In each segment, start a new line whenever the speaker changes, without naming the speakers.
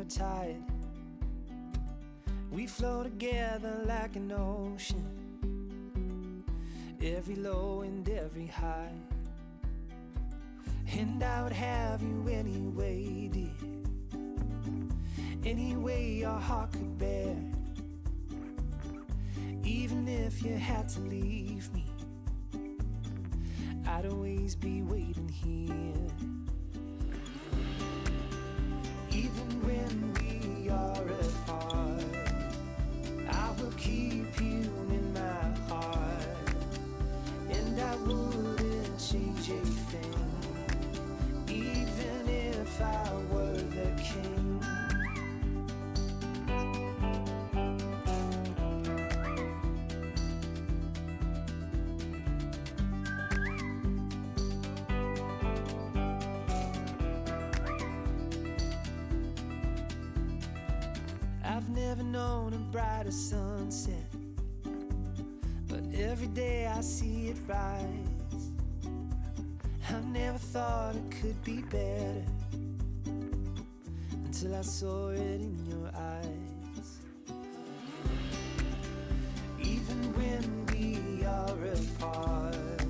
tide. We flow together like an ocean, every low and every high. And I would have you anyway, dear, any way your heart could bear. Even if you had to leave me, I'd always be waiting here. Even when we are apart, I will keep you in my heart. And I wouldn't change a thing, even if I were the king. I've never known a brighter sunset, but every day I see it rise. I never thought it could be better until I saw it in your eyes. Even when we are apart,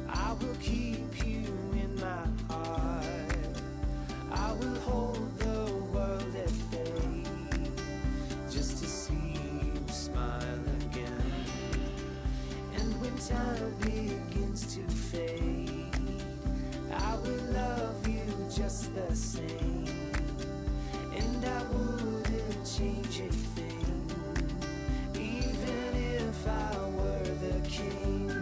I will keep you in my heart. I will hold the world at bay just to see you smile again. And when time begins to fade, I will love you just the same. And I wouldn't change a thing, even if I were the king.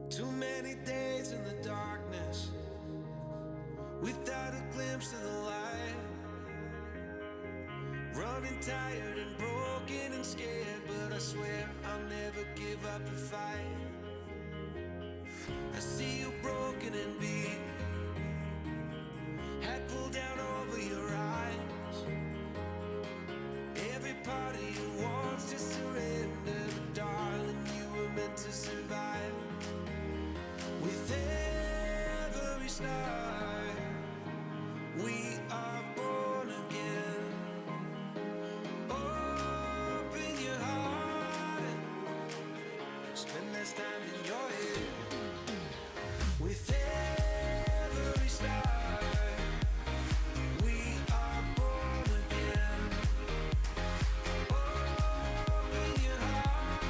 Too many days in the darkness without a glimpse of the light. Running tired and broken and scared, but I swear I'll never give up the fight. I see you broken and beat, head pulled down over your eyes. Every part of you wants to surrender, but darling, you were meant to survive. With every start, we are born again. Open your heart, spend less time in your head. With every start, we are born again. Open your heart,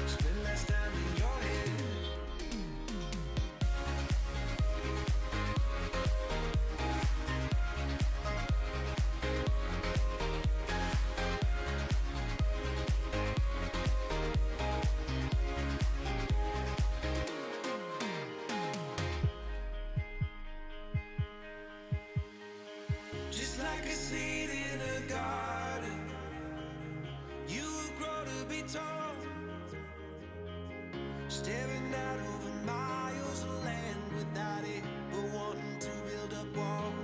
spend less time in your head. Just like a seed in a garden, you will grow to be tall, staring out over miles of land without it, but wanting to build up walls.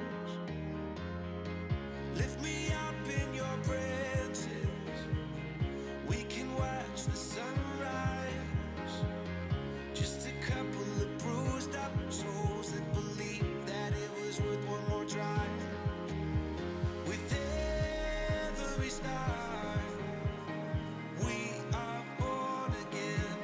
Lift me up in your branches, we can watch the sunrise. Just a couple of bruised up souls that believe that it was worth one more try. With every start, we are born again.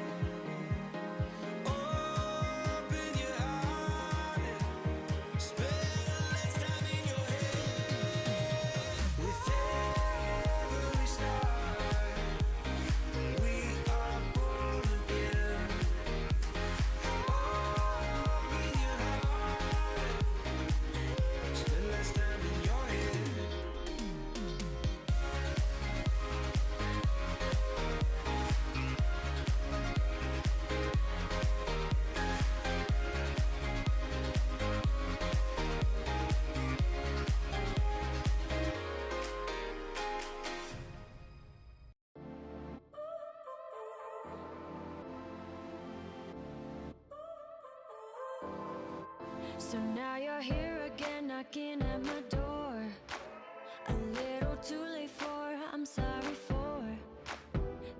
So now you're here again, knocking at my door. A little too late for, I'm sorry for.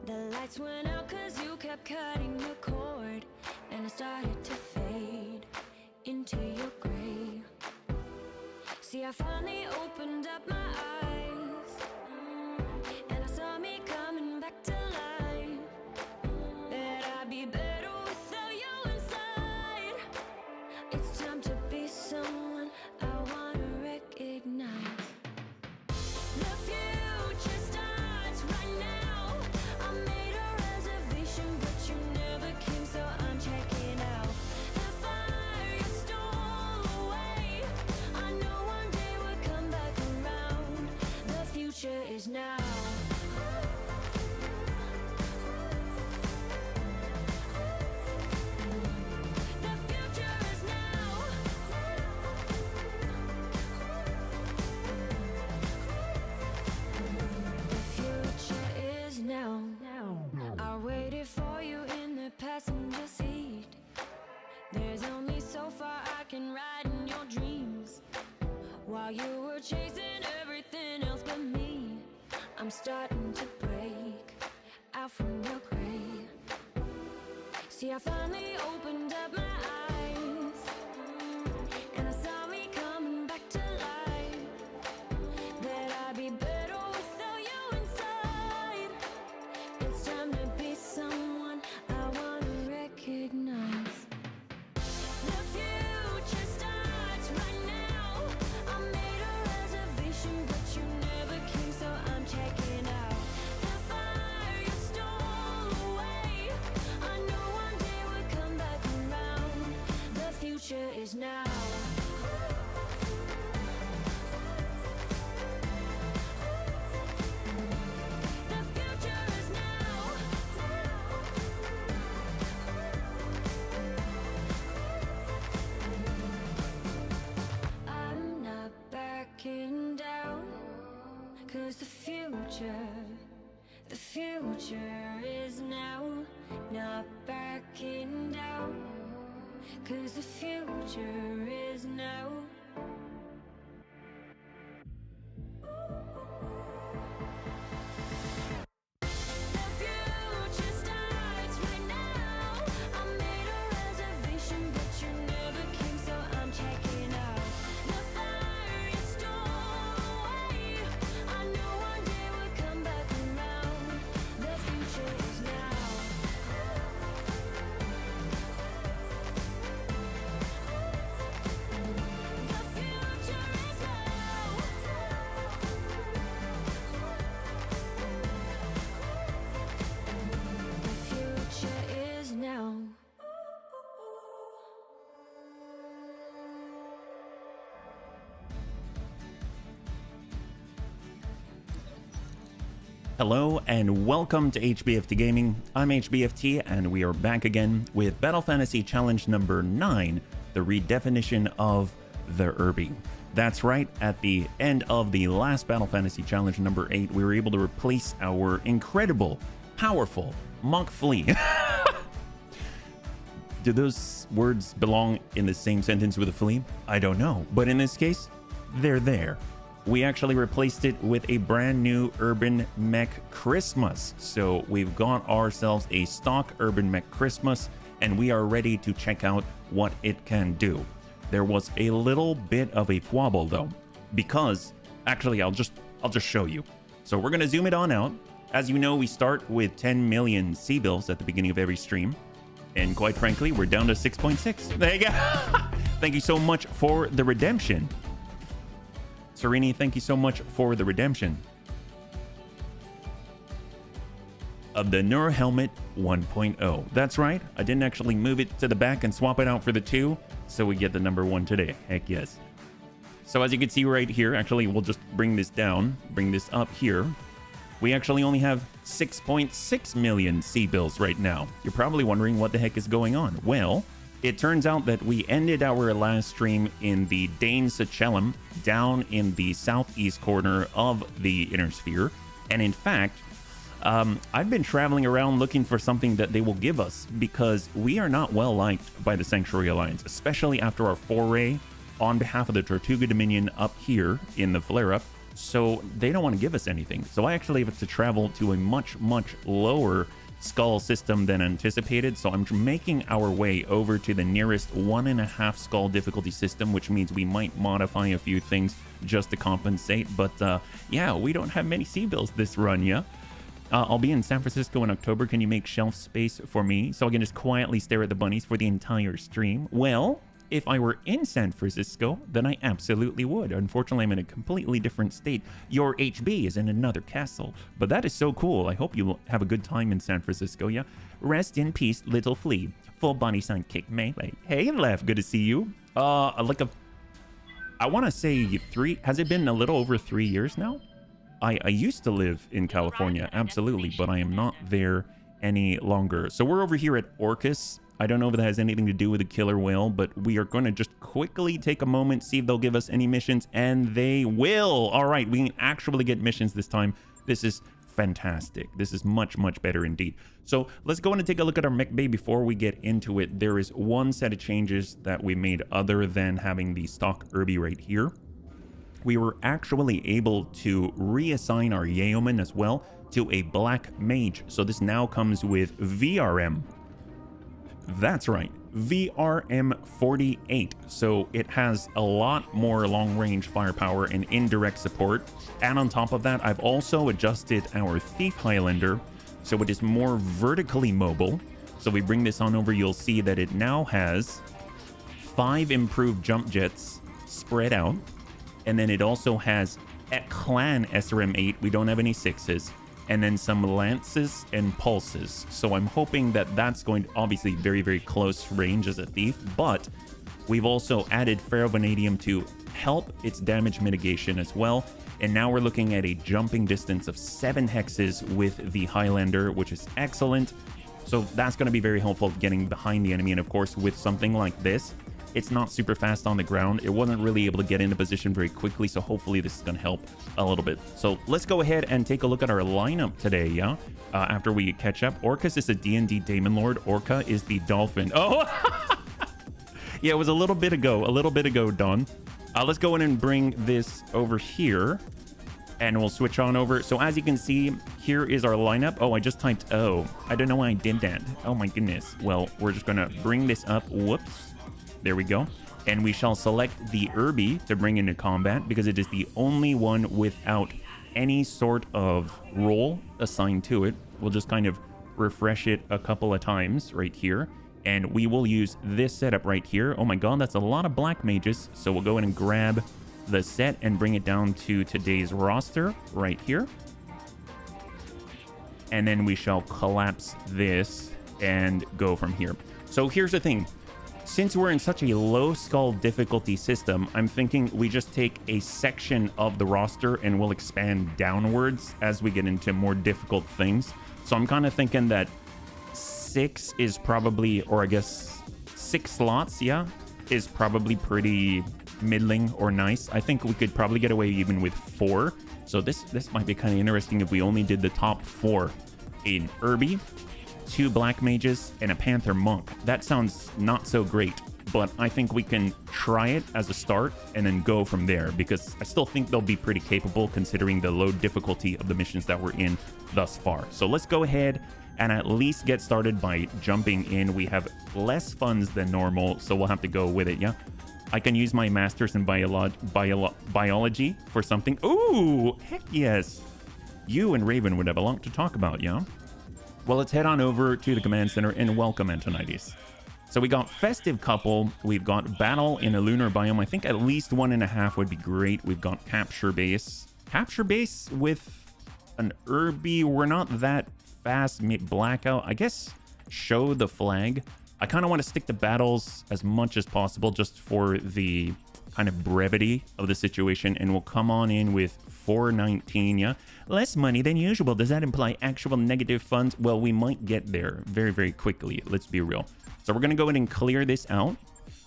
The lights went out cause you kept cutting the cord, and I started to fade into your gray. See, I finally opened up my eyes, and I saw me coming back to life. That I'd be better without you inside. It's time to be someone I wanna recognize. The future starts right now. I made a reservation, but you never came, so I'm checking out. The fire you stole away, I know one day we'll come back around. The future is now. The future is now. The future is now. I waited for you in the passenger seat. There's only so far I can ride in your dreams. While you were chasing everything else but me, I'm starting to break out from your gray. See, I finally opened up my eyes, and I saw me coming back to life. That I'd be better without you inside. It's time to be someone I wanna recognize. The future starts right now. I made a reservation, but you never came, so I'm checking out. The fire you stole away, I know one day we'll come back around. The future is now. The future is now. I'm not backing down, cause the future is now. Not backing down, cause the future is now. The future starts right now. I made a reservation, but you never came, so I'm checking out. The fire you stole away, I know one day we'll come back around. The future is now. The future is now. The future is now.
Hello and welcome to HBFT Gaming. I'm HBFT and we are back again with Battle Fantasy Challenge number 9, the redefinition of the Urbie. That's right, at the end of the last Battle Fantasy Challenge number 8, we were able to replace our incredible, powerful monk fleet. Do those words belong in the same sentence with a flea? I don't know, but in this case, they're there. We actually replaced it with a brand new Urban Mech Christmas. So we've got ourselves a stock Urban Mech Christmas, and we are ready to check out what it can do. There was a little bit of a quabble though, because actually I'll just show you. So we're gonna zoom it on out. As you know, we start with 10 million C-bills at the beginning of every stream. And quite frankly, we're down to 6.6. There you go. Thank you so much for the redemption. Serini, thank you so much for the redemption of the Nur Helmet 1.0. That's right, I didn't actually move it to the back and swap it out for the 2, so we get the number 1 today. Heck yes. So as you can see right here, actually we'll just bring this down, bring this up here. We actually only have 6.6 million C-bills right now. You're probably wondering what the heck is going on. Well, it turns out that we ended our last stream in the Dane Sacellum, down in the southeast corner of the Inner Sphere. And in fact, I've been traveling around looking for something that they will give us because we are not well liked by the Sanctuary Alliance, especially after our foray on behalf of the Tortuga Dominion up here in the flare-up. So they don't want to give us anything. So I actually have to travel to a much, much lower skull system than anticipated. So I'm making our way over to the nearest 1.5 skull difficulty system, which means we might modify a few things just to compensate. But yeah, we don't have many sea bills this run, yeah? I'll be in San Francisco in October. Can you make shelf space for me so I can just quietly stare at the bunnies for the entire stream? Well, if I were in San Francisco, then I absolutely would. Unfortunately, I'm in a completely different state. Your HB is in another castle, but that is so cool. I hope you will have a good time in San Francisco, yeah? Rest in peace, little flea. Full body sidekick melee. Hey, Lef, good to see you. I want to say has it been a little over 3 years now? I used to live in California, absolutely, but I am not there any longer. So we're over here at Orcus. I don't know if that has anything to do with the killer whale, but we are going to just quickly take a moment, see if they'll give us any missions, and they will. All right, we can actually get missions this time. This is fantastic. This is much, much better indeed. So let's go in and take a look at our mech bay before we get into it. There is one set of changes that we made other than having the stock Urbie right here. We were actually able to reassign our yeoman as well to a black mage. So this now comes with VRM. That's right, VRM 48. So it has a lot more long-range firepower and indirect support. And on top of that, I've also adjusted our Thief Highlander so it is more vertically mobile. So we bring this on over, you'll see that it now has 5 improved jump jets spread out. And then it also has Clan SRM 8. We don't have any 6s. And then some lances and pulses. So I'm hoping that that's going to obviously very, very close range as a thief, but we've also added ferrovanadium to help its damage mitigation as well. And now we're looking at a jumping distance of 7 hexes with the Highlander, which is excellent. So that's going to be very helpful getting behind the enemy. And of course, with something like this, it's not super fast on the ground. It wasn't really able to get into position very quickly, so hopefully this is going to help a little bit. So let's go ahead and take a look at our lineup today, yeah? After we catch up. Orcus is a D&D Daemon Lord. Orca is the dolphin. Oh! Yeah, it was a little bit ago, Don. Let's go in and bring this over here, and we'll switch on over. So as you can see, here is our lineup. Oh, I just typed O. I don't know why I did that. Oh my goodness. Well, we're just going to bring this up. Whoops. There we go. And we shall select the Urbie to bring into combat because it is the only one without any sort of role assigned to it. We'll just kind of refresh it a couple of times right here. And we will use this setup right here. Oh my god, that's a lot of black mages. So we'll go in and grab the set and bring it down to today's roster right here. And then we shall collapse this and go from here. So here's the thing. Since we're in such a low skull difficulty system, I'm thinking we just take a section of the roster and we'll expand downwards as we get into more difficult things. So I'm kind of thinking that 6 is probably, or I guess 6 slots, yeah, is probably pretty middling or nice. I think we could probably get away even with 4. So this might be kind of interesting if we only did the top 4 in Urbie, 2 black mages, and a panther monk. That sounds not so great, but I think we can try it as a start and then go from there because I still think they'll be pretty capable considering the low difficulty of the missions that we're in thus far. So let's go ahead and at least get started by jumping in. We have less funds than normal, so we'll have to go with it, yeah? I can use my master's in biology for something. Ooh, heck yes. You and Raven would have a lot to talk about, yeah? Well, let's head on over to the command center and welcome Antonides. So we got Festive Couple, we've got Battle in a Lunar Biome. I think at least 1.5 would be great. We've got Capture Base. Capture Base with an Urbie. We're not that fast. Blackout. I guess Show the Flag. I kind of want to stick to battles as much as possible just for the kind of brevity of the situation. And we'll come on in with 419, yeah? Less money than usual. Does that imply actual negative funds? Well, we might get there very, very quickly. Let's be real. So we're going to go ahead and clear this out.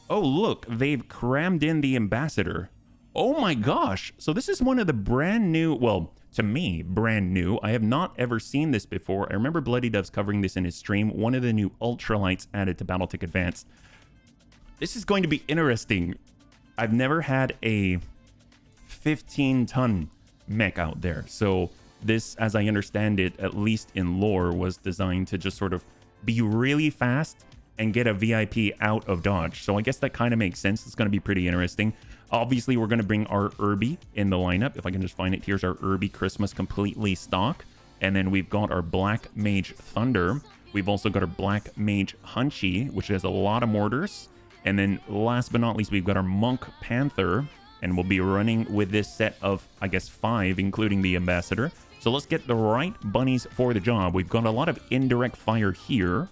Oh, look, they've crammed in the ambassador. Oh my gosh. So this is one of the brand new, well, to me, brand new. I have not ever seen this before. I remember Bloody Doves covering this in his stream. One of the new ultralights added to Battletech Advanced. This is going to be interesting. I've never had a 15-ton mech out there. So this, as I understand it, at least in lore, was designed to just sort of be really fast and get a VIP out of dodge. So I guess that kind of makes sense. It's going to be pretty interesting. Obviously, we're going to bring our Urbie in the lineup. If I can just find it, here's our Urbie Christmas completely stock. And then we've got our Black Mage Thunder. We've also got our Black Mage Hunchy, which has a lot of mortars. And then last but not least, we've got our Monk Panther. And we'll be running with this set of, I guess, 5, including the Ambassador. So let's get the right bunnies for the job. We've got a lot of indirect fire here.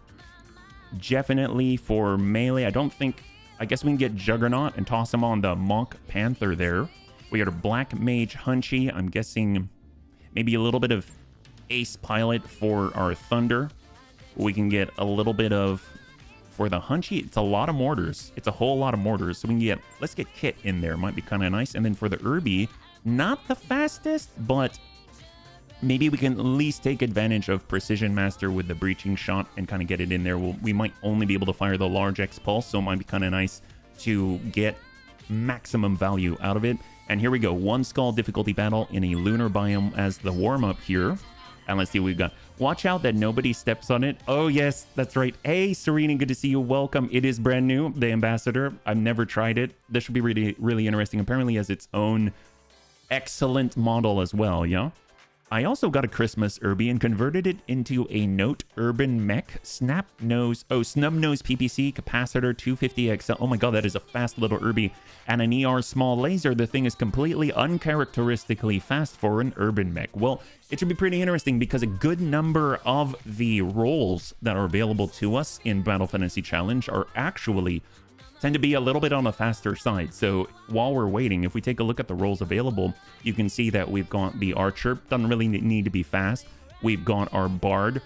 Definitely for melee. I guess we can get Juggernaut and toss him on the Monk Panther there. We got a Black Mage Hunchy. I'm guessing maybe a little bit of Ace Pilot for our Thunder. We can get a little bit of, for the Hunchy, it's a lot of mortars. It's a whole lot of mortars. So we can get, let's get Kit in there. Might be kind of nice. And then for the Urbie, not the fastest, but maybe we can at least take advantage of Precision Master with the breaching shot and kind of get it in there. We might only be able to fire the large X pulse, so it might be kind of nice to get maximum value out of it. And here we go, 1 skull difficulty battle in a lunar biome as the warm-up here. And let's see what we've got. Watch out that nobody steps on it. Oh yes, that's right. Hey Serena, good to see you. Welcome. It is brand new, the Ambassador. I've never tried it. This should be really, really interesting. Apparently it has its own excellent model as well, yeah? I also got a Christmas Urbie and converted it into a Note Urban Mech Snub Nose PPC Capacitor 250XL. Oh my god, that is a fast little Urbie. And an ER small laser. The thing is completely uncharacteristically fast for an Urban Mech. Well, it should be pretty interesting because a good number of the roles that are available to us in Battle Fantasy Challenge are actually tend to be a little bit on the faster side. So while we're waiting, if we take a look at the roles available, you can see that we've got the Archer, doesn't really need to be fast. We've got our Bard,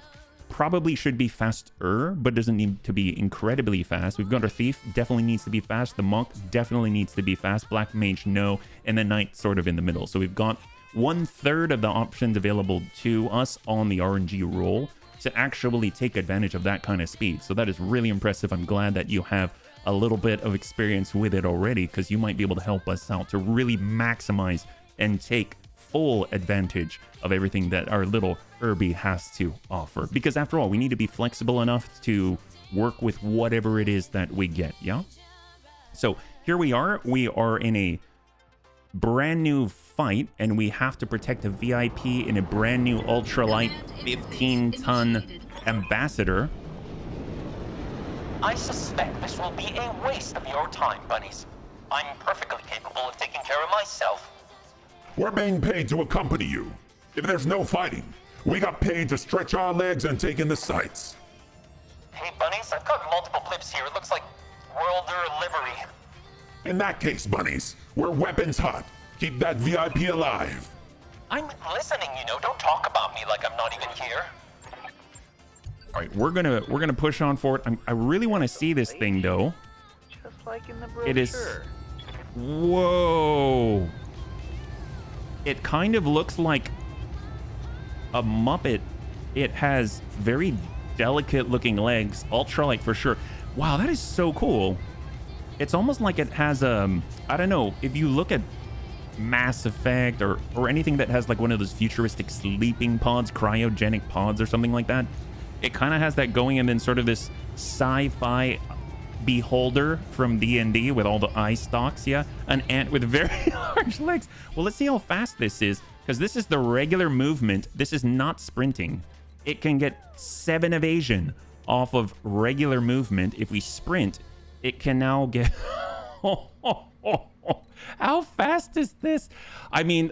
probably should be faster, but doesn't need to be incredibly fast. We've got our Thief, definitely needs to be fast. The Monk definitely needs to be fast. Black Mage, no. And the Knight sort of in the middle. So we've got 1/3 of the options available to us on the RNG role to actually take advantage of that kind of speed. So that is really impressive. I'm glad that you have a little bit of experience with it already, because you might be able to help us out to really maximize and take full advantage of everything that our little Urbie has to offer. Because after all, we need to be flexible enough to work with whatever it is that we get, yeah? So here we are in a brand new fight, and we have to protect a VIP in a brand new ultralight 15-ton Ambassador.
I suspect this will be a waste of your time, bunnies. I'm perfectly capable of taking care of myself.
We're being paid to accompany you. If there's no fighting, we got paid to stretch our legs and take in the sights.
Hey, bunnies, I've got multiple blips here. It looks like Worlder livery.
In that case, bunnies, we're weapons hot. Keep that VIP alive.
I'm listening, you know. Don't talk about me like I'm not even here.
All right, we're gonna push on forward. I really want to see this thing though.
Just like in the brochure.
It is. Whoa! It kind of looks like a Muppet. It has very delicate looking legs, ultralight for sure. Wow, that is so cool. It's almost like it has I don't know, if you look at Mass Effect or anything that has like one of those futuristic sleeping pods, cryogenic pods or something like that. It kind of has that going, and then sort of this sci-fi beholder from D&D with all the eye stalks, yeah? An ant with very large legs. Well, let's see how fast this is, because this is the regular movement. This is not sprinting. It can get 7 evasion off of regular movement. If we sprint, it can now get... How fast is this? I mean...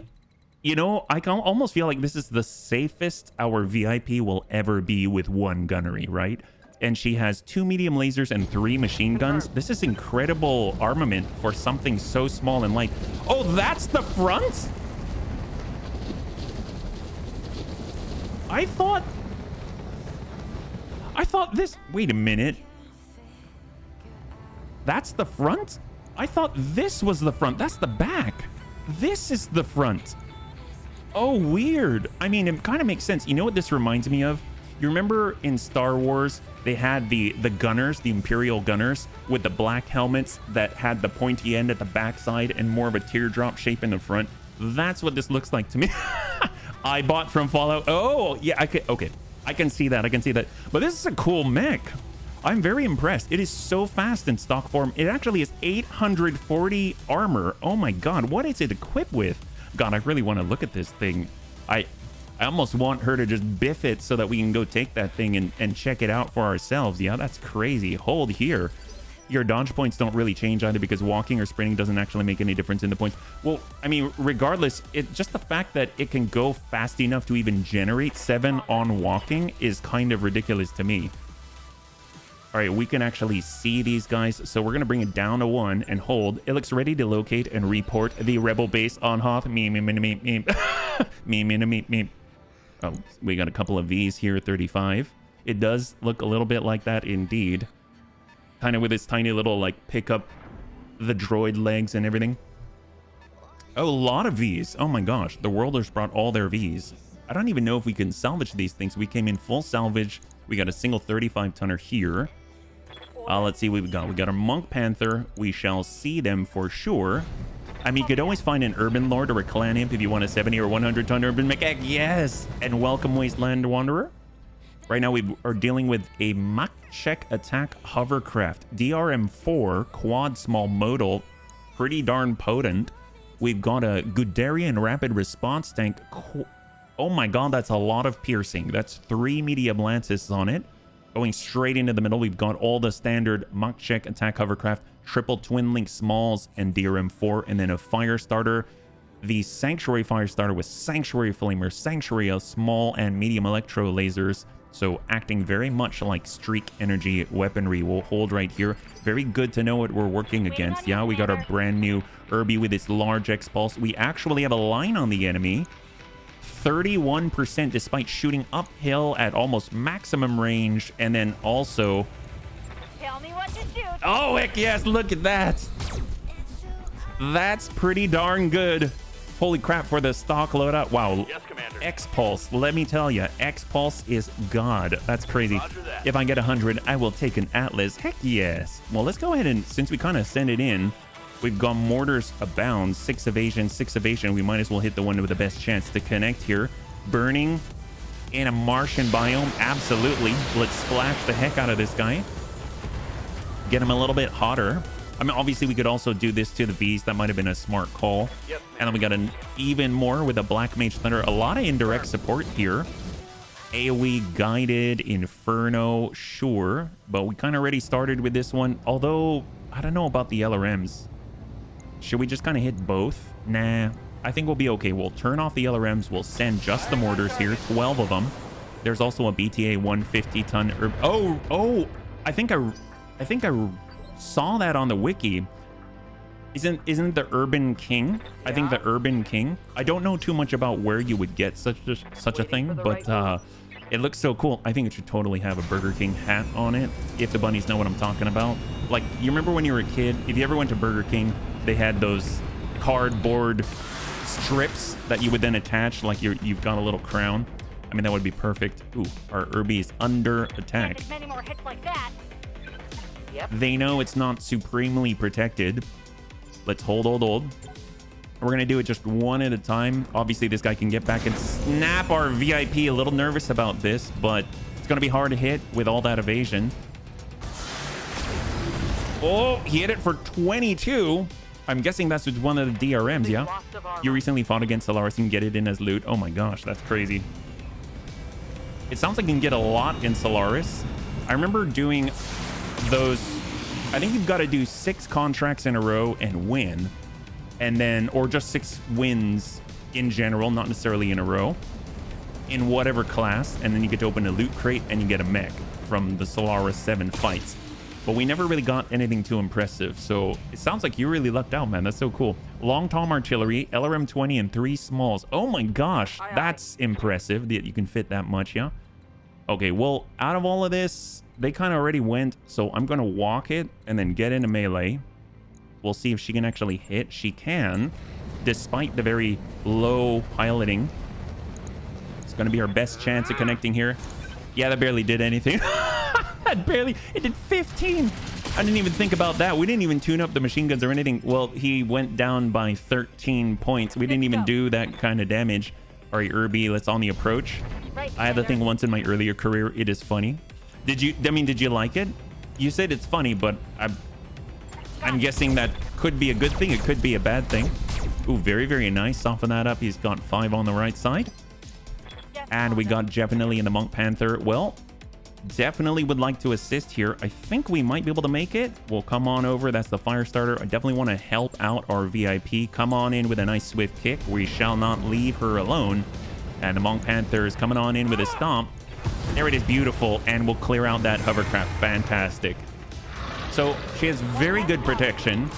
You know, I can almost feel like this is the safest our VIP will ever be with 1 gunnery, right? And she has 2 medium lasers and 3 machine guns. This is incredible armament for something so small and light. Oh, that's the front? I thought this... Wait a minute. That's the front? I thought this was the front. That's the back. This is the front. Oh, weird. I mean, it kind of makes sense. You know what this reminds me of? You remember in Star Wars, they had the gunners, the Imperial gunners, with the black helmets that had the pointy end at the backside and more of a teardrop shape in the front. That's what this looks like to me. I bought from Fallout. Oh, yeah, okay. I can see that. I can see that. But this is a cool mech. I'm very impressed. It is so fast in stock form. It actually is 840 armor. Oh my God, what is it equipped with? God, I really want to look at this thing. I almost want her to just biff it so that we can go take that thing and check it out for ourselves. Yeah, that's crazy. Hold here. Your dodge points don't really change either because walking or sprinting doesn't actually make any difference in the points. Well, I mean, regardless, just the fact that it can go fast enough to even generate 7 on walking is kind of ridiculous to me. All right, we can actually see these guys. So we're going to bring it down to 1 and hold. It looks ready to locate and report the rebel base on Hoth. Meme. Oh, we got a couple of Vs here, 35. It does look a little bit like that indeed. Kind of with its tiny little, like, pick up the droid legs and everything. Oh, a lot of Vs. Oh my gosh, the Worlders brought all their Vs. I don't even know if we can salvage these things. We came in full salvage. We got a single 35-tonner here. Let's see what we got. We got our Monk Panther. We shall see them for sure. I mean, you could always find an Urban Lord or a Clan Imp if you want a 70 or 100-ton Urban mech. Yes! And welcome, Wasteland Wanderer. Right now, we are dealing with a mech attack hovercraft. DRM-4, quad small modal. Pretty darn potent. We've got a Guderian rapid response tank. Oh my God, that's a lot of piercing. That's 3 medium lances on it. Going straight into the middle, we've got all the standard mech attack hovercraft, triple twin link smalls, and DRM-4, and then a fire starter. The Sanctuary fire starter with Sanctuary flamer, Sanctuary of small and medium electro lasers. So acting very much like streak energy weaponry. We'll hold right here. Very good to know what we're working against. Yeah, we got our brand new Urbie with its large X-Pulse. We actually have a line on the enemy. 31% despite shooting uphill at almost maximum range, and then also
Tell me what to do.
oh heck yes, look at that. That's pretty darn good. Holy crap for the stock loadout. Wow.
Yes, Commander.
X-Pulse, let me tell you, X-Pulse is god. That's crazy. If I get 100, I will take an Atlas. Heck yes. Well, let's go ahead and, since we kind of sent it in, we've got mortars abound. 6 evasion, 6 evasion. We might as well hit the one with the best chance to connect here. Burning in a Martian biome. Absolutely. Let's splash the heck out of this guy. Get him a little bit hotter. I mean, obviously, we could also do this to the Vs. That might have been a smart call.
Yep.
And then we got an even more with a Black Mage Thunder. A lot of indirect support here. AoE guided Inferno, sure. But we kind of already started with this one. Although, I don't know about the LRMs. Should we just kind of hit both? Nah, I think we'll be okay. We'll turn off the LRMs. We'll send just the mortars here, 12 of them. There's also a BTA 150-ton. Oh, I think I saw that on the wiki. Isn't the Urban King? I think the Urban King. I don't know too much about where you would get such a thing, but it looks so cool. I think it should totally have a Burger King hat on it, if the bunnies know what I'm talking about. Like, you remember when you were a kid, if you ever went to Burger King, they had those cardboard strips that you would then attach, like you've got a little crown. I mean, that would be perfect. Ooh, our Urbie is under attack.
Many more hits like that. Yep.
They know it's not supremely protected. Let's hold. We're gonna do it just one at a time. Obviously, this guy can get back and snap our VIP. A little nervous about this, but it's gonna be hard to hit with all that evasion. Oh, he hit it for 22. I'm guessing that's with one of the DRMs, yeah? You recently fought against Solaris and get it in as loot. Oh my gosh, that's crazy. It sounds like you can get a lot in Solaris. I remember doing those. I think you've got to do 6 contracts in a row and win. And then, or just 6 wins in general, not necessarily in a row, in whatever class. And then you get to open a loot crate and you get a mech from the Solaris 7 fights. But we never really got anything too impressive. So it sounds like you really lucked out, man. That's so cool. Long Tom artillery, LRM 20 and 3 smalls. Oh my gosh, that's impressive that you can fit that much, yeah? Okay, well, out of all of this, they kind of already went. So I'm going to walk it and then get into melee. We'll see if she can actually hit. She can. despite the very low piloting. It's going to be our best chance at connecting here. Yeah, that barely did anything. It did 15. I didn't even think about that. We didn't even tune up the machine guns or anything. Well, he went down by 13 points. We didn't even do that kind of damage. All right, Urbie, let's on the approach. I had the thing once in my earlier career. It is funny. Did you like it? You said it's funny, but I'm guessing that could be a good thing. It could be a bad thing. Ooh, very, very nice. Soften that up. He's got 5 on the right side. And we got definitely in the Monk Panther. Well, definitely would like to assist here. I think we might be able to make it. We'll come on over. That's the fire starter. I definitely want to help out our VIP. Come on in with a nice swift kick. We shall not leave her alone. And the Monk Panther is coming on in with a stomp. There it is, beautiful. And we'll clear out that hovercraft. Fantastic. So she has very good protection.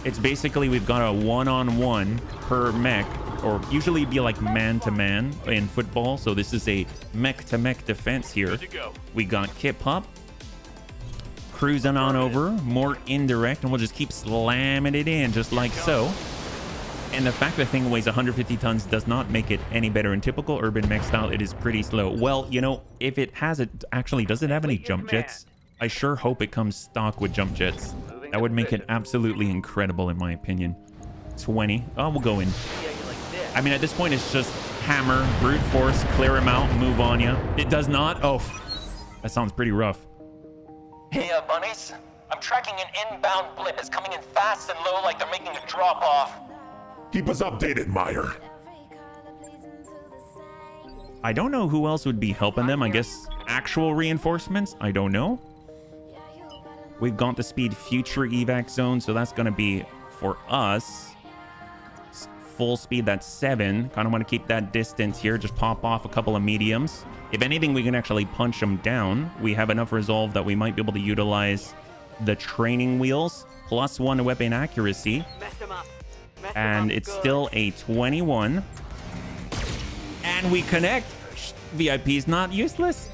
It's basically we've got a one-on-one per mech, or usually be like man-to-man in football. So this is a mech-to-mech defense here. We got Kip up, cruising on over, more indirect, and we'll just keep slamming it in just like so. And the fact the thing weighs 150 tons does not make it any better. In typical urban mech style, it is pretty slow. Well, you know, if it has it, actually, does it have any jump jets? I sure hope it comes stock with jump jets. That would make it absolutely incredible, in my opinion. 20. Oh, we'll go in. I mean, at this point, it's just hammer, brute force, clear him out, move on ya. It does not. Oh, that sounds pretty rough.
Hey, bunnies. I'm tracking an inbound blip. It's coming in fast and low like they're making a drop-off.
Keep us updated, Meyer.
I don't know who else would be helping them. I guess actual reinforcements? I don't know. We've got the speed future evac zone, so that's going to be for us. Full speed, that's 7. Kind of want to keep that distance here. Just pop off a couple of mediums. If anything, we can actually punch them down. We have enough resolve that we might be able to utilize the training wheels. +1 weapon accuracy. And it's still a 21. And we connect. VIP's not useless.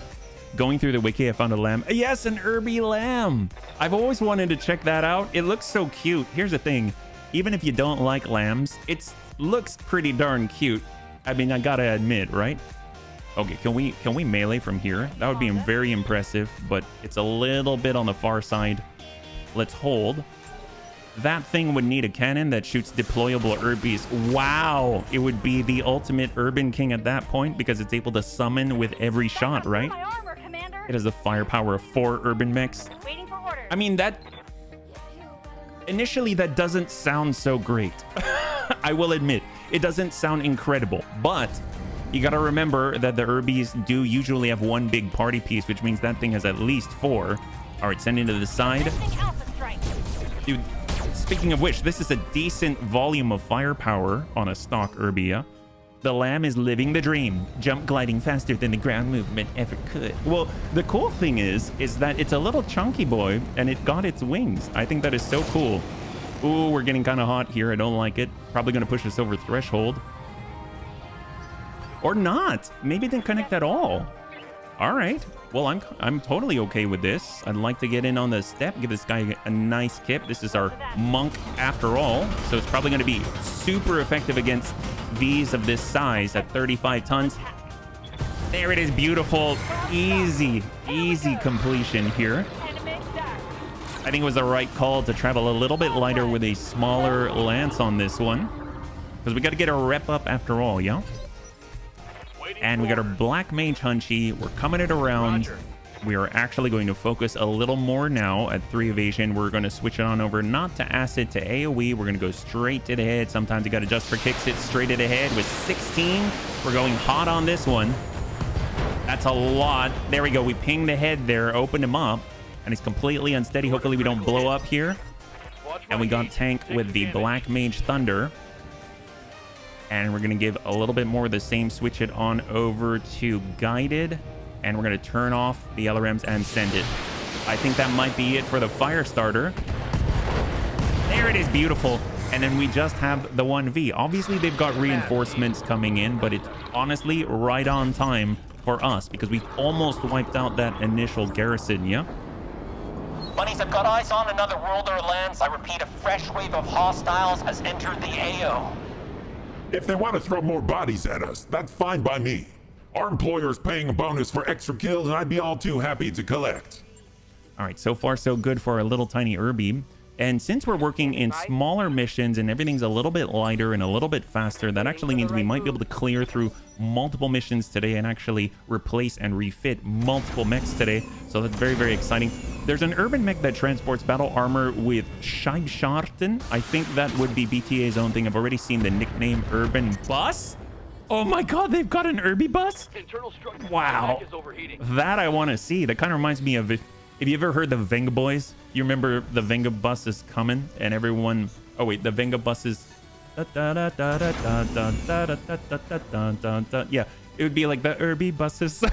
Going through the wiki, I found a lamb. Yes, an Urbie lamb. I've always wanted to check that out. It looks so cute. Here's the thing. Even if you don't like lambs, it looks pretty darn cute. I mean, I gotta admit, right? Okay, can we melee from here? That would be very impressive, but it's a little bit on the far side. Let's hold. That thing would need a cannon that shoots deployable Urbies. Wow, it would be the ultimate urban king at that point because it's able to summon with every shot, right? It has the firepower of 4 urban mechs. I mean, that... Initially, that doesn't sound so great. I will admit, it doesn't sound incredible, but you gotta remember that the Urbies do usually have 1 big party piece, which means that thing has at least 4. All right, send it to the side. Dude, speaking of which, this is a decent volume of firepower on a stock Urbia. The lamb is living the dream, jump gliding faster than the ground movement ever could. Well, the cool thing is that it's a little chunky boy and it got its wings. I think that is so cool. Ooh, we're getting kind of hot here. I don't like it. Probably going to push us over threshold. Or not. Maybe it didn't connect at all. All right. Well, I'm totally okay with this. I'd like to get in on the step, give this guy a nice kip. This is our monk after all, so it's probably going to be super effective against Vs of this size at 35 tons. There it is, beautiful. Easy completion here. I think it was the right call to travel a little bit lighter with a smaller lance on this one, because we got to get our rep up after all, yeah? And we got our Black Mage Hunchy. We're coming it around. We are actually going to focus a little more now at 3 evasion. We're going to switch it on over, not to acid, to AoE. We're going to go straight to the head. Sometimes you got to adjust for kicks. It straight to the head with 16. We're going hot on this one. That's a lot. There we go. We pinged the head there, opened him up, and he's completely unsteady. Hopefully we don't blow up here. And we got tank with the Black Mage Thunder. And we're going to give a little bit more of the same, switch it on over to guided, and we're going to turn off the LRMs and send it. I think that might be it for the fire starter. There it is, beautiful. And then we just have the 1V. Obviously they've got reinforcements coming in, but it's honestly right on time for us because we've almost wiped out that initial garrison, yeah?
Bunnies, I've got eyes on another world or lands. I repeat, a fresh wave of hostiles has entered the AO.
If they want to throw more bodies at us, that's fine by me. Our employer's paying a bonus for extra kills, and I'd be all too happy to collect.
All right, so far so good for our little tiny Urbie. And since we're working in smaller missions and everything's a little bit lighter and a little bit faster, that actually means we might be able to clear through multiple missions today and actually replace and refit multiple mechs today. So that's very, very exciting. There's an urban mech that transports battle armor with Scheibscharten. I think that would be BTA's own thing. I've already seen the nickname Urban Bus. Oh my god, they've got an Urbie bus? Wow. That I want to see. That kind of reminds me of if you ever heard the Venga Boys. You remember the Venga bus is coming and everyone... Oh wait, the Venga bus is... Yeah, it would be like the Urbie buses.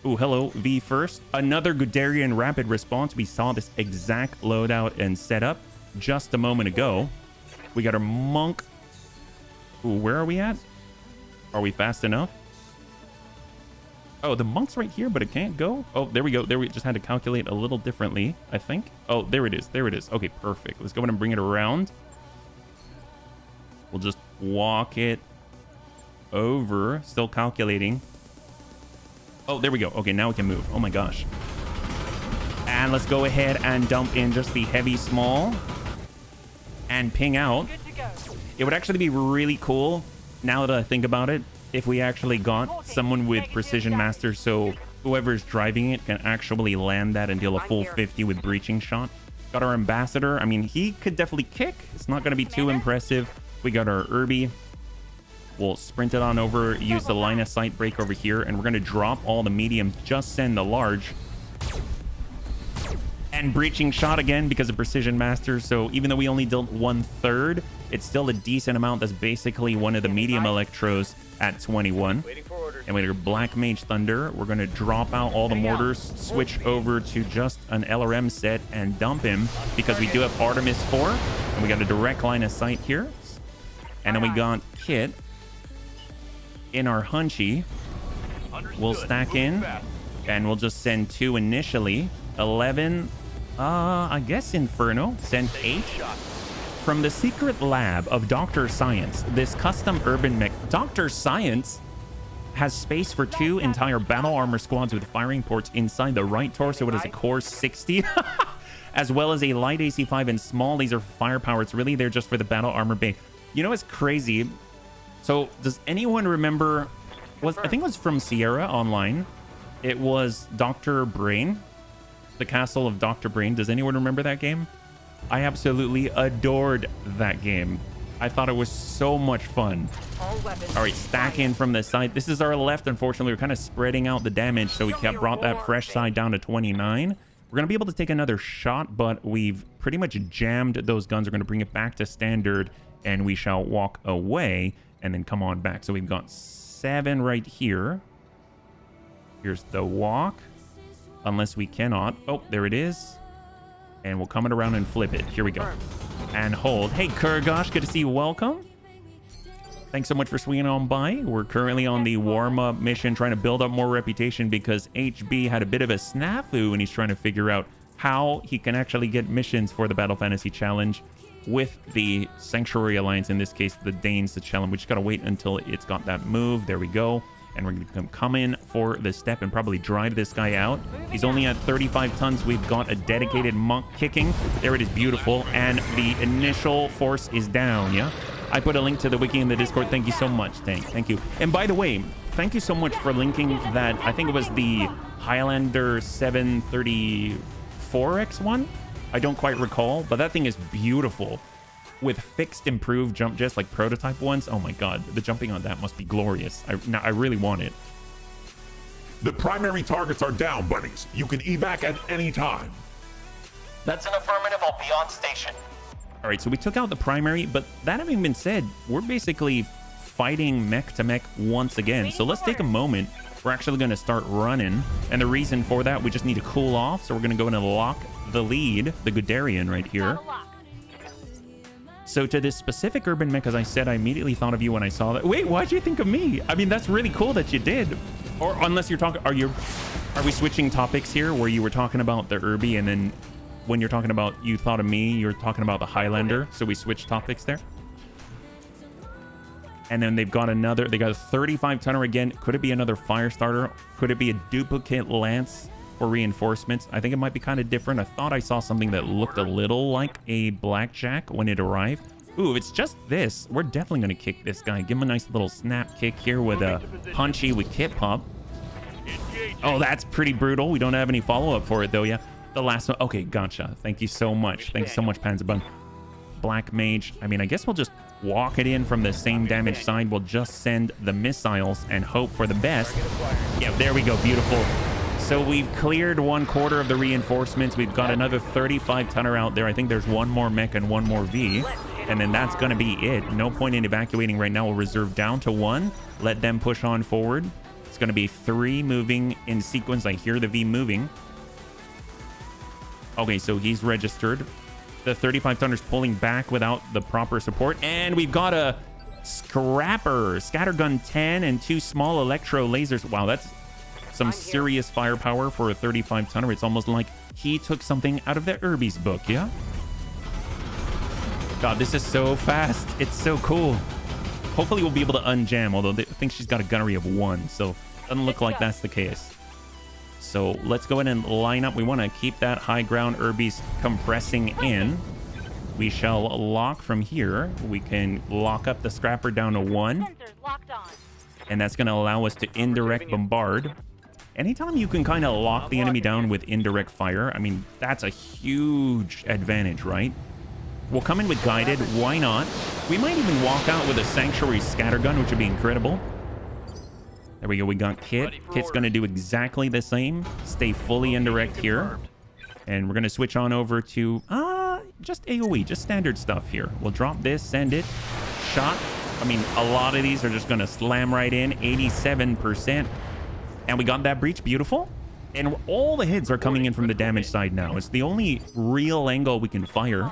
Ooh, hello, V first. Another Guderian rapid response. We saw this exact loadout and setup just a moment ago. We got our monk. Ooh, where are we at? Are we fast enough? Oh, the monk's right here, but it can't go. Oh, there we go. There we just had to calculate a little differently, I think. Oh, there it is. There it is. Okay, perfect. Let's go ahead and bring it around. We'll just walk it over. Still calculating. Oh, there we go. Okay, now we can move. Oh my gosh. And let's go ahead and dump in just the heavy small and ping out. It would actually be really cool, now that I think about it, if we actually got someone with precision master, so whoever's driving it can actually land that and deal a full 50 with breaching shot. Got our ambassador. I mean, he could definitely kick. It's not going to be too impressive. We got our Urbie. We'll sprint it on over, use the line of sight break over here, and we're going to drop all the mediums, just send the large. And breaching shot again because of precision master. So even though we only dealt 1/3, it's still a decent amount. That's basically one of the medium electros at 21. And we got Black Mage Thunder. We're going to drop out all the mortars, switch over to just an LRM set and dump him because we do have Artemis 4. And we got a direct line of sight here. And then we got Kit in our Hunchy. We'll stack in and we'll just send 2 initially. 11, I guess Inferno. Send 8. From the secret lab of Dr. Science, this custom urban mech, Dr. Science has space for 2 entire battle armor squads with firing ports inside the right torso. It has a core 60, as well as a light AC5 and small laser firepower. It's really there just for the battle armor bay. You know what's crazy? So does anyone remember, I think it was from Sierra Online. It was Dr. Brain, the Castle of Dr. Brain. Does anyone remember that game? I absolutely adored that game. I thought it was so much fun. All right, stack in from the side. This is our left. Unfortunately, we're kind of spreading out the damage, so we brought that fresh side down to 29. We're going to be able to take another shot, but we've pretty much jammed those guns. We're going to bring it back to standard, and we shall walk away and then come on back. So we've got 7 right here. Here's the walk. Unless we cannot. Oh, there it is. And we'll come it around and flip it. Here we go. And hold. Hey, Kurgosh, good to see you. Welcome. Thanks so much for swinging on by. We're currently on the warm-up mission, trying to build up more reputation because HB had a bit of a snafu and he's trying to figure out how he can actually get missions for the Battle Fantasy Challenge with the Sanctuary Alliance, in this case, the Danes to challenge. We just got to wait until it's got that move. There we go. And we're going to come in for the step and probably drive this guy out. He's only at 35 tons. We've got a dedicated monk kicking. There it is, beautiful. And the initial force is down, yeah? I put a link to the wiki in the Discord. Thank you so much, Thank you. And by the way, thank you so much for linking that. I think it was the Highlander 734X one. I don't quite recall, but that thing is beautiful. With fixed improved jump jets like prototype ones. Oh my god, the jumping on that must be glorious. I really want it.
The primary targets are down, buddies. You can evac at any time.
That's an affirmative. I'll be on station.
All right, so we took out the primary, but that having been said, we're basically fighting mech to mech once again. So let's take a moment. We're actually going to start running, and the reason for that, we just need to cool off. So we're going to go and lock the lead, the Guderian right here. So to this specific urban mech, as I said, I immediately thought of you when I saw that. Wait, why'd you think of me? I mean, that's really cool that you did. Or unless you're talking, are we switching topics here where you were talking about the Urbie and then when you're talking about, you thought of me, you're talking about the Highlander. So we switched topics there. And then they've got another, they got a 35 tonner again. Could it be another fire starter? Could it be a duplicate lance for reinforcements? I think it might be kind of different. I thought I saw something that looked a little like a blackjack when it arrived. Ooh, if it's just this, we're definitely going to kick this guy. Give him a nice little snap kick here with a punchy with kit pop. Oh, that's pretty brutal. We don't have any follow-up for it though, yeah. The last one. Okay, gotcha. Thank you so much. Thank you so much, Panzerbun. Black Mage. I mean, I guess we'll just walk it in from the same damage side. We'll just send the missiles and hope for the best. Yeah, there we go. Beautiful. So we've cleared 1/4 of the reinforcements. We've got another 35 tonner out there. I think there's one more mech and one more V. And then that's going to be it. No point in evacuating right now. We'll reserve down to 1. Let them push on forward. It's going to be 3 moving in sequence. I hear the V moving. Okay, so he's registered. The 35 tonner's pulling back without the proper support. And we've got a scrapper. Scattergun 10 and 2 small electro lasers. Wow, that's some serious firepower for a 35 tonner. It's almost like he took something out of the Urbie's book, yeah? God, this is so fast. It's so cool. Hopefully we'll be able to unjam, although I think she's got a gunnery of 1, so doesn't look like that's the case. So let's go ahead and line up. We want to keep that high ground. Urbie's compressing in. We shall lock from here. We can lock up the scrapper down to 1.
Sensors locked on.
And that's going to allow us to indirect bombard. Anytime you can kind of lock the enemy down with indirect fire, I mean, that's a huge advantage, right? We'll come in with guided. Why not? We might even walk out with a sanctuary scattergun, which would be incredible. There we go. We got Kit. Kit's going to do exactly the same. Stay fully indirect here. And we're going to switch on over to just AoE, just standard stuff here. We'll drop this, send it. Shot. I mean, a lot of these are just going to slam right in. 87%. And we got that breach. Beautiful. And all the hits are coming in from the damage side now. It's the only real angle we can fire.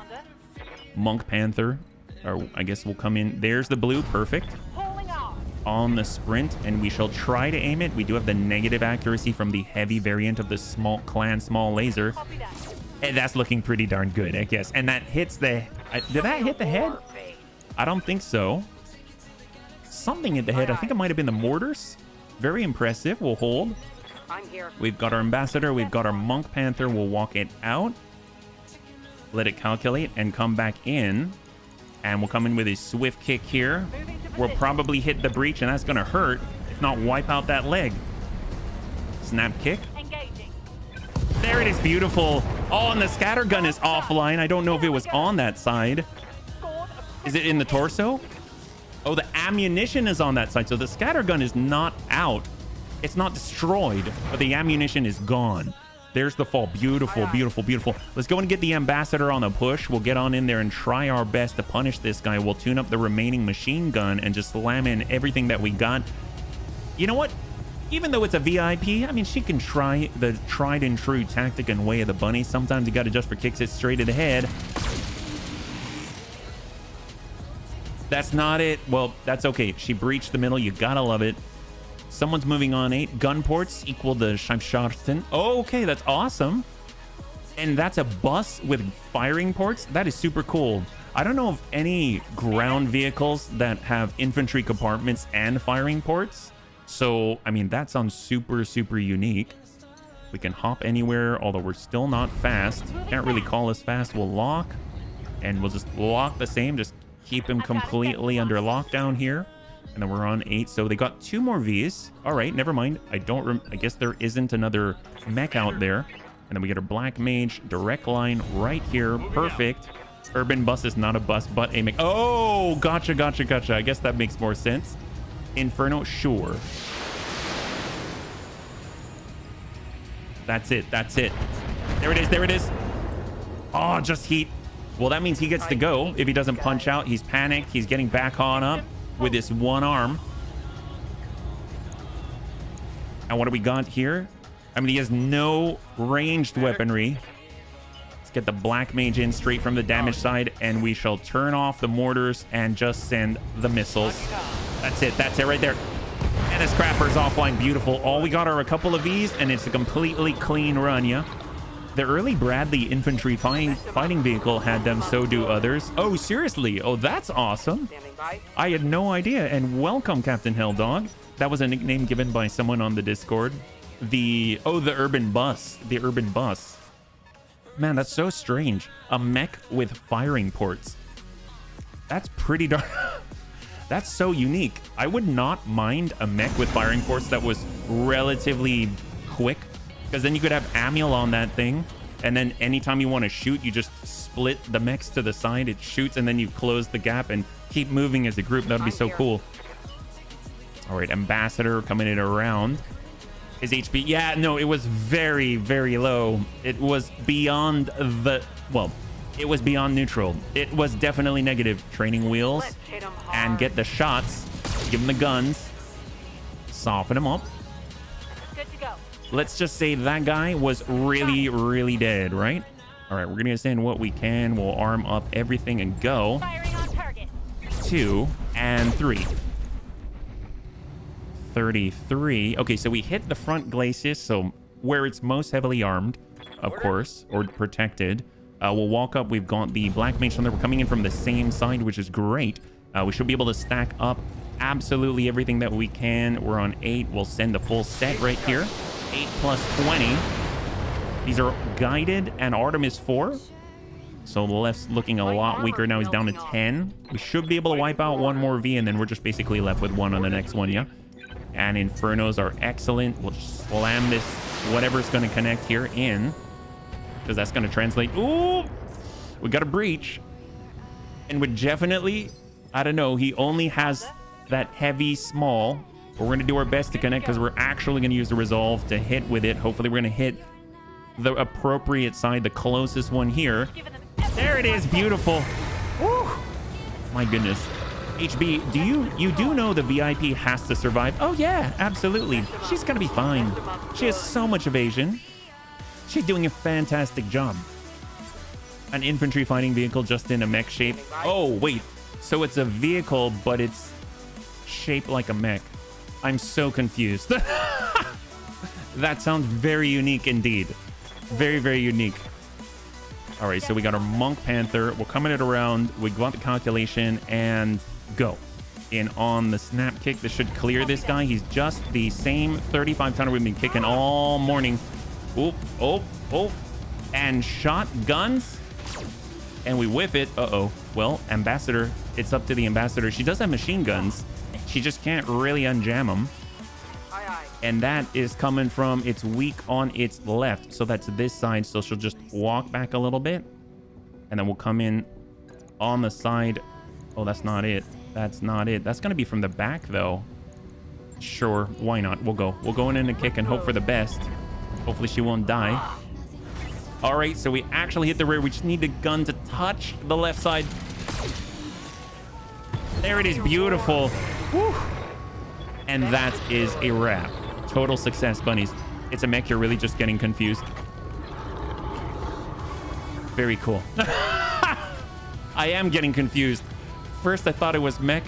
Monk Panther, or I guess we'll come in. There's the blue. Perfect. On the sprint, and we shall try to aim it. We do have the negative accuracy from the heavy variant of the small laser. And that's looking pretty darn good, I guess. And that hits the... did that hit the head? I don't think so. Something hit the head. I think it might have been the mortars. Very impressive. We'll hold. We've got our ambassador. We've got our Monk Panther. We'll walk it out. Let it calculate and come back in. And we'll come in with a swift kick here. We'll probably hit the breach, and that's going to hurt. If not, wipe out that leg. Snap kick.
Engaging.
There it is. Beautiful. Oh, and the scattergun is offline. I don't know if it was on that side. Is it in the torso? Oh, the ammunition is on that side. So the scattergun is not out. It's not destroyed, but the ammunition is gone. There's the fall. Beautiful, beautiful, beautiful. Let's go and get the ambassador on the push. We'll get on in there and try our best to punish this guy. We'll tune up the remaining machine gun and just slam in everything that we got. You know what? Even though it's a VIP, I mean, she can try the tried and true tactic and way of the bunny. Sometimes you got to just for kicks it straight to the head. That's not it. Well, that's okay. She breached the middle. You gotta love it. Someone's moving on 8. Gun ports equal the Scheibscharten. Oh, okay, that's awesome. And that's a bus with firing ports. That is super cool. I don't know of any ground vehicles that have infantry compartments and firing ports. So, I mean, that sounds super, super unique. We can hop anywhere, although we're still not fast. Can't really call us fast. We'll lock. And we'll just lock the same. Just keep him completely under lockdown here. And then we're on 8, so they got 2 more Vs. All right, never mind. I guess there isn't another mech out there. And then we get our Black Mage direct line right here. Perfect. Urban bus is not a bus, but a mech. Oh, gotcha, gotcha, gotcha. I guess that makes more sense. Inferno, sure. That's it. That's it. There it is. There it is. Oh, just heat. Well, that means he gets to go. If he doesn't punch out, he's panicked. He's getting back on up with this one arm. And what do we got here? I mean, he has no ranged weaponry. Let's get the Black Mage in straight from the damage side, and we shall turn off the mortars and just send the missiles. That's it. That's it right there. And the scrapper's offline. Beautiful. All we got are a couple of Vs, and it's a completely clean run, yeah? The early Bradley infantry fighting vehicle had them, so do others. Oh, seriously? Oh, that's awesome. I had no idea. And welcome, Captain Helldog. That was a nickname given by someone on the Discord. The urban bus. The urban bus. Man, that's so strange. A mech with firing ports. That's pretty dark. That's so unique. I would not mind a mech with firing ports that was relatively quick, because then you could have Amul on that thing, and then anytime you want to shoot, you just split the mechs to the side, it shoots, and then you close the gap and keep moving as a group. That would be so cool. All right, Ambassador coming in around. His HP, yeah, no, it was very, very low. It was beyond the, well, it was beyond neutral. It was definitely negative. Training wheels and get the shots. Give him the guns. Soften him up.
Good to go.
Let's just say that guy was really, really dead, right? All right, we're gonna send what we can. We'll arm up everything and go.
Firing on target.
2 and 3. 33. Okay, so we hit the front glacis, so where it's most heavily armed, of course, or protected. We'll walk up. We've got the Black Mage from there. We're coming in from the same side, which is great. We should be able to stack up absolutely everything that we can. We're on 8. We'll send the full set right here. 8 plus 20. These are guided, and Artemis 4. So the left's looking a lot weaker now. He's down to 10. We should be able to wipe out one more V, and then we're just basically left with one on the next one, yeah? And Infernos are excellent. We'll just slam this, whatever's going to connect here in, because that's going to translate. Ooh, we got a breach. And would definitely, I don't know, he only has that heavy small. But we're going to do our best to connect, because we're actually going to use the resolve to hit with it. Hopefully we're going to hit the appropriate side, the closest one here. There it is. Beautiful. Woo. My goodness. HB, you do know the VIP has to survive? Oh yeah, absolutely. She's gonna be fine. She has so much evasion. She's doing a fantastic job. An infantry fighting vehicle just in a mech shape. Oh wait, so it's a vehicle, but it's shaped like a mech. I'm so confused. That sounds very unique indeed. Very, very unique. All right, so we got our Monk Panther. We're coming it around. We got the calculation and go. In on the snap kick. This should clear this guy. He's just the same 35 tonner we've been kicking all morning. Oh, oh, oh. And shotguns. And we whiff it. Uh-oh. Well, Ambassador. It's up to the Ambassador. She does have machine guns. She just can't really unjam them. And that is coming from, it's weak on its left. So that's this side. So she'll just walk back a little bit. And then we'll come in on the side. Oh, that's not it. That's not it. That's going to be from the back, though. Sure. Why not? We'll go. We'll go in and kick and hope for the best. Hopefully she won't die. All right. So we actually hit the rear. We just need the gun to touch the left side. There it is. Beautiful. Woo. And that is a wrap. Total success, bunnies. It's a mech. You're really just getting confused. Very cool. I am getting confused. First, I thought it was mech.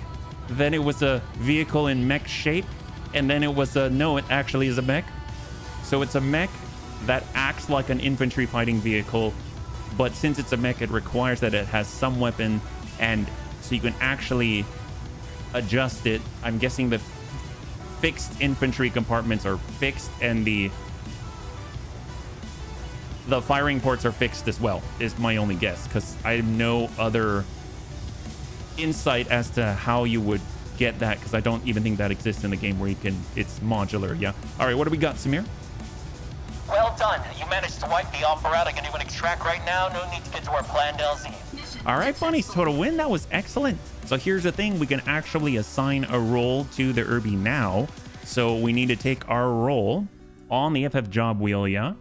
Then it was a vehicle in mech shape. And then it was a, no, it actually is a mech. So it's a mech that acts like an infantry fighting vehicle. But since it's a mech, it requires that it has some weapon. And so you can actually adjust it. I'm guessing the fixed infantry compartments are fixed, and the firing ports are fixed as well, is my only guess, because I have no other insight as to how you would get that, because I don't even think that exists in the game where you can, it's modular. Yeah. All right, what do we got, Samir?
Well done. You managed to wipe the operatic and even extract right now. No need to get to our planned LZ.
All right, bunnies, total win. That was excellent. So here's the thing. We can actually assign a role to the Urbie now. So we need to take our role on the FF job wheel, yeah?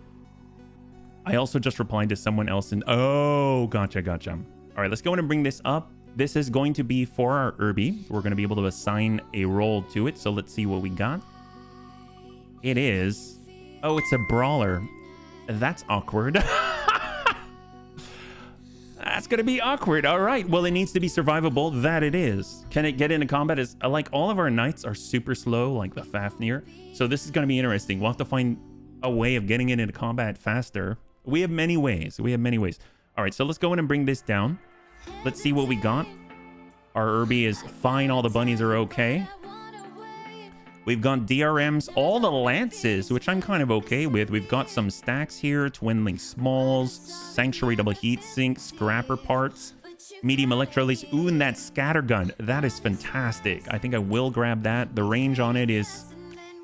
I also just replied to someone else and oh, gotcha. All right, let's go in and bring this up. This is going to be for our Urbie. We're going to be able to assign a role to it. So let's see what we got. It is... oh, it's a brawler. That's awkward. That's going to be awkward. All right. Well, it needs to be survivable. That it is. Can it get into combat? Is like all of our knights are super slow, like the Fafnir. So this is going to be interesting. We'll have to find a way of getting it into combat faster. We have many ways. We have many ways. All right, so let's go in and bring this down. Let's see what we got. Our Urbie is fine. All the bunnies are okay. We've got DRMs, all the lances, which I'm kind of okay with. We've got some stacks here, Twin Link Smalls, Sanctuary Double Heat Sink, Scrapper Parts, Medium Electrolytes. Ooh, and that Scatter Gun. That is fantastic. I think I will grab that. The range on it is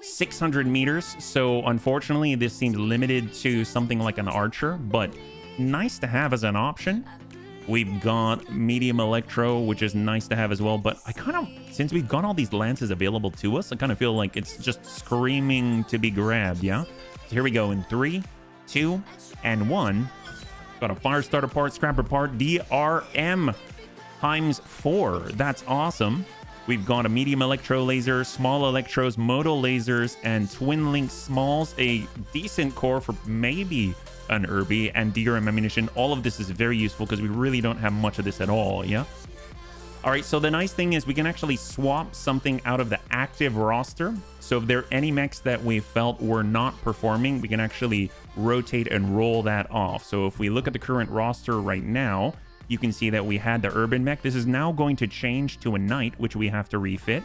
600 meters. So unfortunately, this seems limited to something like an Archer, but nice to have as an option. We've got Medium Electro, which is nice to have as well. But I kind of, since we've got all these lances available to us, I kind of feel like it's just screaming to be grabbed, yeah? So here we go in 3, 2, and 1. Got a Fire Starter part, Scrapper part, DRM ×4. That's awesome. We've got a Medium Electro Laser, Small Electros, Moto Lasers, and Twin Link Smalls. A decent core for maybe an Urbie and DRM ammunition. All of this is very useful because we really don't have much of this at all, yeah? All right, so the nice thing is we can actually swap something out of the active roster. So if there are any mechs that we felt were not performing, we can actually rotate and roll that off. So if we look at the current roster right now, you can see that we had the Urban mech. This is now going to change to a Knight, which we have to refit.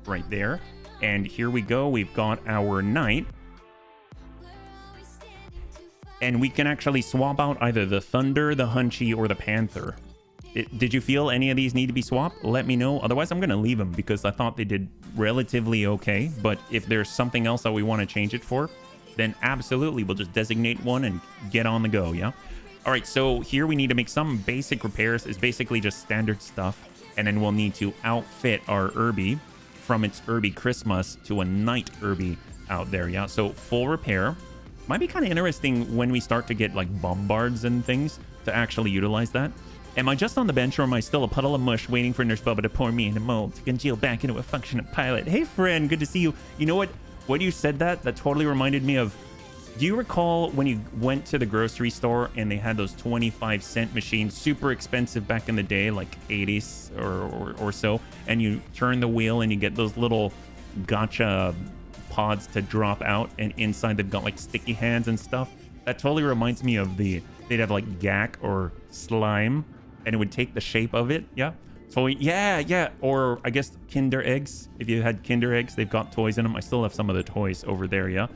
Right there. And here we go. We've got our Knight. And we can actually swap out either the Thunder, the Hunchy, or the Panther. Did you feel any of these need to be swapped? Let me know. Otherwise, I'm going to leave them because I thought they did relatively okay. But if there's something else that we want to change it for, then absolutely, we'll just designate one and get on the go, yeah? All right, so here we need to make some basic repairs. It's basically just standard stuff. And then we'll need to outfit our Urbie from its Urbie Christmas to a Knight Urbie out there, yeah? So full repair. Might be kind of interesting when we start to get like bombards and things to actually utilize that. Am I just on the bench or am I still a puddle of mush waiting for Nurse Bubba to pour me in a mold to congeal back into a functioning pilot? Hey friend, good to see you. You know what? When you said that, that totally reminded me of, do you recall when you went to the grocery store and they had those 25-cent machines, super expensive back in the day, like 80s or so, and you turn the wheel and you get those little gotcha pods to drop out, and inside they've got like sticky hands and stuff? That totally reminds me of they'd have like gack or slime and it would take the shape of it, yeah? So yeah, or I guess Kinder Eggs. If you had Kinder Eggs, they've got toys in them. I still have some of the toys over there, yeah?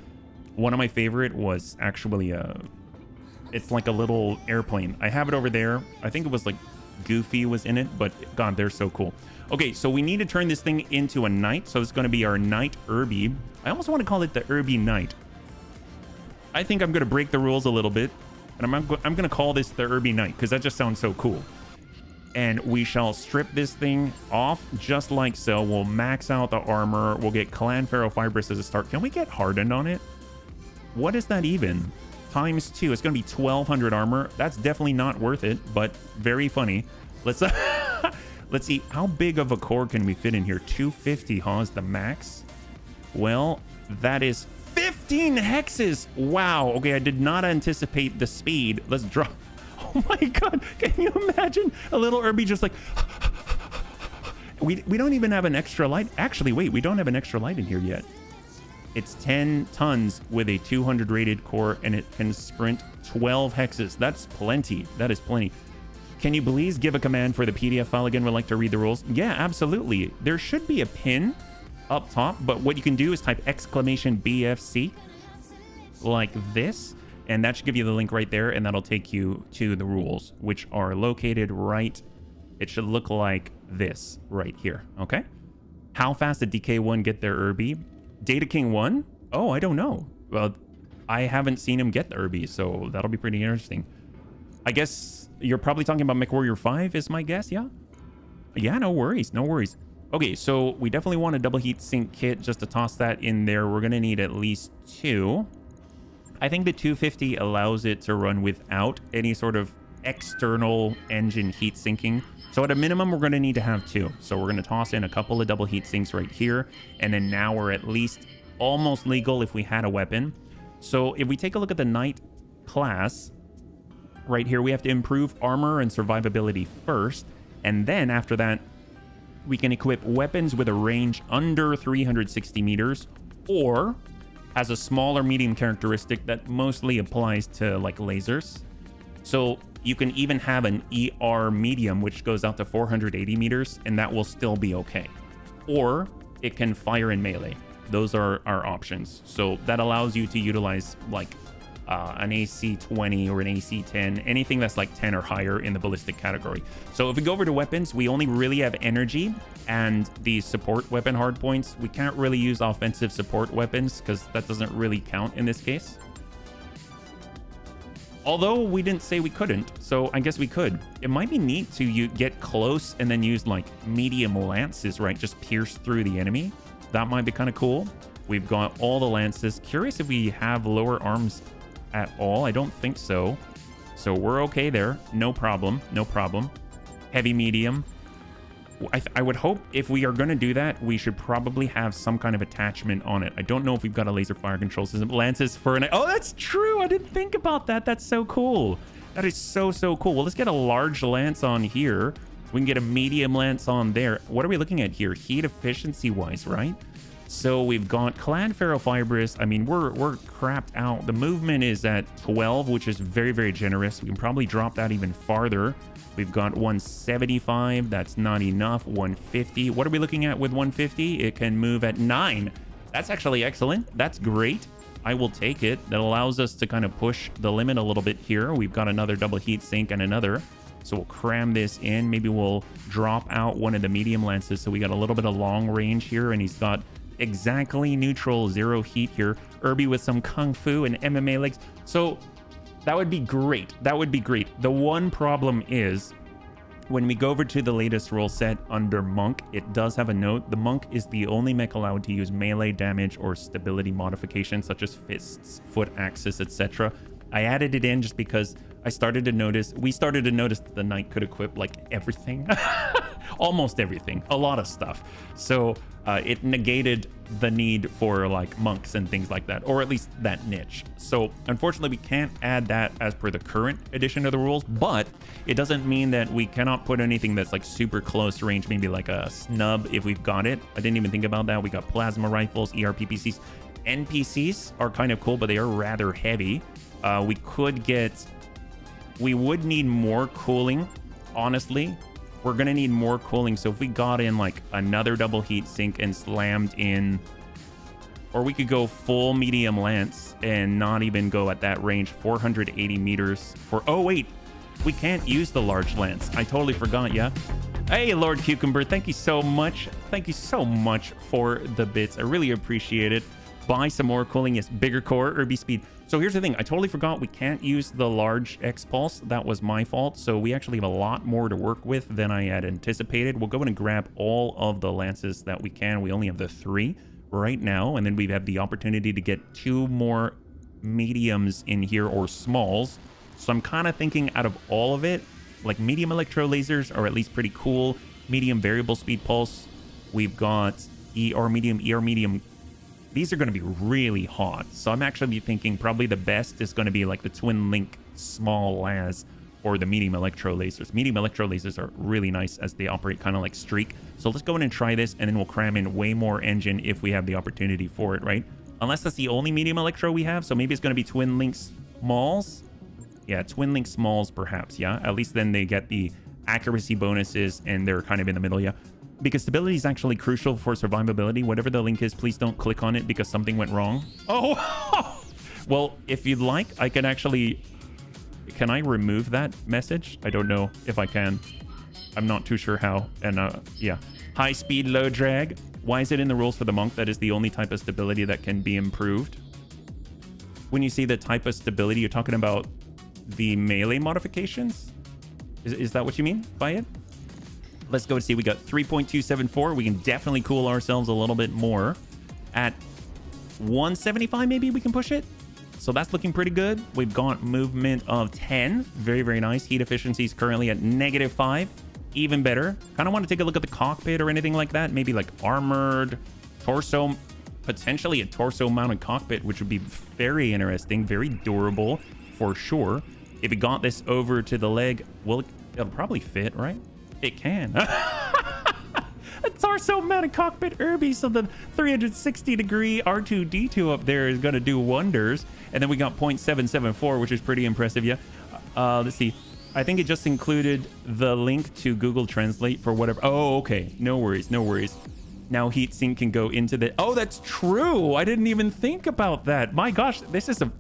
One of my favorite was actually it's like a little airplane. I have it over there. I think it was like Goofy was in it, but God, they're so cool. Okay, so we need to turn this thing into a Knight. So it's going to be our Knight Urbie. I almost want to call it the Urbie Knight. I think I'm going to break the rules a little bit, and I'm going to call this the Urbie Knight because that just sounds so cool. And we shall strip this thing off just like so. We'll max out the armor. We'll get Clan Ferrofibrous as a start. Can we get hardened on it? What is that even? Times 2. It's going to be 1200 armor. That's definitely not worth it, but very funny. Let's let's see. How big of a core can we fit in here? 250, huh, is the max? Well, that is 15 hexes. Wow. Okay, I did not anticipate the speed. Let's drop. Oh my God. Can you imagine a little Urbie just like... We don't even have an extra light. Actually, wait, we don't have an extra light in here yet. It's 10 tons with a 200 rated core, and it can sprint 12 hexes. That's plenty. That is plenty. Can you please give a command for the PDF file again? Would like to read the rules. Yeah, absolutely. There should be a pin up top, but what you can do is type !BFC like this, and that should give you the link right there, and that'll take you to the rules, which are located right. It should look like this right here. Okay. How fast did DK1 get their Urbie? Data King 1? Oh, I don't know. Well, I haven't seen him get the Urbie, so that'll be pretty interesting. I guess you're probably talking about MechWarrior 5 is my guess, yeah? Yeah, no worries, no worries. Okay, so we definitely want a double heat sink kit just to toss that in there. We're going to need at least 2. I think the 250 allows it to run without any sort of external engine heat sinking. So at a minimum, we're going to need to have 2. So we're going to toss in a couple of double heat sinks right here. And then now we're at least almost legal if we had a weapon. So if we take a look at the Knight class, right here, we have to improve armor and survivability first. And then after that, we can equip weapons with a range under 360 meters, or has a smaller medium characteristic that mostly applies to like lasers. So you can even have an ER medium, which goes out to 480 meters, and that will still be okay. Or it can fire in melee. Those are our options. So that allows you to utilize like an AC 20 or an AC 10, anything that's like 10 or higher in the ballistic category. So if we go over to weapons, we only really have energy and the support weapon hardpoints. We can't really use offensive support weapons because that doesn't really count in this case. Although we didn't say we couldn't, so I guess we could. It might be neat to get close and then use like medium lances, right? Just pierce through the enemy. That might be kind of cool. We've got all the lances. Curious if we have lower arms at all. I don't think so. So we're okay there. No problem. No problem. Heavy, medium. I would hope if we are going to do that, we should probably have some kind of attachment on it. I don't know if we've got a laser fire control system. Lances for an... Oh, that's true. I didn't think about that. That's so cool. That is so, so cool. Well, let's get a large lance on here. We can get a medium lance on there. What are we looking at here? Heat efficiency wise, right? So we've got clad ferrofibrous. I mean, we're crapped out. The movement is at 12, which is very, very generous. We can probably drop that even farther. We've got 175. That's not enough. 150. What are we looking at with 150? It can move at 9. That's actually excellent. That's great. I will take it. That allows us to kind of push the limit a little bit here. We've got another double heat sink and another. So we'll cram this in. Maybe we'll drop out one of the medium lances. So we got a little bit of long range here, and he's got exactly neutral 0 heat here. Urbie with some kung fu and MMA legs. So that would be great. That would be great. The one problem is when we go over to the latest rule set under Monk, it does have a note. The Monk is the only mech allowed to use melee damage or stability modifications such as fists, foot axis, etc. I added it in just because we started to notice that the knight could equip like everything. Almost everything. A lot of stuff. So it negated the need for like monks and things like that, or at least that niche. So unfortunately we can't add that as per the current edition of the rules, but it doesn't mean that we cannot put anything that's like super close range, maybe like a snub if we've got it. I didn't even think about that. We got plasma rifles, ERPPCs. NPCs are kind of cool, but they are rather heavy. We would need more cooling, honestly. We're going to need more cooling. So if we got in like another double heat sink and slammed in, or we could go full medium lance and not even go at that range, 480 meters for, oh wait, we can't use the large lance. I totally forgot, yeah. Hey, Lord Cucumber, thank you so much. Thank you so much for the bits. I really appreciate it. Buy some more cooling. Yes, bigger core, Urbie speed. So here's the thing. I totally forgot we can't use the large X-Pulse. That was my fault. So we actually have a lot more to work with than I had anticipated. We'll go in and grab all of the lances that we can. We only have the 3 right now. And then we have the opportunity to get 2 more mediums in here, or smalls. So I'm kind of thinking out of all of it, like medium electro lasers are at least pretty cool. Medium variable speed pulse. We've got ER medium. These are going to be really hot. So I'm actually thinking probably the best is going to be like the twin link small las or the medium electro lasers. Medium electro lasers are really nice as they operate kind of like streak. So let's go in and try this, and then we'll cram in way more engine if we have the opportunity for it, right? Unless that's the only medium electro we have. So maybe it's going to be twin link smalls. Yeah, twin link smalls perhaps. Yeah, at least then they get the accuracy bonuses and they're kind of in the middle. Yeah. Because stability is actually crucial for survivability. Whatever the link is, please don't click on it because something went wrong. Oh, well, if you'd like, I can actually... Can I remove that message? I don't know if I can. I'm not too sure how. And yeah. High speed, low drag. Why is it in the rules for the monk that is the only type of stability that can be improved? When you see the type of stability, you're talking about the melee modifications? Is that what you mean by it? Let's go and see. We got 3.274. We can definitely cool ourselves a little bit more. At 175, maybe we can push it. So that's looking pretty good. We've got movement of 10. Very, very nice. Heat efficiency is currently at -5. Even better. Kind of want to take a look at the cockpit or anything like that. Maybe like armored, torso, potentially a torso mounted cockpit, which would be very interesting, very durable for sure. If we got this over to the leg, well, it'll probably fit, right? It can. a torso mounted cockpit Urbie, so the 360 degree R2D2 up there is gonna do wonders. And then we got 0.774, which is pretty impressive. Yeah. Let's see. I think it just included the link to Google Translate for whatever. Oh, okay. No worries. No worries. Now heatsink can go into the... Oh, that's true. I didn't even think about that. My gosh, this is a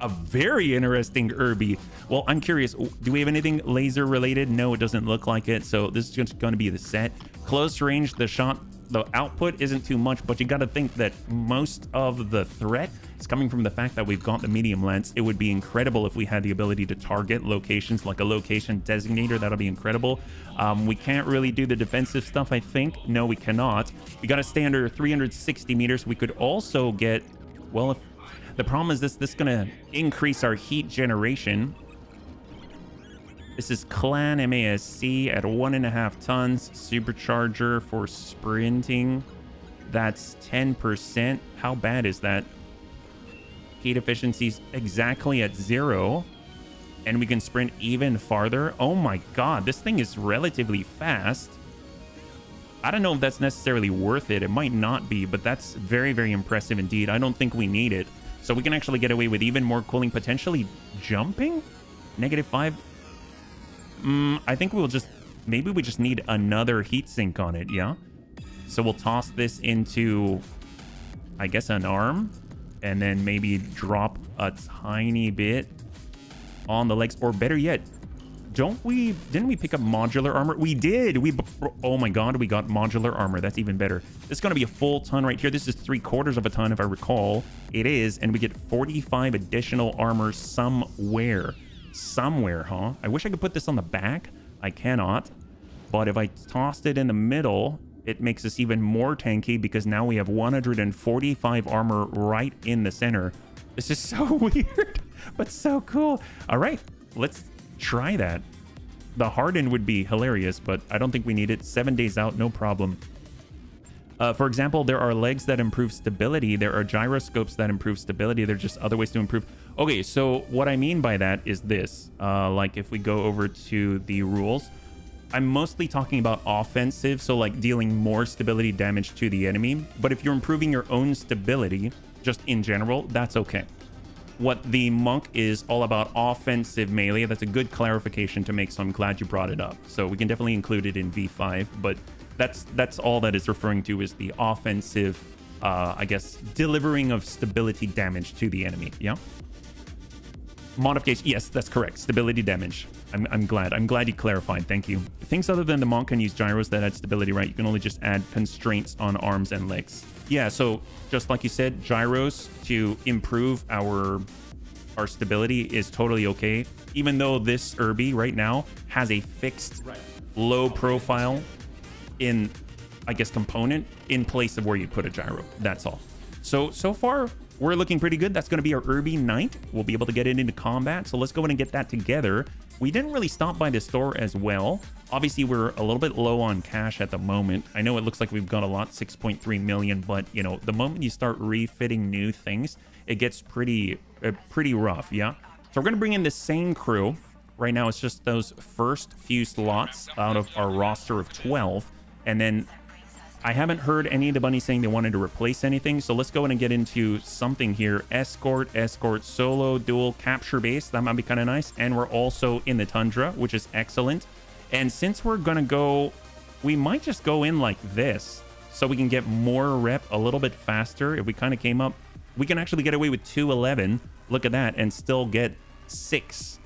very interesting Urbie. Well, I'm curious. Do we have anything laser related? No, it doesn't look like it. So this is just going to be the set. Close range, the output isn't too much, but you got to think that most of the threat is coming from the fact that we've got the medium lens. It would be incredible if we had the ability to target locations, like a location designator. That'll be incredible. We can't really do the defensive stuff, I think. No, we cannot. We got to stay under 360 meters. We could also get, well, if the problem is this is going to increase our heat generation. This is Clan MASC at 1.5 tons. Supercharger for sprinting. That's 10%. How bad is that? Heat efficiency's exactly at 0. And we can sprint even farther. Oh my god, this thing is relatively fast. I don't know if that's necessarily worth it. It might not be, but that's very, very impressive indeed. I don't think we need it. So we can actually get away with even more cooling, potentially jumping? -5. I think we'll just... Maybe we just need another heatsink on it, yeah? So we'll toss this into, I guess, an arm. And then maybe drop a tiny bit on the legs. Or better yet, didn't we pick up modular armor? We did! Oh my god, we got modular armor. That's even better. This is going to be a full ton right here. This is 3/4 of a ton, if I recall. It is, and we get 45 additional armor somewhere. Somewhere, huh? I wish I could put this on the back. I cannot. But if I tossed it in the middle, it makes us even more tanky because now we have 145 armor right in the center. This is so weird, but so cool. All right, let's try that. The harden would be hilarious, but I don't think we need it. 7 days out, no problem. For example, there are legs that improve stability. There are gyroscopes that improve stability. There are just other ways to improve. Okay, so what I mean by that is this. Like if we go over to the rules, I'm mostly talking about offensive, so like dealing more stability damage to the enemy. But if you're improving your own stability, just in general, that's okay. What the monk is all about offensive melee. That's a good clarification to make, so I'm glad you brought it up. So we can definitely include it in V5, but that's all that is referring to is the offensive, I guess, delivering of stability damage to the enemy. Yeah. Modification. Yes, that's correct. Stability damage. I'm glad you clarified. Thank you. Things other than the monk can use gyros that add stability, right? You can only just add constraints on arms and legs. Yeah. So just like you said, gyros to improve our stability is totally okay. Even though this Urbie right now has a fixed low profile in, I guess, component in place of where you put a gyro. That's all. So far, we're looking pretty good. That's going to be our Urbie Knight. We'll be able to get it into combat. So let's go in and get that together. We didn't really stop by the store as well. Obviously, we're a little bit low on cash at the moment. I know it looks like we've got a lot, 6.3 million, but you know, the moment you start refitting new things, it gets pretty rough, yeah? So we're going to bring in the same crew. Right now, it's just those first few slots out of our roster of 12. And then I haven't heard any of the bunnies saying they wanted to replace anything. So let's go in and get into something here. Escort, solo, dual, capture base. That might be kind of nice. And we're also in the tundra, which is excellent. And since we're going to go, we might just go in like this so we can get more rep a little bit faster. If we kind of came up, we can actually get away with 211. Look at that. And still get 6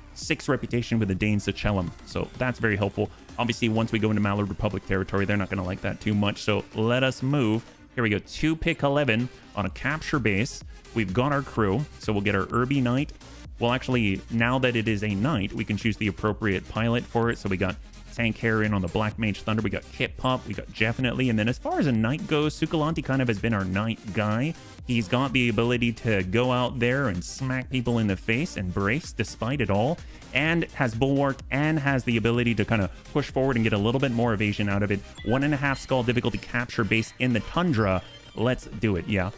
reputation with the Danes to Chelum. So that's very helpful. Obviously, once we go into Mallard Republic territory, they're not going to like that too much. So let us move. Here we go. 2 pick 11 on a capture base. We've got our crew. So we'll get our Urbie Knight. Well, actually, now that it is a knight, we can choose the appropriate pilot for it. So we got Tank Heron on the Black Mage Thunder. We got Kit Pup. We got Definitely. And then as far as a knight goes, Sukalanti kind of has been our knight guy. He's got the ability to go out there and smack people in the face and brace despite it all, and has Bulwark and has the ability to kind of push forward and get a little bit more evasion out of it. 1.5 skull difficulty capture base in the tundra. Let's do it. Yeah.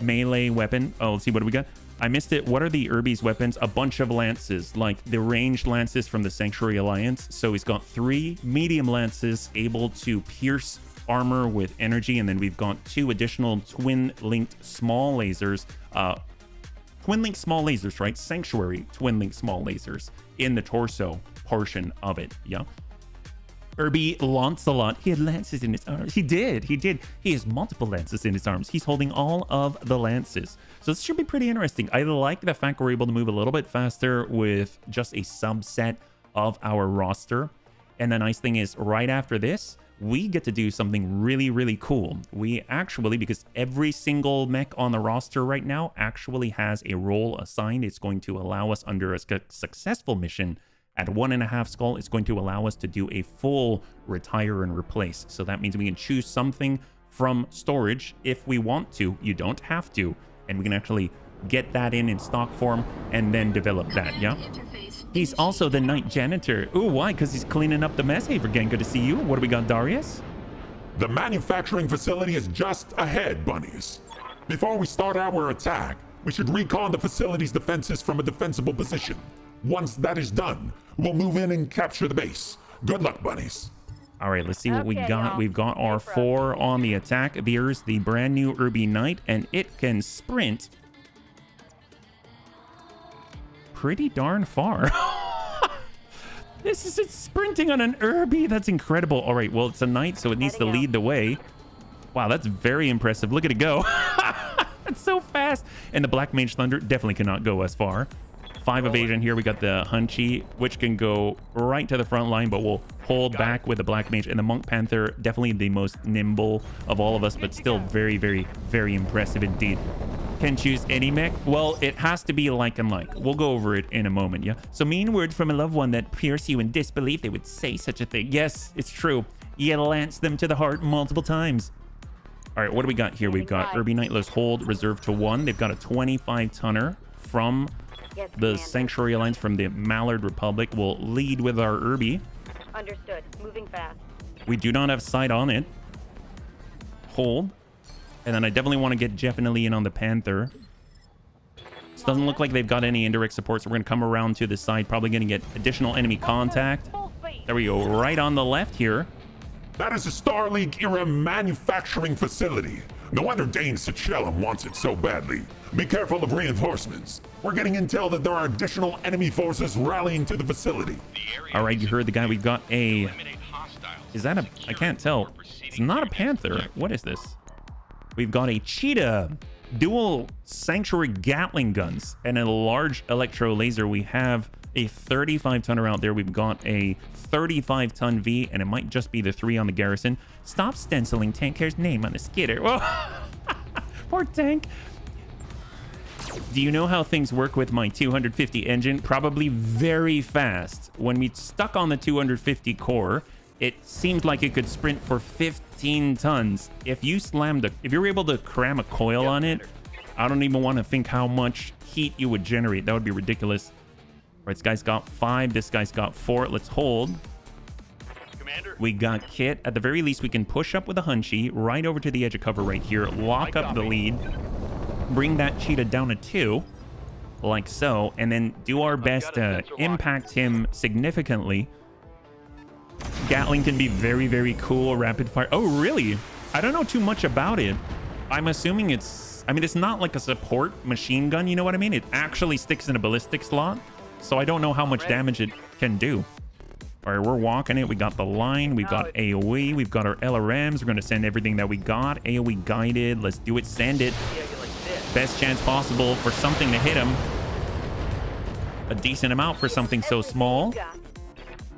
Melee weapon. Oh, let's see. What do we got? I missed it. What are the Urbie's weapons? A bunch of lances, like the ranged lances from the Sanctuary Alliance. So he's got 3 medium lances able to pierce armor with energy, and then we've got 2 additional twin-linked small lasers. Twin-linked small lasers, right? Sanctuary twin-linked small lasers in the torso portion of it, yeah? Urbie Lancelot, he had lances in his arms. He did. He has multiple lances in his arms. He's holding all of the lances. So this should be pretty interesting. I like the fact we're able to move a little bit faster with just a subset of our roster. And the nice thing is, right after this, we get to do something really, really cool. We actually, because every single mech on the roster right now actually has a role assigned, it's going to allow us under a successful mission at 1.5 skull, it's going to allow us to do a full retire and replace. So that means we can choose something from storage if we want to. You don't have to. And we can actually get that in stock form and then develop that, yeah? He's also the night janitor. Ooh, why? Because he's cleaning up the mess. Hey, again, good to see you. What do we got, Darius?
The manufacturing facility is just ahead, bunnies. Before we start our attack, we should recon the facility's defenses from a defensible position. Once that is done, we'll move in and capture the base. Good luck, bunnies.
All right, let's see what we
Okay,
got.
y'all.
We've got our 4 on the attack. There's the brand new Urbie Knight, and it can sprint pretty darn far. This is it sprinting on an Urbie. That's incredible. All right, well, it's a knight, so it needs to lead the way. Wow, that's very impressive. Look at it go. It's so fast. And the Black Mage Thunder definitely cannot go as far. 5 evasion here. We got the Hunchy, which can go right to the front line, but we'll hold back with the Black Mage. And the Monk Panther, definitely the most nimble of all of us, but still very, very, very impressive indeed. Can choose any mech? Well, it has to be like and like. We'll go over it in a moment, yeah? So mean words from a loved one that pierce you in disbelief they would say such a thing. Yes, it's true. You lance them to the heart multiple times. All right, what do we got here? We've got Urbie Knight, let's hold, reserved to 1. They've got a 25-tonner from the Sanctuary Alliance from the Mallard Republic. We'll lead with our Urbie.
Understood. Moving fast.
We do not have sight on it. Hold. And then I definitely want to get definitely in on the Panther. This doesn't look like they've got any indirect support, so we're going to come around to the side. Probably going to get additional enemy contact. There we go. Right on the left here.
That is a Starlink era manufacturing facility. No wonder Dane Sitchellum wants it so badly. Be careful of reinforcements. We're getting intel that there are additional enemy forces rallying to the facility.
All right, you heard the guy. We've got a... Is that a... I can't tell. It's not a Panther. What is this? We've got a Cheetah. Dual Sanctuary Gatling guns and a large electro laser. We have a 35-tonner out there. We've got a 35-ton V, and it might just be the 3 on the Garrison. Stop stenciling Tank Care's name on the skitter. Poor Tank. Do you know how things work with my 250 engine? Probably very fast. When we stuck on the 250 core, it seemed like it could sprint for 15 tons. If you were able to cram a coil on it, I don't even want to think how much heat you would generate. That would be ridiculous. All right, this guy's got 5. This guy's got 4. Let's hold. Commander. We got Kit. At the very least, we can push up with a Hunchy right over to the edge of cover right here. Lock up the lead. Bring that Cheetah down to 2, like so, and then do our best to impact him significantly. Gatling can be very, very cool. Rapid fire. Oh, really? I don't know too much about it. I'm assuming it's... I mean, it's not like a support machine gun, you know what I mean? It actually sticks in a ballistic slot, so I don't know how much damage it can do. All right, we're walking it. We got the line. We've got AoE. We've got our LRMs. We're going to send everything that we got. AoE guided. Let's do it. Send it. Best chance possible for something to hit him. A decent amount for something so small.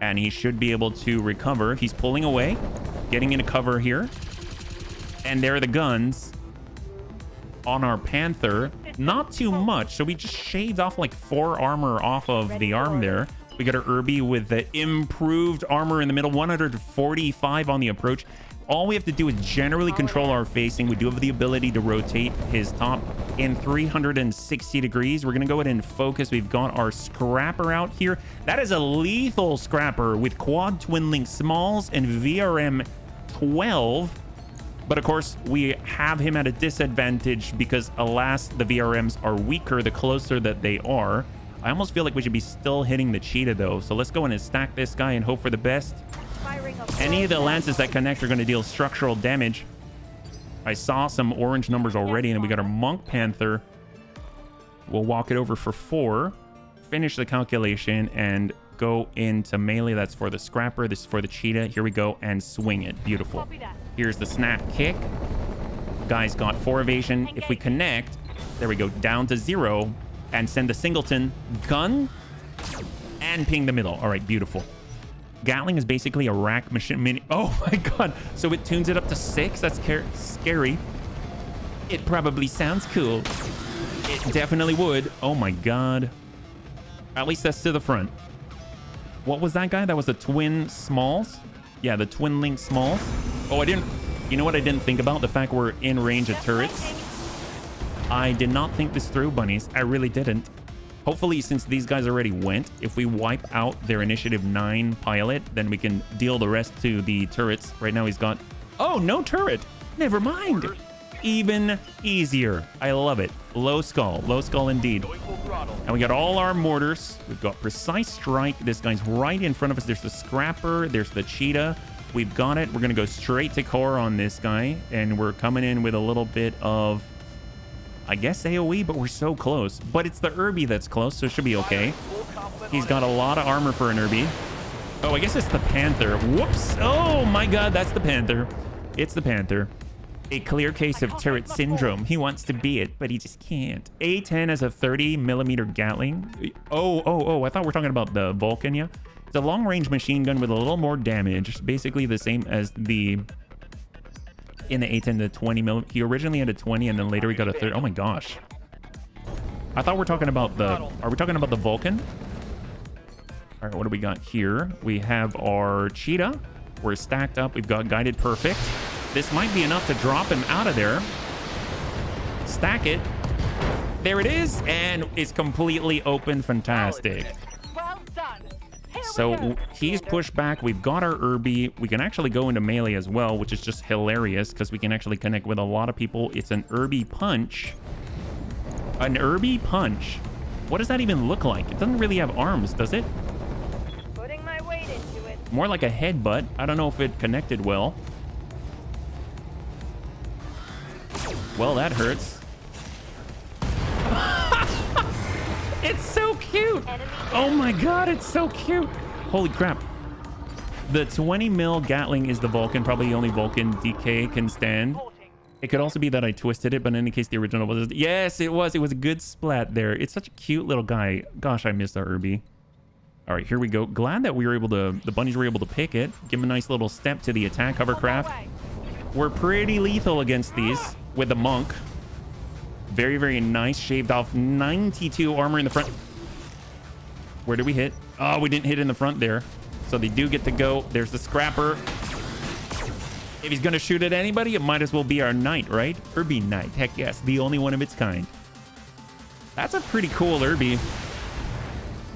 And he should be able to recover. He's pulling away. Getting into cover here. And there are the guns on our Panther. Not too much. So we just shaved off like 4 armor off of the arm there. We got our Urbie with the improved armor in the middle. 145 on the approach. All we have to do is generally control our facing. We do have the ability to rotate his top in 360 degrees. We're going to go ahead and focus. We've got our Scrapper out here. That is a lethal Scrapper with quad twin link smalls and VRM 12. But of course, we have him at a disadvantage because, alas, the VRMs are weaker the closer that they are. I almost feel like we should be still hitting the Cheetah, though. So let's go in and stack this guy and hope for the best. Any of the lances that connect are going to deal structural damage. I saw some orange numbers already, and we got our Monk Panther. We'll walk it over for 4, finish the calculation, and go into melee. That's for the Scrapper. This is for the Cheetah. Here we go, and swing it. Beautiful. Here's the Snap Kick. Guy's got 4 evasion. If we connect, there we go, down to 0, and send the Singleton gun and ping the middle. All right, beautiful. Gatling is basically a rack machine mini. Oh my god. So it tunes it up to 6. That's scary. It probably sounds cool. It definitely would. Oh my god. At least that's to the front. What was that guy? That was the Twin Smalls? Yeah, the Twin Link Smalls. Oh, I didn't... You know what I didn't think about? The fact we're in range of turrets. I did not think this through, bunnies. I really didn't. Hopefully, since these guys already went, if we wipe out their initiative 9 pilot, then we can deal the rest to the turrets. Right now, he's got... Oh, no turret. Never mind. Even easier. I love it. Low skull. Low skull indeed. And we got all our mortars. We've got Precise Strike. This guy's right in front of us. There's the Scrapper. There's the Cheetah. We've got it. We're going to go straight to core on this guy. And we're coming in with a little bit of, I guess, AoE, but we're so close. But it's the Urbie that's close, so it should be okay. He's got a lot of armor for an Urbie. Oh, I guess it's the Panther. Whoops. Oh, my God. That's the Panther. It's the Panther. A clear case of turret syndrome. He wants to be it, but he just can't. A10 has a 30mm Gatling. Oh, I thought we were talking about the Vulcan, yeah? It's a long-range machine gun with a little more damage. Basically the same as the... In the A10, the 20mm. He originally had a 20, and then later he got a 30. Oh my gosh. I thought we're talking about the... Are we talking about the Vulcan? All right, what do we got here? We have our Cheetah. We're stacked up. We've got Guided Perfect. This might be enough to drop him out of there. Stack it. There it is. And it's completely open. Fantastic.
Well done.
So he's pushed back. We've got our Urbie. We can actually go into melee as well, which is just hilarious because we can actually connect with a lot of people. It's an Urbie punch. An Urbie punch. What does that even look like? It doesn't really have arms, does it?
Putting my weight into it.
More like a headbutt. I don't know if it connected well. Well, that hurts. It's so cute. Oh my god, it's so cute. Holy crap. The 20mm Gatling is the Vulcan. Probably the only Vulcan DK can stand. It could also be that I twisted it, but in any case, the original was... Yes, it was. It was a good splat there. It's such a cute little guy. Gosh, I missed our Urbie. All right, here we go. Glad that we were able to... The bunnies were able to pick it. Give him a nice little step to the attack hovercraft. We're pretty lethal against these with the Monk. Very, very nice. Shaved off 92 armor in the front. Where did we hit? Oh, we didn't hit in the front there. So they do get to go. There's the Scrapper. If he's going to shoot at anybody, it might as well be our Knight, right? Urbie Knight. Heck yes. The only one of its kind. That's a pretty cool Urbie.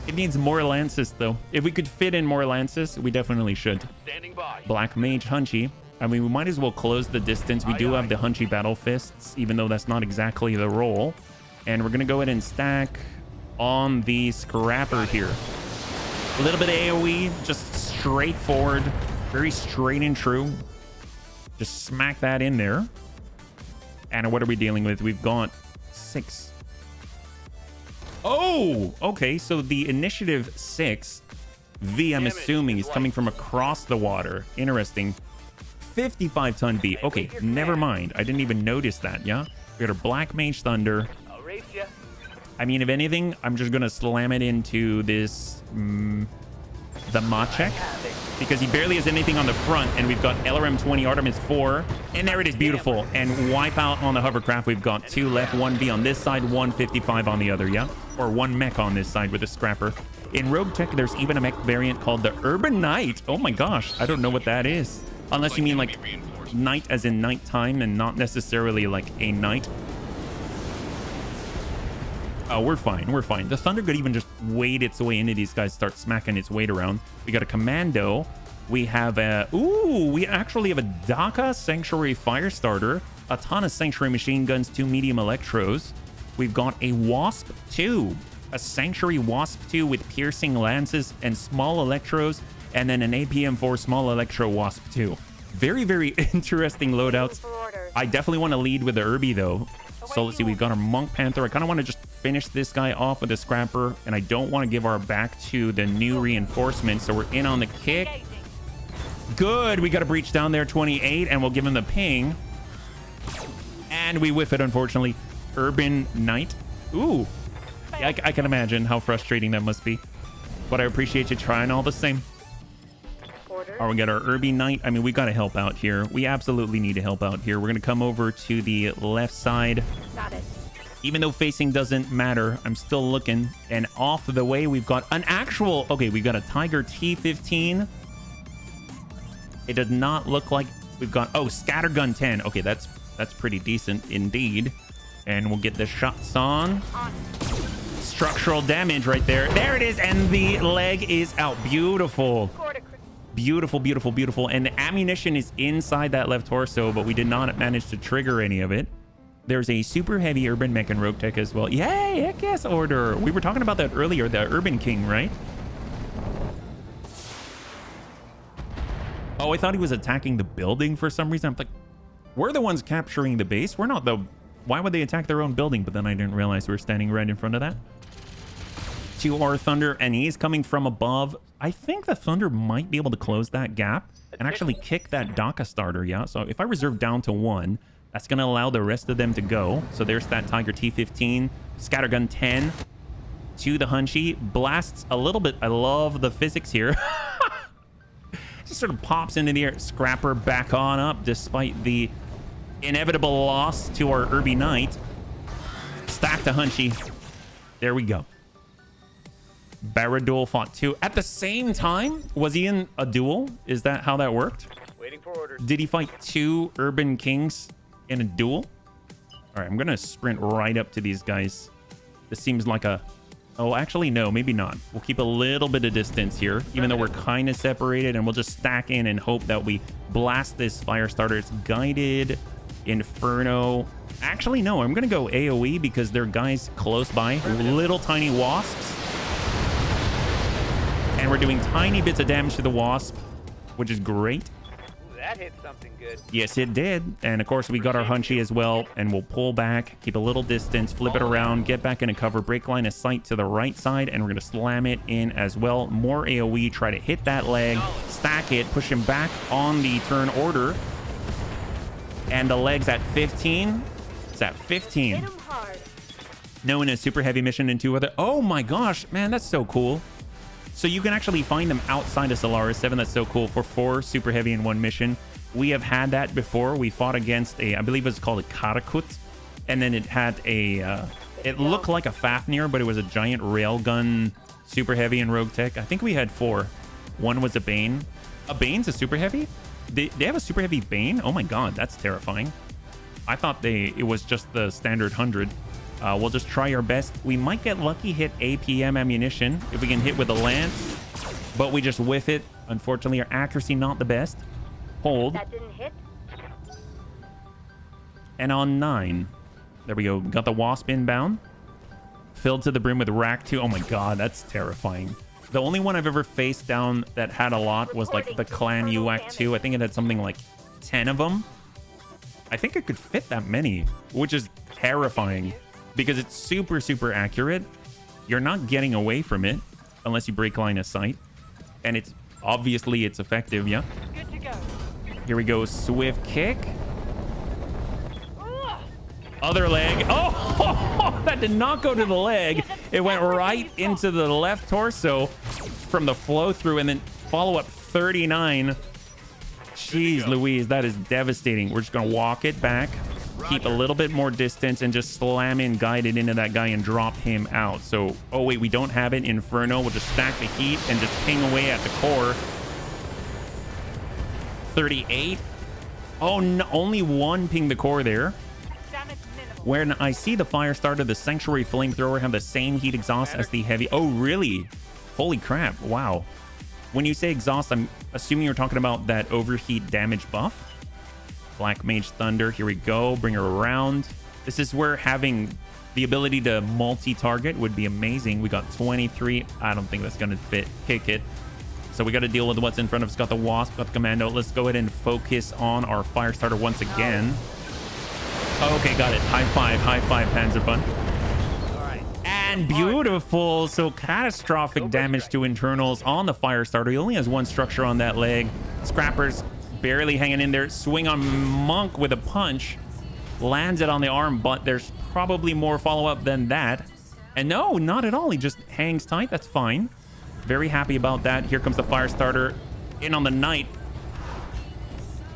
It needs more lances, though. If we could fit in more lances, we definitely should.
Standing by.
Black Mage Hunchy. I mean, we might as well close the distance. We do have the Hunchy Battle Fists, even though that's not exactly the role. And we're going to go ahead and stack on the Scrapper here. A little bit of AoE, just straightforward, very straight and true. Just smack that in there. And what are we dealing with? We've got 6. Oh, okay. So the initiative 6 V, I'm assuming, is coming from across the water. Interesting. 55-ton V. Okay, never mind. I didn't even notice that, yeah? We got our Black Mage Thunder.
I'll race ya.
I mean, if anything, I'm just going to slam it into this... the Machek. Because he barely has anything on the front. And we've got LRM-20, Artemis 4. And there it is, beautiful. And wipe out on the hovercraft. We've got 2 left, 1 V on this side, 155 on the other, yeah? Or 1 mech on this side with a Scrapper. In Rogue Tech, there's even a mech variant called the Urban Knight. Oh my gosh, I don't know what that is. Unless you mean like night as in nighttime and not necessarily like a knight. Oh, we're fine. We're fine. The Thunder could even just wade its way into these guys, start smacking its weight around. We got a Commando. We have a... Ooh, we actually have a Daka Sanctuary Firestarter. A ton of Sanctuary Machine Guns, 2 medium Electros. We've got a Wasp 2. A Sanctuary Wasp 2 with piercing lances and small Electros. and then an APM4 small electro wasp too. Very, very interesting loadouts.
For orders.
I definitely want to lead with the Urbie though. So let's see, we've got our Monk Panther. I kind of want to just finish this guy off with a Scrapper, and I don't want to give our back to the new reinforcements, so we're in on the kick.
Engaging.
Good, we got a breach down there, 28, and we'll give him the ping. And we whiff it, unfortunately. Urban Knight. Ooh. Yeah, I can imagine how frustrating that must be. But I appreciate you trying all the same.
Orders.
All right, we got our Urbie Knight. I mean, we got to help out here. We absolutely need to help out here. We're going to come over to the left side.
Got it.
Even though facing doesn't matter, I'm still looking. And off the way, we've got an actual... Okay, we've got a Tiger T-15. It does not look like we've got... Oh, Scattergun 10. Okay, that's pretty decent indeed. And we'll get the shots on. Structural damage right there. There it is. And the leg is out. Beautiful. Beautiful, beautiful, beautiful. And the ammunition is inside that left torso, but we did not manage to trigger any of it. There's a super heavy urban mech and rogue tech as well. Yay, heck yes, order. We were talking about that earlier, the Urban King, right? Oh, I thought he was attacking the building for some reason. I'm like, we're the ones capturing the base. We're not the... Why would they attack their own building? But then I didn't realize we were standing right in front of that. To our Thunder, and he's coming from above. I think the Thunder might be able to close that gap and actually kick that Daka starter, yeah? So if I reserve down to 1, that's going to allow the rest of them to go. So there's that Tiger T-15, Scattergun 10 to the Hunchy. Blasts a little bit. I love the physics here. Just sort of pops into the air. Scrapper back on up despite the inevitable loss to our Urbie Knight. Stack the Hunchy. There we go. Baradul fought 2 at the same time. Was he in a duel? Is that how that worked?
Waiting for orders.
Did he fight 2 Urban Kings in a duel? All right, I'm gonna sprint right up to these guys. This seems like a... Oh, actually, no, maybe not. We'll keep a little bit of distance here, even though we're kind of separated, and we'll just stack in and hope that we blast this fire starter. It's guided Inferno. Actually, no, I'm gonna go AoE because they're guys close by. Little tiny wasps. And we're doing tiny bits of damage to the wasp, which is great.
Ooh, that hit something good.
Yes, it did. And of course, we got our Hunchy as well. And we'll pull back, keep a little distance, flip it around, get back into cover, break line of sight to the right side. And we're going to slam it in as well. More AoE, try to hit that leg, stack it, push him back on the turn order. And the leg's at 15. It's at 15.
Hit 'em hard.
No, in a super heavy mission and 2 other. Oh my gosh, man, that's so cool. So you can actually find them outside of Solaris 7. That's so cool. For 4 super heavy in 1 mission. We have had that before. We fought against a, I believe it's called a Karakut. And then it had a, it looked like a Fafnir, but it was a giant railgun super heavy in Rogue Tech. I think we had 4. One was a Bane. A Bane's a super heavy? They have a super heavy Bane? Oh my god, that's terrifying. I thought it was just the standard 100. We'll just try our best. We might get lucky, hit APM ammunition if we can hit with a lance, but we just whiff it. Unfortunately, our accuracy not the best. Hold.
That didn't hit.
And on 9, there we go. Got the Wasp inbound. Filled to the brim with Rack 2. Oh my god, that's terrifying. The only one I've ever faced down that had a lot was like the Clan UAC 2. I think it had something like 10 of them. I think it could fit that many, which is terrifying. Because it's super, super accurate. You're not getting away from it unless you break line of sight. And it's obviously it's effective, yeah?
Good to go.
Here we go. Swift kick. Other leg. Oh, that did not go to the leg. It went right into the left torso from the flow through and then follow up 39. Jeez Louise, that is devastating. We're just going to walk it back. Keep a little bit more distance and just slam in guided into that guy and drop him out. So, oh wait, we don't have it. Inferno. We'll just stack the heat and just ping away at the core. 38. Oh, no, only 1 ping the core there. When I see the fire starter, the Sanctuary Flamethrower have the same heat exhaust as the heavy. Oh, really? Holy crap. Wow. When you say exhaust, I'm assuming you're talking about that overheat damage buff. Black Mage Thunder, here we go. Bring her around. This is where having the ability to multi-target would be amazing. We got 23. I don't think that's going to kick it. So we got to deal with what's in front of us. Got the Wasp, got the Commando. Let's go ahead and focus on our Firestarter once again. Okay, got it. High five, Panzerbun. And beautiful. So catastrophic damage to internals on the Firestarter. He only has one structure on that leg. Scrappers barely hanging in there. Swing on Monk with a punch. Lands it on the arm, but there's probably more follow-up than that. And no, not at all. He just hangs tight. That's fine. Very happy about that. Here comes the Firestarter in on the Knight.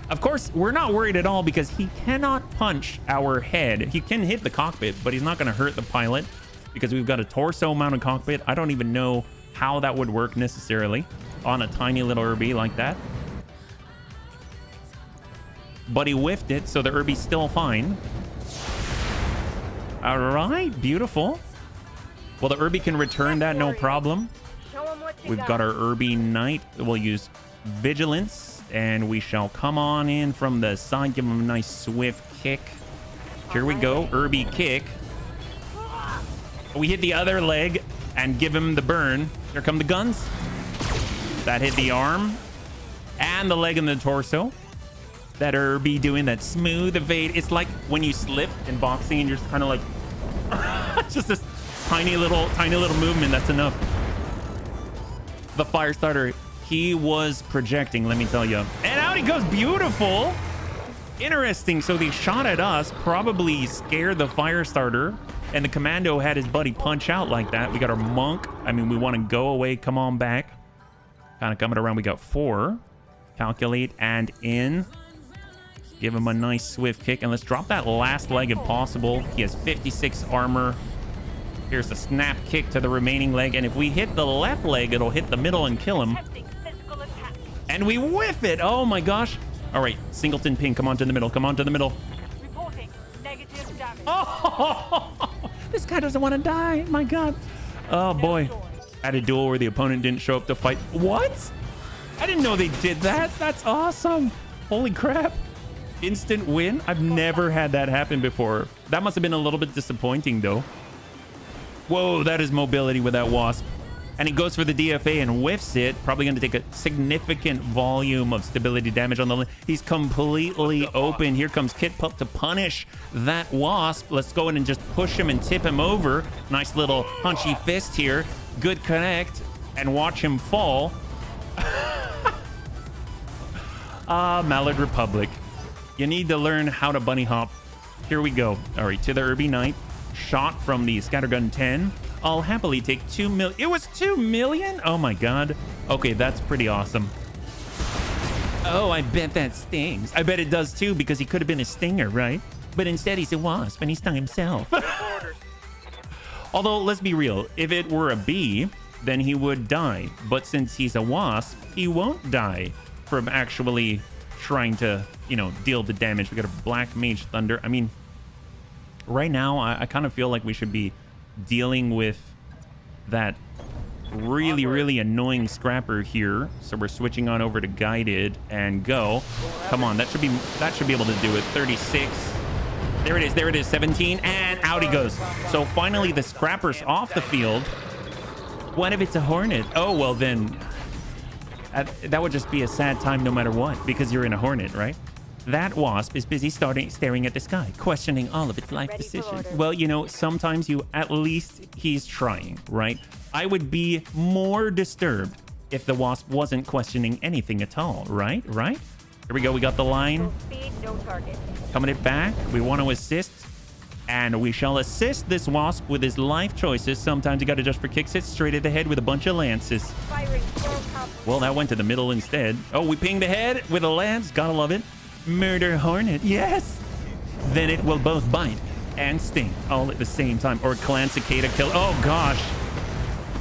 Of course, we're not worried at all because he cannot punch our head. He can hit the cockpit, but he's not going to hurt the pilot because we've got a torso-mounted cockpit. I don't even know how that would work necessarily on a tiny little Urbie like that. But he whiffed it, so the Urbie's still fine. All right, beautiful. Well, the Urbie can return that, no problem. We've got our Urbie Knight. We'll use Vigilance, and we shall come on in from the side, give him a nice swift kick. Here we go, Urbie kick. We hit the other leg and give him the burn. Here come the guns. That hit the arm and the leg and the torso. That Urbie doing that smooth evade. It's like when you slip in boxing and you're just kind of like, just this tiny little movement. That's enough. The Firestarter, he was projecting, let me tell you. And out he goes, beautiful. Interesting. So they shot at us, probably scared the Firestarter, and the Commando had his buddy punch out like that. We got our Monk. I mean, we want to go away, come on back. Kind of coming around. We got 4. Calculate and in. Give him a nice swift kick, and let's drop that last leg if possible. He has 56 armor. Here's the snap kick to the remaining leg, and if we hit the left leg, it'll hit the middle and kill him. And we whiff it. Oh my gosh. All right, Singleton ping, come on to the middle, come on to the middle.
Reporting negative damage.
Oh, this guy doesn't want to die. My God. Oh boy. At a duel where the opponent didn't show up to fight. What? I didn't know they did that. That's awesome. Holy crap. Instant win. I've never had that happen before. That must have been a little bit disappointing though. Whoa, that is mobility with that Wasp. And he goes for the DFA and whiffs it. Probably going to take a significant volume of stability damage on the line. He's completely open. Here comes Kit Pup to punish that Wasp. Let's go in and just push him and tip him over. Nice little punchy fist here. Good connect. And watch him fall. Mallard Republic. You need to learn how to bunny hop. Here we go. All right, to the Urbie Knight. Shot from the Scattergun 10. I'll happily take 2 million. It was 2 million? Oh my God. Okay, that's pretty awesome. Oh, I bet that stings. I bet it does too, because he could have been a stinger, right? But instead he's a Wasp and he's stung himself. Although, let's be real. If it were a bee, then he would die. But since he's a Wasp, he won't die from actually trying to, you know, deal the damage. We got a Black Mage Thunder. I mean, right now, I kind of feel like we should be dealing with that really annoying Scrapper here. So we're switching on over to Guided and go. Come on, that should be able to do it. 36. There it is, 17, and out he goes. So finally the Scrapper's off the field. What if it's a Hornet? Oh, well then, that would just be a sad time no matter what, because you're in a Hornet, right? That Wasp is busy staring at the sky, questioning all of its life decisions. Well, you know, sometimes at least he's trying, right? I would be more disturbed if the Wasp wasn't questioning anything at all, right? Right? Here we go. We got the line.
Speed, no target.
Coming it back. We want to assist. And we shall assist this Wasp with his life choices. Sometimes you got to just for kicks it straight at the head with a bunch of lances.
Firing.
Well, that went to the middle instead. Oh, we pinged the head with a lance. Gotta love it. Murder Hornet, yes. Then it will both bite and sting all at the same time. Or Clan Cicada kill. Oh gosh,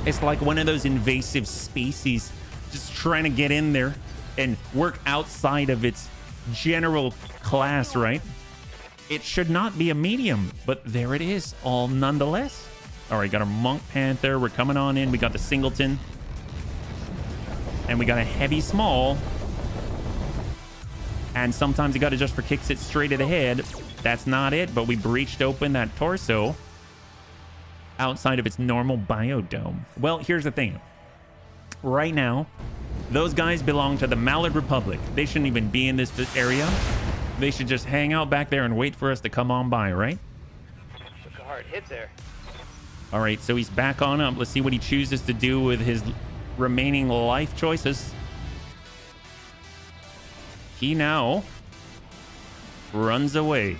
it's like one of those invasive species just trying to get in there and work outside of its general class, right? It should not be a medium, but there it is, all nonetheless. All right, got our Monk Panther. We're coming on in. We got the Singleton, and we got a heavy small. And sometimes you got to just for kicks it straight at the head. That's not it, but we breached open that torso outside of its normal biodome. Well, here's the thing. Right now, Those guys belong to the Mallard Republic. They shouldn't even be in this area. They should just hang out back there and wait for us to come on by, right?
Took a hard hit there.
All right, so he's back on up. Let's see what he chooses to do with his remaining life choices. He now runs away.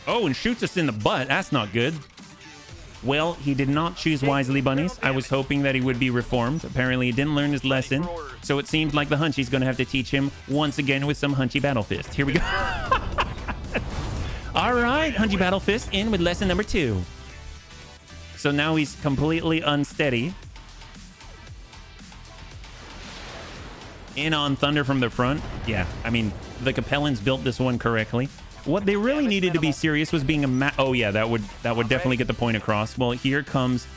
Oh, and shoots us in the butt. That's not good. Well, he did not choose wisely, bunnies. I was hoping that he would be reformed. Apparently, he didn't learn his lesson. So it seems like the Hunchy's going to have to teach him once again with some Hunchy Battle Fist. Here we go. All right, Hunchy Battle Fist in with lesson number 2. So now he's completely unsteady. In on Thunder from the front. Yeah, I mean, the Capellans built this one correctly. What they really needed to be serious was being a oh yeah, that would definitely get the point across. Well, here comes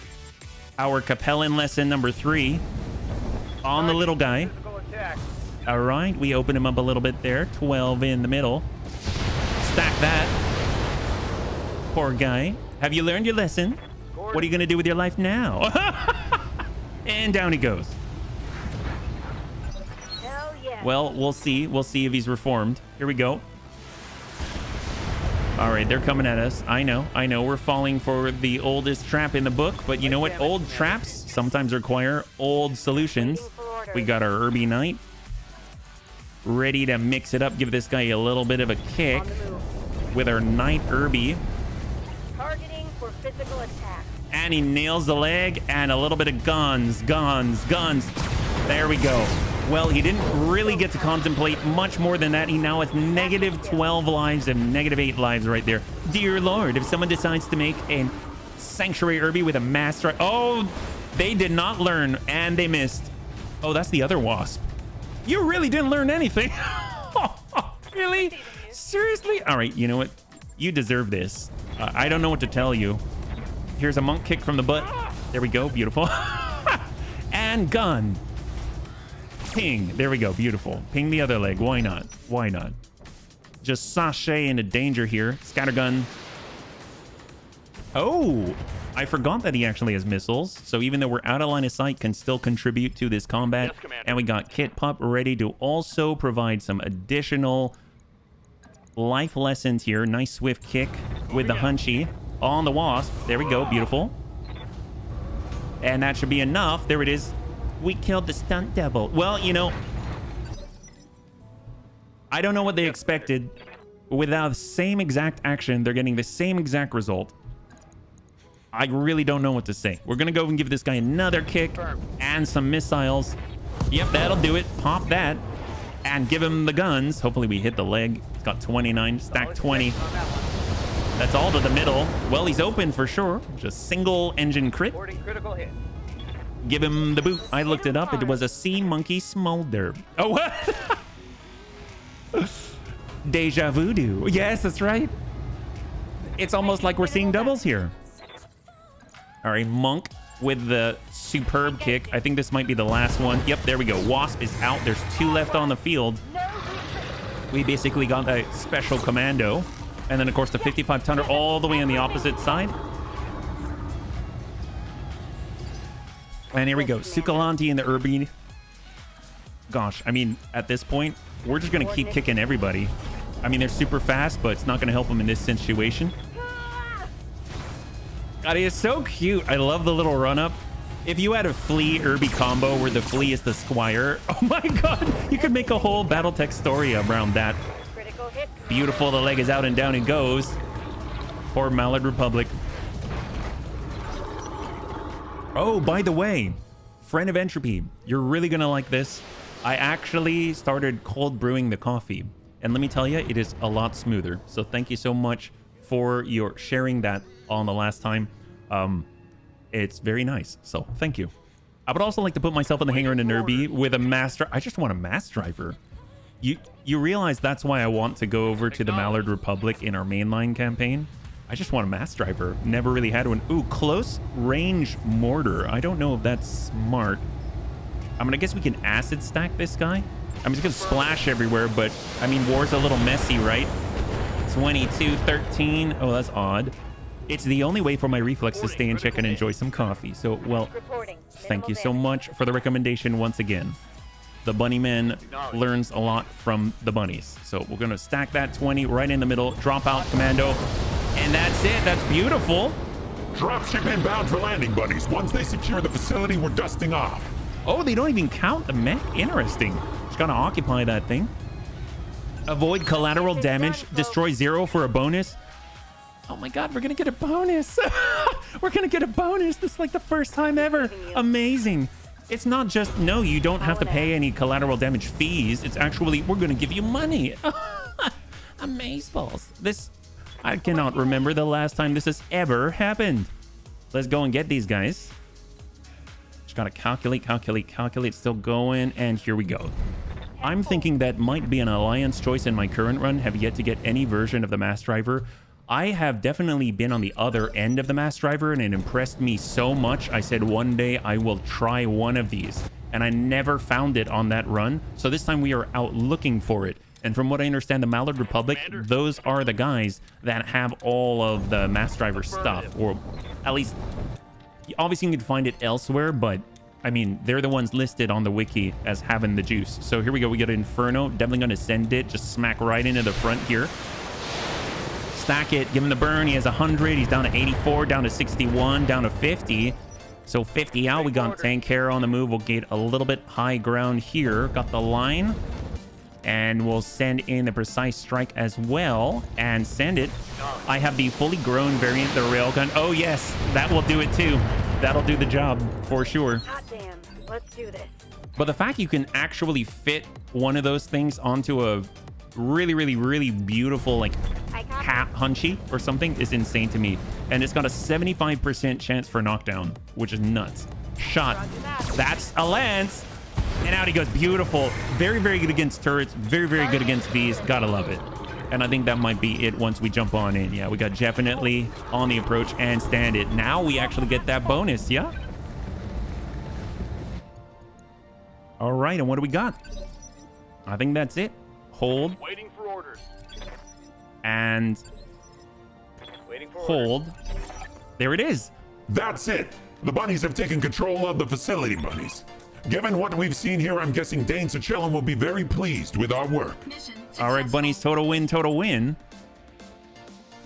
our Capellan lesson number 3 on the little guy. All right, we open him up a little bit there. 12 in the middle. Stack that. Poor guy. Have you learned your lesson? What are you gonna do with your life now? And down he goes.
Hell yeah.
Well, we'll see. We'll see if he's reformed. Here we go. All right, they're coming at us. I know. We're falling for the oldest trap in the book, but you know what? Old traps sometimes require old solutions. We got our Urbie Knight. Ready to mix it up, give this guy a little bit of a kick with our Knight Urbie.
Targeting for physical attack.
And he nails the leg and a little bit of guns. There we go. Well, he didn't really get to contemplate much more than that. He now has negative 12 lives and negative 8 lives right there. Dear Lord, if someone decides to make a Sanctuary Urbie with a master... Oh, they did not learn and they missed. Oh, that's the other wasp. You really didn't learn anything. Really? Seriously? All right, you know what? You deserve this. I don't know what to tell you. Here's a monk kick from the butt. There we go. Beautiful. And gun. Ping. There we go. Beautiful. Ping the other leg. Why not? Why not? Just sashay into danger here. Scattergun. Oh, I forgot that he actually has missiles. So even though we're out of line of sight, can still contribute to this combat.
Yes, Commander.
And we got Kit Pup ready to also provide some additional life lessons here. Nice swift kick with the Hunchy on the Wasp. There we go. Beautiful. And that should be enough. There it is. We killed the stunt devil. Well, you know, I don't know what they expected. Without the same exact action, they're getting the same exact result. I really don't know what to say. We're going to go and give this guy another kick and some missiles. Yep, that'll do it. Pop that and give him the guns. Hopefully we hit the leg. It's got 29, stack 20. That's all to the middle. Well, he's open for sure. Just single engine crit.
Critical hit.
Give him the boot. I looked it up. It was a sea monkey smolder. Oh, what? Deja voodoo. Yes, that's right. It's almost like we're seeing doubles here. All right, monk with the superb kick. I think this might be the last one. Yep, there we go. Wasp is out. There's 2 left on the field. We basically got a special commando. And then, of course, the 55 tonner all the way on the opposite side. And here we go. Sukalanti and the Urbie. Gosh, I mean, at this point, we're just going to keep kicking everybody. I mean, they're super fast, but it's not going to help them in this situation. God, he is so cute. I love the little run-up. If you had a Flea Urbie combo where the Flea is the Squire, oh my God, you could make a whole Battletech story around that.
Critical hit.
Beautiful. The leg is out and down it goes. Poor Mallard Republic. Oh, by the way, friend of Entropy, you're really going to like this. I actually started cold brewing the coffee. And let me tell you, it is a lot smoother. So thank you so much for your sharing that on the last time. It's very nice. So thank you. I would also like to put myself in the hangar in an Urbie with a master. I just want a mass driver. You realize that's why I want to go over to the Mallard Republic in our mainline campaign. I just want a mass driver. Never really had one. Ooh, close range mortar. I don't know if that's smart. I'm gonna guess we can acid stack this guy. I'm just gonna splash everywhere, but I mean, war's a little messy, right? 22, 13. Oh, that's odd. It's the only way for my reflex to stay in check and enjoy some coffee. So, well,
Reporting.
thank you
Minimal
so
damage.
much for the recommendation once again. The bunny man learns a lot from the bunnies. So we're going to stack that 20 right in the middle, drop out commando, and that's it. That's beautiful.
Dropship inbound for landing, bunnies. Once they secure the facility, we're dusting off.
Oh, they don't even count the mech. Interesting. Just got to occupy that thing. Avoid collateral damage. Destroy 0 for a bonus. Oh my god, we're gonna get a bonus. We're gonna get a bonus. This is like the first time ever. Amazing. It's not just, no, you don't have to pay any collateral damage fees. It's actually, we're gonna give you money. Amazeballs. This, I cannot remember the last time this has ever happened. Let's go and get these guys. Just gotta calculate. Still going, and here we go. I'm thinking that might be an alliance choice in my current run. Have yet to get any version of the mass driver. I have definitely been on the other end of the mass driver, and it impressed me so much. I said one day I will try one of these, and I never found it on that run. So this time we are out looking for it. And from what I understand, the Mallard Republic, those are the guys that have all of the mass driver stuff, or at least, obviously you can find it elsewhere, but I mean, they're the ones listed on the wiki as having the juice. So here we go. We got Inferno. Definitely going to send it. Just smack right into the front here. Stack it. Give him the burn. He has 100. He's down to 84, down to 61, down to 50. So 50 out. We got Tank Care on the move. We'll get a little bit high ground here. Got the line. And we'll send in the Precise Strike as well. And send it. I have the fully grown variant, the Railgun. Oh, yes. That will do it too. That'll do the job for sure.
Hot damn. Let's do this.
But the fact you can actually fit one of those things onto a really beautiful, like, hat hunchy or something is insane to me. And it's got a 75% chance for knockdown, which is nuts. Shot. That's a lance. And out he goes. Beautiful. Very good against turrets. Very good against Vs. Gotta love it. And I think that might be it once we jump on in. Yeah, we got definitely on the approach and stand it. Now we actually get that bonus, yeah? All right, and what do we got? I think that's it. Hold.
Waiting for orders.
And
Waiting for
hold. There it is.
That's it. The bunnies have taken control of the facility, bunnies. Given what we've seen here, I'm guessing Dane Sachellum will be very pleased with our work.
All right, bunnies, total win.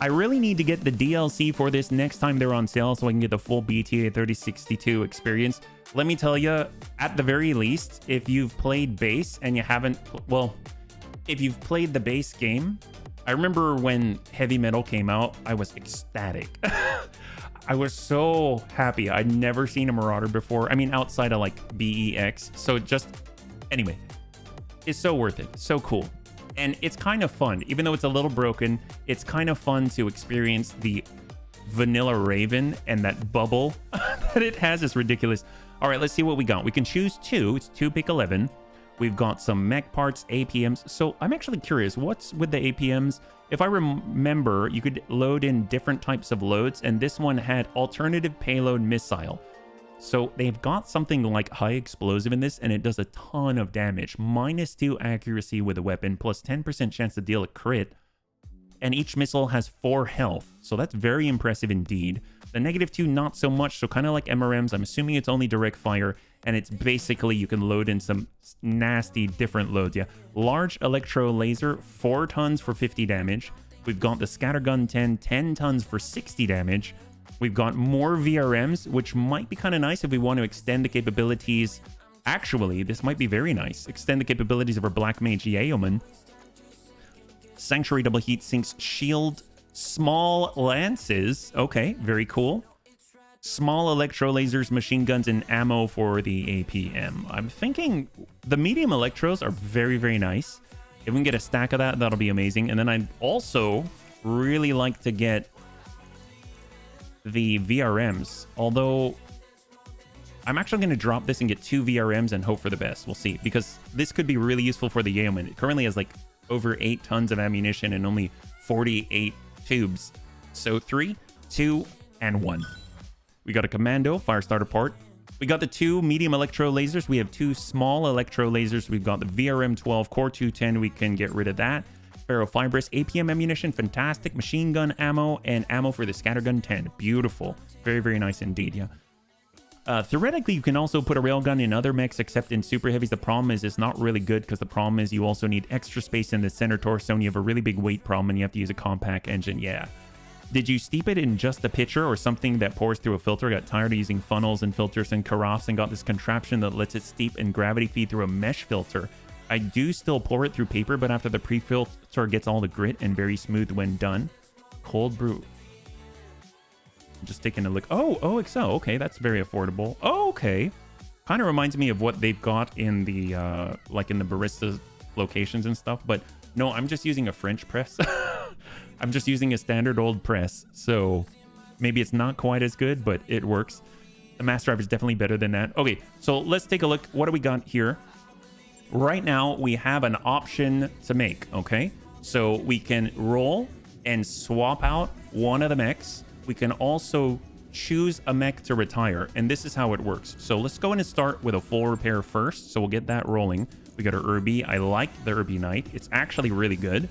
I really need to get the DLC for this next time they're on sale so I can get the full BTA 3062 experience. Let me tell you, at the very least, if you've played base and you haven't, well, if you've played the base game, I remember when Heavy Metal came out, I was ecstatic. I was so happy. I'd never seen a Marauder before. I mean, outside of like BEX. So just, anyway, it's so worth it. So cool. And it's kind of fun. Even though it's a little broken, it's kind of fun to experience the vanilla Raven and that bubble that it has is ridiculous. All right, let's see what we got. We can choose two. It's 2 pick 11. We've got some mech parts, APMs. So I'm actually curious, what's with the APMs? If I remember, you could load in different types of loads, and this one had alternative payload missile. So they've got something like high explosive in this, and it does a ton of damage. -2 accuracy with a weapon, plus 10% chance to deal a crit. And each missile has 4 health. So that's very impressive indeed. The -2, not so much. So kind of like MRMs, I'm assuming it's only direct fire. And it's basically, you can load in some nasty different loads. Yeah. Large electro laser, 4 tons for 50 damage. We've got the scattergun 10 tons for 60 damage. We've got more VRMs, which might be kind of nice if we want to extend the capabilities. Actually, this might be very nice. Extend the capabilities of our Black Mage Yeoman. Sanctuary double heat sinks shield, small lances. Okay, very cool. Small electro lasers, machine guns, and ammo for the APM. I'm thinking the medium electros are very nice. If we can get a stack of that, that'll be amazing. And then I'd also really like to get the VRMs, although I'm actually going to drop this and get 2 VRMs and hope for the best. We'll see, because this could be really useful for the Yeoman. It currently has like over 8 tons of ammunition and only 48 tubes. So 3, 2, and 1. We got a commando fire starter part. We got the 2 medium electro lasers. We have 2 small electro lasers. We've got the VRM 12 core 210. We can get rid of that. ferrofibrous, APM ammunition, fantastic, machine gun ammo, and ammo for the scattergun 10. Beautiful. Very, very nice indeed, yeah. Theoretically, you can also put a railgun in other mechs except in super heavies. The problem is it's not really good because the problem is you also need extra space in the center torso and you have a really big weight problem and you have to use a compact engine. Yeah. Did you steep it in just a pitcher or something that pours through a filter? Got tired of using funnels and filters and carafes and got this contraption that lets it steep and gravity feed through a mesh filter. I do still pour it through paper, but after the pre-filter gets all the grit and very smooth when done. Cold brew. Just taking a look. Oh, OXO. Okay, that's very affordable. Oh, okay. Kind of reminds me of what they've got in the like in the barista locations and stuff. But no, I'm just using a French press. I'm just using a standard old press. So maybe it's not quite as good, but it works. The mass drive is definitely better than that. Okay, so let's take a look. What do we got here? Right now, we have an option to make, okay? So we can roll and swap out one of the mechs. We can also choose a mech to retire, and this is how it works. So let's go in and start with a full repair first. So we'll get that rolling. We got our Urbie. I like the Urbie Knight. It's actually really good.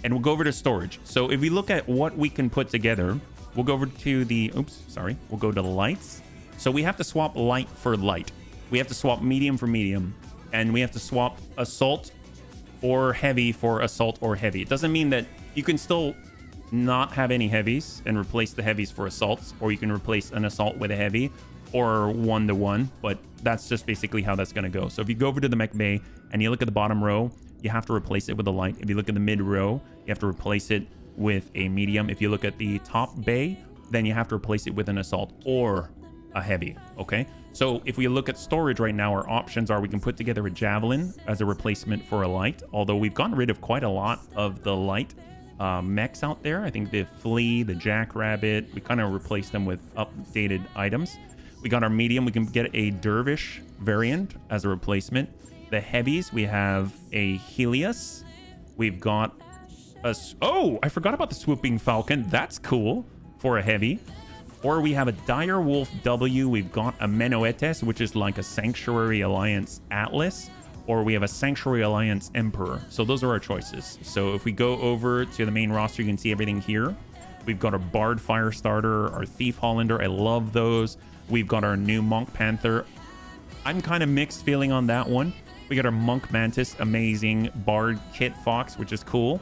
And we'll go over to storage. So if we look at what we can put together, we'll go over to the, we'll go to the lights. So we have to swap light for light. We have to swap medium for medium. And we have to swap assault or heavy for assault or heavy. It doesn't mean that you can still not have any heavies and replace the heavies for assaults, or you can replace an assault with a heavy, or 1-to-1, but that's just basically how that's going to go. So if you go over to the mech bay and you look at the bottom row, you have to replace it with a light. If you look at the mid row, you have to replace it with a medium. If you look at the top bay, then you have to replace it with an assault or a heavy. Okay, so if we look at storage right now, our options are we can put together a javelin as a replacement for a light, although we've gotten rid of quite a lot of the light mechs out there. I think the flea, the jackrabbit, we kind of replaced them with updated items. We got our medium. We can get a dervish variant as a replacement. The heavies, we have a Helios. We've got a, oh, I forgot about the swooping falcon. That's cool for a heavy. Or we have a dire wolf W. We've got a Menoetes, which is like a Sanctuary Alliance Atlas, or we have a Sanctuary Alliance Emperor. So those are our choices. So if we go over to the main roster, you can see everything here. We've got our Bard Firestarter, our Thief Hollander. I love those. We've got our new Monk Panther. I'm kind of mixed feeling on that one. We got our Monk Mantis, amazing. Bard Kit Fox, which is cool.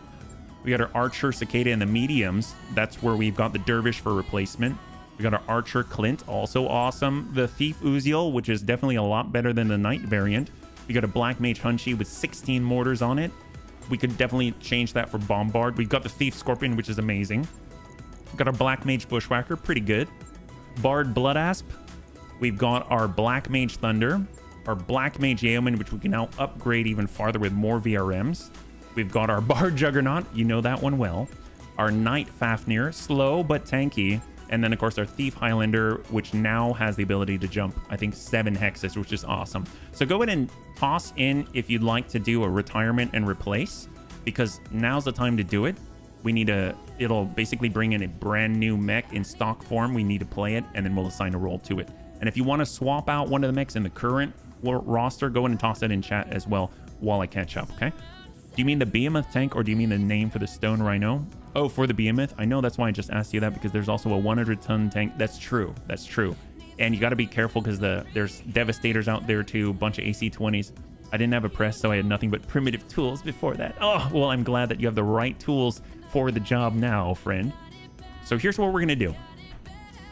We got our Archer Cicada in the mediums. That's where we've got the Dervish for replacement. We got our Archer Clint, also awesome. The Thief Uziel, which is definitely a lot better than the Knight variant. We got a Black Mage Hunchy with 16 mortars on it. We could definitely change that for Bombard. We've got the Thief Scorpion, which is amazing. We've got our Black Mage Bushwhacker, pretty good. Bard Blood Asp. We've got our Black Mage Thunder. Our Black Mage Yeoman, which we can now upgrade even farther with more VRMs. We've got our Bard Juggernaut. You know that one well. Our Knight Fafnir, slow but tanky. And then, of course, our Thief Highlander, which now has the ability to jump, I think, 7 hexes, which is awesome. So go ahead and toss in if you'd like to do a retirement and replace, because now's the time to do it. We need a, it'll basically bring in a brand new mech in stock form. We need to play it, and then we'll assign a role to it. And if you want to swap out one of the mechs in the current roster, go ahead and toss it in chat as well while I catch up, okay? Do you mean the Behemoth tank, or do you mean the name for the Stone Rhino? Oh, for the Behemoth? I know, that's why I just asked you that, because there's also a 100-ton tank. That's true. That's true. And you got to be careful because there's Devastators out there too, a bunch of AC-20s. I didn't have a press, so I had nothing but primitive tools before that. Oh, well, I'm glad that you have the right tools for the job now, friend. So here's what we're going to do.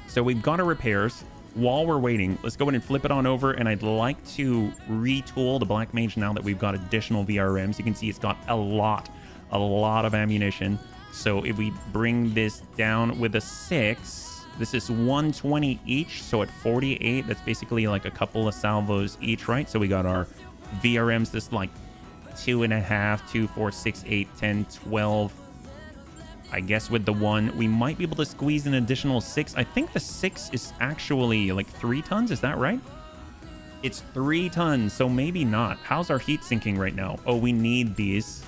So we've got our repairs. While we're waiting, let's go ahead and flip it on over, and I'd like to retool the Black Mage now that we've got additional VRMs. You can see it's got a lot of ammunition. So if we bring this down with a 6, this is 120 each, so at 48, that's basically like a couple of salvos each, right? So we got our VRMs, this like 2.5, 2, 4, 6, 8, 10, 12. I guess with the 1, we might be able to squeeze an additional 6. I think the 6 is actually like 3 tons. Is that right? It's 3 tons, so maybe not. How's our heat sinking right now? Oh, we need these.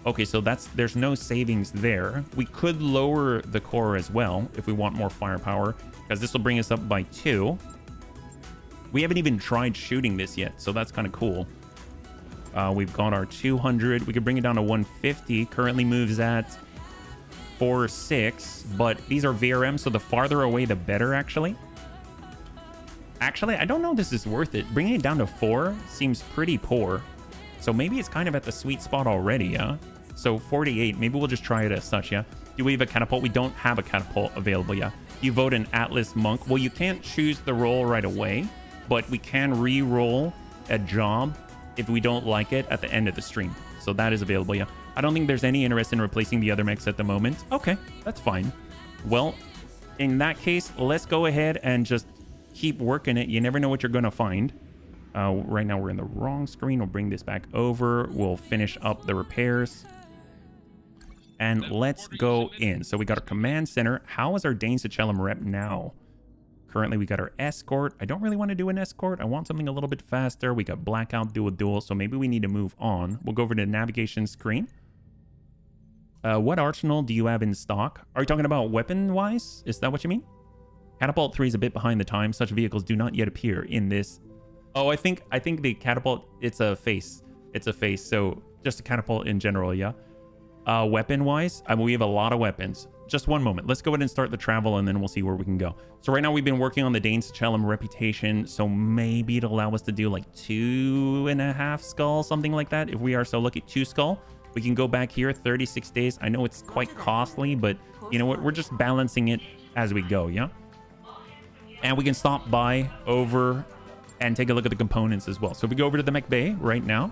Okay, so there's no savings there. We could lower the core as well if we want more firepower, because this will bring us up by 2. We haven't even tried shooting this yet, so that's kind of cool. We've got our 200. We could bring it down to 150. Currently moves at 4.6, but these are VRM, so the farther away, the better, actually. Actually, I don't know if this is worth it. Bringing it down to 4 seems pretty poor. So maybe it's kind of at the sweet spot already, yeah? So 48, maybe we'll just try it as such, yeah? Do we have a catapult? We don't have a catapult available, yeah? You vote an Atlas Monk. Well, you can't choose the roll right away, but we can re-roll a job if we don't like it at the end of the stream. So that is available, yeah. I don't think there's any interest in replacing the other mechs at the moment. Okay, that's fine. Well, in that case, let's go ahead and just keep working it. You never know what you're going to find. Right now, we're in the wrong screen. We'll bring this back over. We'll finish up the repairs. And let's go in. So we got our command center. How is our Danes to Chelum rep now? Currently, we got our escort. I don't really want to do an escort. I want something a little bit faster. We got blackout, dual. So maybe we need to move on. We'll go over to the navigation screen. What arsenal do you have in stock? Are you talking about weapon-wise? Is that what you mean? Catapult 3 is a bit behind the time. Such vehicles do not yet appear in this. Oh, I think the catapult, it's a face. It's a face. So just a catapult in general, yeah. Weapon-wise, we have a lot of weapons. Just one moment. Let's go ahead and start the travel, and then we'll see where we can go. So right now, we've been working on the Danes Chelum reputation, so maybe it'll allow us to do like 2.5 skull, something like that. If we are so lucky, 2 skull. We can go back here, 36 days. I know it's quite costly, but you know what? We're just balancing it as we go, yeah? And we can stop by over and take a look at the components as well. So if we go over to the mech bay right now,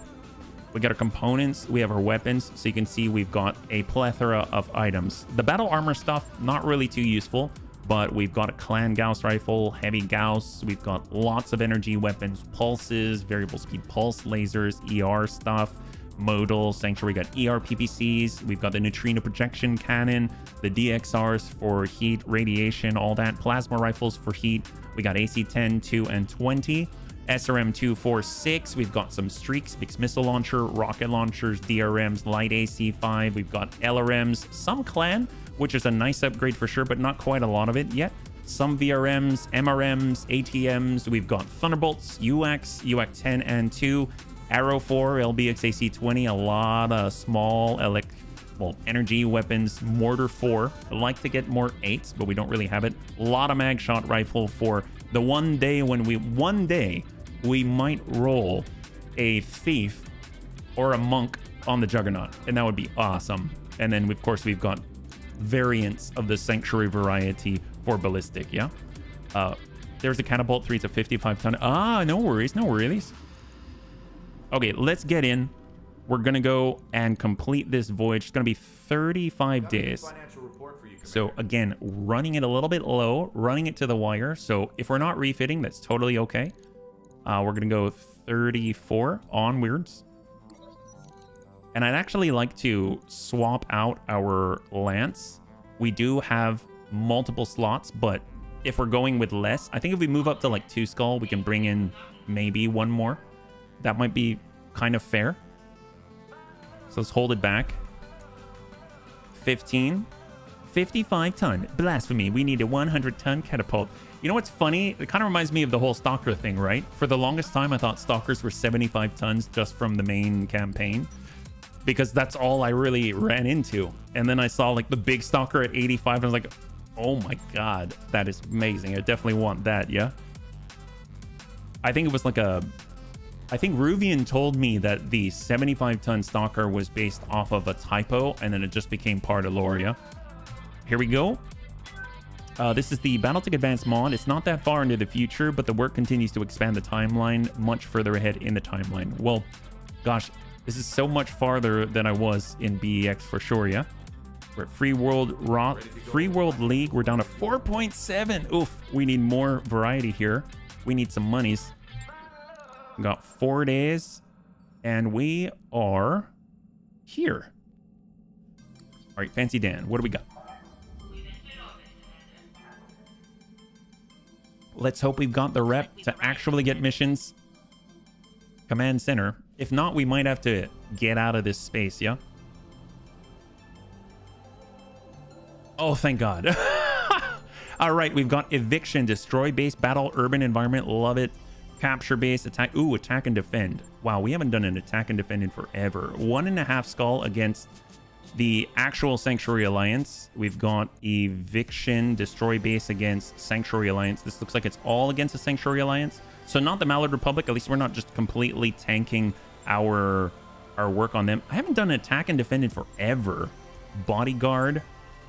we got our components, we have our weapons, so you can see we've got a plethora of items. The battle armor stuff, not really too useful, but we've got a clan Gauss rifle, heavy Gauss, we've got lots of energy weapons, pulses, variable speed pulse lasers, ER stuff, modal, sanctuary, we got ER PPCs, we've got the neutrino projection cannon, the DXRs for heat, radiation, all that, plasma rifles for heat, we got AC-10, 2, and 20, SRM-2, 4, 6. We've got some streaks, mixed missile launcher, rocket launchers, DRMs, light AC-5. We've got LRMs, some clan, which is a nice upgrade for sure, but not quite a lot of it yet. Some VRMs, MRMs, ATMs. We've got Thunderbolts, UX 10 and 2, Arrow 4, LBX AC-20. A lot of small energy weapons, Mortar 4. I'd like to get more 8s, but we don't really have it. A lot of mag shot rifle for the one day when we might roll a thief or a monk on the Juggernaut, and that would be awesome. And then of course we've got variants of the sanctuary variety for ballistic, yeah. There's a catapult 3, it's a 55 ton. No worries. Okay, let's get in. We're gonna go and complete this voyage. It's gonna be 35 days. So again, running it a little bit low, running it to the wire. So if we're not refitting, that's totally okay. We're gonna go 34 onwards. And I'd actually like to swap out our lance. We do have multiple slots, but if we're going with less, I think if we move up to like 2 skull, we can bring in maybe 1 more. That might be kind of fair. So let's hold it back. 15. 55 ton. Blasphemy. We need a 100 ton catapult. You know what's funny? It kind of reminds me of the whole Stalker thing, right? For the longest time, I thought Stalkers were 75 tons just from the main campaign, because that's all I really ran into. And then I saw like the big Stalker at 85, and I was like, oh my god, that is amazing. I definitely want that, yeah? I think it was like I think Ruvian told me that the 75 ton Stalker was based off of a typo, and then it just became part of lore, yeah? Here we go. This is the Battletech Advanced mod. It's not that far into the future, but the work continues to expand the timeline much further ahead in the timeline. Well, gosh, this is so much farther than I was in BEX for sure, yeah? We're at Free World League. We're down to 4.7. Oof, we need more variety here. We need some monies. We got 4 days, and we are here. All right, Fancy Dan, what do we got? Let's hope we've got the rep to actually get missions. Command center. If not, we might have to get out of this space, yeah? Oh, thank God. All right, we've got eviction, destroy base, battle, urban environment. Love it. Capture base, attack. Ooh, attack and defend. Wow, we haven't done an attack and defend in forever. 1.5 skull against the actual Sanctuary Alliance. We've got eviction, destroy base against Sanctuary Alliance. This looks like it's all against the Sanctuary Alliance. So not the Mallard Republic. At least we're not just completely tanking our work on them. I haven't done an attack and defend in forever. Bodyguard,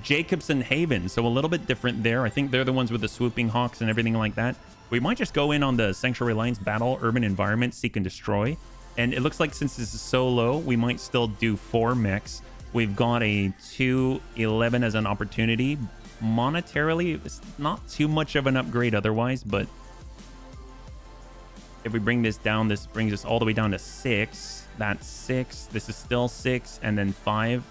Jacobson Haven. So a little bit different there. I think they're the ones with the swooping hawks and everything like that. We might just go in on the Sanctuary Alliance battle, urban environment, seek and destroy. And it looks like since this is so low, we might still do 4 mechs. We've got a 211 as an opportunity. Monetarily, it's not too much of an upgrade otherwise, but if we bring this down, this brings us all the way down to 6. That's 6. This is still 6, and then 5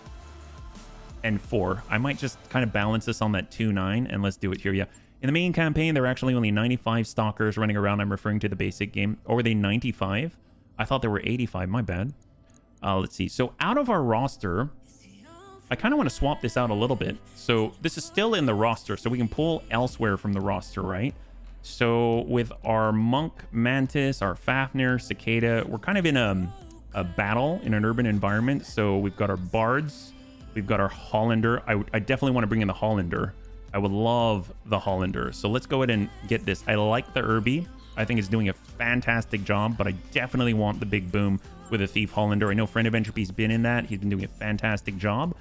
and 4. I might just kind of balance this on that 2-9, and let's do it here. Yeah. In the main campaign, there are actually only 95 stalkers running around. I'm referring to the basic game. Or were they 95? I thought there were 85. My bad. Let's see. So out of our roster, I kind of want to swap this out a little bit. So this is still in the roster, so we can pull elsewhere from the roster, right? So with our Monk Mantis, our Fafnir, Cicada, we're kind of in a battle in an urban environment. So we've got our Bards, we've got our Hollander. I definitely want to bring in the Hollander. I would love the Hollander. So let's go ahead and get this. I like the Urbie. I think it's doing a fantastic job, but I definitely want the big boom with a Thief Hollander. I know Friend of Entropy's been in that. He's been doing a fantastic job.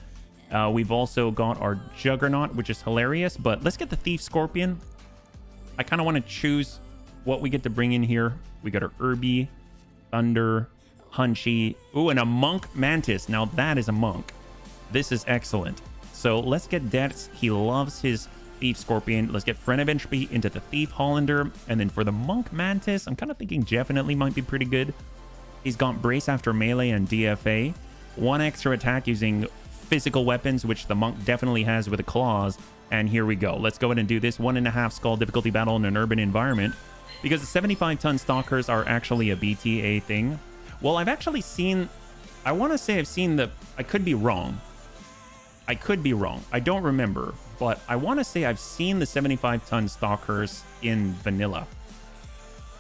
We've also got our Juggernaut, which is hilarious, but let's get the Thief Scorpion. I kind of want to choose what we get to bring in here. We got our Urbie, Thunder, Hunchy. Ooh, and a Monk Mantis. Now that is a monk. This is excellent. So let's get Dex. He loves his Thief Scorpion. Let's get Friend of Entropy into the Thief Hollander. And then for the Monk Mantis, I'm kind of thinking definitely might be pretty good. He's got Brace after melee and DFA. 1 extra attack using physical weapons, which the monk definitely has with the claws. And here we go. Let's go ahead and do this 1.5 skull difficulty battle in an urban environment, because the 75-ton stalkers are actually a BTA thing. Well, I've actually seen, I want to say I've seen the, I could be wrong. I could be wrong. I don't remember, but I want to say I've seen the 75-ton stalkers in vanilla.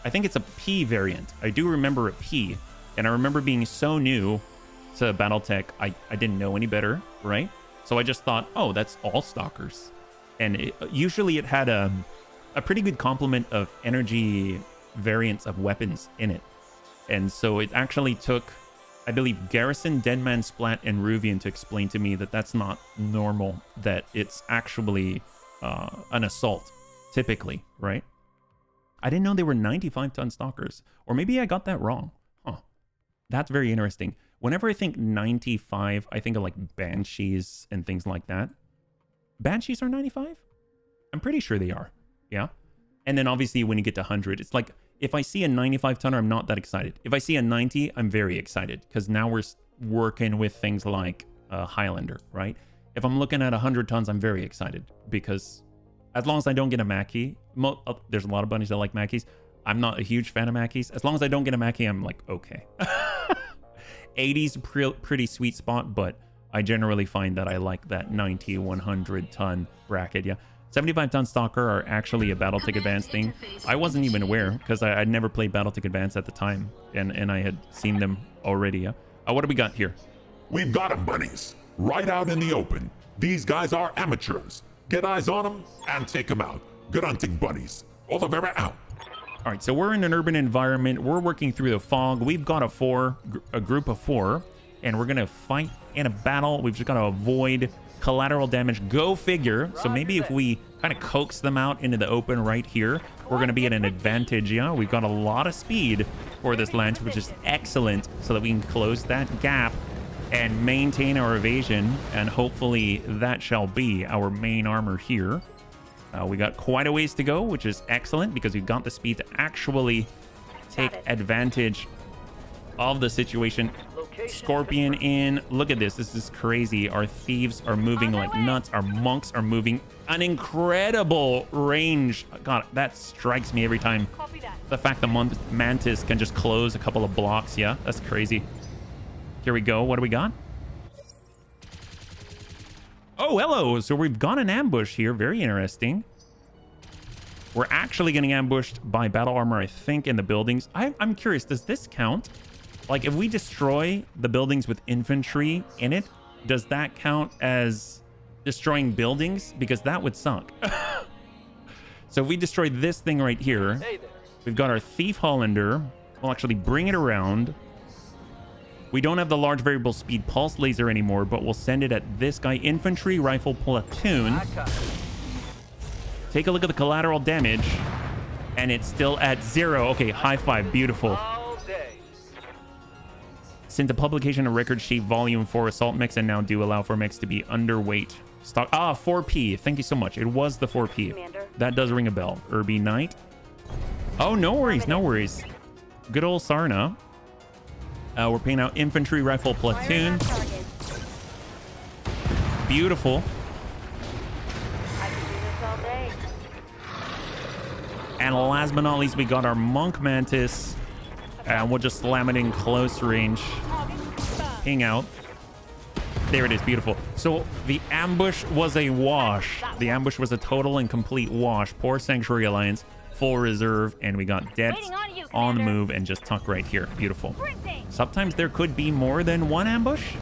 I think it's a P variant. I do remember a P, and I remember being so new to Battletech, I didn't know any better, right? So I just thought, oh, that's all stalkers. And usually it had a pretty good complement of energy variants of weapons in it. And so it actually took, I believe, Garrison, Deadman, Splat, and Ruvian to explain to me that that's not normal, that it's actually an assault, typically, right? I didn't know they were 95-ton stalkers. Or maybe I got that wrong. Huh. That's very interesting. Whenever I think 95, I think of like Banshees and things like that. Banshees are 95? I'm pretty sure they are. Yeah. And then obviously when you get to 100, it's like if I see a 95 tonner, I'm not that excited. If I see a 90, I'm very excited, because now we're working with things like Highlander, right? If I'm looking at 100 tons, I'm very excited, because as long as I don't get a Mackie, there's a lot of bunnies that like Mackies. I'm not a huge fan of Mackies. As long as I don't get a Mackie, I'm like, okay. 80's pretty sweet spot, but I generally find that I like that 90, 100 ton bracket. Yeah. 75-ton stalker are actually a Battletech Advance thing. I wasn't even aware, because I'd never played Battletech Advance at the time, and I had seen them already. Yeah. What do we got here?
We've got 'em, bunnies. Right out in the open. These guys are amateurs. Get eyes on them and take them out. Good hunting, buddies. Olivera out.
All right, so we're in an urban environment. We're working through the fog. We've got a group of 4, and we're going to fight in a battle. We've just got to avoid collateral damage. Go figure. So maybe if we kind of coax them out into the open right here, we're going to be at an advantage. Yeah, we've got a lot of speed for this lance, which is excellent, so that we can close that gap and maintain our evasion, and hopefully that shall be our main armor here. We got quite a ways to go, which is excellent, because we've got the speed to actually take advantage of the situation. Scorpion in. Look at this. This is crazy. Our thieves are moving like nuts. Our monks are moving an incredible range. God, that strikes me every time. The fact the Mantis can just close a couple of blocks. Yeah, that's crazy. Here we go. What do we got? Oh, hello. So we've got an ambush here. Very interesting. We're actually getting ambushed by battle armor, I think, in the buildings. I'm curious, does this count? Like, if we destroy the buildings with infantry in it, does that count as destroying buildings? Because that would suck. So if we destroy this thing right here, we've got our Thief Hollander. We'll actually bring it around. We don't have the large variable speed pulse laser anymore, but we'll send it at this guy. Infantry rifle platoon. Take a look at the collateral damage, and it's still at 0. Okay, high five. Beautiful. Since the publication of record sheet volume 4 assault mechs and now do allow for mechs to be underweight. Stock 4P. Thank you so much. It was the 4P.
Commander.
That does ring a bell. Urbie Knight. Oh, no worries. No worries. Good old Sarna. We're paying out infantry rifle platoon. Beautiful.
I can do this all day.
And last but not least, we got our Monk Mantis. And we'll just slam it in close range. Ping out. There it is. Beautiful. So the ambush was a wash. The ambush was a total and complete wash. Poor Sanctuary Alliance. Full reserve. And we got Debts on the move and just tuck right here. Beautiful. Sometimes there could be more than one ambush.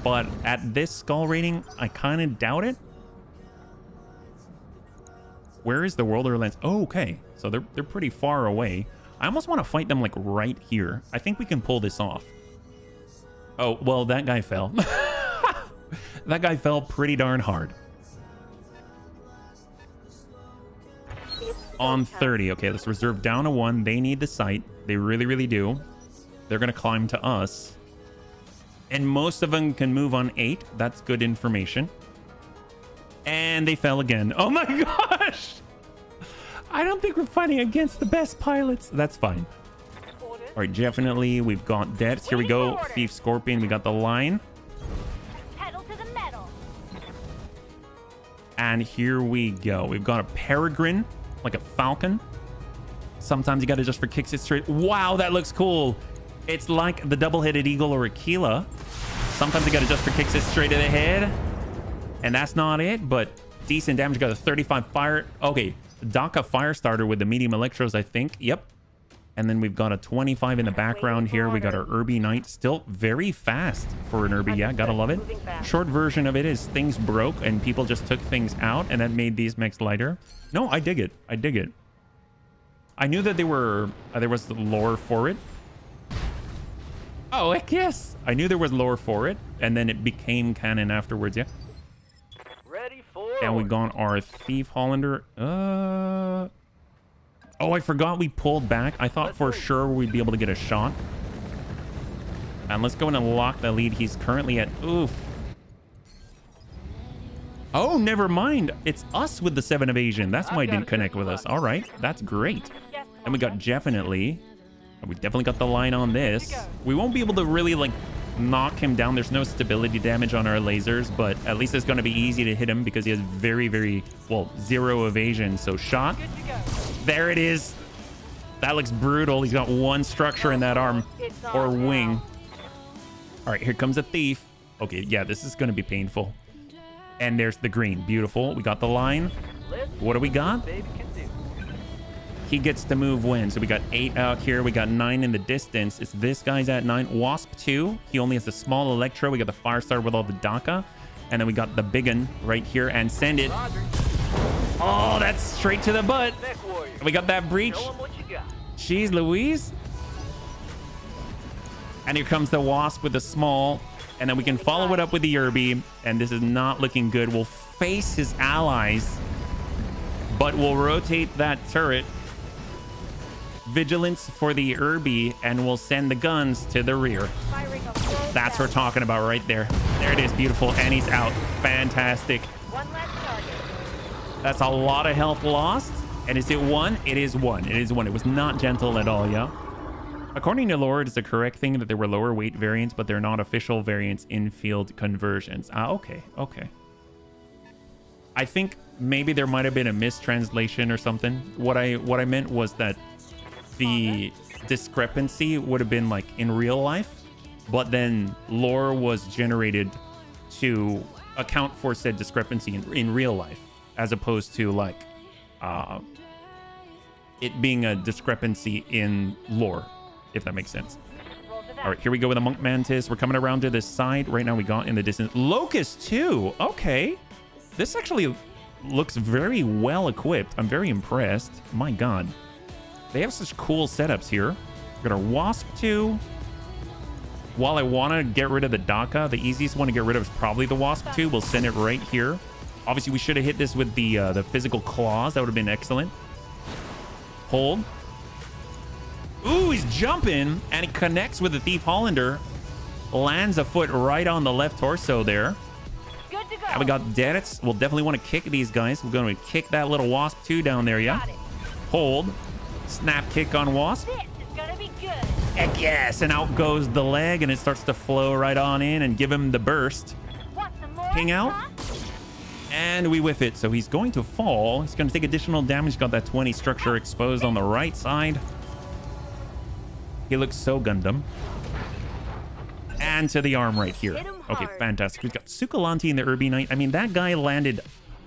But at this skull rating, I kind of doubt it. Where is the World Alliance? Oh, okay. So they're pretty far away. I almost want to fight them like right here. I think we can pull this off. Oh, well, that guy fell. That guy fell pretty darn hard. On 30. Okay, let's reserve down to 1. They need the site. They really, really do. They're going to climb to us. And most of them can move on 8. That's good information. And they fell again. Oh my gosh! I don't think we're fighting against the best pilots. That's fine. All right, definitely. We've got Debts. Here we go. Thief Scorpion. We got the line.
Pedal to the metal.
And here we go. We've got a Peregrine, like a falcon. Sometimes you got to just for kicks it straight. Wow, that looks cool. It's like the double-headed eagle or Aquila. Sometimes you got to just for kicks it straight to the head. And that's not it, but decent damage. Got a 35 fire. Okay, Daka Firestarter with the medium electros, I think. Yep. And then we've got a 25 in the background here. We got our Urbie Knight. Still very fast for an Urbie. Yeah, gotta love it. Short version of it is things broke and people just took things out and that made these mechs lighter. No, I dig it. I dig it. I knew that they were there was the lore for it. Oh, heck yes. I knew there was lore for it. And then it became canon afterwards, yeah.
Ready for.
And we got our Thief Hollander. Oh, I forgot we pulled back. I thought for sure we'd be able to get a shot. And let's go in and lock the lead. He's currently at... Oof. Oh, never mind. It's us with the 7 evasion. That's why he didn't connect with us. All right. That's great. And we got definitely... We definitely got the line on this. We won't be able to really, like, knock him down. There's no stability damage on our lasers, but at least it's going to be easy to hit him because he has very, very... Well, 0 evasion. So shot. There it is. That looks brutal. He's got 1 structure in that arm or wing. All right, here comes a thief. Okay, yeah, this is going to be painful. And there's the green. Beautiful. We got the line. What do we got? He gets to move when. So we got 8 out here. We got 9 in the distance. It's this guy's at 9. Wasp 2. He only has a small electro. We got the Firestar with all the Daka. And then we got the big one right here. And send it. Oh, that's straight to the butt. We got that breach. Jeez Louise. And here comes the Wasp with the small. And then we can follow it up with the Urbie. And this is not looking good. We'll face his allies. But we'll rotate that turret. Vigilance for the Urbie. And we'll send the guns to the rear. That's what we're talking about right there. There it is. Beautiful. And he's out. Fantastic.
One less target.
That's a lot of health lost. And is it 1? It is 1. It is 1. It was not gentle at all, yeah? According to lore, it is the correct thing that there were lower weight variants, but they're not official variants in field conversions. Ah, okay. Okay. I think maybe there might have been a mistranslation or something. What I meant was that the discrepancy would have been like in real life, but then lore was generated to account for said discrepancy in real life, as opposed to like it being a discrepancy in lore, if that makes sense.
Roll to that.
All right, here we go with a monk mantis. We're coming around to this side. Right now we got in the distance. Locust too. Okay. This actually looks very well equipped. I'm very impressed. My God. They have such cool setups here. We got our wasp too. While I want to get rid of the Daka, the easiest one to get rid of is probably the wasp too. We'll send it right here. Obviously, we should have hit this with the physical claws. That would have been excellent. Hold. Ooh, he's jumping, and he connects with the Thief Hollander. Lands a foot right on the left torso there.
Good to go.
And we got Derets. We'll definitely want to kick these guys. We're going to kick that little wasp too down there, yeah?
Got it.
Hold. Snap kick on wasp.
This is gonna be good.
Heck yes, and out goes the leg, and it starts to flow right on in and give him the burst.
Want some more?
Ping out.
huh?
And we whiff it, so he's going to fall. He's going to take additional damage. Got that 20 structure exposed on the right side. He looks so Gundam. And to the arm right here.
Hit him
Okay,
hard.
fantastic. We've got Sukalanti and the Urbie Knight. I mean, that guy landed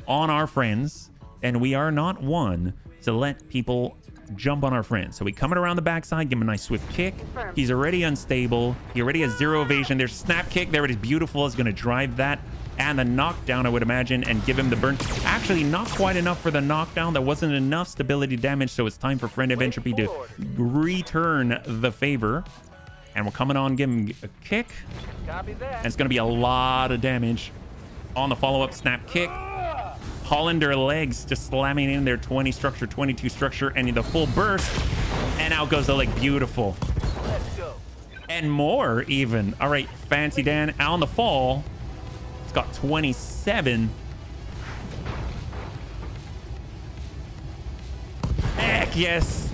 on our friends, and we are not one to let people jump on our friends. So we coming around the backside, give him a nice swift kick. He's already unstable. He already has 0 evasion. There's snap kick. There it is. Beautiful. It's going to drive that. And the knockdown, I would imagine, and give him the burn. Actually, not quite enough for the knockdown. There wasn't enough stability damage, so it's time for Friend of Entropy to return the favor. And we're coming on, give him a kick.
Copy
And
that.
it's going to be a lot of damage on the follow-up snap kick. Hollander legs just slamming in their 20 structure, 22 structure, and the full burst. And out goes the leg. Beautiful.
Let's go.
And more, even. All right, Fancy Dan on the fall. It's got 27. Heck yes.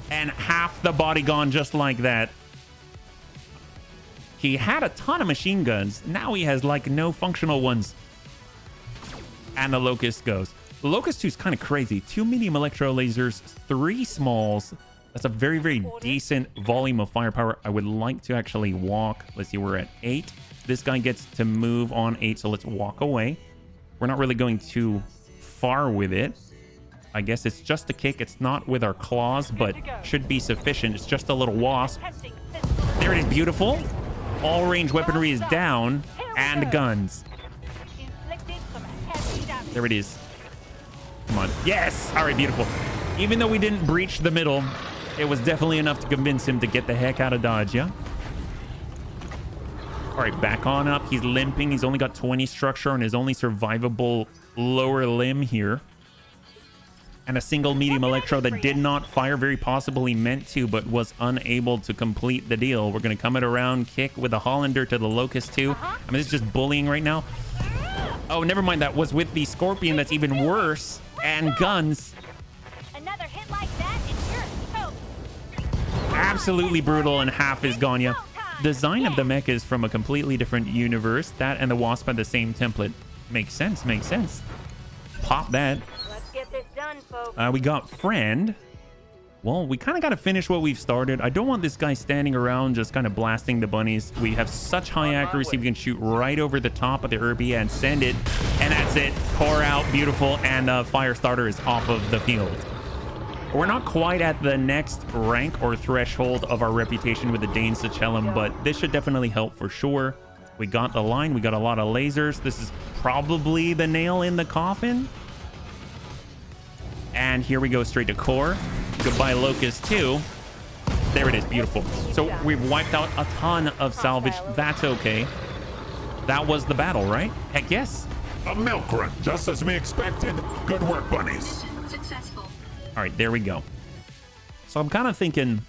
And half the body gone just like that. He had a ton of machine guns. Now he has like no functional ones. And the Locust goes. The Locust 2 is kind of crazy. 2 medium electro lasers, 3 smalls. That's a very, very decent volume of firepower. I would like to actually walk. Let's see, we're at 8. This guy gets to move on 8, so let's walk away. We're not really going too far with it. I guess it's just a kick. It's not with our claws, but should be sufficient. It's just a little wasp.
Testing physical.
There it is, beautiful. All range weaponry is down, and guns.
Inflicted some heavy damage.
There it is. Come on. Yes! All right, beautiful. Even though we didn't breach the middle, it was definitely enough to convince him to get the heck out of Dodge, yeah? All right, back on up. He's limping. He's only got 20 structure on his only survivable lower limb here. And a single medium electro that did not fire, very possibly meant to, but was unable to complete the deal. We're going to come it around, kick with the Hollander to the Locust too. I mean, it's just bullying right now. Oh, never mind. That was with the Scorpion. That's even worse. And guns.
Another hit like that and you're toast.
Absolutely brutal, and half is gone, yeah. Design of the mech is from a completely different universe. That and the Wasp had the same template. Makes sense, makes sense. Pop that.
Let's get this done, folks.
We got Friend. Well, we kind of got to finish what we've started. I don't want this guy standing around just kind of blasting the bunnies. We have such high accuracy. We can shoot right over the top of the Urbie and send it. And that's it. Core out. Beautiful. And the fire starter is off of the field. We're not quite at the next rank or threshold of our reputation with the Dane Sacellum, but this should definitely help for sure. We got the line. We got a lot of lasers. This is probably the nail in the coffin. And here we go straight to core. Goodbye, Locust 2. There it is. Beautiful. So we've wiped out a ton of salvage. That's okay. That was the battle, right? Heck yes.
A milk run, just as we expected. Good work, bunnies.
Successful.
All right, there we go. So I'm kind of thinking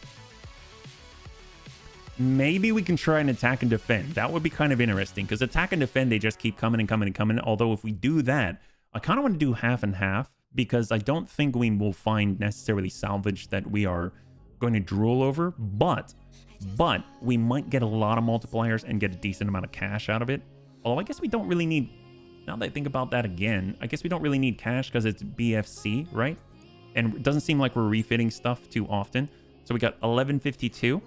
maybe we can try and attack and defend. That would be kind of interesting because attack and defend, they just keep coming and coming and coming. Although if we do that, I kind of want to do half and half because I don't think we will find necessarily salvage that we are going to drool over. But we might get a lot of multipliers and get a decent amount of cash out of it. Although I guess we don't really need, now that I think about that again, I guess we don't really need cash because it's BFC, right? And it doesn't seem like we're refitting stuff too often. So we got 1152.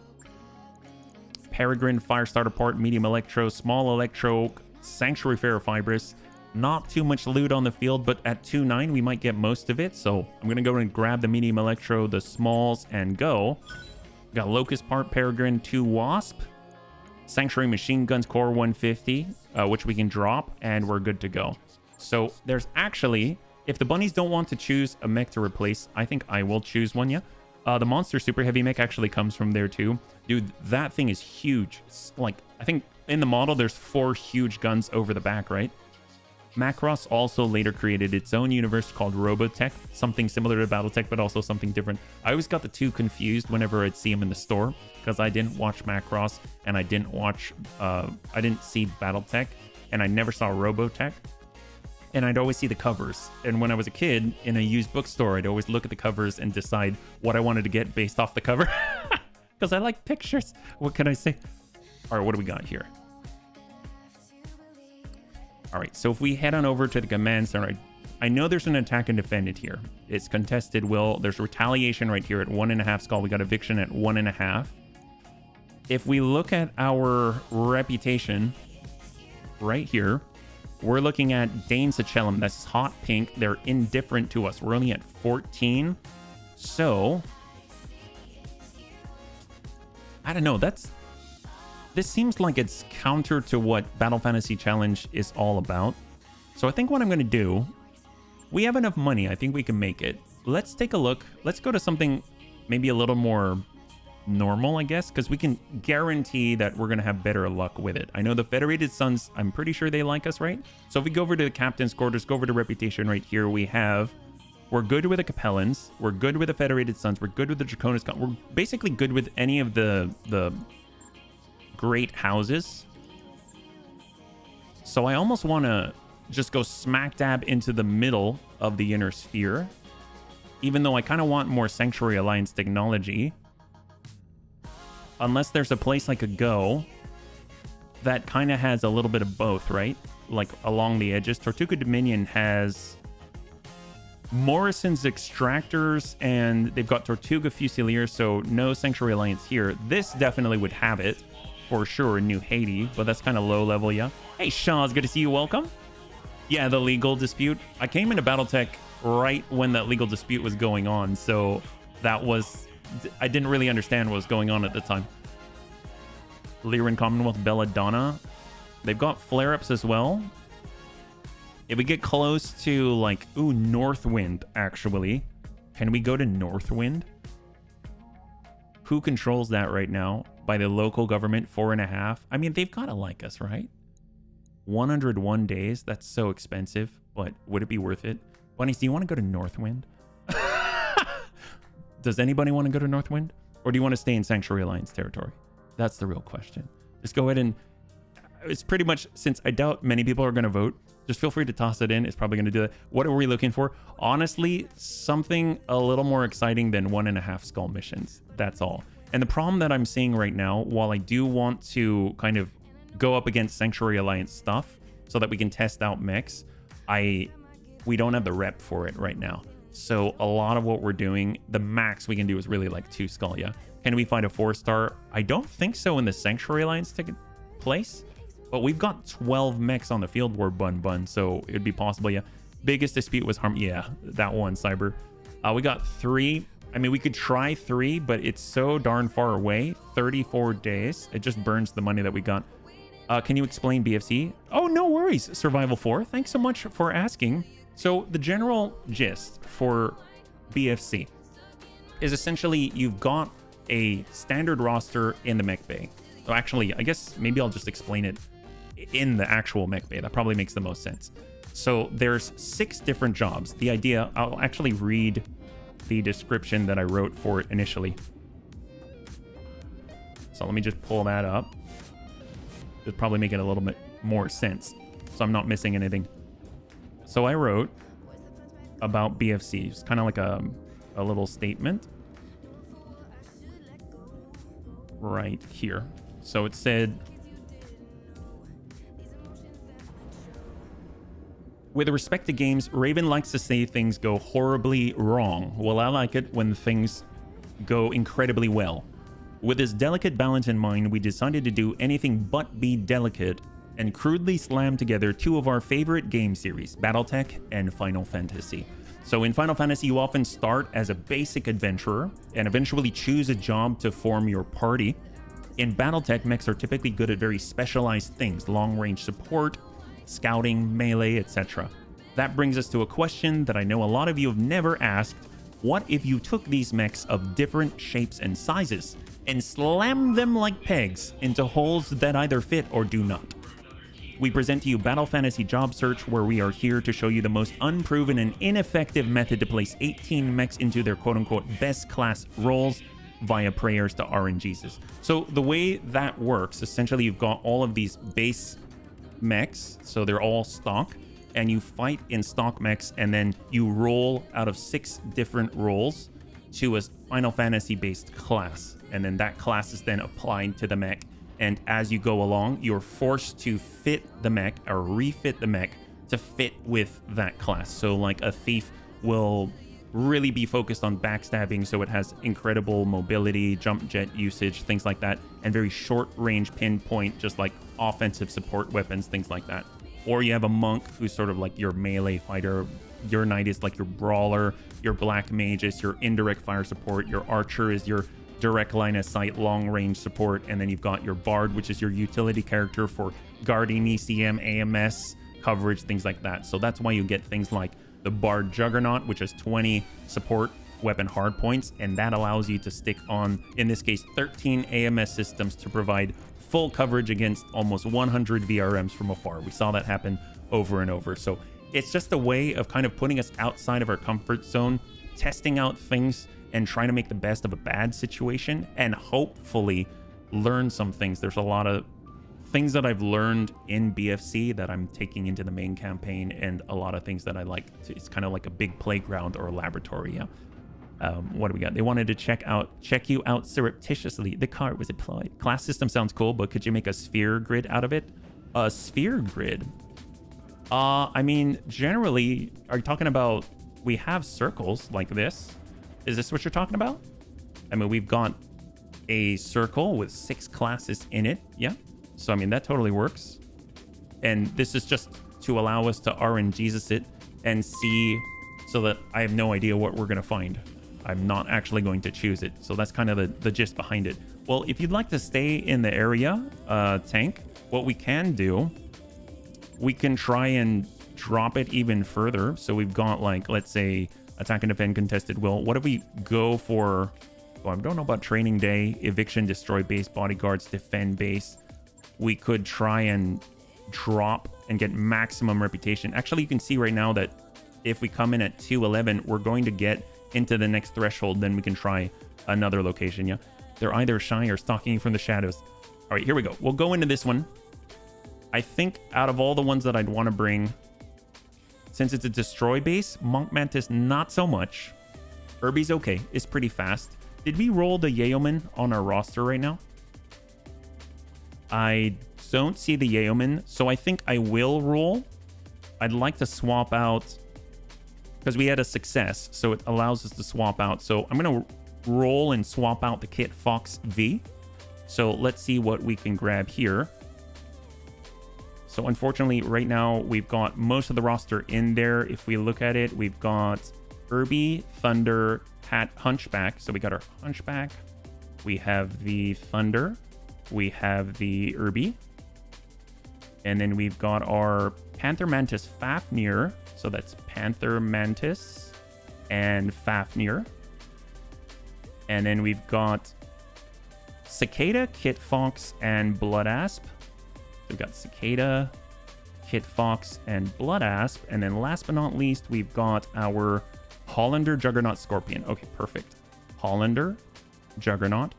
Peregrine, Firestarter part, medium electro, small electro, sanctuary ferrofibrous, Not too much loot on the field, but at 2.9 we might get most of it. So I'm gonna go and grab the medium electro, the smalls, and go. Got locust part, peregrine, 2 wasp, sanctuary machine guns, core 150, which we can drop, and we're good to go. So there's actually, if the bunnies don't want to choose a mech to replace, I think I will choose one. Yeah. The monster super heavy mech actually comes from there too. Dude, that thing is huge. It's like, I think in the model there's 4 huge guns over the back, right? Macross also later created its own universe called Robotech, something similar to Battletech, but also something different. I always got the two confused whenever I'd see them in the store, because I didn't watch Macross and I didn't see Battletech, and I never saw Robotech. And I'd always see the covers. And when I was a kid in a used bookstore, I'd always look at the covers and decide what I wanted to get based off the cover. Because I like pictures. What can I say? All right, what do we got here? All right, so if we head on over to the command center, I know there's an attack and defend it here. It's contested will. There's retaliation right here at 1.5 skull. We got eviction at 1.5. If we look at our reputation right here, we're looking at Dane Sacellum. That's hot pink. They're indifferent to us. We're only at 14. So, I don't know. This seems like it's counter to what Battle Fantasy Challenge is all about. So I think what I'm going to do, we have enough money. I think we can make it. Let's take a look. Let's go to something maybe a little more normal, I guess, because we can guarantee that we're going to have better luck with it. I know the Federated Sons, I'm pretty sure they like us, right? So if we go over to the Captain's Quarters, go over to Reputation right here, we're good with the Capellans, we're good with the Federated Sons, we're good with the Draconis, we're basically good with any of the great houses. So I almost want to just go smack dab into the middle of the inner sphere, even though I kind of want more Sanctuary Alliance technology. Unless there's a place I could go that kind of has a little bit of both, right? Like along the edges. Tortuga Dominion has Morrison's Extractors, and they've got Tortuga Fusiliers, so no Sanctuary Alliance here. This definitely would have it, for sure, in New Haiti, but that's kind of low level, yeah. Hey, Shaw, it's good to see you. Welcome. Yeah, the legal dispute. I came into Battletech right when that legal dispute was going on, so that was... I didn't really understand what was going on at the time. Lyran Commonwealth, Belladonna. They've got flare-ups as well. If we get close to, like, ooh, Northwind, actually. Can we go to Northwind? Who controls that right now? By the local government, 4.5. I mean, they've got to like us, right? 101 days. That's so expensive, but would it be worth it? Bunnies, do you want to go to Northwind? Does anybody want to go to Northwind? Or do you want to stay in Sanctuary Alliance territory? That's the real question. Just go ahead and... It's pretty much, since I doubt many people are going to vote, just feel free to toss it in. It's probably going to do that. What are we looking for? Honestly, something a little more exciting than 1.5 skull missions. That's all. And the problem that I'm seeing right now, while I do want to kind of go up against Sanctuary Alliance stuff so that we can test out mechs, we don't have the rep for it right now. So a lot of what we're doing, the max we can do is really like 2 skull, yeah? Can we find a 4-star? I don't think so in the Sanctuary Alliance ticket place, but we've got 12 mechs on the field war bun, so it'd be possible, yeah. Biggest dispute was harm, yeah, that one, Cyber. We got 3. I mean, we could try 3, but it's so darn far away. 34 days. It just burns the money that we got. Can you explain BFC? Oh, no worries, Survival 4. Thanks so much for asking. So the general gist for BFC is essentially you've got a standard roster in the mech bay. So actually, I guess maybe I'll just explain it in the actual mech bay. That probably makes the most sense. So there's 6 different jobs. The idea, I'll actually read the description that I wrote for it initially. So let me just pull that up. It'll probably make it a little bit more sense, so I'm not missing anything. So I wrote about BFC. It's kind of like a little statement right here. So it said, with respect to games, Raven likes to say things go horribly wrong. Well, I like it when things go incredibly well. With this delicate balance in mind, we decided to do anything but be delicate and crudely slam together two of our favorite game series, Battletech and Final Fantasy. So in Final Fantasy, you often start as a basic adventurer and eventually choose a job to form your party. In Battletech, mechs are typically good at very specialized things, long-range support, scouting, melee, etc. That brings us to a question that I know a lot of you have never asked. What if you took these mechs of different shapes and sizes and slammed them like pegs into holes that either fit or do not? We present to you Battle Fantasy Job Search, where we are here to show you the most unproven and ineffective method to place 18 mechs into their quote-unquote best class roles via prayers to RNGeezus. So the way that works, essentially you've got all of these base mechs, so they're all stock, and you fight in stock mechs, and then you roll out of 6 different roles to a Final Fantasy based class, and then that class is then applied to the mech. And as you go along, you're forced to fit the mech or refit the mech to fit with that class. So like a thief will really be focused on backstabbing, so it has incredible mobility, jump jet usage, things like that, and very short range pinpoint, just like offensive support weapons, things like that. Or you have a monk who's sort of like your melee fighter. Your knight is like your brawler. Your black mage is your indirect fire support. Your archer is your direct line of sight, long range support. And then you've got your bard, which is your utility character for guarding, ECM, AMS coverage, things like that. So that's why you get things like the bard juggernaut, which is 20 support weapon hard points, and that allows you to stick on, in this case, 13 AMS systems to provide full coverage against almost 100 VRMs from afar. We saw that happen over and over. So it's just a way of kind of putting us outside of our comfort zone, testing out things and trying to make the best of a bad situation and hopefully learn some things. There's a lot of things that I've learned in BFC that I'm taking into the main campaign, and a lot of things that I like. It's kind of like a big playground or a laboratory. Yeah. What do we got? They wanted to check you out surreptitiously. The card was applied. Class system sounds cool, but could you make a sphere grid out of it? A sphere grid? I mean, generally, are you talking about, we have circles like this? Is this what you're talking about? I mean, we've got a circle with 6 classes in it. Yeah. So, I mean, that totally works. And this is just to allow us to RNGeezus it and see, so that I have no idea what we're going to find. I'm not actually going to choose it. So that's kind of the gist behind it. Well, if you'd like to stay in the area, Tank, what we can do, we can try and drop it even further. So we've got, like, let's say attack and defend, contested will. What if we go for, well, I don't know about training day, eviction, destroy base, bodyguards, defend base. We could try and drop and get maximum reputation. Actually, you can see right now that if we come in at 211, we're going to get into the next threshold. Then we can try another location. Yeah, they're either shy or stalking you from the shadows. All right, here we go. We'll go into this one. I think out of all the ones that I'd want to bring, since it's a destroy base, Monk Mantis not so much. Urbie's okay. It's pretty fast. Did we roll the Yeoman on our roster right now? I don't see the Yeoman, so I think I will roll. I'd like to swap out, because we had a success, so it allows us to swap out. So I'm going to roll and swap out the Kit Fox V. So let's see what we can grab here. So unfortunately, right now, we've got most of the roster in there. If we look at it, we've got Urbie, Thunder, Hat, Hunchback. So we got our Hunchback. We have the Thunder. We have the Urbie. And then we've got our Panther Mantis Fafnir. So that's Panther Mantis and Fafnir. And then we've got Cicada, Kit Fox, and Blood Asp. We've got Cicada, Kit Fox, and Blood Asp. And then last but not least, we've got our Hollander, Juggernaut, Scorpion. Okay, perfect. Hollander, Juggernaut,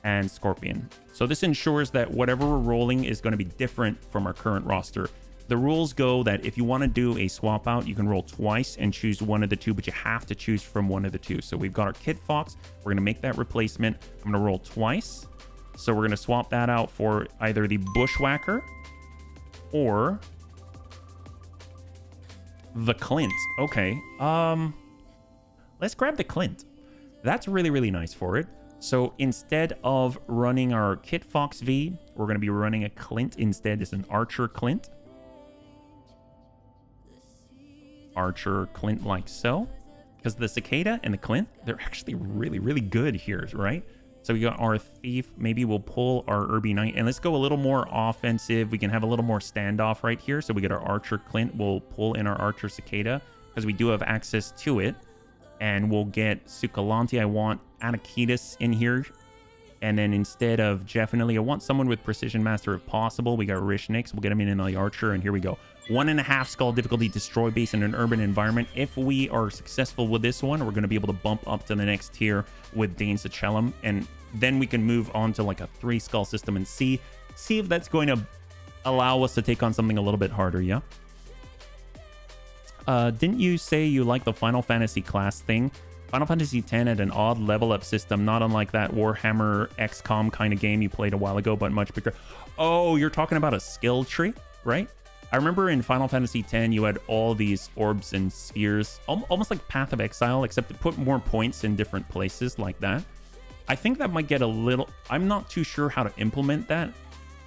and Scorpion. So this ensures that whatever we're rolling is going to be different from our current roster. The rules go that if you want to do a swap out, you can roll twice and choose one of the two, but you have to choose from one of the two. So we've got our Kit Fox. We're going to make that replacement. I'm going to roll twice. So we're going to swap that out for either the Bushwhacker or the Clint. Okay. Let's grab the Clint. That's really, really nice for it. So instead of running our Kit Fox V, we're going to be running a Clint instead. It's an Archer Clint. Archer Clint like so. Because the Cicada and the Clint, they're actually really, really good here, right? So we got our Thief. Maybe we'll pull our Urbie Knight. And let's go a little more offensive. We can have a little more standoff right here. So we get our Archer Clint. We'll pull in our Archer Cicada because we do have access to it. And we'll get Sukalanti. I want HBFT in here. And then instead of definitely, I want someone with Precision Master if possible. We got Rishnix. We'll get him in the Archer. And here we go. 1.5 skull difficulty destroy base in an urban environment. If we are successful with this one, we're going to be able to bump up to the next tier with Dane Sacellum. And then we can move on to like a 3 skull system and see if that's going to allow us to take on something a little bit harder, yeah? Didn't you say you like the Final Fantasy class thing? Final Fantasy X had an odd level up system, not unlike that Warhammer XCOM kind of game you played a while ago, but much bigger. Oh, you're talking about a skill tree, right? I remember in Final Fantasy X, you had all these orbs and spheres, almost like Path of Exile, except to put more points in different places like that. I think that might get a little... I'm not too sure how to implement that.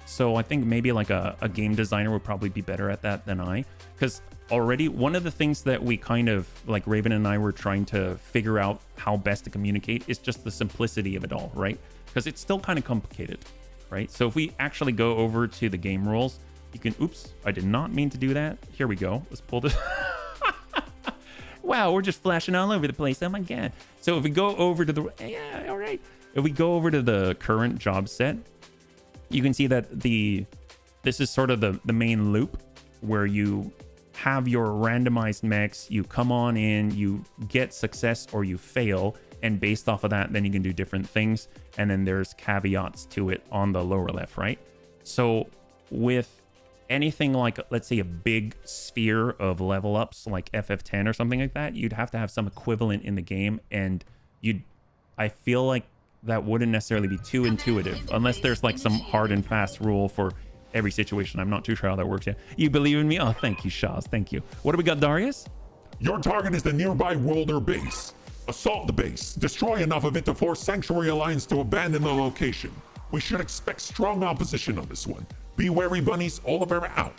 So I think maybe like a game designer would probably be better at that than I. Because already, one of the things that we kind of, like Raven and I were trying to figure out how best to communicate is just the simplicity of it all, right? Because it's still kind of complicated, right? So if we actually go over to the game rules, you can... Oops, I did not mean to do that. Here we go. Let's pull this... Wow, we're just flashing all over the place. Oh my god. So if we go over to the... Yeah, all right. If we go over to the current job set, you can see that this is sort of the main loop where you have your randomized mechs, you come on in, you get success or you fail, and based off of that, then you can do different things. And then there's caveats to it on the lower left, right? So with anything like, let's say, a big sphere of level ups like FF10 or something like that, you'd have to have some equivalent in the game, and I feel like that wouldn't necessarily be too intuitive unless there's like some hard and fast rule for every situation. I'm not too sure how that works yet. You believe in me? Oh, thank you, Shaz. Thank you. What do we got, Darius?
Your target is the nearby world or base. Assault the base. Destroy enough of it to force Sanctuary Alliance to abandon the location. We should expect strong opposition on this one. Be wary, bunnies. Oliver out.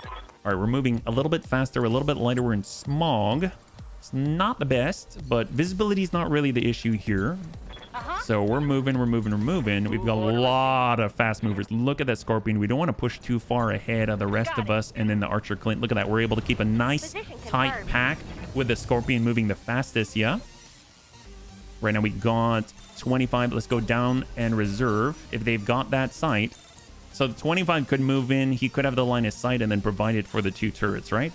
All right, we're moving a little bit faster, a little bit lighter. We're in smog. It's not the best, but visibility is not really the issue here. So we're moving. We've got a lot of fast movers. Look at that Scorpion. We don't want to push too far ahead of the rest of us. And then the Archer Clint. Look at that. We're able to keep a nice tight pack with the Scorpion moving the fastest, yeah? Right now we got 25. Let's go down and reserve if they've got that sight. So the 25 could move in. He could have the line of sight and then provide it for the 2 turrets, right?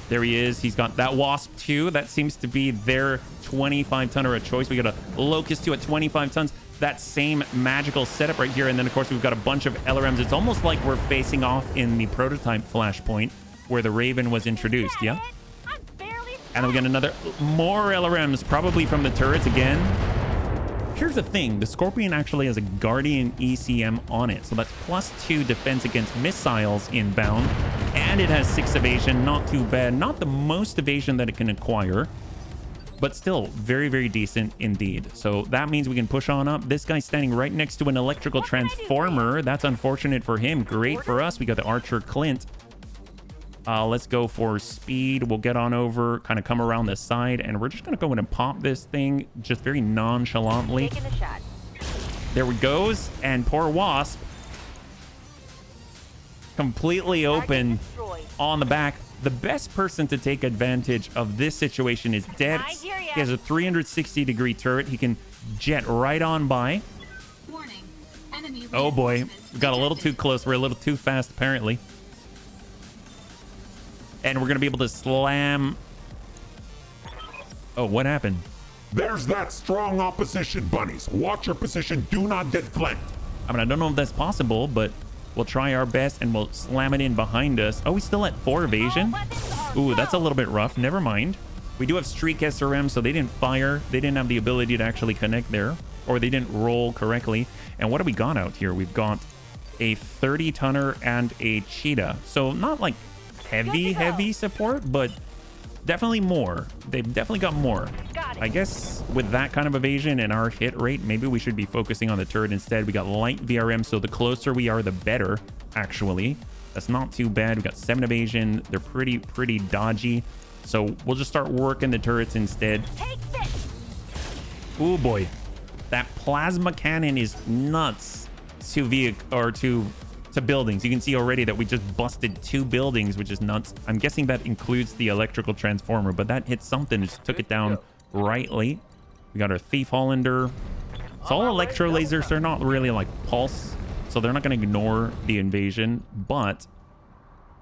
There he is. He's got that Wasp 2. That seems to be their 25-tonner of choice. We got a Locust 2 at 25 tons. That same magical setup right here. And then, of course, we've got a bunch of LRMs. It's almost like we're facing off in the prototype Flashpoint where the Raven was introduced, yeah? And then we got more LRMs, probably from the turrets again. Here's the thing. The Scorpion actually has a Guardian ECM on it. So that's +2 defense against missiles inbound. And it has 6 evasion. Not too bad. Not the most evasion that it can acquire, but still very, very decent indeed. So that means we can push on up. This guy's standing right next to an electrical transformer. That's unfortunate for him. Great for us. We got the Archer Clint. Let's go for speed. We'll get on over, kind of come around the side, and we're just going to go in and pop this thing just very nonchalantly.
Taking the shot.
There we goes. And poor Wasp. Completely open on the back. The best person to take advantage of this situation is Debs. He has a 360-degree turret. He can jet right on by.
Warning. Enemy
Oh boy, we got a little too close. We're a little too fast, apparently. And we're going to be able to slam... Oh, what happened?
There's that strong opposition, bunnies. Watch your position. Do not get flanked.
I mean, I don't know if that's possible, but we'll try our best and we'll slam it in behind us. Oh, we still at 4 evasion? Ooh, that's a little bit rough. Never mind. We do have streak SRM, so they didn't fire. They didn't have the ability to actually connect there, or they didn't roll correctly. And what have we got out here? We've got a 30-tonner and a Cheetah. So not like heavy support, but definitely more. They've definitely got more. I guess with that kind of evasion and our hit rate, maybe we should be focusing on the turret instead. We got light VRM, so the closer we are, the better, actually. That's not too bad. We got 7 evasion. They're pretty dodgy. So we'll just start working the turrets instead. Oh boy. That plasma cannon is nuts to buildings. You can see already that we just busted 2 buildings, which is nuts. I'm guessing that includes the electrical transformer, but that hit something. It just took it down rightly. We got our Thief Hollander. It's all electro lasers. They're not really like pulse, so they're not going to ignore the invasion, but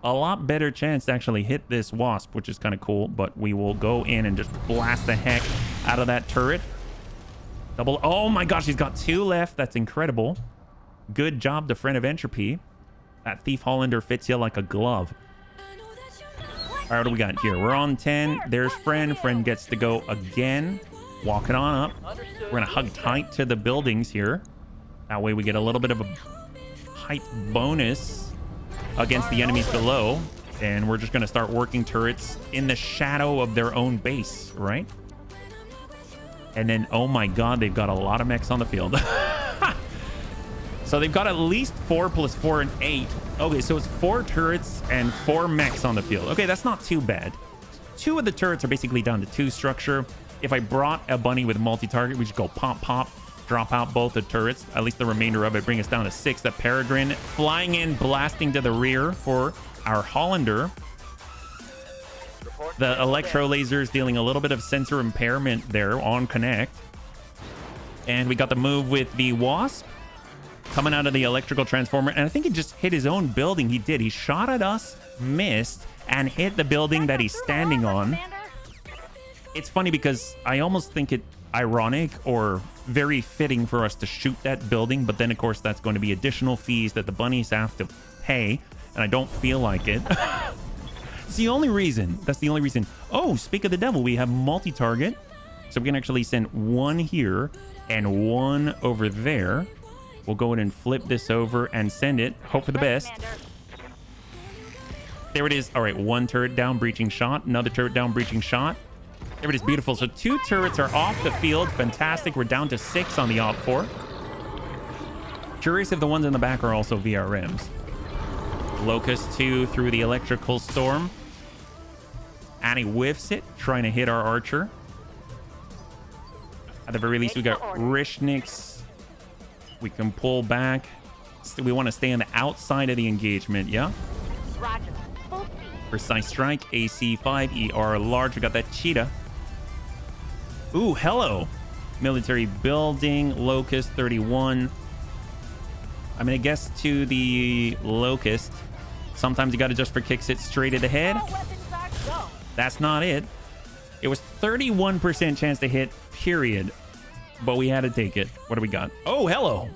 a lot better chance to actually hit this wasp, which is kind of cool. But we will go in and just blast the heck out of that turret. Double. Oh my gosh, he's got 2 left. That's incredible. Good job to Friend of Entropy. That Thief Hollander fits you like a glove. All right, what do we got here? We're on 10. There's Friend. Friend gets to go again. Walking on up. We're going to hug tight to the buildings here. That way we get a little bit of a height bonus against the enemies below. And we're just going to start working turrets in the shadow of their own base, right? And then, oh my god, they've got a lot of mechs on the field. So they've got at least 4 + 4 and 8. Okay, so it's 4 turrets and 4 mechs on the field. Okay, that's not too bad. 2 of the turrets are basically down to 2 structure. If I brought a bunny with multi-target, we just go pop, pop, drop out both the turrets. At least the remainder of it, bring us down to 6. The Peregrine flying in, blasting to the rear for our Hollander. The electro lasers dealing a little bit of sensor impairment there on connect. And we got the move with the Wasp coming out of the electrical transformer, and I think he just hit his own building. He did. He shot at us, missed, and hit the building that he's standing on. It's funny because I almost think it ironic or very fitting for us to shoot that building, but then of course that's going to be additional fees that the bunnies have to pay, and I don't feel like it. It's the only reason. That's the only reason. Oh, speak of the devil, we have multi-target, so we can actually send 1 here and 1 over there. We'll go ahead and flip this over and send it. Hope for the best. There it is. All right, 1 turret down, breaching shot. Another turret down, breaching shot. There it is, beautiful. So 2 turrets are off the field. Fantastic. We're down to 6 on the OP4. Curious if the ones in the back are also VRMs. Locust 2 through the electrical storm. And he whiffs it, trying to hit our archer. At the very least, we got Rishniks. We can pull back. We want to stay on the outside of the engagement, yeah?
Roger. Full speed.
Precise strike, AC5, ER large. We got that cheetah. Ooh, hello. Military building, Locust 31. I'm going to guess to the Locust. Sometimes you got to just for kicks it straight at the head. That's not it. It was 31% chance to hit, period. But we had to take it. What do we got? Oh, hello.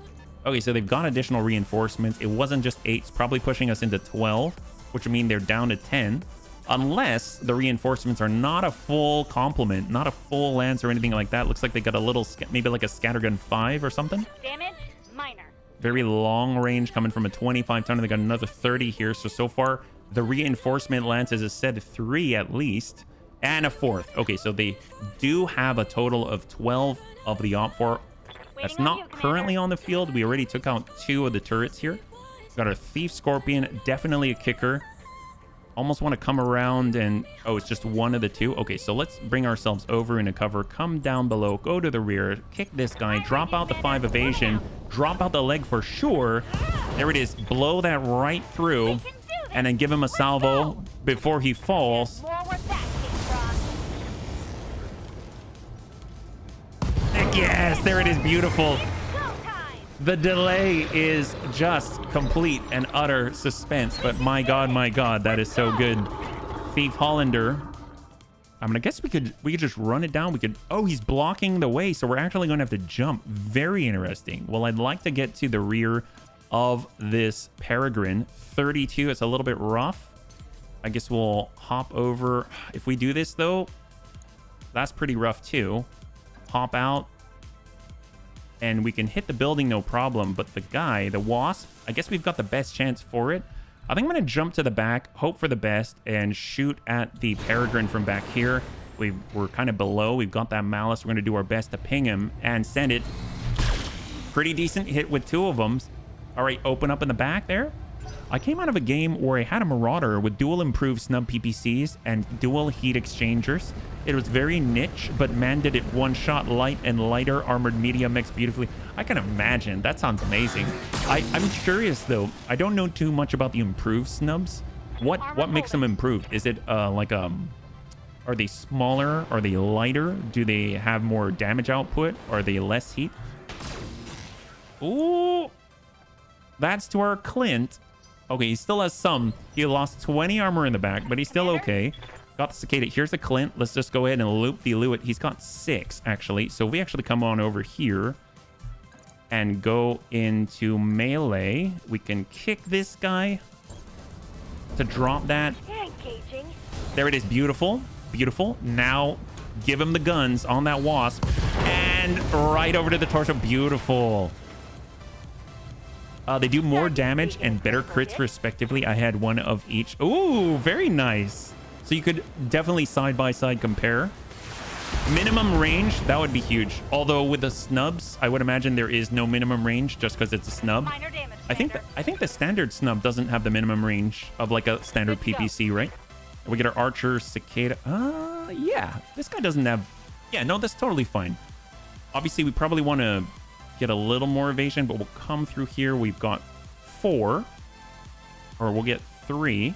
Okay, so they've got additional reinforcements. It wasn't just 8. It's probably pushing us into 12, which would mean they're down to 10. Unless the reinforcements are not a full complement, not a full lance or anything like that. Looks like they got a little, maybe like a scattergun 5 or something.
Damage minor.
Very long range coming from a 25 ton. They got another 30 here. So far, the reinforcement lances is said 3 at least. And a 4th. Okay, so they do have a total of 12 of the OP4. That's not currently on the field. We already took out 2 of the turrets here. We've got our Thief Scorpion, definitely a kicker. Almost want to come around and... Oh, it's just 1 of the 2. Okay, so let's bring ourselves over into cover. Come down below, go to the rear, kick this guy, drop out the 5 evasion, drop out the leg for sure. There it is. Blow that right through, and then give him a salvo before he falls. Yes, there it is. Beautiful. The delay is just complete and utter suspense, but my god, that is so good. Thief Hollander. I mean, I guess we could just run it down. We could... Oh, he's blocking the way, so we're actually going to have to jump. Very interesting. Well, I'd like to get to the rear of this Peregrine. 32, it's a little bit rough. I guess we'll hop over. If we do this, though, that's pretty rough, too. Hop out. And we can hit the building, no problem. But the guy, the Wasp, I guess we've got the best chance for it. I think I'm going to jump to the back, hope for the best, and shoot at the Peregrine from back here.
We're kind of below. We've got that malice. We're going to do our best to ping him and send it. Pretty decent hit with 2 of them. All right, open up in the back there. I came out of a game where I had a Marauder with dual improved snub PPCs and dual heat exchangers. It was very niche, but man, did it one shot light and lighter armored media mix beautifully. I can imagine. That sounds amazing. I'm curious though. I don't know too much about the improved snubs. What makes them improved? Is it are they smaller? Are they lighter? Do they have more damage output? Are they less heat? Ooh, that's to our Clint. Okay, he still has some. He lost 20 armor in the back, but he's still okay. Got the Cicada. Here's the Clint. Let's just go ahead and loop-de-loo it. He's got 6, actually. So we actually come on over here and go into melee. We can kick this guy to drop that. There it is. Beautiful. Beautiful. Now give him the guns on that wasp. And right over to the torso. Beautiful. They do more damage and better crits respectively. I had one of each. Ooh, very nice. So you could definitely side-by-side compare. Minimum range, that would be huge. Although with the snubs, I would imagine there is no minimum range just because it's a snub. I think the standard snub doesn't have the minimum range of like a standard PPC, right? We get our archer, cicada. Yeah, this guy doesn't have. Yeah, no, that's totally fine. Obviously, we probably want to get a little more evasion, but we'll come through here. We've got 4, or we'll get 3,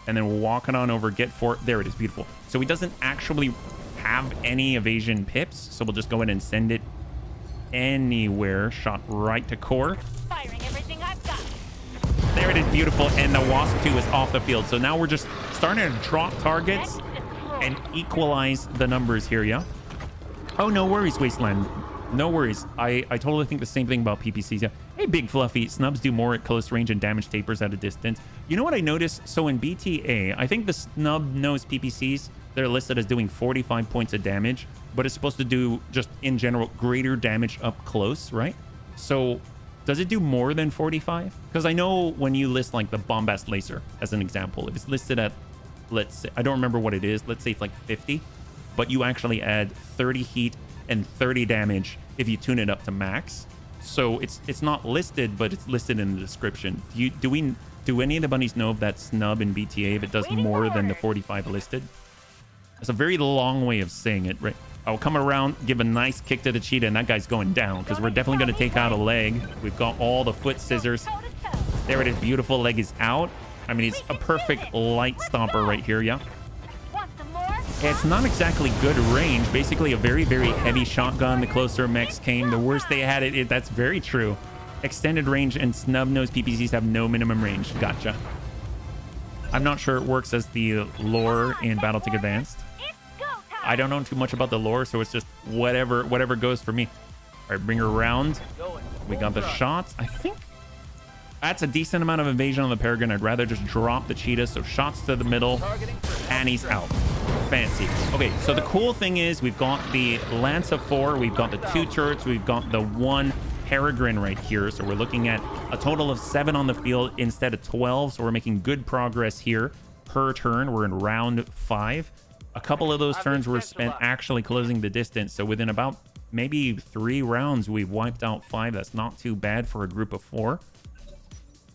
and then we'll walk it on over, get 4. There it is. Beautiful. So he doesn't actually have any evasion pips, so we'll just go ahead and send it anywhere. Shot right to core.
Firing everything I've got.
There it is. Beautiful. And the wasp 2 is off the field. So now we're just starting to drop targets and equalize the numbers here. Yeah. Oh, no worries, Wasteland. No worries. I totally think the same thing about PPCs. Yeah. Hey, big fluffy. Snubs do more at close range and damage tapers at a distance. You know what I noticed? So in BTA, I think the snub nose PPCs, they're listed as doing 45 points of damage, but it's supposed to do just in general greater damage up close, right? So does it do more than 45? Because I know when you list like the bombast laser as an example, if it's listed at, let's say, I don't remember what it is. Let's say it's like 50, but you actually add 30 heat and 30 damage if you tune it up to max. So it's not listed, but it's listed in the description. Do any of the bunnies know of that snub in BTA if it does more than the 45 listed? It's a very long way of saying it, right? I'll come around, give a nice kick to the cheetah, and that guy's going down because we're definitely going to take out a leg. We've got all the foot scissors. There it is. Beautiful. Leg is out. I mean, it's a perfect light stomper right here, yeah? It's not exactly good range. Basically, a very, very heavy shotgun. The closer mechs came, the worse they had it. That's very true. Extended range and snub-nosed PPCs have no minimum range. Gotcha. I'm not sure it works as the lore in Battletech Advanced. I don't know too much about the lore, so it's just whatever goes for me. All right, bring her around. We got the shots. I think that's a decent amount of evasion on the Peregrine. I'd rather just drop the cheetah. So shots to the middle, and he's out. Fancy. Okay, so the cool thing is we've got the Lance of 4, we've got the 2 turrets, we've got the 1 Peregrine right here. So we're looking at a total of 7 on the field instead of 12. So we're making good progress here per turn. We're in round 5. A couple of those turns were spent actually closing the distance. So within about maybe 3 rounds, we've wiped out 5. That's not too bad for a group of 4.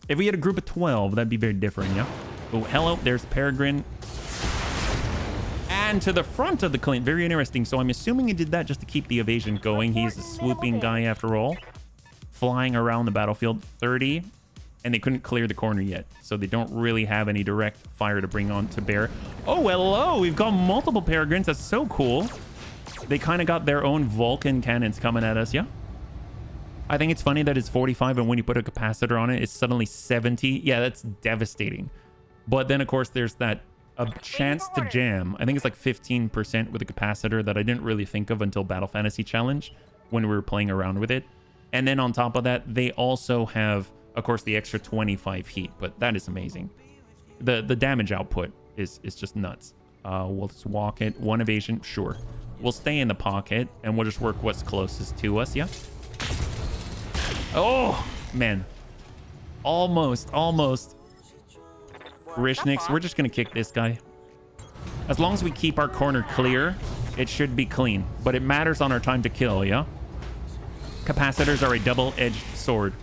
If we had a group of 12, that'd be very different, yeah? Oh, hello, there's the Peregrine. And to the front of the Clint, very interesting. So I'm assuming he did that just to keep the evasion going. He's a swooping guy after all. Flying around the battlefield, 30. And they couldn't clear the corner yet. So they don't really have any direct fire to bring on to bear. Oh, hello, we've got multiple Peregrines. That's so cool. They kind of got their own Vulcan cannons coming at us, yeah? I think it's funny that it's 45, and when you put a capacitor on it, it's suddenly 70. Yeah, that's devastating. But then, of course, there's that a chance to jam. I think it's like 15% with a capacitor that I didn't really think of until Battle Fantasy Challenge when we were playing around with it. And then on top of that, they also have, of course, the extra 25 heat, but that is amazing. The damage output is just nuts. We'll just walk it. 1 evasion, sure. We'll stay in the pocket, and we'll just work what's closest to us, yeah? Oh, man. Almost. Rishniks, we're just going to kick this guy. As long as we keep our corner clear, it should be clean. But it matters on our time to kill, yeah? Capacitors are a double-edged sword.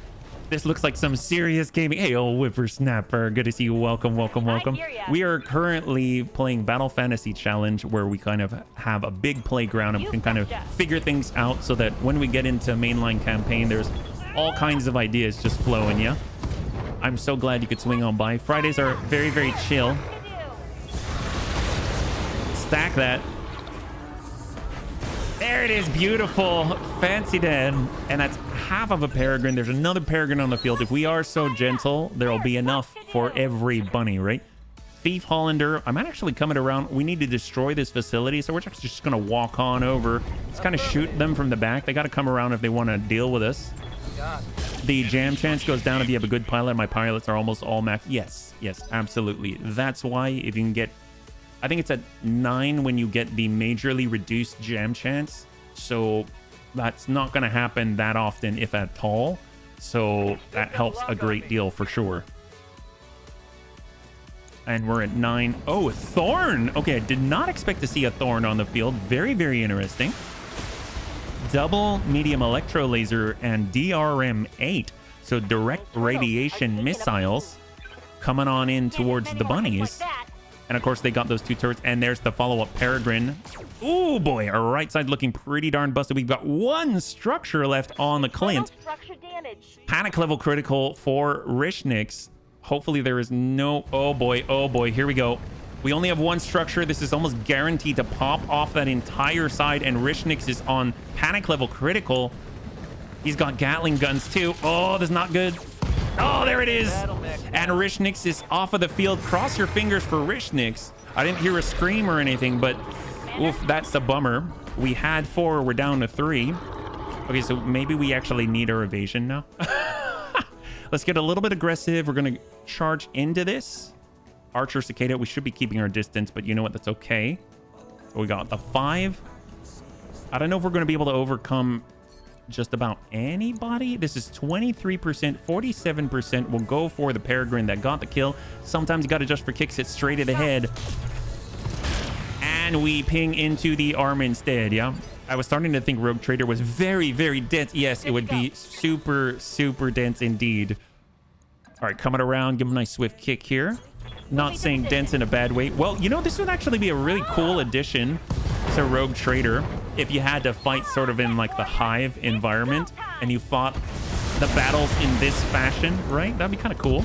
This looks like some serious gaming. Hey, old whippersnapper. Good to see you. Welcome, welcome, welcome. We are currently playing Battle Fantasy Challenge, where we kind of have a big playground and we can kind of figure things out so that when we get into mainline campaign, there's all kinds of ideas just flowing, yeah? I'm so glad you could swing on by. Fridays are very, very chill. Stack that. There it is. Beautiful. Fancy Dan. And that's half of a peregrine. There's another peregrine on the field. If we are so gentle, there'll be enough for every bunny, right? Thief Hollander. I'm actually coming around. We need to destroy this facility, so we're just going to walk on over. Let's kind of shoot them from the back. They got to come around if they want to deal with us. The jam chance goes down if you have a good pilot. My pilots are almost all max. Yes, yes, absolutely. That's why if you can get... I think it's at 9 when you get the majorly reduced jam chance. So that's not going to happen that often, if at all. So that helps a great deal for sure. And we're at 9. Oh, a thorn. Okay, I did not expect to see a thorn on the field. Very, very interesting. Double medium electro laser and DRM-8. So direct radiation missiles coming on in towards the bunnies. And of course, they got those 2 turrets. And there's the follow-up Peregrine. Oh boy, our right side looking pretty darn busted. We've got 1 structure left on the Clint. Panic level critical for Rishnix. Hopefully there is no... Oh boy, here we go. We only have 1 structure. This is almost guaranteed to pop off that entire side. And Rishnix is on panic level critical. He's got Gatling guns too. Oh, that's not good. Oh, there it is. And Rishnix is off of the field. Cross your fingers for Rishnix. I didn't hear a scream or anything, but oof, that's a bummer. We had 4. We're down to 3. Okay, so maybe we actually need our evasion now. Let's get a little bit aggressive. We're going to charge into this. Archer Cicada, we should be keeping our distance, but you know what? That's okay. We got the 5. I don't know if we're going to be able to overcome just about anybody. This is 23%, 47% will go for the Peregrine that got the kill. Sometimes you got to just for kicks it straight at the head. And we ping into the arm instead, yeah? I was starting to think Rogue Trader was very, very dense. Yes, it would be super, super dense indeed. All right, coming around, give him a nice swift kick here. Not saying dense in a bad way. Well, you know, this would actually be a really cool addition to Rogue Trader if you had to fight sort of in like the hive environment and you fought the battles in this fashion, right? That'd be kind of cool.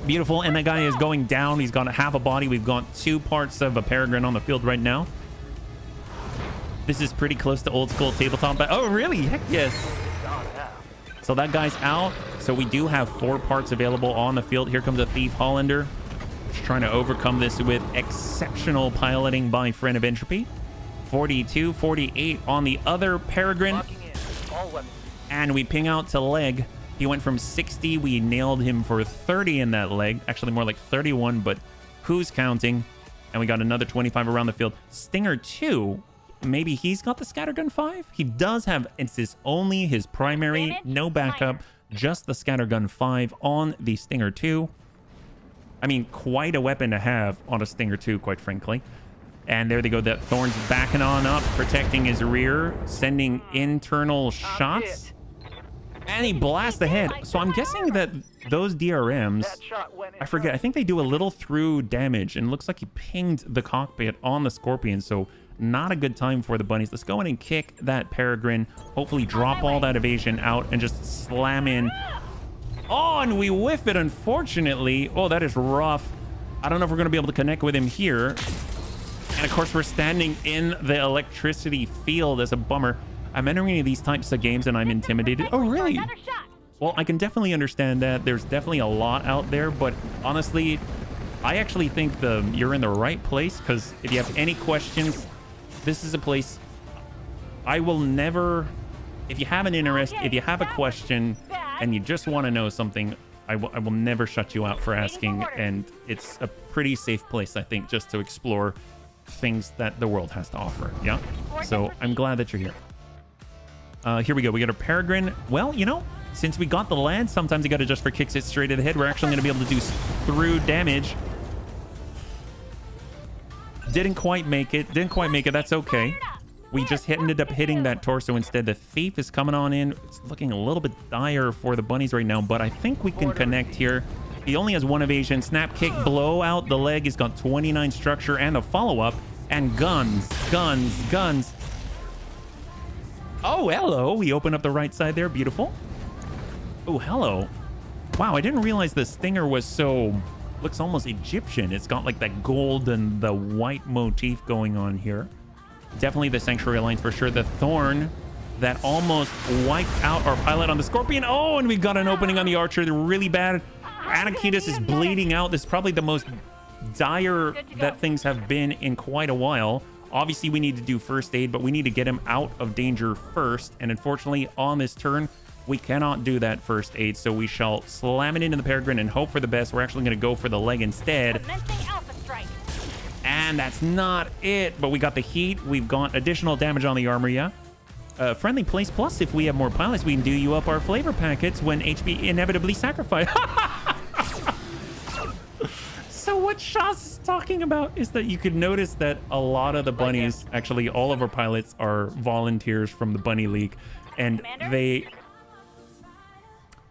Beautiful. And that guy is going down. He's got half a body. We've got 2 parts of a Peregrine on the field right now. This is pretty close to old school tabletop. But oh, really? Heck yes. So that guy's out. So we do have 4 parts available on the field. Here comes a Thief Hollander. Just trying to overcome this with exceptional piloting by Friend of Entropy. 42, 48 on the other Peregrine. And we ping out to leg. He went from 60. We nailed him for 30 in that leg. Actually, more like 31, but who's counting? And we got another 25 around the field. Stinger 2. Maybe he's got the Scattergun 5? He does have, it's only his primary, no backup, just the Scattergun 5 on the Stinger 2. I mean, quite a weapon to have on a Stinger 2, quite frankly. And there they go. That Thorn's backing on up, protecting his rear, sending internal shots. And he blasts ahead. So I'm guessing that those DRMs, I forget, I think they do a little through damage. And it looks like he pinged the cockpit on the Scorpion. So not a good time for the bunnies. Let's go in and kick that Peregrine. Hopefully drop all that evasion out and just slam in. Oh, and we whiff it, unfortunately. Oh, that is rough. I don't know if we're going to be able to connect with him here. And of course, we're standing in the electricity field. As a bummer. I'm entering these types of games and I'm intimidated. Oh, really? Well, I can definitely understand that. There's definitely a lot out there, but honestly, I actually think you're in the right place, because if you have any questions, this is a place I will never... If you have an interest, if you have a question, and you just want to know something, I will never shut you out for asking, and it's a pretty safe place, I think, just to explore things that the world has to offer, yeah? So I'm glad that you're here. Here we go. We got a Peregrine. Well, you know, since we got the land, sometimes you got to just for kicks it straight to the head. We're actually going to be able to do through damage. Didn't quite make it. Didn't quite make it. That's okay. We just ended up hitting that torso instead. The thief is coming on in. It's looking a little bit dire for the bunnies right now, but I think we can connect here. He only has 1 evasion. Snap kick, blow out the leg. He's got 29 structure and a follow-up. And guns. Oh, hello. We open up the right side there. Beautiful. Oh, hello. Wow, I didn't realize the stinger was so... looks almost Egyptian. It's got like that gold and the white motif going on here. Definitely the Sanctuary Alliance for sure. The Thorn that almost wiped out our pilot on the Scorpion. Oh, and we've got an opening on the Archer. They're really bad. RNGeezus is bleeding out. This is probably the most dire that things have been in quite a while. Obviously, we need to do first aid, but we need to get him out of danger first. And unfortunately, on this turn, we cannot do that first aid. So we shall slam it into the Peregrine and hope for the best. We're actually going to go for the leg instead. And that's not it, but we got the heat. We've got additional damage on the armor, yeah. Friendly place plus, if we have more pilots, we can do you up our flavor packets when HB inevitably sacrifice. So what Shaz is talking about is that you could notice that a lot of the bunnies, actually all of our pilots are volunteers from the Bunny League. And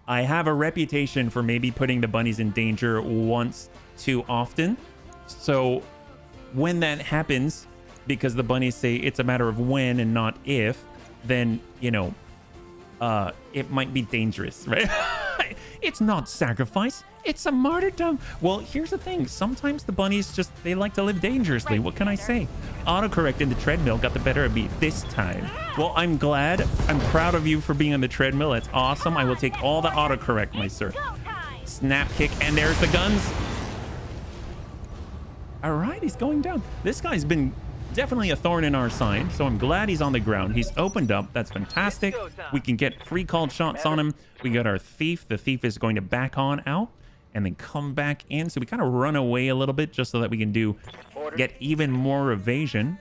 I have a reputation for maybe putting the bunnies in danger once too often. So when that happens, because the bunnies say it's a matter of when and not if, then, you know, it might be dangerous, right? It's not sacrifice, it's a martyrdom. Well, here's the thing. Sometimes the bunnies just, they like to live dangerously. What can I say? Autocorrect in the treadmill got the better of me this time. Well, I'm glad. I'm proud of you for being on the treadmill. That's awesome. I will take all the autocorrect, my sir. Snap kick, and there's the guns. All right, he's going down. This guy's been definitely a thorn in our side, so I'm glad he's on the ground. He's opened up. That's fantastic. We can get free called shots on him. We got our thief. The thief is going to back on out and then come back in. So we kind of run away a little bit just so that we can get even more evasion.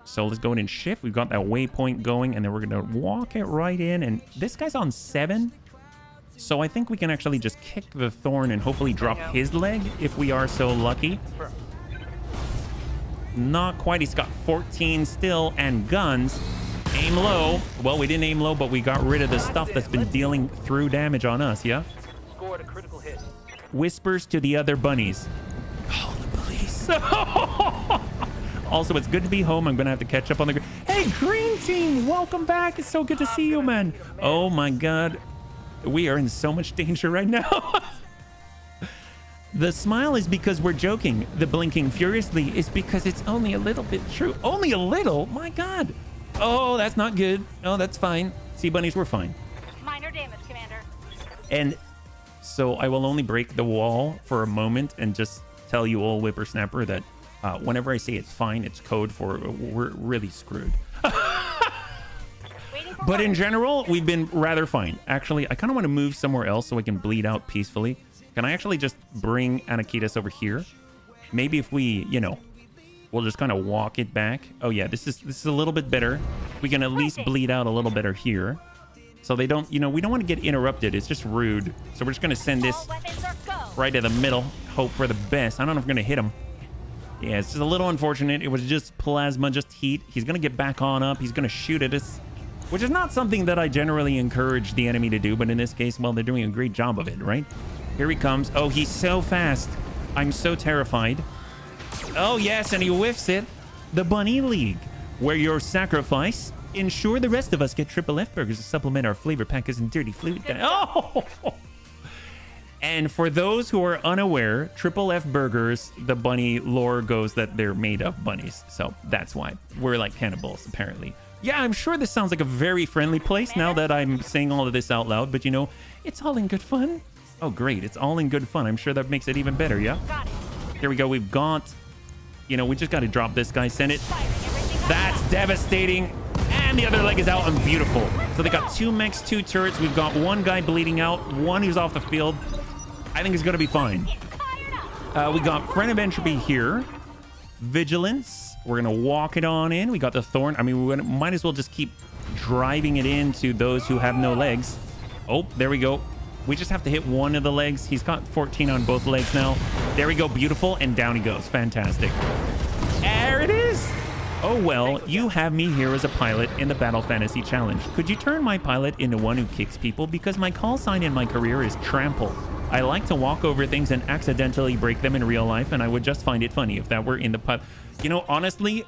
So let's go in and shift. We've got that waypoint going, and then we're going to walk it right in. And this guy's on 7. So I think we can actually just kick the thorn and hopefully drop his leg if we are so lucky. Not quite. He's got 14 still and guns. Aim low. Well, we didn't aim low, but we got rid of the stuff that's been dealing through damage on us, yeah?
Scored a critical hit.
Whispers to the other bunnies. Call the police. Also, it's good to be home. I'm going to have to catch up on the... Hey, Green Team, welcome back. It's so good to see you, man. Oh, my God. We are in so much danger right now. The smile is because we're joking. The blinking furiously is because it's only a little bit true. Only a little? My God. Oh, that's not good. Oh, that's fine. Sea bunnies, we're fine.
Minor damage, Commander.
And so I will only break the wall for a moment and just tell you all, whippersnapper, that whenever I say it's fine, it's code for we're really screwed. But in general, we've been rather fine. Actually, I kind of want to move somewhere else so I can bleed out peacefully. Can I actually just bring RNGeezus over here? Maybe if we, you know, we'll just kind of walk it back. Oh yeah, this is a little bit better. We can at least bleed out a little better here. So they don't, you know, we don't want to get interrupted. It's just rude. So we're just going to send this right to the middle. Hope for the best. I don't know if we're going to hit him. Yeah, it's just a little unfortunate. It was just plasma, just heat. He's going to get back on up. He's going to shoot at us, which is not something that I generally encourage the enemy to do. But in this case, well, they're doing a great job of it, right? Here he comes. Oh, he's so fast. I'm so terrified. Oh, yes, and he whiffs it. The Bunny League, where your sacrifice ensure the rest of us get triple F burgers to supplement our flavor packets and dirty fluid. Oh! And for those who are unaware, triple F burgers, the bunny lore goes that they're made of bunnies. So that's why. We're like cannibals, apparently. Yeah, I'm sure this sounds like a very friendly place now that I'm saying all of this out loud. But, you know, it's all in good fun. Oh, great. It's all in good fun. I'm sure that makes it even better, yeah? Here we go. We've got... You know, we just got to drop this guy. Send it. That's devastating. And the other leg is out and beautiful. So they got 2 mechs, 2 turrets. We've got 1 guy bleeding out, 1 who's off the field. I think it's going to be fine. We got Friend of Entropy here. Vigilance. We're going to walk it on in. We got the Thorn. I mean, we might as well just keep driving it into those who have no legs. Oh, there we go. We just have to hit 1 of the legs. He's got 14 on both legs now. There we go. Beautiful. And down he goes. Fantastic. Oh well, you have me here as a pilot in the Battle Fantasy Challenge. Could you turn my pilot into one who kicks people? Because my call sign in my career is trample. I like to walk over things and accidentally break them in real life, and I would just find it funny if that were in the pilot. You know, honestly,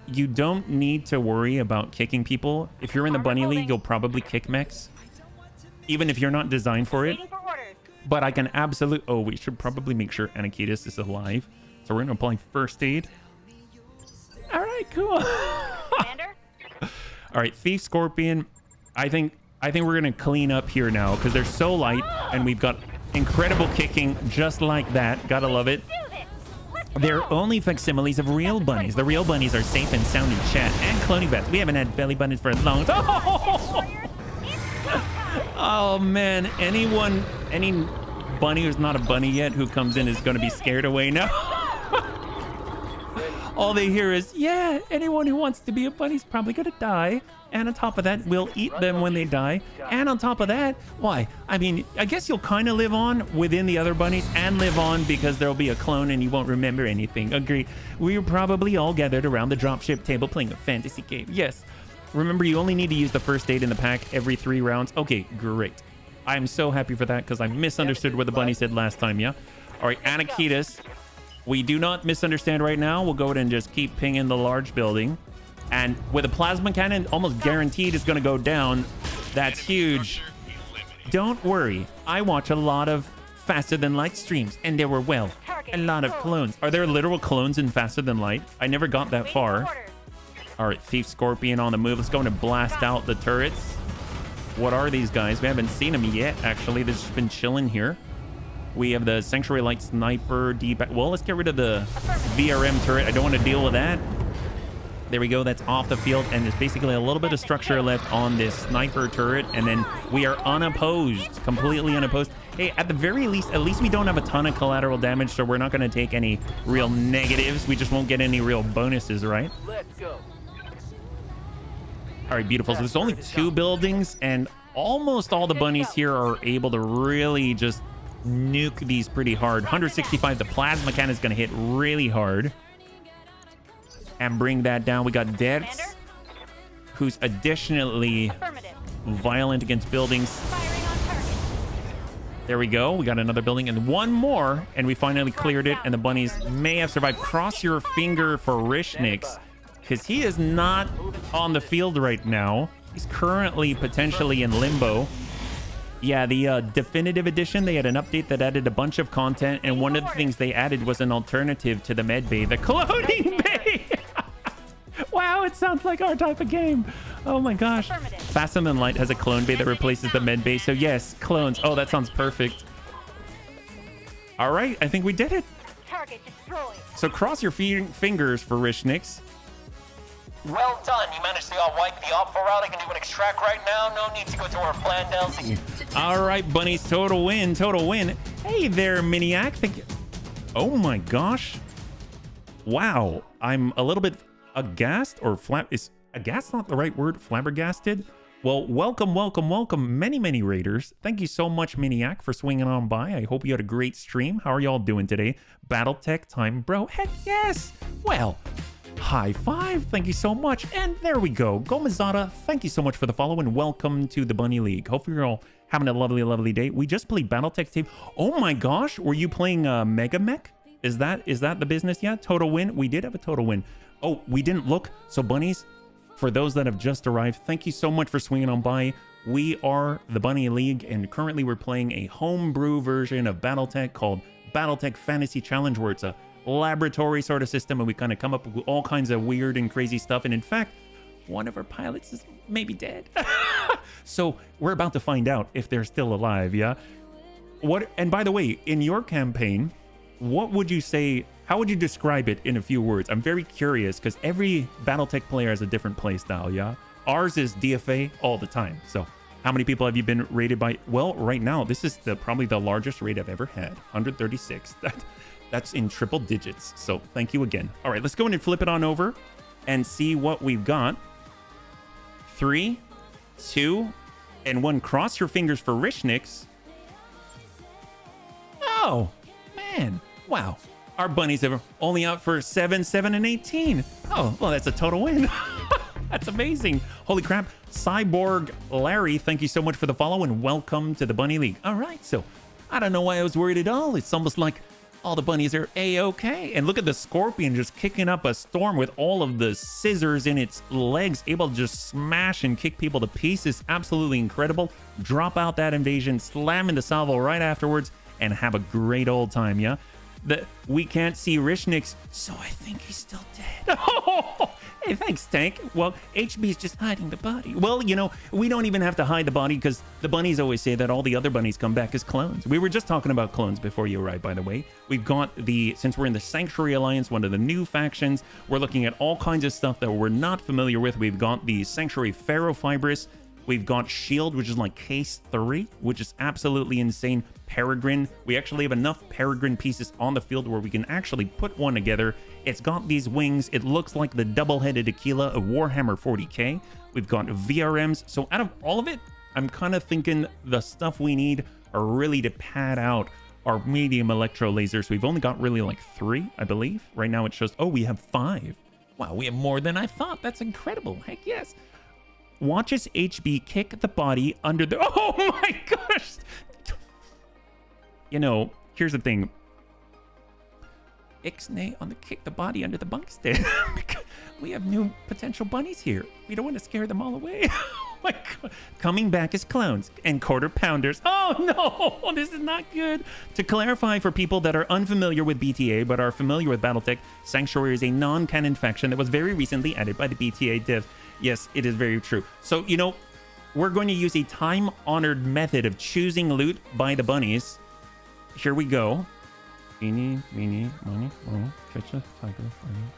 you don't need to worry about kicking people. If you're in the Bunny League, you'll probably kick mechs, even if you're not designed for it. But I can absolutely... Oh, we should probably make sure RNGeezus is alive. So we're going to apply first aid. All right, cool.
Commander?
All right, Thief Scorpion. I think we're going to clean up here now because they're so light, and we've got incredible kicking just like that. Gotta love it. They're only facsimiles of real bunnies. The real bunnies are safe and sound in chat and cloning bets. We haven't had belly buttons for a long time. Oh man, any bunny who's not a bunny yet who comes in is going to be scared away now. All they hear is, yeah, anyone who wants to be a bunny's probably going to die. And on top of that, we'll eat them when they die. And on top of that, why? I mean, I guess you'll kind of live on within the other bunnies and live on because there'll be a clone and you won't remember anything. Agree. We're probably all gathered around the dropship table playing a fantasy game. Yes. Remember, you only need to use the first aid in the pack every 3 rounds. Okay, great. I'm so happy for that because I misunderstood what the bunny said last time, yeah? All right, RNGeezus. We do not misunderstand right now. We'll go ahead and just keep pinging the large building. And with a plasma cannon, almost guaranteed is going to go down. That's huge. Don't worry. I watch a lot of Faster Than Light streams, and there were, well, a lot of clones. Are there literal clones in Faster Than Light? I never got that far. All right, Thief Scorpion on the move. Let's go and blast out the turrets. What are these guys? We haven't seen them yet, actually. They've just been chilling here. We have the Sanctuary Light Sniper. Well, let's get rid of the VRM turret. I don't want to deal with that. There we go. That's off the field. And there's basically a little bit of structure left on this sniper turret. And then we are unopposed, completely unopposed. Hey, at the very least, at least we don't have a ton of collateral damage. So we're not going to take any real negatives. We just won't get any real bonuses, right?
Let's go.
All right, beautiful. So there's only 2 buildings. And almost all the bunnies here are able to really just nuke these pretty hard. 165. The plasma cannon is going to hit really hard. And bring that down. We got Dertz, who's additionally violent against buildings. There we go. We got another building and one more, and we finally cleared it. And the bunnies may have survived. Cross your finger for Rishnix, because he is not on the field right now. He's currently potentially in limbo. Yeah, the definitive edition, they had an update that added a bunch of content, and one of the things they added was an alternative to the med bay, the cloning bay. Wow, it sounds like our type of game. Oh my gosh. Faster Than Light has a clone bay that replaces the med bay. So yes, clones. Oh, that sounds perfect. All right, I think we did it.
Target destroyed.
So cross your fingers for Rishnix.
Well done. You managed to wipe the op route. I can do an extract right now. No need to go to our plan down.
All right, bunnies. Total win. Total win. Hey there, Miniac. Oh my gosh. Wow. I'm a little bit aghast, or is aghast not the right word? Flabbergasted? Well, welcome, welcome, welcome, many raiders. Thank you so much, Miniac, for swinging on by. I hope you had a great stream. How are y'all doing today? Battletech time, bro. Heck yes. Well, high five. Thank you so much. And there we go. Gomezada, thank you so much for the follow and welcome to the Bunny League. Hopefully you're all having a lovely day. We just played Battletech tape. Oh my gosh, were you playing Mega Mech? Is that the business? Yeah, total win. We did have a total win. Oh, we didn't look. So bunnies, for those that have just arrived, thank you so much for swinging on by. We are the Bunny League, and currently we're playing a homebrew version of Battletech called Battletech Fantasy Challenge, where it's a laboratory sort of system, and we kind of come up with all kinds of weird and crazy stuff. And in fact, one of our pilots is maybe dead. So we're about to find out if they're still alive, yeah? And by the way, in your campaign, what would you say, how would you describe it in a few words? I'm very curious because every Battletech player has a different play style, yeah? Ours is DFA all the time. So how many people have you been raided by? Well, right now, this is probably the largest raid I've ever had, 136. That's in triple digits. So thank you again. All right, let's go in and flip it on over and see what we've got. 3, 2, and 1. Cross your fingers for Rishnix. Oh, man. Wow. Our bunnies are only out for 7, 7, and 18. Oh, well, that's a total win. That's amazing. Holy crap. Cyborg Larry, thank you so much for the follow and welcome to the Bunny League. All right, so I don't know why I was worried at all. It's almost like all the bunnies are A-okay. And look at the scorpion just kicking up a storm with all of the scissors in its legs, able to just smash and kick people to pieces. Absolutely incredible. Drop out that invasion, slam into salvo right afterwards, and have a great old time, yeah? We can't see Rishnix, so I think he's still dead. Oh, hey, thanks, Tank. Well, HB's just hiding the body. Well, you know, we don't even have to hide the body because the bunnies always say that all the other bunnies come back as clones. We were just talking about clones before you arrived, by the way. We've got since we're in the Sanctuary Alliance, one of the new factions, we're looking at all kinds of stuff that we're not familiar with. We've got the Sanctuary Ferrofibrous. We've got Shield, which is like case 3, which is absolutely insane. Peregrine. We actually have enough Peregrine pieces on the field where we can actually put one together. It's got these wings. It looks like the double-headed Aquila of Warhammer 40k. We've got VRMs. So out of all of it, I'm kind of thinking the stuff we need are really to pad out our medium electro lasers. We've only got really like 3, I believe. Right now it shows, oh, we have 5. Wow, we have more than I thought. That's incredible. Heck yes. Watches HB kick the body under the... Oh my gosh! You know, here's the thing. Ixnay on the kick the body under the bunk stand. We have new potential bunnies here. We don't want to scare them all away. Oh my God. Coming back as clones and quarter pounders. Oh no, this is not good. To clarify for people that are unfamiliar with BTA but are familiar with Battletech, Sanctuary is a non-canon faction that was very recently added by the BTA devs. Yes, it is very true. So, you know, we're going to use a time-honored method of choosing loot by the bunnies. Here we go. Eeny, meeny, miny, moe, catch a tiger,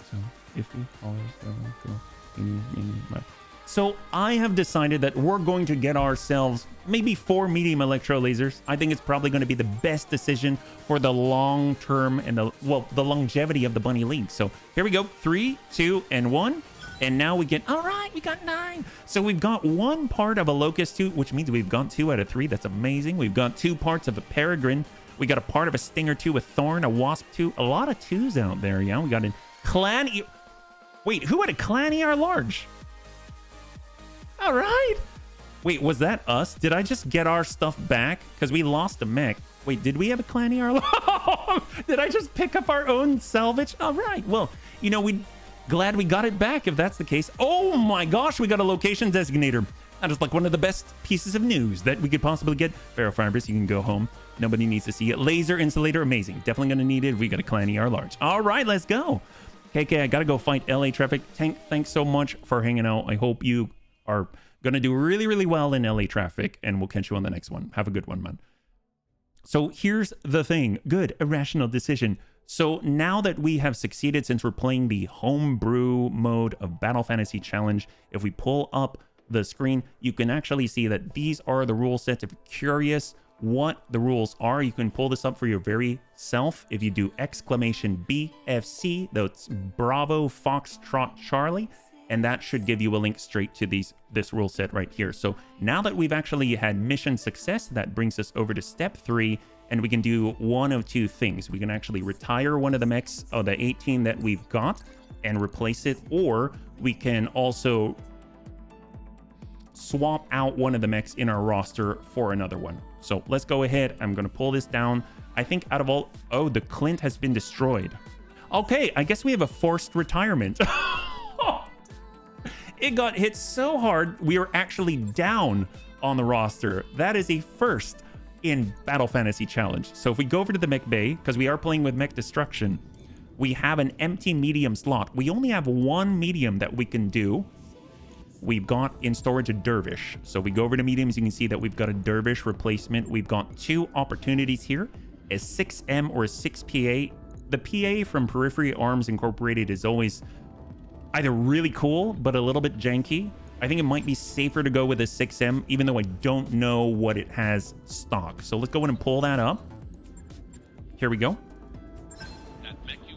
so iffy, always go. Eeny, meeny, miny. So I have decided that we're going to get ourselves maybe 4 medium electro lasers. I think it's probably going to be the best decision for the long term and the longevity of the Bunny League. So here we go. 3, 2, and 1. And now we get, all right, we got 9. So we've got 1 part of a Locust 2, which means we've got 2 out of 3. That's amazing. We've got 2 parts of a Peregrine. We got a part of a Stinger 2, a Thorn, a Wasp 2. A lot of 2s out there, yeah. We got a Clan... Wait, who had a Clan ER large? All right. Wait, was that us? Did I just get our stuff back? Because we lost a mech. Wait, did we have a Clan ER large? Did I just pick up our own salvage? All right. Well, you know, glad we got it back if that's the case. Oh my gosh, we got a location designator. That is like one of the best pieces of news that we could possibly get. Ferrofibrous, you can go home. Nobody needs to see it. Laser insulator, amazing. Definitely gonna need it. We got a Clan ER large. All right, let's go. KK, I gotta go fight LA traffic. Tank, thanks so much for hanging out. I hope you are gonna do really, really well in LA traffic, and we'll catch you on the next one. Have a good one, man. So here's the thing. Good, irrational decision. So now that we have succeeded, since we're playing the homebrew mode of Battle Fantasy Challenge, if we pull up the screen, you can actually see that these are the rule sets. If you're curious what the rules are, you can pull this up for your very self. If you do !BFC, that's Bravo Foxtrot Charlie, and that should give you a link straight to this rule set right here. So now that we've actually had mission success, that brings us over to step 3. And we can do one of 2 things. We can actually retire one of the mechs of the 18 that we've got and replace it, or we can also swap out one of the mechs in our roster for another one. So let's go ahead. I'm going to pull this down. I think out of all... Oh, the Clint has been destroyed. Okay, I guess we have a forced retirement. It got hit so hard, we are actually down on the roster. That is a first in Battle Fantasy Challenge. So if we go over to the mech bay, because we are playing with mech destruction, we have an empty medium slot. We only have 1 medium that we can do. We've got in storage a dervish. So we go over to mediums, you can see that we've got a dervish replacement. We've got 2 opportunities here, a 6M or a 6PA. The PA from Periphery Arms Incorporated is always either really cool, but a little bit janky. I think it might be safer to go with a 6M, even though I don't know what it has stock. So let's go in and pull that up. Here we go.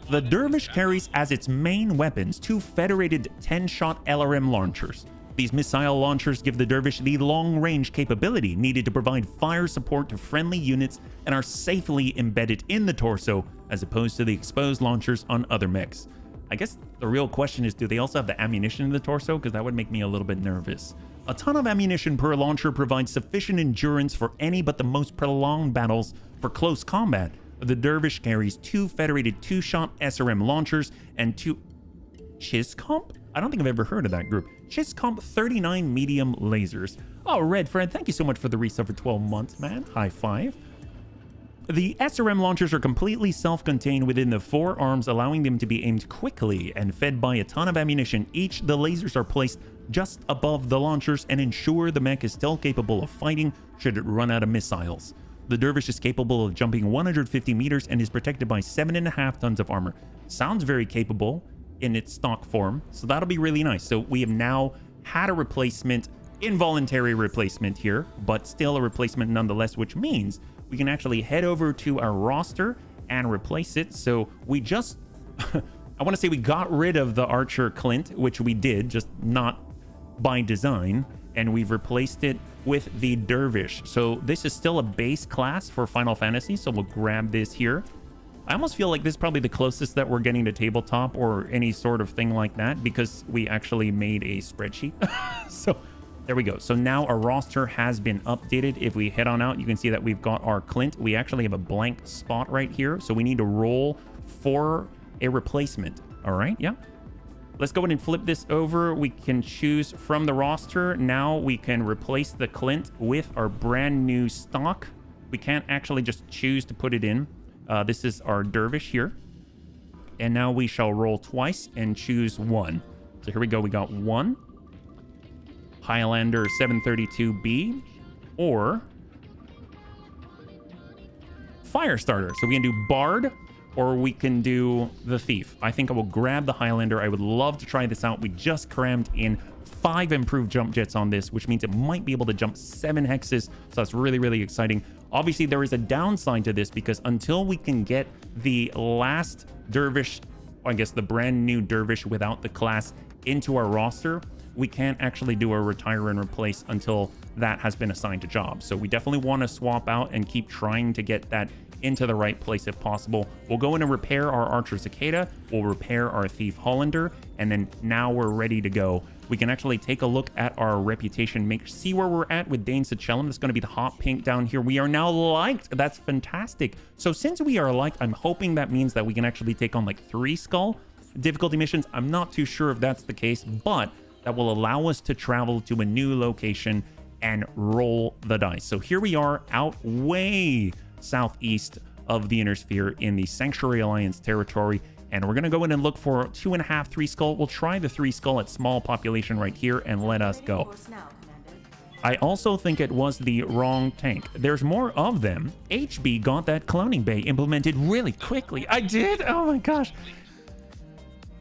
The Dervish carries as its main weapons 2 federated 10-shot LRM launchers. These missile launchers give the Dervish the long-range capability needed to provide fire support to friendly units and are safely embedded in the torso as opposed to the exposed launchers on other mechs. I guess the real question is, do they also have the ammunition in the torso? Because that would make me a little bit nervous. A ton of ammunition per launcher provides sufficient endurance for any but the most prolonged battles. For close combat, the Dervish carries 2 federated 2-shot SRM launchers and 2 Chizcomp? I don't think I've ever heard of that group. Chizcomp 39 medium lasers. Oh, Red Fred, thank you so much for the resub for 12 months, man. High five. The SRM launchers are completely self-contained within the 4 arms, allowing them to be aimed quickly and fed by a ton of ammunition. The lasers are placed just above the launchers and ensure the mech is still capable of fighting should it run out of missiles. The Dervish is capable of jumping 150 meters and is protected by 7.5 tons of armor. Sounds very capable in its stock form, so that'll be really nice. So we have now had a replacement, involuntary replacement here, but still a replacement nonetheless, which means we can actually head over to our roster and replace it. So we just, I want to say we got rid of the Archer Clint, which we did, just not by design, and we've replaced it with the Dervish. So this is still a base class for Final Fantasy, so we'll grab this here. I almost feel like this is probably the closest that we're getting to tabletop or any sort of thing like that, because we actually made a spreadsheet. So there we go. So now our roster has been updated. If we head on out, you can see that we've got our Clint. We actually have a blank spot right here, so we need to roll for a replacement. All right, yeah. Let's go ahead and flip this over. We can choose from the roster. Now we can replace the Clint with our brand new stock. We can't actually just choose to put it in. This is our Dervish here. And now we shall roll twice and choose 1. So here we go. We got 1. Highlander 732B or Firestarter. So we can do Bard or we can do the Thief. I think I will grab the Highlander. I would love to try this out. We just crammed in 5 improved jump jets on this, which means it might be able to jump 7 hexes. So that's really, really exciting. Obviously, there is a downside to this because until we can get the last Dervish, I guess the brand new Dervish without the class into our roster, we can't actually do a retire and replace until that has been assigned to job. So we definitely want to swap out and keep trying to get that into the right place if possible. We'll go in and repair our Archer Cicada, we'll repair our Thief Hollander, and then now we're ready to go. We can actually take a look at our reputation, see where we're at with Dane Sachelum. That's going to be the hot pink down here. We are now liked. That's fantastic. So since we are liked, I'm hoping that means that we can actually take on like 3 skull difficulty missions. I'm not too sure if that's the case, but that will allow us to travel to a new location and roll the dice. So here we are out way southeast of the Inner Sphere in the Sanctuary Alliance territory, and we're going to go in and look for 2.5 3 skull. We'll try the 3 skull at small population right here and let us go. I also think it was the wrong tank. There's more of them. HB got that cloning bay implemented really quickly. I did? Oh my gosh.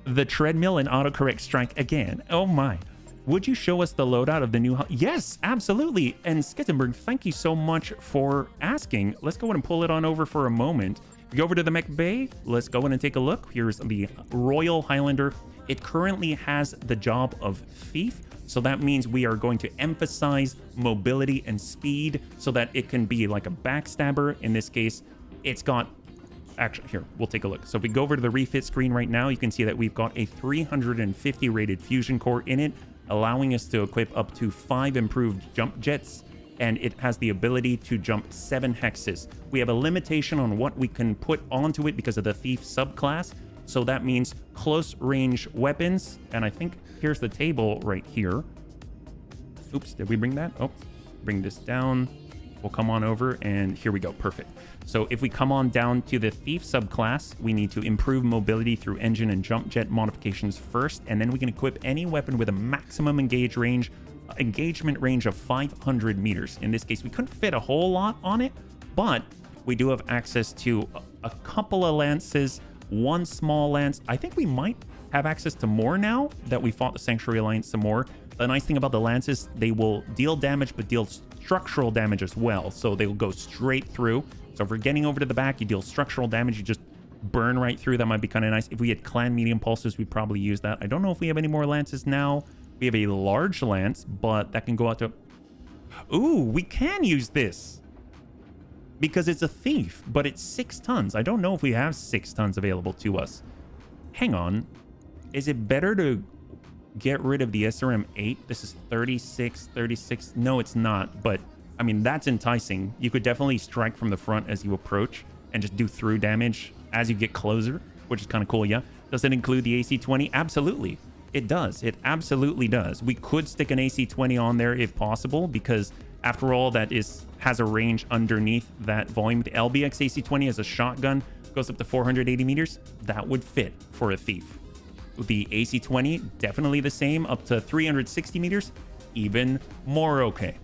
The treadmill and autocorrect strike again. Oh my. Would you show us the loadout of the new... Yes, absolutely. And Skittenberg, thank you so much for asking. Let's go ahead and pull it on over for a moment. Go over to the mech bay. Let's go in and take a look. Here's the Royal Highlander. It currently has the job of Thief. So that means we are going to emphasize mobility and speed so that it can be like a backstabber. In this case, it's got... Actually, here, we'll take a look. So if we go over to the refit screen right now, you can see that we've got a 350 rated fusion core in it, allowing us to equip up to 5 improved jump jets, and it has the ability to jump 7 hexes. We have a limitation on what we can put onto it because of the Thief subclass, so that means close range weapons, and I think here's the table right here. Oops, did we bring that? Oh, bring this down. We'll come on over, and here we go. Perfect. So if we come on down to the Thief subclass, we need to improve mobility through engine and jump jet modifications first, and then we can equip any weapon with a maximum engagement range of 500 meters. In this case, we couldn't fit a whole lot on it, but we do have access to a couple of lances, 1 small lance. I think we might have access to more now that we fought the Sanctuary Alliance some more. The nice thing about the lances, they will deal damage, but deal structural damage as well. So they will go straight through. So if we're getting over to the back, you deal structural damage, you just burn right through. That might be kind of nice. If we had clan medium pulses, we'd probably use that. I don't know if we have any more lances now. We have a large lance, but that can go out to... Ooh, we can use this. Because it's a thief, but it's 6 tons. I don't know if we have 6 tons available to us. Hang on. Is it better to get rid of the SRM 8? This is 36, 36. No, it's not. But, I mean, that's enticing. You could definitely strike from the front as you approach and just do through damage as you get closer, which is kind of cool, yeah? Does it include the AC-20? Absolutely. It does. It absolutely does. We could stick an AC-20 on there if possible, because after all, that has a range underneath that volume. The LBX AC-20 as a shotgun goes up to 480 meters. That would fit for a thief. The AC-20, definitely the same, up to 360 meters, even more okay.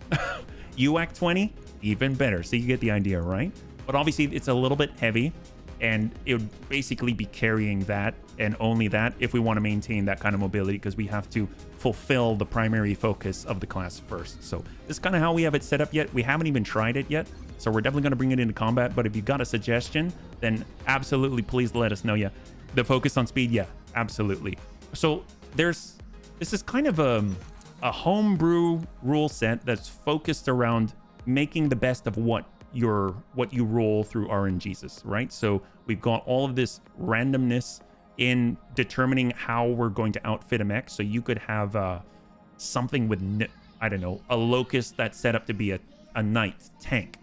UAC-20, even better. So you get the idea, right? But obviously, it's a little bit heavy, and it would basically be carrying that and only that if we want to maintain that kind of mobility, because we have to fulfill the primary focus of the class first. So this is kind of how we have it set up yet. We haven't even tried it yet, so we're definitely going to bring it into combat. But if you've got a suggestion, then absolutely please let us know. Yeah, the focus on speed, yeah, absolutely. So this is kind of a homebrew rule set that's focused around making the best of what you roll through RNGeezus, right? So we've got all of this randomness in determining how we're going to outfit a mech. So you could have something with, I don't know, a locust that's set up to be a knight tank,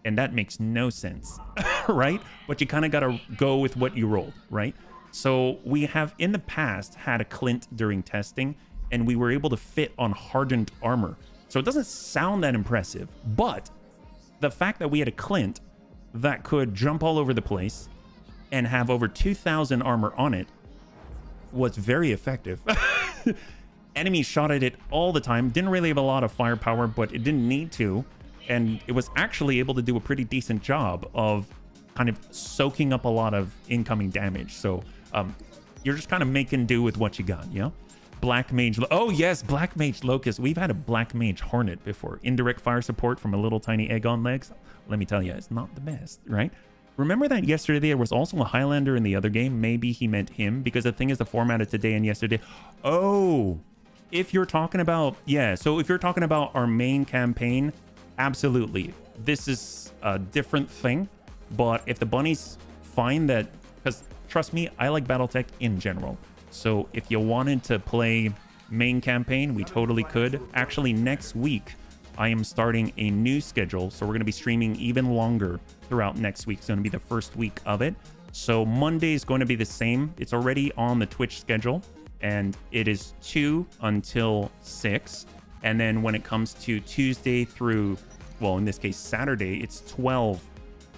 and that makes no sense, right? But you kind of got to go with what you rolled, right? So we have in the past had a Clint during testing, and we were able to fit on hardened armor. So it doesn't sound that impressive, but the fact that we had a Clint that could jump all over the place and have over 2,000 armor on it was very effective. Enemies shot at it all the time. Didn't really have a lot of firepower, but it didn't need to. And it was actually able to do a pretty decent job of kind of soaking up a lot of incoming damage. So you're just kind of making do with what you got, you know? Black Mage. Oh, yes, Black Mage Locust. We've had a Black Mage Hornet before. Indirect fire support from a little tiny egg on legs. Let me tell you, it's not the best, right? Remember that yesterday there was also a Highlander in the other game? Maybe he meant him, because the thing is the format of today and yesterday. Oh, if you're talking about, yeah, so if you're talking about our main campaign, absolutely. This is a different thing, but if the bunnies find that, because trust me, I like Battletech in general. So if you wanted to play main campaign, we totally could. Actually, next week, I am starting a new schedule. So we're going to be streaming even longer throughout next week. It's going to be the first week of it. So Monday is going to be the same. It's already on the Twitch schedule, and it is 2 until 6. And then when it comes to Tuesday through, well, in this case, Saturday, it's 12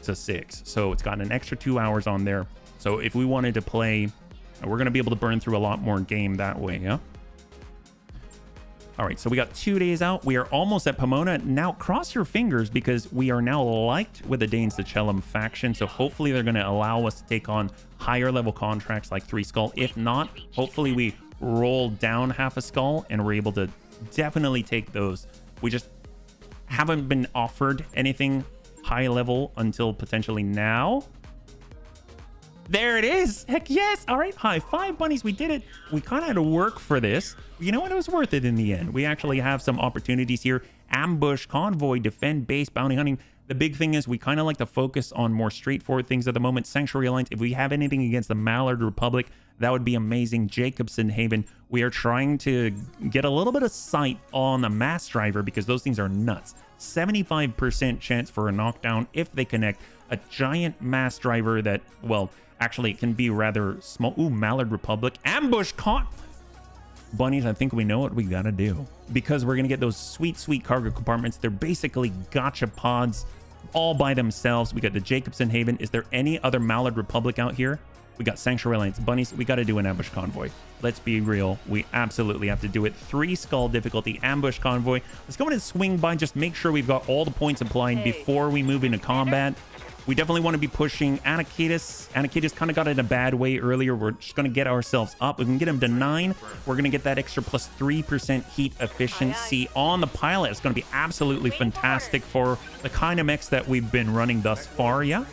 to 6. So it's got an extra 2 hours on there. So if we wanted to play, we're going to be able to burn through a lot more game that way, yeah? All right, so we got 2 days out. We are almost at Pomona. Now, cross your fingers, because we are now liked with the Danes Cellum faction. So hopefully they're going to allow us to take on higher level contracts like 3 Skull. If not, hopefully we roll down half a skull and we're able to definitely take those. We just haven't been offered anything high level until potentially now. There it is. Heck yes. All right. High five, bunnies. We did it. We kind of had to work for this. You know what? It was worth it in the end. We actually have some opportunities here. Ambush, convoy, defend, base, bounty hunting. The big thing is we kind of like to focus on more straightforward things at the moment. Sanctuary Alliance. If we have anything against the Mallard Republic, that would be amazing. Jacobson Haven. We are trying to get a little bit of sight on the mass driver, because those things are nuts. 75% chance for a knockdown if they connect. A giant mass driver that, well, actually, it can be rather small. Ooh, Mallard Republic. Ambush caught. Bunnies, I think we know what we gotta do, because we're gonna get those sweet, sweet cargo compartments. They're basically gotcha pods all by themselves. We got the Jacobson Haven. Is there any other Mallard Republic out here? We got Sanctuary Alliance. Bunnies, we gotta do an ambush convoy. Let's be real. We absolutely have to do it. 3 skull difficulty ambush convoy. Let's go in and swing by. Just make sure we've got all the points applied before we move into combat. We definitely want to be pushing HBFT. HBFT kind of got it in a bad way earlier. We're just going to get ourselves up. We can get him to 9. We're going to get that extra plus 3% heat efficiency on the pilot. It's going to be absolutely fantastic for the kind of mechs that we've been running thus far, yeah?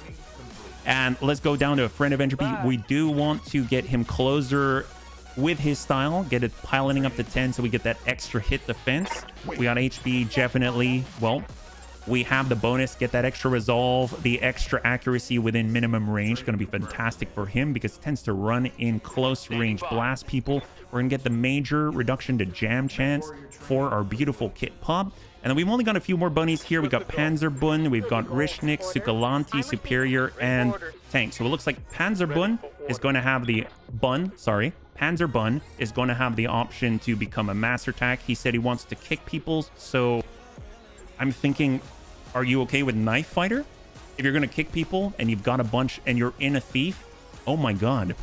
And let's go down to a friend of entropy. We do want to get him closer with his style, get it piloting up to 10 so we get that extra hit defense. We got HB definitely, well, we have the bonus, get that extra resolve, the extra accuracy within minimum range. Going to be fantastic for him because it tends to run in close range blast people. We're going to get the major reduction to jam chance for our beautiful kit pop. And then we've only got a few more bunnies here. We got Panzerbun, we've got Rishnik, Sukalanti, Superior, and Tank. So it looks like Panzerbun is going to have the Panzerbun is going to have the option to become a master attack. He said he wants to kick people, so I'm thinking, are you okay with Knife Fighter? If you're going to kick people and you've got a bunch and you're in a thief, oh my god.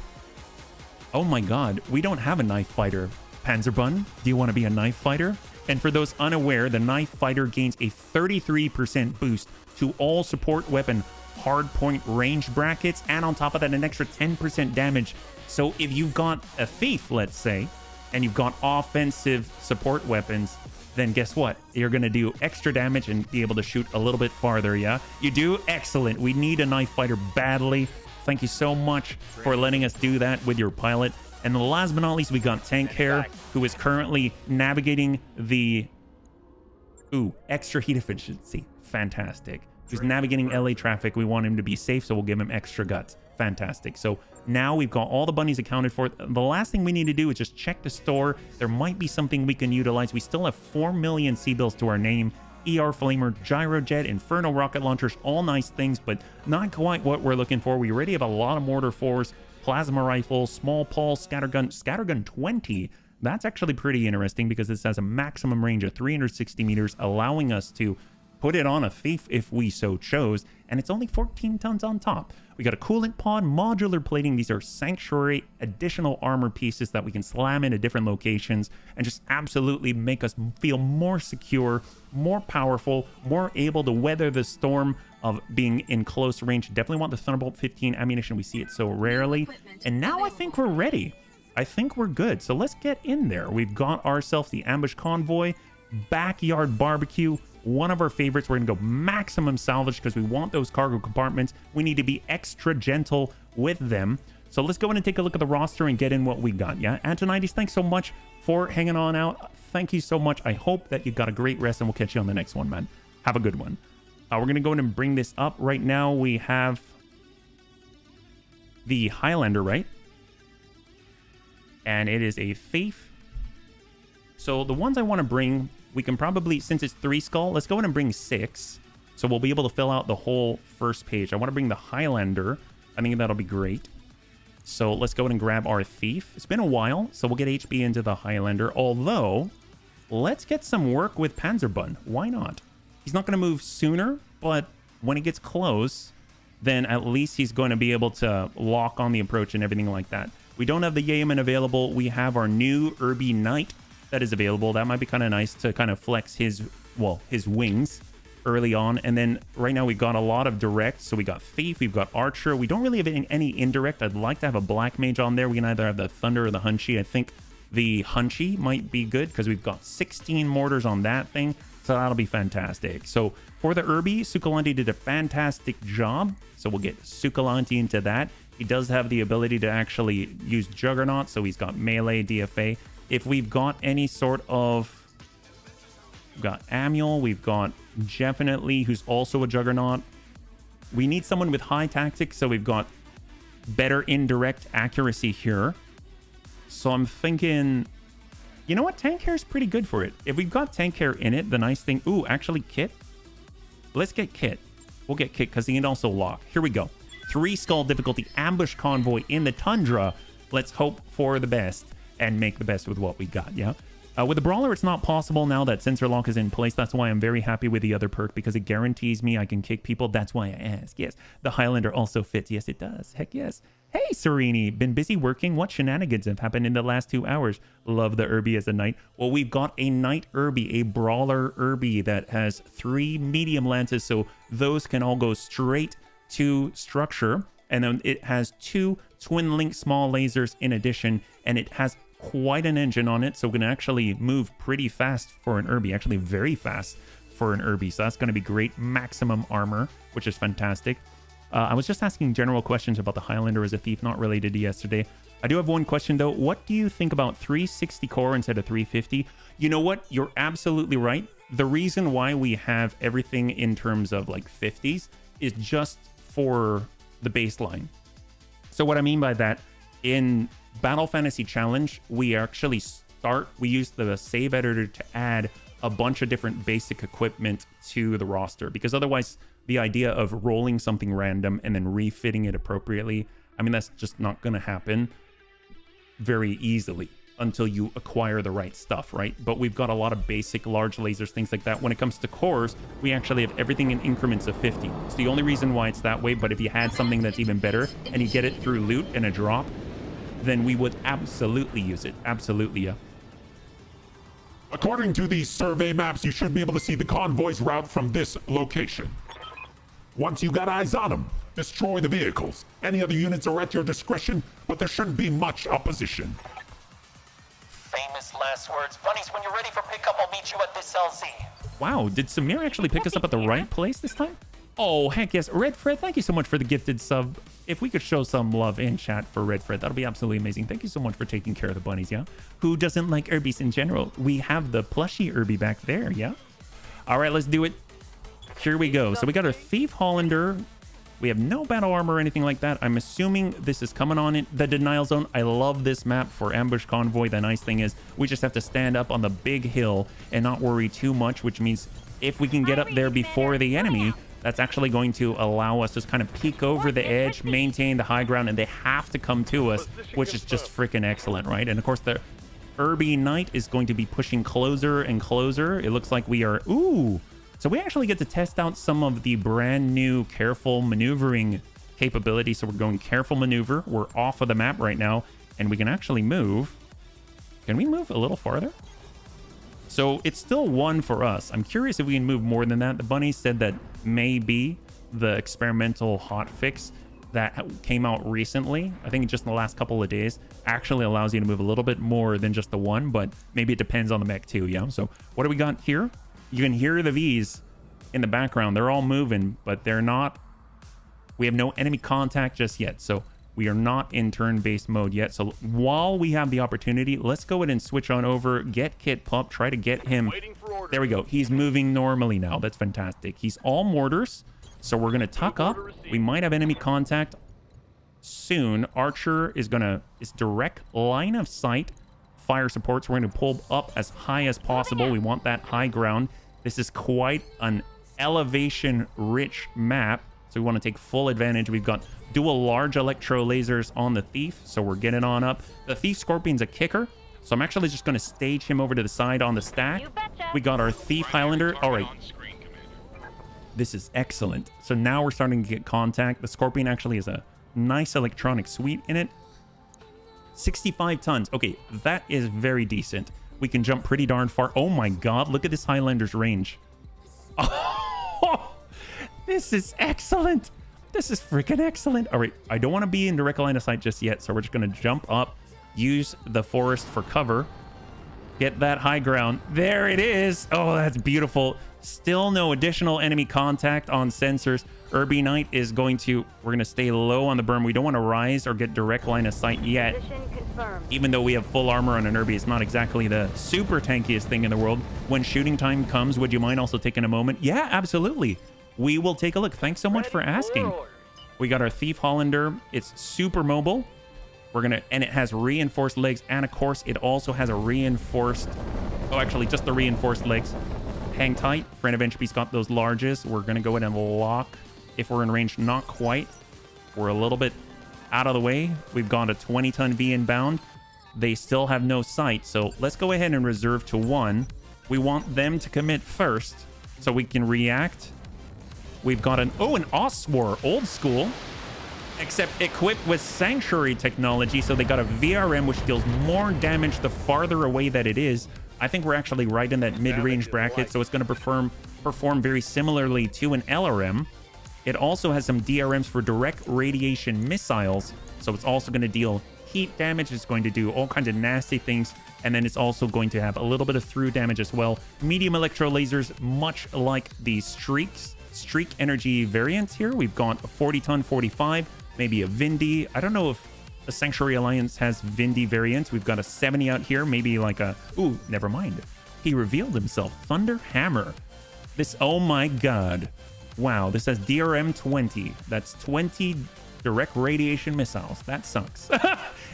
Oh my god, we don't have a Knife Fighter. Panzerbun, do you want to be a Knife Fighter? And for those unaware, the Knife Fighter gains a 33% boost to all support weapon hardpoint range brackets, and on top of that, an extra 10% damage. So if you've got a thief, let's say, and you've got offensive support weapons, then guess what? You're going to do extra damage and be able to shoot a little bit farther, yeah? You do? Excellent. We need a Knife Fighter badly. Thank you so much for letting us do that with your pilot. And last but not least, we got Tank Hair, who is currently navigating the... Ooh, extra heat efficiency. Fantastic. He's navigating LA traffic. We want him to be safe, so we'll give him extra guts. Fantastic. So now we've got all the bunnies accounted for. The last thing we need to do is just check the store. There might be something we can utilize. We still have 4 million C-bills to our name. ER Flamer, Gyrojet, Inferno rocket launchers, all nice things, but not quite what we're looking for. We already have a lot of mortar 4s, plasma rifles, small pulse, scattergun 20. That's actually pretty interesting because this has a maximum range of 360 meters, allowing us to put it on a thief if we so chose, and it's only 14 tons on top. We got a coolant pod, modular plating. These are Sanctuary additional armor pieces that we can slam into different locations and just absolutely make us feel more secure, more powerful, more able to weather the storm of being in close range. Definitely want the Thunderbolt 15 ammunition. We see it so rarely. And now I think we're ready. I think we're good. So let's get in there. We've got ourselves the ambush convoy, backyard barbecue, one of our favorites. We're gonna go maximum salvage because we want those cargo compartments. We need to be extra gentle with them. So let's go in and take a look at the roster and get in what we got. Yeah, Antonides, thanks so much for hanging on out. Thank you so much. I hope that you got a great rest, and we'll catch you on the next one, man. Have a good one. We're gonna go in and bring this up. Right now we have the Highlander, right? And it is a thief. So the ones I want to bring, we can probably, since it's 3 skull, let's go in and bring 6. So we'll be able to fill out the whole first page. I want to bring the Highlander. I think that'll be great. So let's go in and grab our thief. It's been a while, so we'll get HB into the Highlander. Although, let's get some work with Panzerbun. Why not? He's not going to move sooner, but when he gets close, then at least he's going to be able to lock on the approach and everything like that. We don't have the Yeoman available. We have our new Urbie Knight that is available. That might be kind of nice to kind of flex his, well, his wings early on. And then right now we've got a lot of direct. So we got Thief, we've got Archer. We don't really have any indirect. I'd like to have a Black Mage on there. We can either have the Thunder or the Hunchy. I think the Hunchy might be good because we've got 16 mortars on that thing. So that'll be fantastic. So for the Urbie, Sukalanti did a fantastic job. So we'll get Sukalanti into that. He does have the ability to actually use Juggernaut. So he's got melee, DFA. If we've got any sort of... We've got Amiel. We've got definitely who's also a Juggernaut. We need someone with high tactics. So we've got better indirect accuracy here. So I'm thinking... You know what? Tank Hair is pretty good for it. If we've got Tank Hair in it, the nice thing... Ooh, actually, Kit. Let's get Kit. We'll get Kit because he can also lock. Here we go. 3 skull difficulty ambush convoy in the tundra. Let's hope for the best and make the best with what we got, yeah? With the Brawler, it's not possible now that sensor lock is in place. That's why I'm very happy with the other perk because it guarantees me I can kick people. That's why I ask. Yes, the Highlander also fits. Yes, it does. Heck yes. Hey, Serini, been busy working? What shenanigans have happened in the last 2 hours? Love the Urbie as a knight. Well, we've got a knight Urbie, a brawler Urbie that has 3 medium lances, so those can all go straight to structure. And then it has 2 twin link small lasers in addition, and it has quite an engine on it, so we can actually move pretty fast for an Urbie, actually very fast for an Urbie. So that's going to be great. Maximum armor, which is fantastic. I was just asking general questions about the Highlander as a thief, not related to yesterday. I do have one question though. What do you think about 360 core instead of 350? You know what? You're absolutely right. The reason why we have everything in terms of like 50s is just for the baseline. So what I mean by that, in Battle Fantasy Challenge, we actually we use the save editor to add a bunch of different basic equipment to the roster, because otherwise the idea of rolling something random and then refitting it appropriately, I mean, that's just not going to happen very easily until you acquire the right stuff, right? But we've got a lot of basic large lasers, things like that. When it comes to cores, we actually have everything in increments of 50. It's the only reason why it's that way, but if you had something that's even better and you get it through loot and a drop, then we would absolutely use it. Absolutely, yeah.
According to these survey maps, you should be able to see the convoy's route from this location. Once you got eyes on them, destroy the vehicles. Any other units are at your discretion, but there shouldn't be much opposition.
Famous last words. Bunnies, when you're ready for pickup, I'll meet you at this LZ.
Wow, did Samir actually pick us up at the right place this time? Oh, heck yes. Red Fred, thank you so much for the gifted sub. If we could show some love in chat for Red Fred, that'll be absolutely amazing. Thank you so much for taking care of the bunnies, yeah? Who doesn't like Urbies in general? We have the plushie Urbie back there, yeah? All right, let's do it. Here we go. So we got our Thief Hollander. We have no battle armor or anything like that. I'm assuming this is coming on in the denial zone. I love this map for ambush convoy. The nice thing is we just have to stand up on the big hill and not worry too much, which means if we can get up there before the enemy, that's actually going to allow us to kind of peek over the edge, maintain the high ground, and they have to come to us, which is just freaking excellent, right? And of course, the Urbie Knight is going to be pushing closer and closer. It looks like we are... Ooh! So we actually get to test out some of the brand new careful maneuvering capability. So we're going careful maneuver. We're off of the map right now, and we can actually move. Can we move a little farther? So it's still 1 for us. I'm curious if we can move more than that. The bunny said that maybe the experimental hotfix that came out recently, I think just in the last couple of days, actually allows you to move a little bit more than just the 1, but maybe it depends on the mech too, yeah? So what do we got here? You can hear the V's in the background. They're all moving, but they're not... We have no enemy contact just yet, so we are not in turn-based mode yet. So while we have the opportunity, let's go ahead and switch on over, get Kit Pup, try to get him... There we go. He's moving normally now. That's fantastic. He's all mortars, so we're going to tuck up. We might have enemy contact soon. Archer is going to... It's direct line of sight. Fire supports. We're going to pull up as high as possible. We want that high ground. This is quite an elevation-rich map, so we want to take full advantage. We've got dual large electro lasers on the Thief, so we're getting on up. The Thief Scorpion's a kicker, so I'm actually just going to stage him over to the side on the stack. We got our Thief Highlander. All right. This is excellent. So now we're starting to get contact. The Scorpion actually has a nice electronic suite in it. 65 tons. Okay, that is very decent. We can jump pretty darn far. Oh my god, look at this Highlander's range. Oh, this is excellent. This is freaking excellent. All right, I don't want to be in direct line of sight just yet, so we're just going to jump up, use the forest for cover, get that high ground. There it is. Oh, that's beautiful. Still no additional enemy contact on sensors. Urbie Knight is going to... We're going to stay low on the berm. We don't want to rise or get direct line of sight yet. Even though we have full armor on an Urbie, it's not exactly the super tankiest thing in the world. When shooting time comes, would you mind also taking a moment? Yeah, absolutely. We will take a look. Thanks so much for asking. We got our Thief Hollander. It's super mobile. We're going to... And it has reinforced legs. And of course, it also has a reinforced... Oh, actually, just the reinforced legs. Hang tight. Friend of Entropy's got those larges. We're going to go ahead and lock. If we're in range, not quite. We're a little bit out of the way. We've gone to 20-ton V inbound. They still have no sight, so let's go ahead and reserve to 1. We want them to commit first so we can react. We've got an Oswar, old school, except equipped with Sanctuary technology, so they got a VRM, which deals more damage the farther away that it is. I think we're actually right in that mid-range bracket, so it's going to perform very similarly to an LRM. It also has some DRMs for direct radiation missiles, so it's also going to deal heat damage. It's going to do all kinds of nasty things, and then it's also going to have a little bit of through damage as well. Medium electro lasers, much like the streak energy variants here. We've got a 40-ton 45, maybe a Vindy. I don't know if The Sanctuary Alliance has Vindy variants. We've got a 70 out here, maybe like a... Ooh, never mind. He revealed himself. Thunder Hammer. This, oh my god. Wow, this has DRM 20. That's 20 direct radiation missiles. That sucks.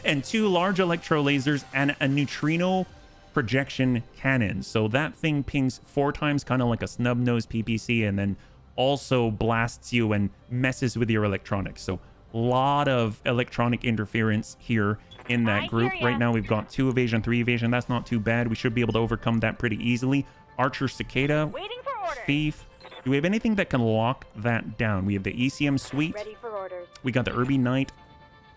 And 2 large electro lasers and a neutrino projection cannon. So that thing pings 4 times, kind of like a snub-nosed PPC, and then also blasts you and messes with your electronics. So a lot of electronic interference here in that group. Right now we've got 2 evasion, 3 evasion. That's not too bad. We should be able to overcome that pretty easily. Archer Cicada,
Waiting for orders.
Thief. Do we have anything that can lock that down? We have the ECM Suite.
Ready for orders.
We got the Urbie Knight,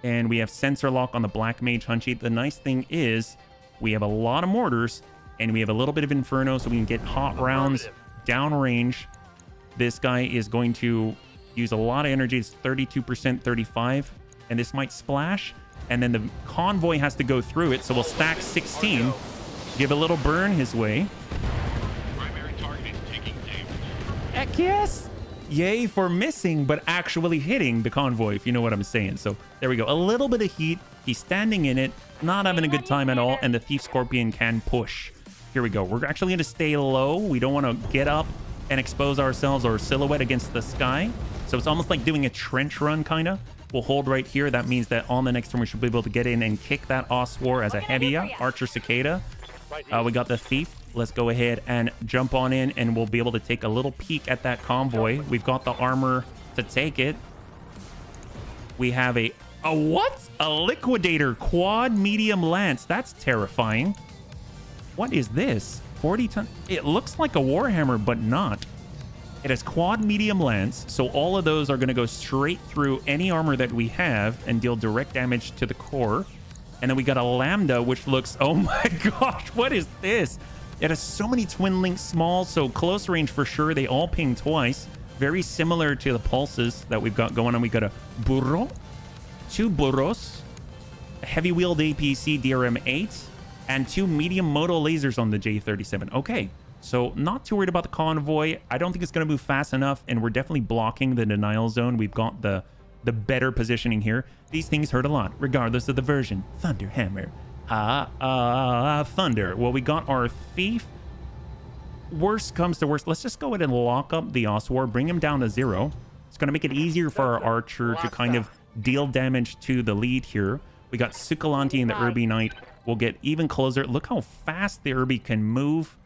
and we have sensor lock on the Black Mage Hunchy. The nice thing is we have a lot of mortars, and we have a little bit of Inferno, so we can get hot rounds downrange. This guy is going to use a lot of energy. It's 32%, 35, and this might splash, and then the convoy has to go through it, so we'll stack 16, give a little burn his way.
Primary target taking damage.
Heck yes! Yay for missing, but actually hitting the convoy, if you know what I'm saying. So there we go. A little bit of heat. He's standing in it, not having a good time at all, and the Thief Scorpion can push. Here we go. We're actually going to stay low. We don't want to get up and expose ourselves or silhouette against the sky. So it's almost like doing a trench run, kind of. We'll hold right here. That means that on the next turn, we should be able to get in and kick that Oswar as a heavy Archer Cicada. We got the Thief. Let's go ahead and jump on in, and we'll be able to take a little peek at that convoy. We've got the armor to take it. We have a what? A Liquidator quad medium lance. That's terrifying. What is this? 40 ton. It looks like a Warhammer, but not. It has quad medium lance, so all of those are going to go straight through any armor that we have and deal direct damage to the core. And then we got a Lambda, which looks, oh my gosh, what is this? It has so many twin links small, so close range for sure. They all ping twice. Very similar to the pulses that we've got going on. We got a burro, 2 burros, a heavy wheeled APC DRM 8, and 2 medium moto lasers on the J37. Okay, so not too worried about the convoy. I don't think it's going to move fast enough, and we're definitely blocking the denial zone. We've got the better positioning here. These things hurt a lot, regardless of the version. Thunder Hammer. Thunder. Well, we got our Thief. Worst comes to worst, let's just go ahead and lock up the Oswar, bring him down to 0. It's going to make it easier for our Archer to kind of deal damage to the lead here. We got Sukalanti and the Urbie Knight. We'll get even closer. Look how fast the Urbie can move.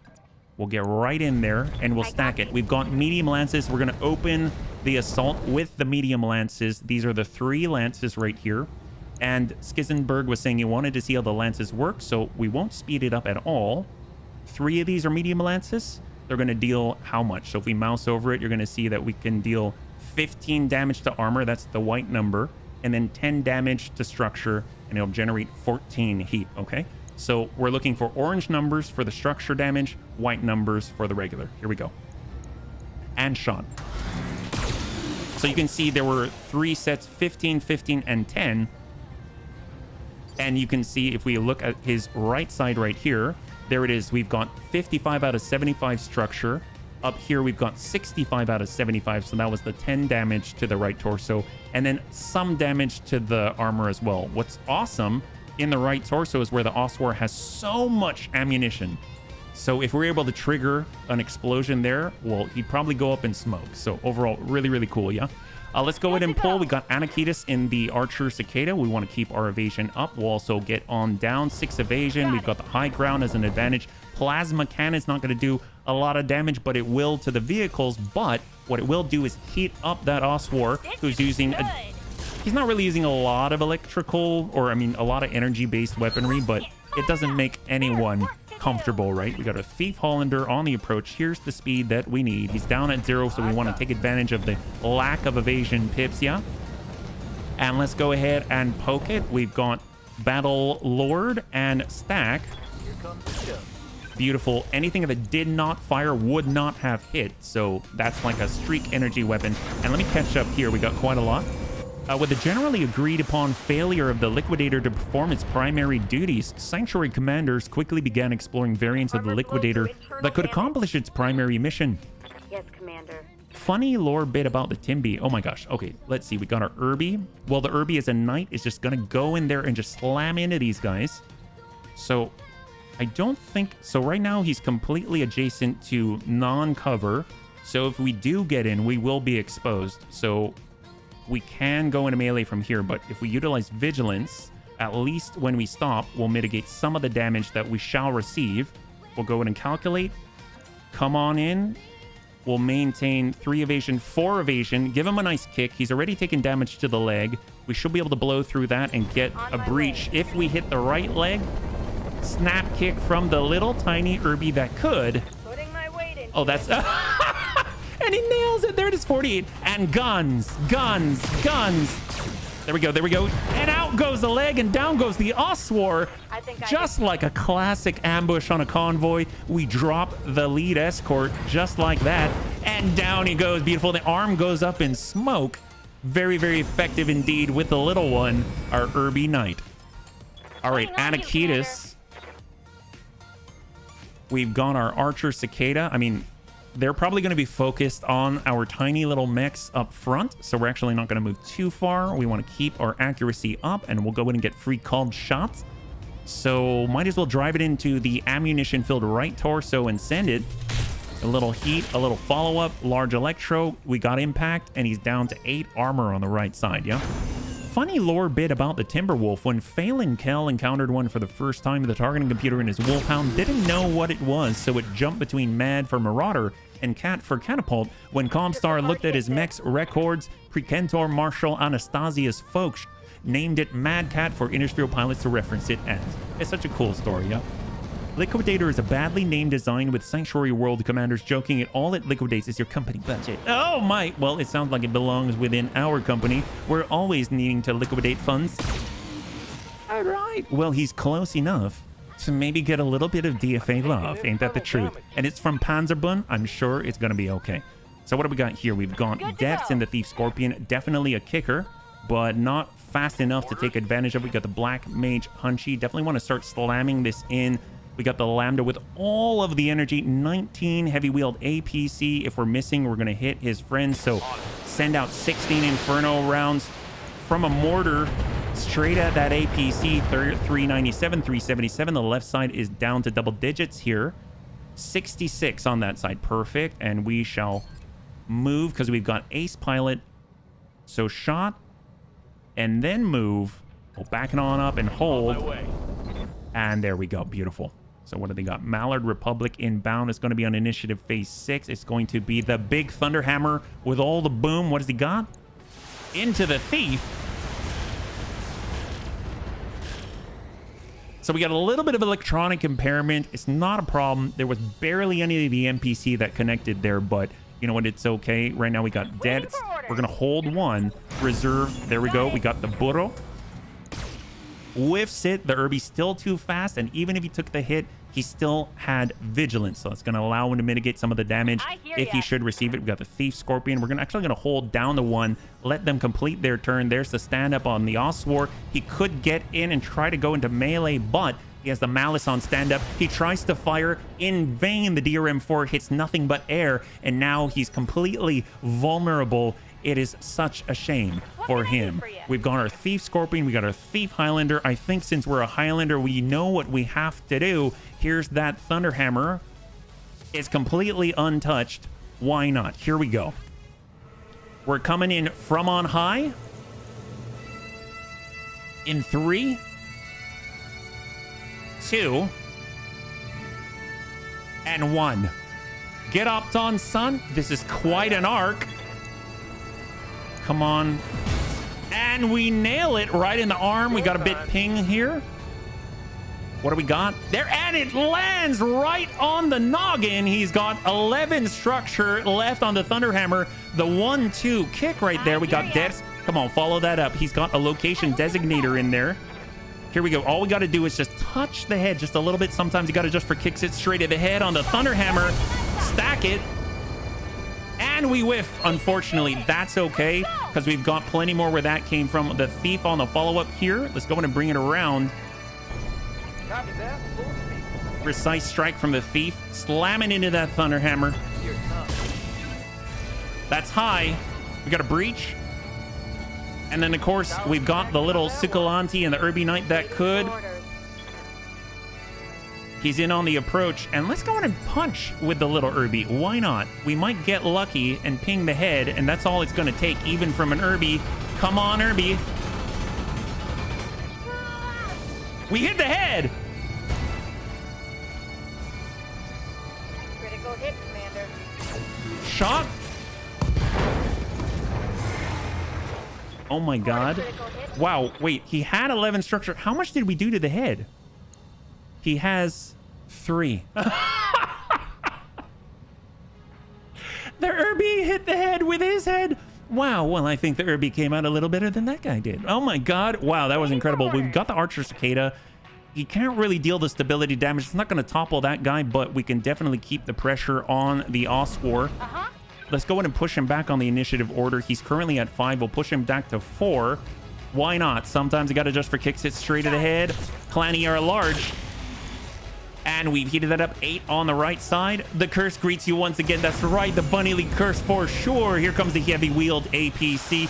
We'll get right in there, and we'll stack it. We've got medium lances. We're going to open the assault with the medium lances. These are the 3 lances right here. And Skizenberg was saying he wanted to see how the lances work, so we won't speed it up at all. 3 of these are medium lances. They're going to deal how much? So if we mouse over it, you're going to see that we can deal 15 damage to armor. That's the white number. And then 10 damage to structure, and it'll generate 14 heat, okay? So we're looking for orange numbers for the structure damage, white numbers for the regular. Here we go. And shot. So you can see there were 3 sets, 15, 15, and 10. And you can see if we look at his right side right here, there it is. We've got 55 out of 75 structure. Up here, we've got 65 out of 75. So that was the 10 damage to the right torso. And then some damage to the armor as well. What's awesome in the right torso is where the Oswar has so much ammunition. So if we're able to trigger an explosion there, well, he'd probably go up in smoke. So overall, really, really cool, yeah? Let's go ahead and pull. We got HBFT in the Archer Cicada. We want to keep our evasion up. We'll also get on down 6 evasion. We've got the high ground as an advantage. Plasma Cannon's not going to do a lot of damage, but it will to the vehicles. But what it will do is heat up that Oswar, who's using he's not really using a lot of electrical, or I mean a lot of energy-based weaponry, but it doesn't make anyone comfortable, right? We got a Thief Hollander on the approach. Here's the speed that we need. He's down at 0, so we want to take advantage of the lack of evasion pips, yeah? And let's go ahead and poke it. We've got Battle Lord and Stack.
Here comes the show.
Beautiful. Anything that did not fire would not have hit, so that's like a streak energy weapon. And let me catch up here. We got quite a lot. With the generally agreed upon failure of the Liquidator to perform its primary duties, Sanctuary commanders quickly began exploring variants of the Liquidator that could accomplish its primary mission.
Yes, Commander.
Funny lore bit about the Timby. Oh my gosh. Okay, let's see. We got our Urbie. Well, the Urbie as a knight is just going to go in there and just slam into these guys. So I don't think... So right now he's completely adjacent to non-cover. So if we do get in, we will be exposed. So we can go into melee from here. But if we utilize Vigilance, at least when we stop, we'll mitigate some of the damage that we shall receive. We'll go in and calculate. Come on in. We'll maintain 3 evasion, 4 evasion. Give him a nice kick. He's already taken damage to the leg. We should be able to blow through that and get a breach if we hit the right leg. Snap kick from the little tiny Urbie that could.
Putting my weight in.
Oh, that's... And he nails it. There it is, 48. And guns, guns, guns. There we go, there we go. And out goes the leg and down goes the Oswar. Just like a classic ambush on a convoy, we drop the lead escort just like that. And down he goes, beautiful. The arm goes up in smoke. Very, very effective indeed with the little one, our Urbie Knight. All right, HBFT. We've gone our Archer Cicada. I mean, they're probably going to be focused on our tiny little mechs up front, so we're actually not going to move too far. We want to keep our accuracy up, and we'll go in and get free called shots. So might as well drive it into the ammunition-filled right torso and send it. A little heat, a little follow-up, large electro. We got impact, and he's down to 8 armor on the right side, yeah? Funny lore bit about the Timberwolf. When Phelan Kell encountered one for the first time, the targeting computer in his Wolfhound didn't know what it was, so it jumped between Mad for Marauder and Cat for Catapult. When Comstar looked at his mech's records, Precentor Marshal Anastasius Folks named it Mad Cat for industrial pilots to reference it as. It's such a cool story, yeah? Liquidator is a badly named design with Sanctuary World commanders joking it all it liquidates is your company budget. Oh my, well, it sounds like it belongs within our company. We're always needing to liquidate funds. All right, well, he's close enough to maybe get a little bit of DFA love. Ain't that the truth? And it's from Panzerbun. I'm sure it's going to be okay. So what do we got here? We've got Depths in the Thief Scorpion. Definitely a kicker, but not fast enough to take advantage of. We got the Black Mage Hunchy. Definitely want to start slamming this in. We got the Lambda with all of the energy, 19 heavy-wheeled APC. If we're missing, we're going to hit his friends. So send out 16 Inferno rounds from a mortar straight at that APC, 397, 377. The left side is down to double digits here. 66 on that side. Perfect. And we shall move because we've got Ace Pilot. So shot and then move. We'll back it on up and hold. And there we go. Beautiful. So what do they got? Mallard Republic inbound. It's going to be on initiative phase 6. It's going to be the big Thunderhammer with all the boom. What does he got? Into the Thief. So we got a little bit of electronic impairment. It's not a problem. There was barely any of the NPC that connected there, but you know what? It's okay. Right now we got dead. We're going to hold one. Reserve. There we go. We got the Burro. Whiffs it. The Urbie's still too fast, and even if he took the hit, he still had Vigilance, so it's going to allow him to mitigate some of the damage if he should receive it. We got the Thief Scorpion. We're actually going to hold down the one, let them complete their turn. There's the stand-up on the Oswar. He could get in and try to go into melee, but he has the Malice on stand-up. He tries to fire in vain. The DRM-4 hits nothing but air, and now he's completely vulnerable. It is such a shame for him. We've got our Thief Scorpion. We got our Thief Highlander. I think since we're a Highlander, we know what we have to do. Here's that Thunderhammer. It's completely untouched. Why not? Here we go. We're coming in from on high. In 3, 2, and 1. Get Opton, son. This is quite an arc. Come on. And we nail it right in the arm. We got a bit ping here. What do we got? There, and it lands right on the noggin. He's got 11 structure left on the Thunderhammer. The 1-2 kick right there. We got Debs. Come on, follow that up. He's got a location designator in there. Here we go. All we got to do is just touch the head just a little bit. Sometimes you got to just for kicks it straight at the head on the Thunderhammer. Stack it. And we whiff, unfortunately. That's okay, because we've got plenty more where that came from. The Thief on the follow-up here. Let's go in and bring it around. Precise strike from the Thief. Slamming into that Thunderhammer. That's high. We got a breach. And then, of course, we've got the little Succulenti and the Urbie Knight that could. He's in on the approach. And let's go in and punch with the little Urbie. Why not? We might get lucky and ping the head, and that's all it's going to take, even from an Urbie. Come on, Urbie. We hit the head.
Critical hit, Commander.
Shot. Oh my god. Wow, wait, he had 11 structure. How much did we do to the head? He has 3. The Urbie hit the head with his head. Wow, well, I think the Urbie came out a little better than that guy did. Oh my god. Wow, that was incredible. We've got the Archer Cicada. He can't really deal the stability damage. It's not going to topple that guy, but we can definitely keep the pressure on the Oswar. Let's go ahead and push him back on the initiative order. He's currently at 5. We'll push him back to 4. Why not? Sometimes you got to just for kicks it straight to the head. Clanny are large. And we've heated that up. 8 on the right side. The curse greets you once again. That's right. The Bunny League curse for sure. Here comes the heavy wheeled APC.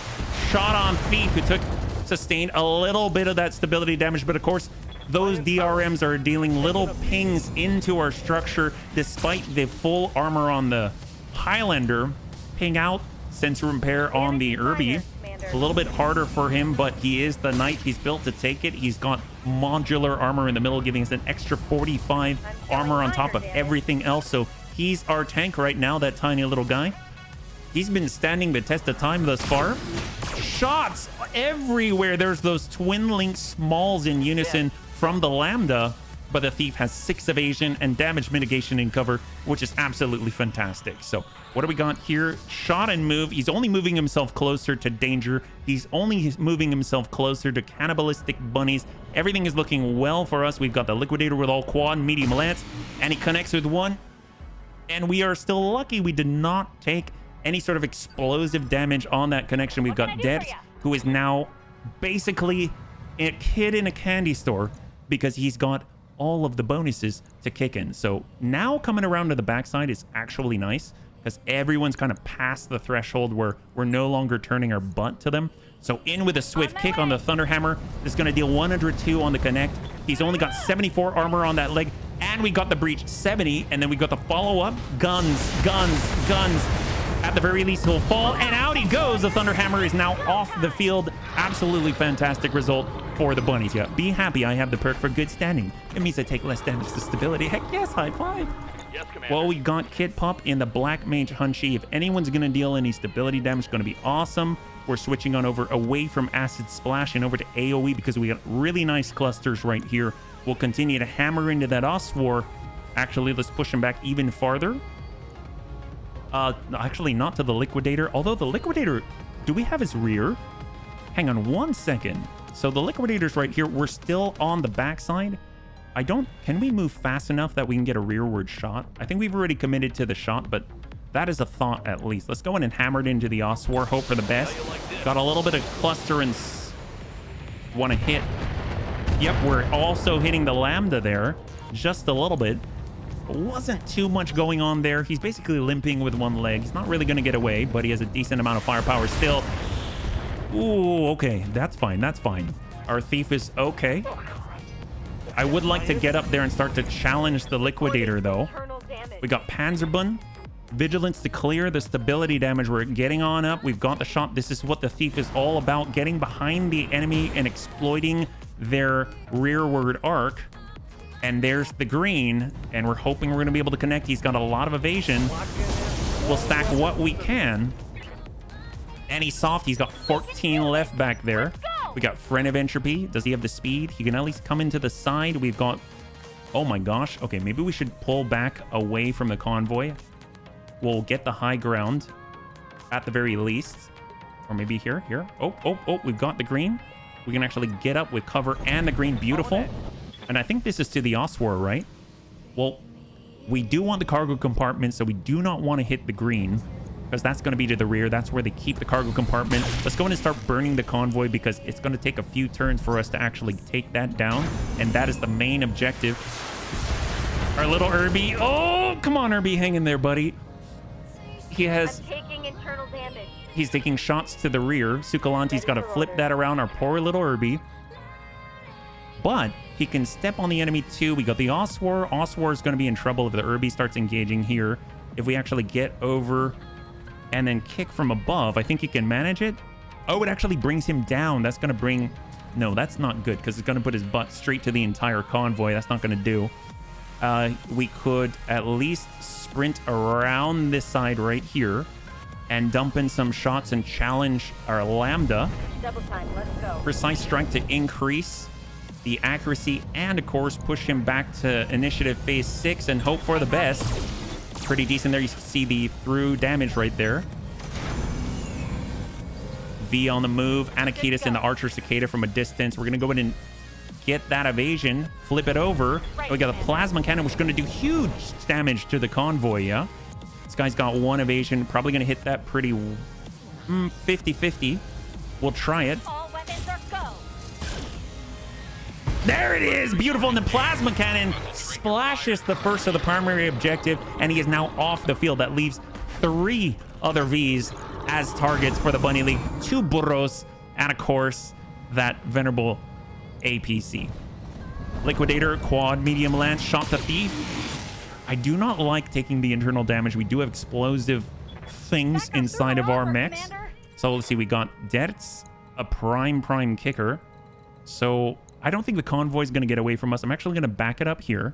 Shot on Thief, who sustained a little bit of that stability damage. But of course, those DRMs are dealing little pings into our structure despite the full armor on the Highlander. Ping out, sensor repair on the Urbie. A little bit harder for him, but he is the knight. He's built to take it. He's got modular armor in the middle, giving us an extra 45 armor on top of everything else. So he's our tank right now, that tiny little guy. He's been standing the test of time thus far. Shots everywhere. There's those twin link smalls in unison from the Lambda, but the Thief has 6 evasion and damage mitigation in cover, which is absolutely fantastic. So what do we got here? Shot and move. He's only moving himself closer to danger. He's only moving himself closer to cannibalistic bunnies. Everything is looking well for us. We've got the Liquidator with all quad and medium lance, and he connects with 1. And we are still lucky we did not take any sort of explosive damage on that connection. We've got Debs, who is now basically a kid in a candy store because he's got all of the bonuses to kick in. So now coming around to the backside is actually nice because everyone's kind of past the threshold where we're no longer turning our butt to them. So in with a swift kick on the Thunderhammer. This is going to deal 102 on the connect. He's only got 74 armor on that leg. And we got the breach 70. And then we got the follow-up. Guns, guns, guns. At the very least, he'll fall. And out he goes. The Thunderhammer is now off the field. Absolutely fantastic result for the bunnies. Yeah, be happy I have the perk for good standing. It means I take less damage to stability. Heck yes, high five.
Yes, Commander.
Well, we got Kit Pop in the Black Mage Hunchy. If anyone's going to deal any stability damage, it's going to be awesome. We're switching on over away from Acid Splash and over to AoE because we got really nice clusters right here. We'll continue to hammer into that Oswar. Actually, let's push him back even farther. Actually, not to the Liquidator. Although the Liquidator, do we have his rear? Hang on 1 second. So the Liquidator's right here. We're still on the backside. Can we move fast enough that we can get a rearward shot? I think we've already committed to the shot, but that is a thought at least. Let's go in and hammer it into the Oswar. Hope for the best. Got a little bit of cluster and want to hit. Yep, we're also hitting the Lambda there. Just a little bit. Wasn't too much going on there. He's basically limping with 1 leg. He's not really going to get away, but he has a decent amount of firepower still. Ooh, okay. That's fine. That's fine. Our Thief is okay. I would like to get up there and start to challenge the Liquidator, though. We got Panzerbund. Vigilance to clear the stability damage. We're getting on up. We've got the shot. This is what the Thief is all about. Getting behind the enemy and exploiting their rearward arc. And there's the green, and we're hoping we're going to be able to connect. He's got a lot of evasion. We'll stack what we can. And he's soft. He's got 14 left back there. We got Friend of Entropy. Does he have the speed? He can at least come into the side. We've got... Oh my gosh. Okay, maybe we should pull back away from the convoy. We'll get the high ground at the very least. Or maybe here. Oh, we've got the green. We can actually get up with cover and the green. Beautiful. And I think this is to the Oswar, right? Well, we do want the cargo compartment, so we do not want to hit the green because that's going to be to the rear. That's where they keep the cargo compartment. Let's go in and start burning the convoy because it's going to take a few turns for us to actually take that down. And that is the main objective. Our little Urbie. Oh, come on, Urbie. Hang in there, buddy. He has He's taking shots to the rear. Sukalanti's got to flip that around our poor little Urbie. But he can step on the enemy too. We got the Oswar. Oswar is going to be in trouble if the Urbie starts engaging here. If we actually get over and then kick from above, I think he can manage it. Oh, it actually brings him down. That's going to bring... No, that's not good because it's going to put his butt straight to the entire convoy. That's not going to do. We could at least sprint around this side right here and dump in some shots and challenge our Lambda.
Double time, let's go.
Precise strike to increase the accuracy and, of course, push him back to initiative phase 6 and hope for the best. Pretty decent there. You see the through damage right there. V on the move. HBFT and the Archer Cicada from a distance. We're going to go in and get that evasion. Flip it over. We got a plasma cannon, which is going to do huge damage to the convoy, yeah? This guy's got one evasion. Probably going to hit that pretty 50-50. We'll try it.
All weapons are go.
There it is. Beautiful. And the plasma cannon splashes the first of the primary objective, and he is now off the field. That leaves 3 other Vs as targets for the Bunny League. 2 burros, and of course, that venerable APC. Liquidator, quad, medium lance, shot to thief. I do not like taking the internal damage. We do have explosive things inside of our mechs. So let's see, we got Dertz, a prime kicker. So I don't think the convoy is going to get away from us. I'm actually going to back it up here.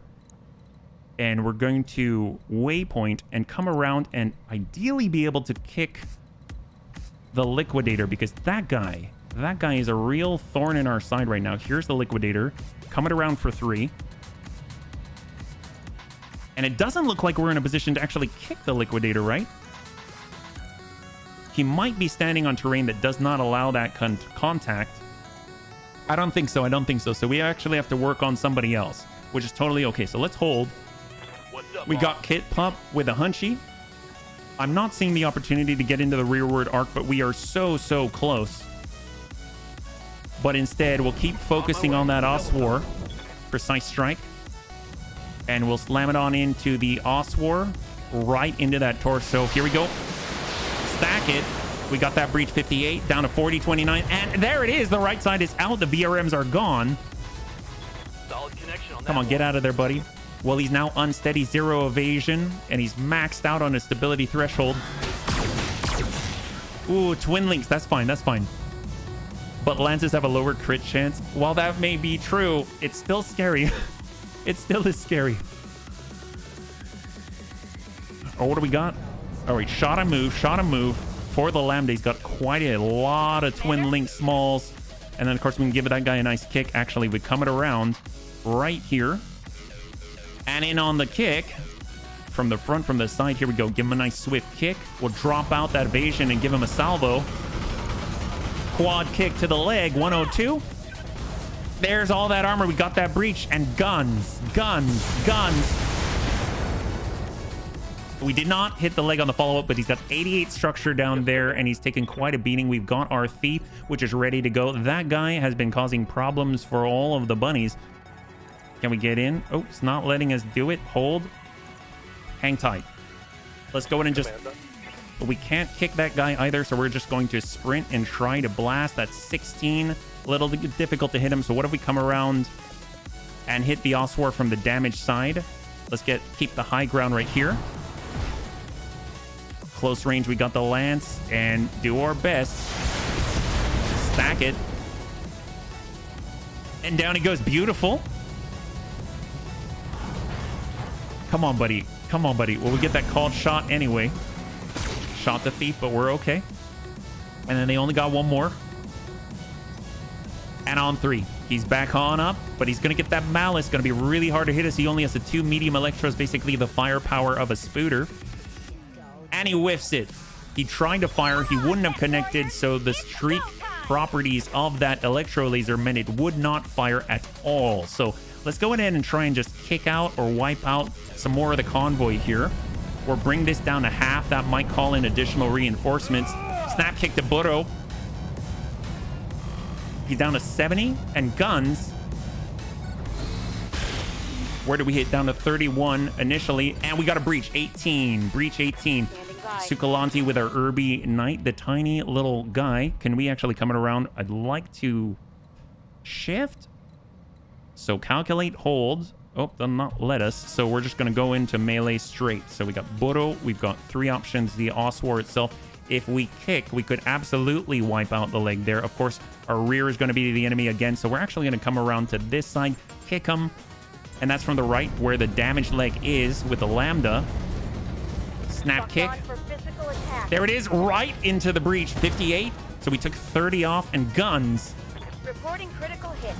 And we're going to waypoint and come around and ideally be able to kick the Liquidator, because that guy is a real thorn in our side right now. Here's the Liquidator coming around for 3. And it doesn't look like we're in a position to actually kick the Liquidator, right? He might be standing on terrain that does not allow that contact. I don't think so. So we actually have to work on somebody else, which is totally okay. So let's hold. We got Kit Pup with a Hunchy. I'm not seeing the opportunity to get into the rearward arc, but we are so close. But instead, we'll keep focusing on that Oswar. Precise strike. And we'll slam it on into the Oswar, right into that torso. Here we go. Stack it. We got that breach 58 down to 40-29. And there it is. The right side is out. The VRMs are gone.
Solid connection on that.
Come on, get out of there, buddy. Well, he's now unsteady, 0 evasion, and he's maxed out on his stability threshold. Ooh, twin links. That's fine. But lances have a lower crit chance. While that may be true, it's still scary. It still is scary. Oh, what do we got? All right, shot and move. For the Lambda, he's got quite a lot of twin link smalls. And then, of course, we can give that guy a nice kick. Actually, we come it around right here. And in on the kick. From the front, from the side. Here we go. Give him a nice swift kick. We'll drop out that evasion and give him a salvo. Quad kick to the leg. 102. There's all that armor. We got that breach. And guns. We did not hit the leg on the follow-up, but he's got 88 structure down there, and he's taken quite a beating. We've got our thief, which is ready to go. That guy has been causing problems for all of the bunnies. Can we get in? Oh, it's not letting us do it. Hold. Hang tight. Let's go in and just... But we can't kick that guy either, so we're just going to sprint and try to blast. That's 16. A little difficult to hit him, so what if we come around and hit the Oswar from the damage side? Let's keep the high ground right here. Close range, we got the lance, and do our best. Stack it. And down he goes. Beautiful. Come on, buddy. Well, we get that called shot anyway. Shot the thief, but we're okay. And then they only got one more. And on 3. He's back on up, but he's going to get that Malice. Going to be really hard to hit us. He only has the 2 medium Electros, basically the firepower of a Spooter. And he whiffs it. He tried to fire. He wouldn't have connected, so the streak properties of that Electro Laser meant it would not fire at all. So let's go ahead and try and just kick out or wipe out some more of the convoy here. Or bring this down to half. That might call in additional reinforcements. Snap kick to Burro. He's down to 70. And guns. Where did we hit? Down to 31 initially. And we got a breach. 18. Breach 18. Sukalanti with our Urbie Knight, the tiny little guy. Can we actually come around? I'd like to shift. So calculate, hold. Oh, they'll not let us. So we're just going to go into melee straight. So we got Burro. We've got 3 options. The Oswar itself. If we kick, we could absolutely wipe out the leg there. Of course, our rear is going to be the enemy again. So we're actually going to come around to this side, kick him. And that's from the right where the damaged leg is with the Lambda. Snap kick. There it is, right into the breach. 58. So we took 30 off and guns.
Reporting critical hit.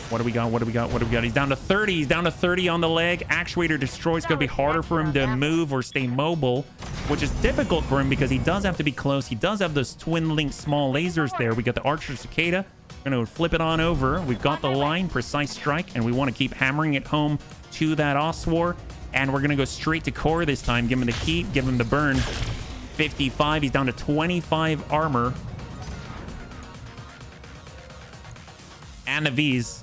What do we got? What do we got? What do we got? He's down to 30. He's down to 30 on the leg. Actuator destroy. It's going to be harder for him to move or stay mobile, which is difficult for him because he does have to be close. He does have those twin link small lasers there. We got the Archer Cicada. Going to flip it on over. We've got the line, precise strike, and we want to keep hammering it home to that Oswar. And we're going to go straight to core this time. Give him the heat, give him the burn. 55. He's down to 25 armor. And the V's.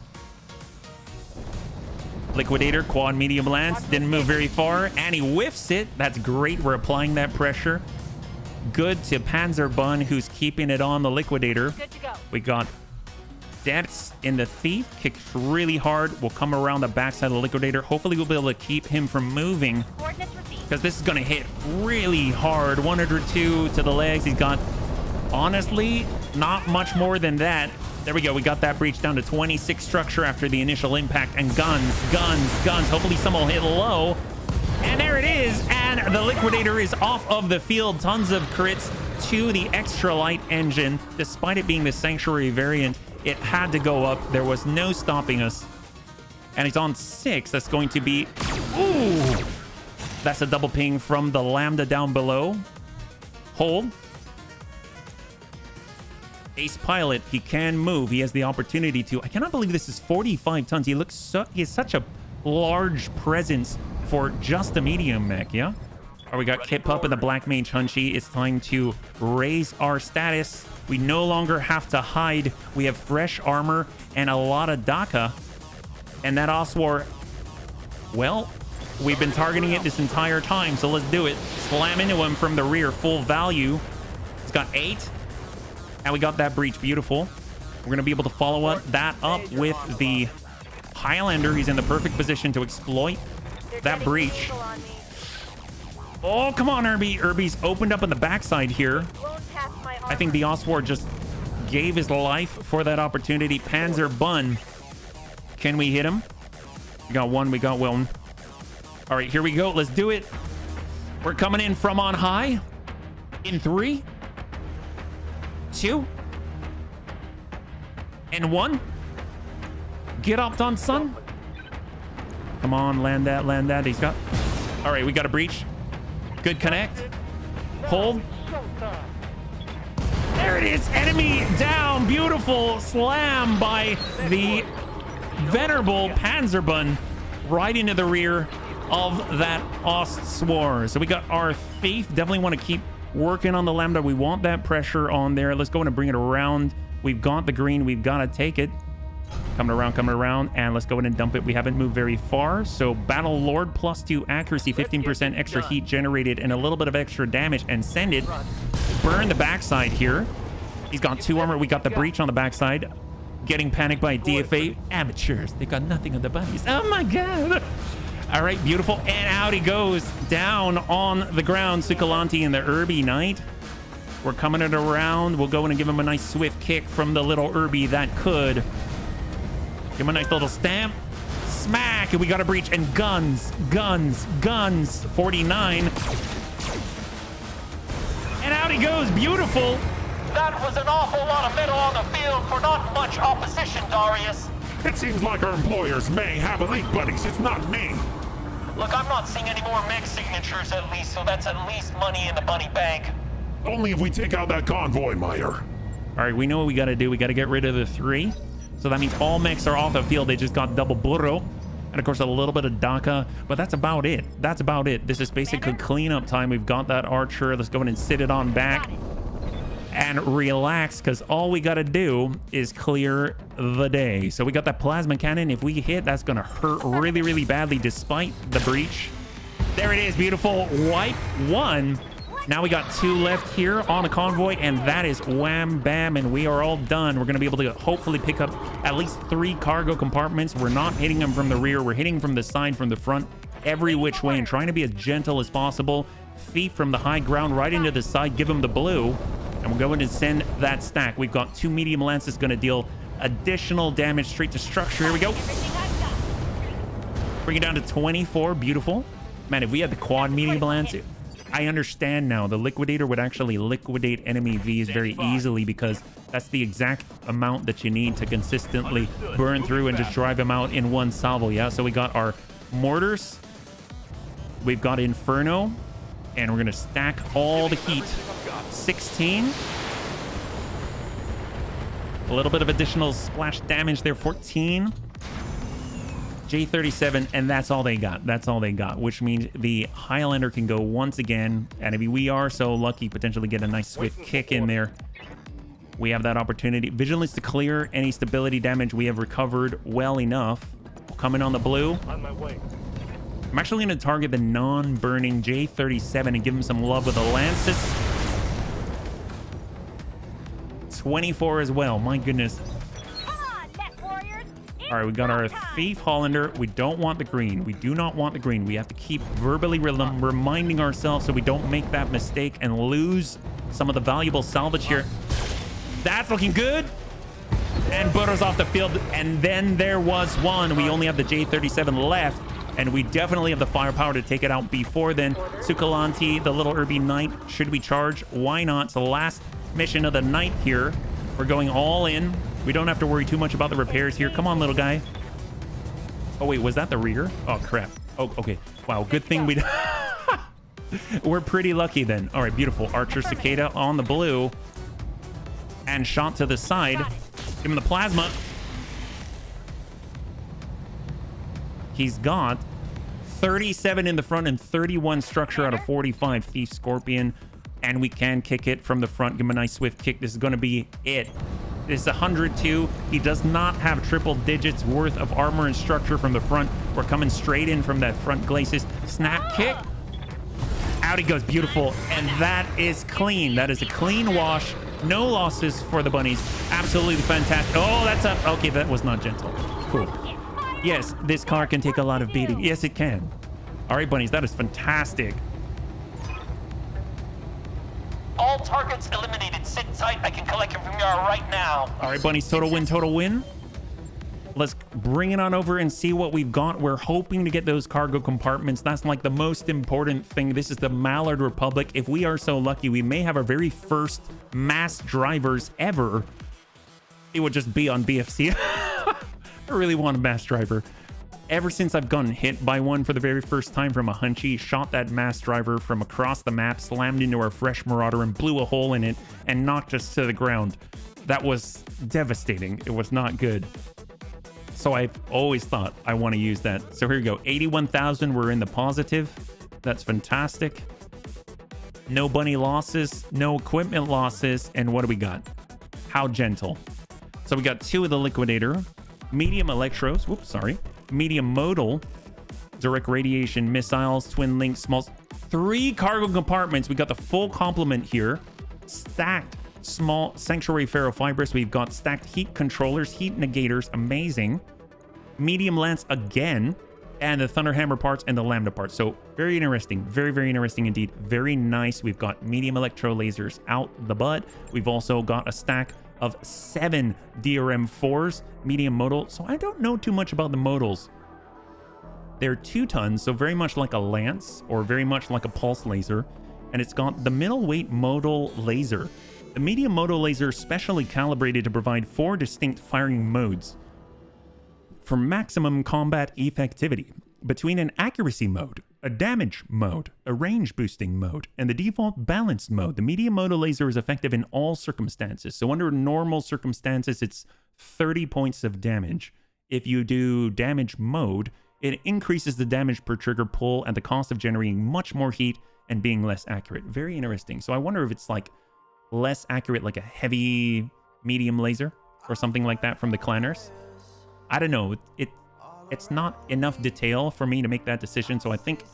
Liquidator, quad medium lance. Didn't move very far. And he whiffs it. That's great. We're applying that pressure. Good to Panzerbun, who's keeping it on the Liquidator.
Good to go.
We got depths in the Thief. Kicks really hard. We'll come around the backside of the Liquidator. Hopefully we'll be able to keep him from moving.
Coordinates received.
Because this is going to hit really hard. 102 to the legs. He's got, honestly, not much more than that. There we go. We got that breach down to 26 structure after the initial impact. And guns, guns, guns. Hopefully someone will hit low. And there it is. And the Liquidator is off of the field. Tons of crits to the extra light engine. Despite it being the Sanctuary variant, it had to go up. There was no stopping us. And he's on 6. That's going to be... Ooh! That's a double ping from the Lambda down below. Hold. Ace Pilot, he can move. He has the opportunity to. I cannot believe this is 45 tons. He looks so. He has such a large presence for just a medium mech. Yeah. All right, we got Kip Pup and the Black Mage Hunchy. It's time to raise our status. We no longer have to hide. We have fresh armor and a lot of DACA. And that Oswar, well, we've been targeting it this entire time. So let's do it. Slam into him from the rear. Full value. He's got 8. And we got that breach. Beautiful. We're going to be able to follow up that up with the Highlander. He's in the perfect position to exploit that breach. Oh, come on, Urbie. Urbie's opened up on the backside here. I think the Oswar just gave his life for that opportunity. Panzerbun. Can we hit him? We got one. We got one. All right, here we go. Let's do it. We're coming in from on high. In 3, 2, and 1. Get up, done, son. Come on, land that, land that. He's got... All right, we got a breach. Good connect. Hold. There it is. Enemy down. Beautiful slam by the venerable Panzerbun right into the rear of that Oswar. So we got our Thief. Definitely want to keep working on the Lambda. We want that pressure on there. Let's go in and bring it around. We've got the green. We've got to take it. Coming around, and let's go in and dump it. We haven't moved very far. So Battle Lord +2 accuracy, 15% extra heat generated, and a little bit of extra damage, and send it. Burn the backside here. He's got 2 armor. We got the breach on the backside. Getting panicked by DFA. Amateurs. They got nothing on the bunnies. Oh my god. All right, beautiful. And out he goes. Down on the ground. Sukalanti and the Urbie Knight. We're coming it around. We'll go in and give him a nice swift kick from the little Urbie that could. Give him a nice little stamp. Smack. And we got a breach. And guns. Guns. Guns. 49. And out he goes. Beautiful.
That was an awful lot of metal on the field for not much opposition, Darius.
It seems like our employers may have elite buddies. It's not me.
Look, I'm not seeing any more mech signatures at least, so that's at least money in the bunny bank.
Only if we take out that convoy, Meyer.
All right, we know what we got to do. We got to get rid of the 3. So that means all mechs are off the field. They just got double burro. And of course, a little bit of DACA. But that's about it. That's about it. This is basically cleanup time. We've got that Archer. Let's go in and sit it on back. And relax, because all we got to do is clear the day. So we got that plasma cannon. If we hit, that's going to hurt really, really badly, despite the breach. There it is. Beautiful. Wipe 1. Now we got 2 left here on the convoy, and that is wham bam, and we are all done. We're going to be able to hopefully pick up at least 3 cargo compartments. We're not hitting them from the rear. We're hitting from the side, from the front, every which way, and trying to be as gentle as possible. Thief from the high ground right into the side. Give him the blue, and we're going to send that stack. We've got 2 medium lances going to deal additional damage straight to structure. Here we go. Bring it down to 24. Beautiful. Man, if we had the quad medium lance, I understand now. The liquidator would actually liquidate enemy Vs very easily because that's the exact amount that you need to consistently burn through and just drive them out in one salvo. Yeah, so we got our mortars. We've got Inferno. And we're going to stack all the heat. 16. A little bit of additional splash damage there. 14. J37, and that's all they got. That's all they got, which means the Highlander can go once again. And if we are so lucky, potentially get a nice swift kick in there. We have that opportunity. Vigilance to clear any stability damage we have recovered well enough. Coming on the blue.
On my way.
I'm actually going to target the non-burning J37 and give him some love with the lances. 24 as well. My goodness. All right, we got our Thief Hollander. We don't want the green. We do not want the green. We have to keep verbally reminding ourselves so we don't make that mistake and lose some of the valuable salvage here. That's looking good. And Burrows off the field. And then there was one. We only have the J37 left. And we definitely have the firepower to take it out before then. Sukalanti, the little Urbie Knight. Should we charge? Why not? It's the last mission of the night here. We're going all in. We don't have to worry too much about the repairs here. Come on, little guy. Oh, wait, was that the rear? Oh, crap. Oh, okay. Wow, good thing we... We're pretty lucky then. All right, beautiful. Archer Cicada on the blue. And shot to the side. Give him the plasma. He's got 37 in the front and 31 structure out of 45. Thief Scorpion. And we can kick it from the front. Give him a nice swift kick. This is going to be it. It's 102. He does not have triple digits worth of armor and structure from the front. We're coming straight in from that front glacis. Snap kick. Out he goes. Beautiful. And that is clean. That is a clean wash. No losses for the bunnies. Absolutely fantastic. Oh, that's up. Okay, that was not gentle. Cool. Yes, this car can take a lot of beating. Yes, it can. All right, bunnies. That is fantastic.
All targets eliminated. Sit tight. I can collect him from here right now.
All right, bunnies. Total win. Total win. Let's bring it on over and see what we've got. We're hoping to get those cargo compartments. That's like the most important thing. This is the Mallard Republic. If we are so lucky, we may have our very first mass drivers ever. It would just be on BFC. I really want a mass driver. Ever since I've gotten hit by one for the very first time from a Hunchy, shot that mass driver from across the map, slammed into our fresh Marauder and blew a hole in it and knocked us to the ground. That was devastating. It was not good. So I've always thought I want to use that. So here we go. 81,000. We're in the positive. That's fantastic. No bunny losses, no equipment losses. And what do we got? How gentle. So we got 2 of the Liquidator, medium electros. Whoops, sorry. Medium modal, direct radiation missiles, twin link, small. 3 cargo compartments. We got the full complement here. Stacked small sanctuary ferrofibrous. We've got stacked heat controllers, heat negators. Amazing. Medium lance again, and the Thunderhammer parts and the Lambda parts. So very interesting. Very, very interesting indeed. Very nice. We've got medium electro lasers out the butt. We've also got a stack of 7 DRM4s, medium modal. So I don't know too much about the modals. They're 2 tons, so very much like a lance or very much like a pulse laser. And it's got the middleweight modal laser. The medium modal laser is specially calibrated to provide 4 distinct firing modes for maximum combat effectivity. Between an accuracy mode, a damage mode, a range boosting mode, and the default balanced mode, the medium modal laser is effective in all circumstances. So under normal circumstances, it's 30 points of damage. If you do damage mode, it increases the damage per trigger pull at the cost of generating much more heat and being less accurate. Very interesting. So I wonder if it's like less accurate, like a heavy medium laser or something like that from the Clanners. I don't know. It's not enough detail for me to make that decision. So I think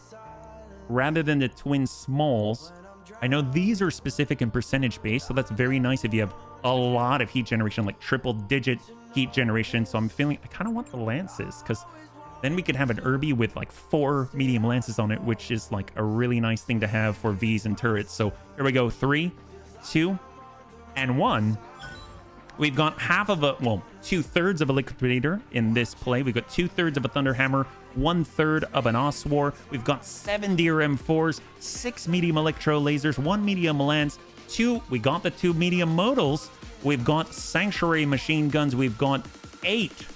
rather than the twin smalls. I know these are specific and percentage based, so that's very nice if you have a lot of heat generation, like triple digit heat generation. So I'm feeling I kind of want the lances, because then we could have an Urbie with like 4 medium lances on it, which is like a really nice thing to have for Vs and turrets. So here we go, 3, 2, and 1. We've got half of a, well, 2/3 of a liquidator in this play. We've got 2/3 of a Thunderhammer, 1/3 of an Oswar. We've got 7 DRM4s, 6 medium electro lasers, 1 medium lance, 2. We got the 2 medium modals. We've got Sanctuary machine guns. We've got 8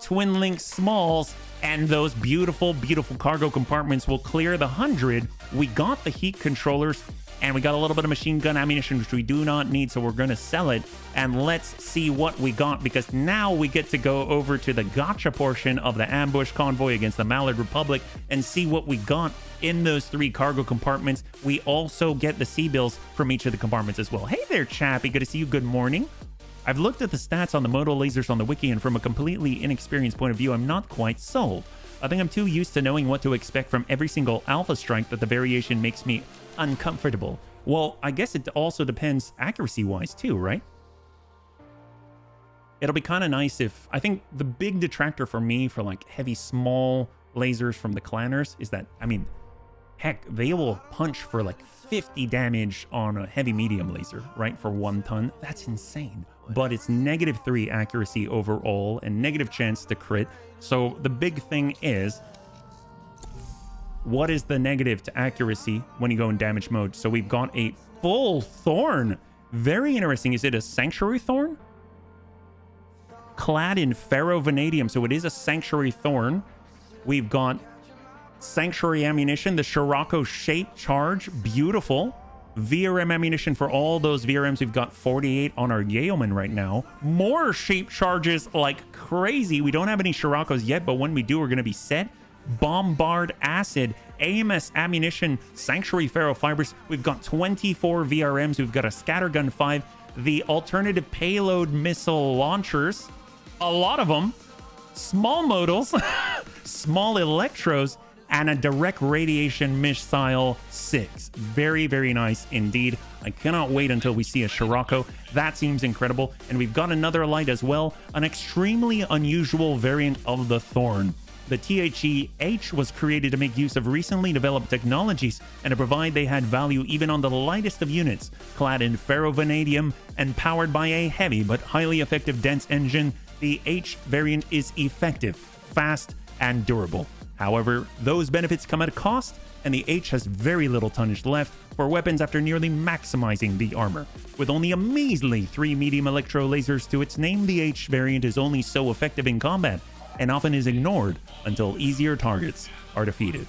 twin link smalls, and those beautiful, beautiful cargo compartments will clear the 100. We got the heat controllers, and we got a little bit of machine gun ammunition, which we do not need, so we're going to sell it. And let's see what we got, because now we get to go over to the gotcha portion of the ambush convoy against the Mallard Republic and see what we got in those 3 cargo compartments. We also get the C-bills from each of the compartments as well. Hey there, Chappy. Good to see you. Good morning. I've looked at the stats on the modal lasers on the wiki, and from a completely inexperienced point of view, I'm not quite sold. I think I'm too used to knowing what to expect from every single Alpha Strike that the variation makes me uncomfortable. Well, I guess it also depends accuracy-wise too, right? It'll be kind of nice if... I think the big detractor for me for like heavy small lasers from the clanners is that, I mean, heck, they will punch for like 50 damage on a heavy medium laser, right? For 1 ton. That's insane. But it's -3 accuracy overall and negative chance to crit. So the big thing is, what is the negative to accuracy when you go in damage mode? So we've got a full thorn. Very interesting. Is it a sanctuary thorn? Clad in ferrovanadium. So it is a sanctuary thorn. We've got sanctuary ammunition, the Scirocco shape charge. Beautiful. VRM ammunition for all those VRMs. We've got 48 on our Yeoman right now. More shape charges like crazy. We don't have any Scirocco's yet, but when we do, we're going to be set. Bombard acid, AMS ammunition, sanctuary ferrofibers. We've got 24 VRMs. We've got a scattergun 5, the alternative payload missile launchers, a lot of them, small modals, small electros, and a direct radiation missile 6. Very, very nice indeed. I cannot wait until we see a Scirocco. That seems incredible. And we've got another light as well, an extremely unusual variant of the Thorn. The THE-H was created to make use of recently developed technologies and to provide they had value even on the lightest of units. Clad in ferrovanadium and powered by a heavy but highly effective dense engine, the H variant is effective, fast, and durable. However, those benefits come at a cost, and the H has very little tonnage left for weapons after nearly maximizing the armor. With only a measly 3 medium electro lasers to its name, the H variant is only so effective in combat, and often is ignored until easier targets are defeated.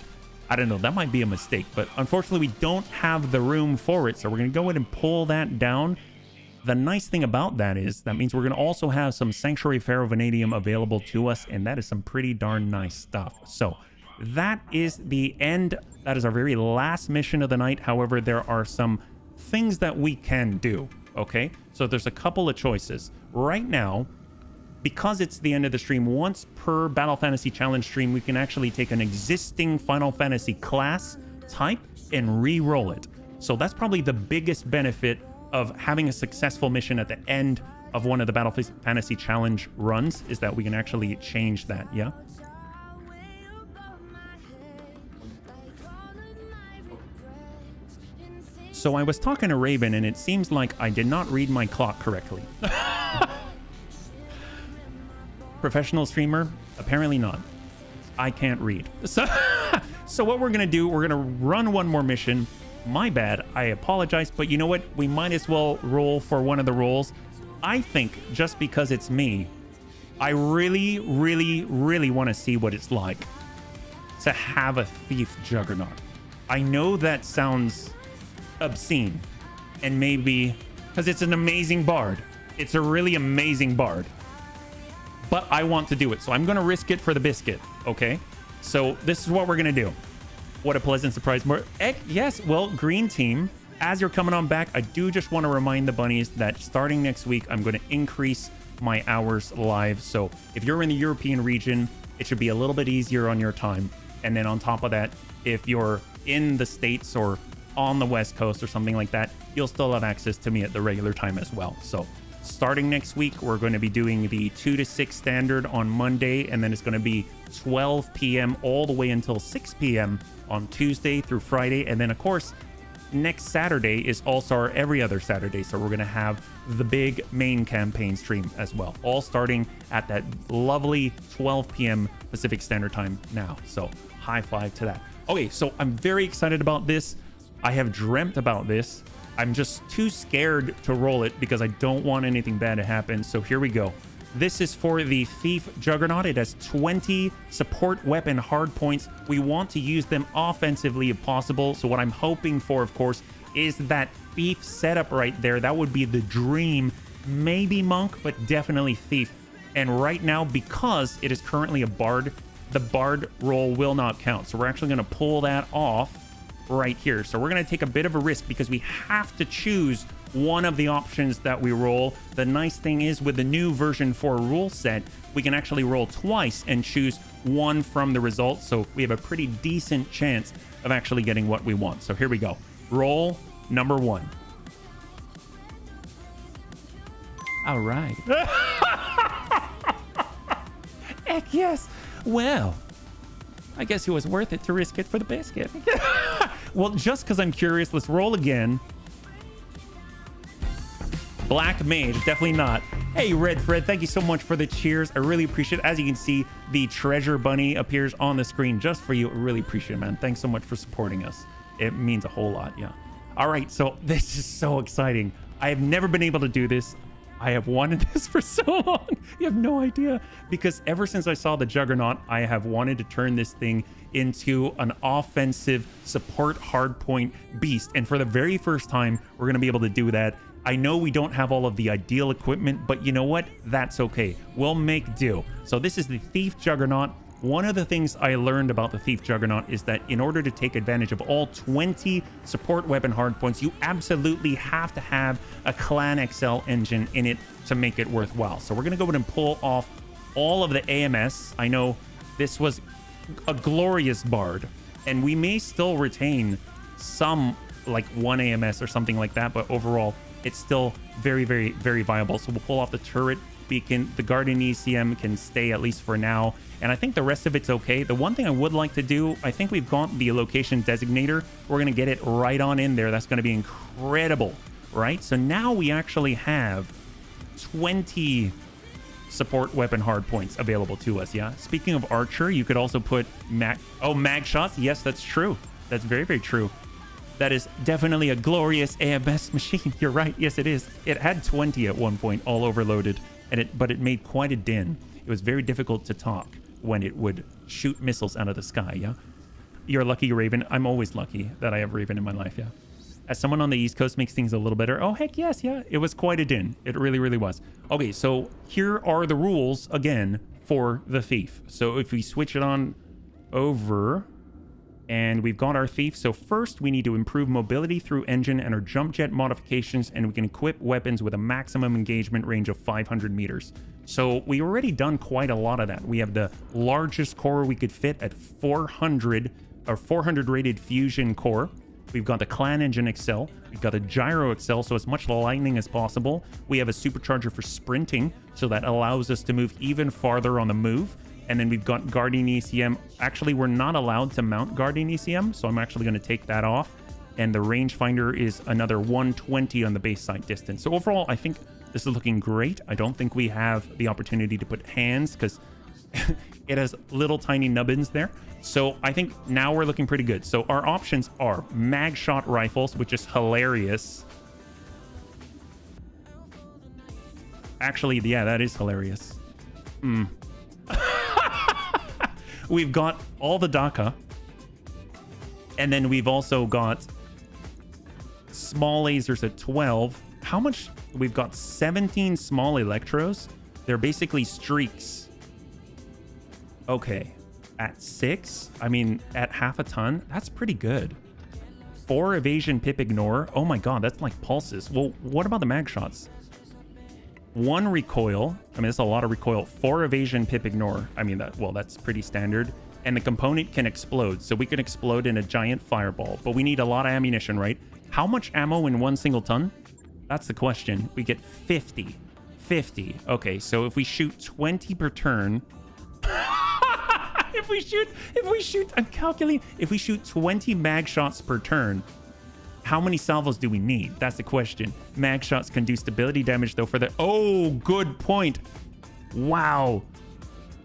I don't know, that might be a mistake, but unfortunately we don't have the room for it, so we're going to go ahead and pull that down. The nice thing about that is, that means we're going to also have some Sanctuary Ferrovanadium available to us, and that is some pretty darn nice stuff. So that is the end. That is our very last mission of the night. However, there are some things that we can do, okay? So there's a couple of choices. Right now, because it's the end of the stream, once per Battle Fantasy Challenge stream, we can actually take an existing Final Fantasy class type and re-roll it. So that's probably the biggest benefit of having a successful mission at the end of one of the Battle Fantasy Challenge runs, is that we can actually change that, yeah? So I was talking to Raven, and it seems like I did not read my clock correctly. Professional streamer? Apparently not. I can't read. So what we're going to do, we're going to run one more mission. My bad. I apologize, but you know what? We might as well roll for one of the rolls. I think just because it's me, I really, really, really want to see what it's like to have a thief juggernaut. I know that sounds obscene, and maybe because it's an amazing bard. It's a really amazing bard. But I want to do it, so I'm going to risk it for the biscuit, okay? So this is what we're going to do. What a pleasant surprise. Yes, well, green team, as you're coming on back, I do just want to remind the bunnies that starting next week, I'm going to increase my hours live. So if you're in the European region, it should be a little bit easier on your time. And then on top of that, if you're in the States or on the West Coast or something like that, you'll still have access to me at the regular time as well. So starting next week, we're going to be doing the 2 to 6 standard on Monday, and then it's going to be 12 p.m. all the way until 6 p.m. on Tuesday through Friday. And then, of course, next Saturday is also our every other Saturday. So we're going to have the big main campaign stream as well, all starting at that lovely 12 p.m. Pacific Standard Time now. So high five to that. Okay, so I'm very excited about this. I have dreamt about this. I'm just too scared to roll it because I don't want anything bad to happen. So here we go. This is for the Thief Juggernaut. It has 20 support weapon hard points. We want to use them offensively if possible. So what I'm hoping for, of course, is that Thief setup right there. That would be the dream. Maybe Monk, but definitely Thief. And right now, because it is currently a Bard, the Bard roll will not count. So we're actually going to pull that off right here. So we're going to take a bit of a risk because we have to choose one of the options that we roll. The nice thing is with the new version 4 rule set, we can actually roll twice and choose one from the results. So we have a pretty decent chance of actually getting what we want. So here we go. Roll number 1. All right. Heck yes. Well, I guess it was worth it to risk it for the biscuit. Well, just because I'm curious, let's roll again. Black Mage, definitely not. Hey, Red Fred, thank you so much for the cheers. I really appreciate it. As you can see, the treasure bunny appears on the screen just for you. I really appreciate it, man. Thanks so much for supporting us. It means a whole lot, yeah. All right, so this is so exciting. I have never been able to do this. I have wanted this for so long. You have no idea. Because ever since I saw the Juggernaut, I have wanted to turn this thing into an offensive support hardpoint beast. And for the very first time, we're going to be able to do that. I know we don't have all of the ideal equipment, but you know what? That's okay. We'll make do. So this is the Thief Juggernaut. One of the things I learned about the Thief Juggernaut is that in order to take advantage of all 20 support weapon hardpoints, you absolutely have to have a Clan XL engine in it to make it worthwhile. So we're going to go ahead and pull off all of the AMS. I know this was a glorious Bard, and we may still retain some like one AMS or something like that, but overall, it's still very, very, very viable. So we'll pull off the turret beacon. The Guardian ECM can stay at least for now. And I think the rest of it's okay. The one thing I would like to do, I think we've got the location designator. We're going to get it right on in there. That's going to be incredible, right? So now we actually have 20 support weapon hard points available to us, yeah? Speaking of Archer, you could also put mag shots. Yes, that's true. That's very, very true. That is definitely a glorious AMS machine. You're right. Yes, it is. It had 20 at one point, all overloaded, but it made quite a din. It was very difficult to talk when it would shoot missiles out of the sky, yeah? You're lucky, Raven. I'm always lucky that I have Raven in my life, yeah? As someone on the East Coast makes things a little better. Oh, heck yes, yeah. It was quite a din. It really, really was. Okay, so here are the rules, again, for the Thief. So if we switch it on over... and we've got our Thief. So first we need to improve mobility through engine and our jump jet modifications, and we can equip weapons with a maximum engagement range of 500 meters. So we already done quite a lot of that. We have the largest core we could fit at 400 rated fusion core. We've got the Clan Engine XL. We've got a Gyro XL, so as much lightning as possible. We have a supercharger for sprinting, so that allows us to move even farther on the move. And then we've got Guardian ECM. Actually, we're not allowed to mount Guardian ECM, so I'm actually going to take that off. And the rangefinder is another 120 on the base sight distance. So overall, I think this is looking great. I don't think we have the opportunity to put hands because it has little tiny nubbins there. So I think now we're looking pretty good. So our options are mag shot rifles, which is hilarious. Actually, yeah, that is hilarious. We've got all the DACA, and then we've also got small lasers at 12. How much? We've got 17 small electros. They're basically streaks. Okay, at 6, I mean, at half a ton, that's pretty good. 4 evasion, pip ignore. Oh my god, that's like pulses. Well, what about the mag shots? 1 recoil. I mean, that's a lot of recoil. 4 evasion, pip ignore. I mean, that's pretty standard. and the component can explode. So we can explode in a giant fireball, but we need a lot of ammunition, right? How much ammo in one single ton? That's the question. We get 50. 50. Okay, so if we shoot 20 per turn, if we shoot, I'm calculating, if we shoot 20 mag shots per turn, how many salvos do we need? That's the question. Mag shots can do stability damage though for the, oh, good point. Wow.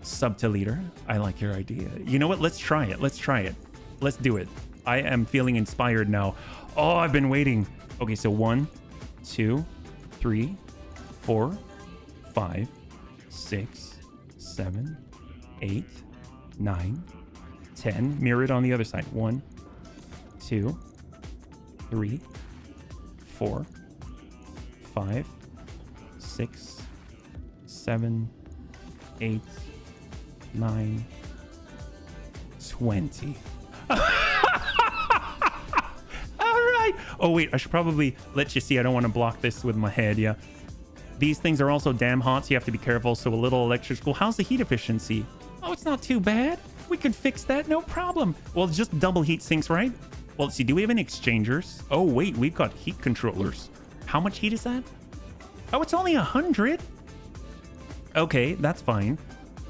Subtleader, I like your idea. You know what? Let's try it. Let's try it. Let's do it. I am feeling inspired now. Oh, I've been waiting. Okay, so 1, 2, 3, 4, 5, 6, 7, 8, 9, 10. Mirror it on the other side. 1, 2, 3, 4, 5, 6, 7, 8, 9, 20. All right. Oh, wait. I should probably let you see. I don't want to block this with my head. Yeah. These things are also damn hot, so you have to be careful. So a little electrical. How's the heat efficiency? Oh, it's not too bad. We could fix that. No problem. Well, it's just double heat sinks, right? Well, let's see. Do we have any exchangers? Oh, wait. We've got heat controllers. How much heat is that? Oh, it's only 100. Okay, that's fine.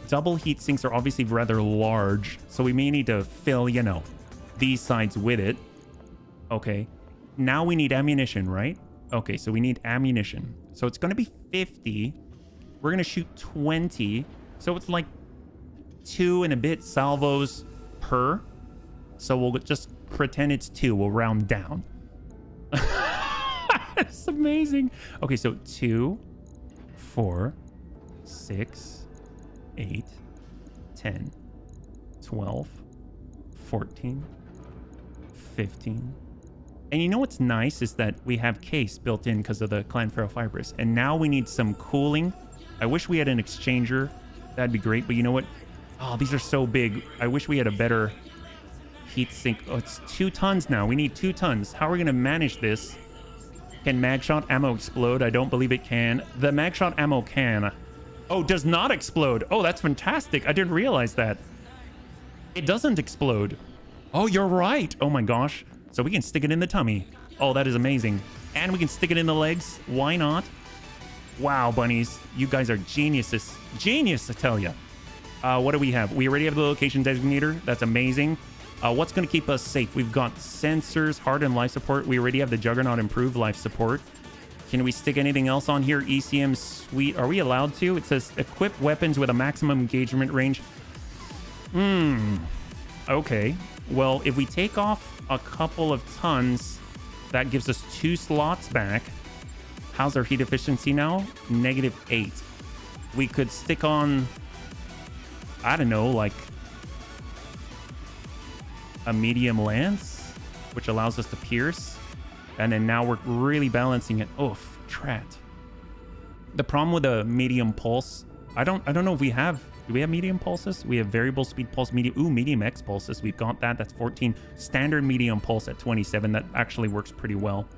Double heat sinks are obviously rather large, so we may need to fill, you know, these sides with it. Okay. Now we need ammunition, right? Okay, so we need ammunition. So it's going to be 50. We're going to shoot 20. So it's like 2 and a bit salvos per. So we'll just pretend it's 2. We'll round down. That's amazing. Okay, so 2, 4, 6, 8, 10, 12, 14, 15. And you know what's nice is that we have case built in because of the clan ferrofibrous. And now we need some cooling. I wish we had an exchanger. That'd be great. But you know what? Oh, these are so big. I wish we had a better heat sink. Oh, it's 2 tons now. We need 2 tons. How are we going to manage this? Can magshot ammo explode? I don't believe it can. The magshot ammo can. Oh, does not explode. Oh, that's fantastic. I didn't realize that. It doesn't explode. Oh, you're right. Oh my gosh. So we can stick it in the tummy. Oh, that is amazing. And we can stick it in the legs. Why not? Wow, bunnies. You guys are geniuses. Genius, I tell you. What do we have? We already have the location designator. That's amazing. What's going to keep us safe? We've got sensors, hardened life support. We already have the Juggernaut improved life support. Can we stick anything else on here? ECM suite. Are we allowed to? It says equip weapons with a maximum engagement range. Okay. Well, if we take off a couple of tons, that gives us 2 slots back. How's our heat efficiency now? -8. We could stick on, I don't know, like a medium lance, which allows us to pierce. And then now we're really balancing it. Oof, trat. The problem with a medium pulse, I don't know if we have, do we have medium pulses? We have variable speed pulse, medium X pulses. We've got that. That's 14. Standard medium pulse at 27. That actually works pretty well.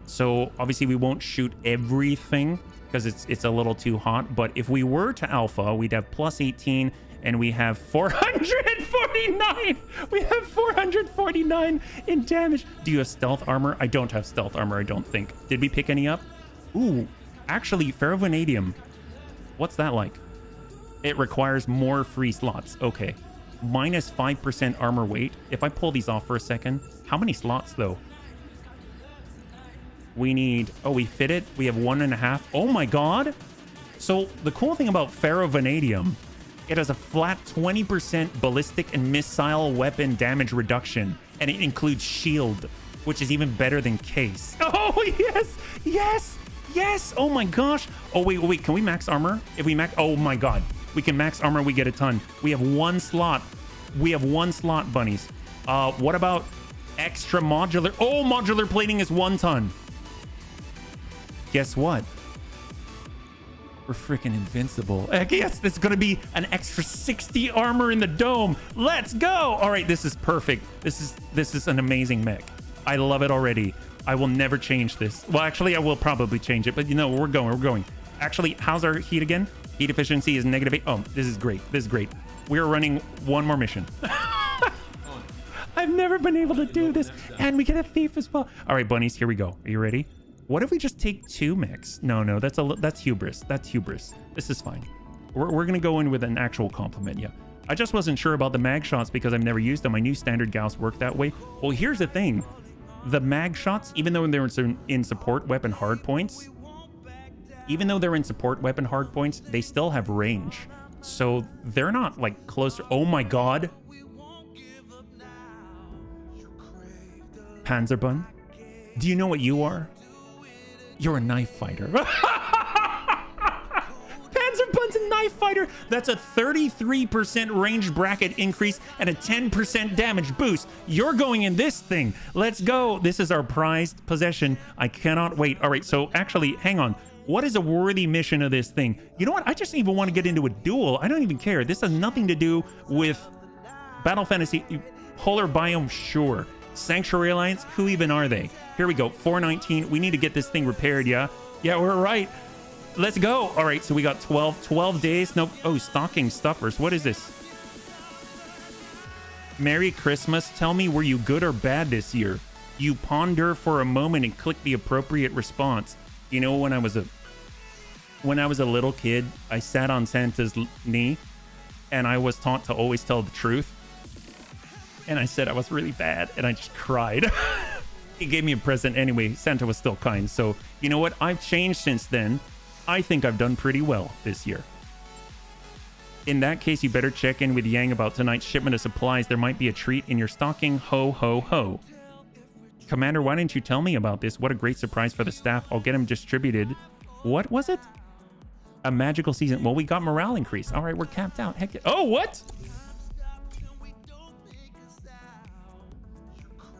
So obviously we won't shoot everything because it's a little too hot. But if we were to alpha, we'd have +18 and we have 449. We have 449 in damage. Do you have stealth armor? I don't have stealth armor, I don't think. Did we pick any up? Ooh, actually, ferrovanadium. What's that like? It requires more free slots. Okay. -5% armor weight. If I pull these off for a second, how many slots though? We need, oh, we fit it. We have 1.5. Oh my God. So the cool thing about ferrovanadium, it has a flat 20% ballistic and missile weapon damage reduction, and it includes shield, which is even better than case. Oh, yes, yes, yes. Oh my gosh. Oh, wait, can we max armor? If we max, oh my God, we can max armor, we get a ton. We have 1 slot. We have 1 slot, bunnies. What about extra modular? Oh, modular plating is 1 ton. Guess what? We're freaking invincible. Yes, there's gonna be an extra 60 armor in the dome. Let's go. All right, this is perfect. This is an amazing mech. I love it already. I will never change this. Well, actually, I will probably change it, but you know, we're going. Actually, how's our heat again? Heat efficiency is -8. Oh, this is great. This is great. We're running 1 more mission. I've never been able to do this. And we get a thief as well. All right, bunnies, here we go. Are you ready? What if we just take 2 mechs? No, that's hubris. That's hubris. This is fine. We're gonna go in with an actual compliment, yeah. I just wasn't sure about the mag shots because I've never used them. I knew standard Gauss worked that way. Well, here's the thing. The mag shots, even though they're in support weapon hard points, they still have range. So they're not like closer. Oh my God. Panzerbun, do you know what you are? You're a knife fighter. Panzerbun's a knife fighter. That's a 33% range bracket increase and a 10% damage boost. You're going in this thing. Let's go. This is our prized possession. I cannot wait. All right, so actually, hang on. What is a worthy mission of this thing? You know what? I just even want to get into a duel. I don't even care. This has nothing to do with Battle Fantasy. Polar Biome, sure. Sanctuary Alliance, who even are they? Here we go, 419. We need to get this thing repaired, yeah? Yeah, we're right. Let's go. All right, so we got 12 days. No, oh, stocking stuffers. What is this? Merry Christmas. Tell me, were you good or bad this year? You ponder for a moment and click the appropriate response. You know, when I was a little kid, I sat on Santa's knee and I was taught to always tell the truth. And I said I was really bad, and I just cried. He gave me a present anyway. Santa was still kind. So, you know what? I've changed since then. I think I've done pretty well this year. In that case, you better check in with Yang about tonight's shipment of supplies. There might be a treat in your stocking. Ho, ho, ho. Commander, why didn't you tell me about this? What a great surprise for the staff. I'll get them distributed. What was it? A magical season. Well, we got morale increase. All right, we're capped out. Heck yeah. Oh, what?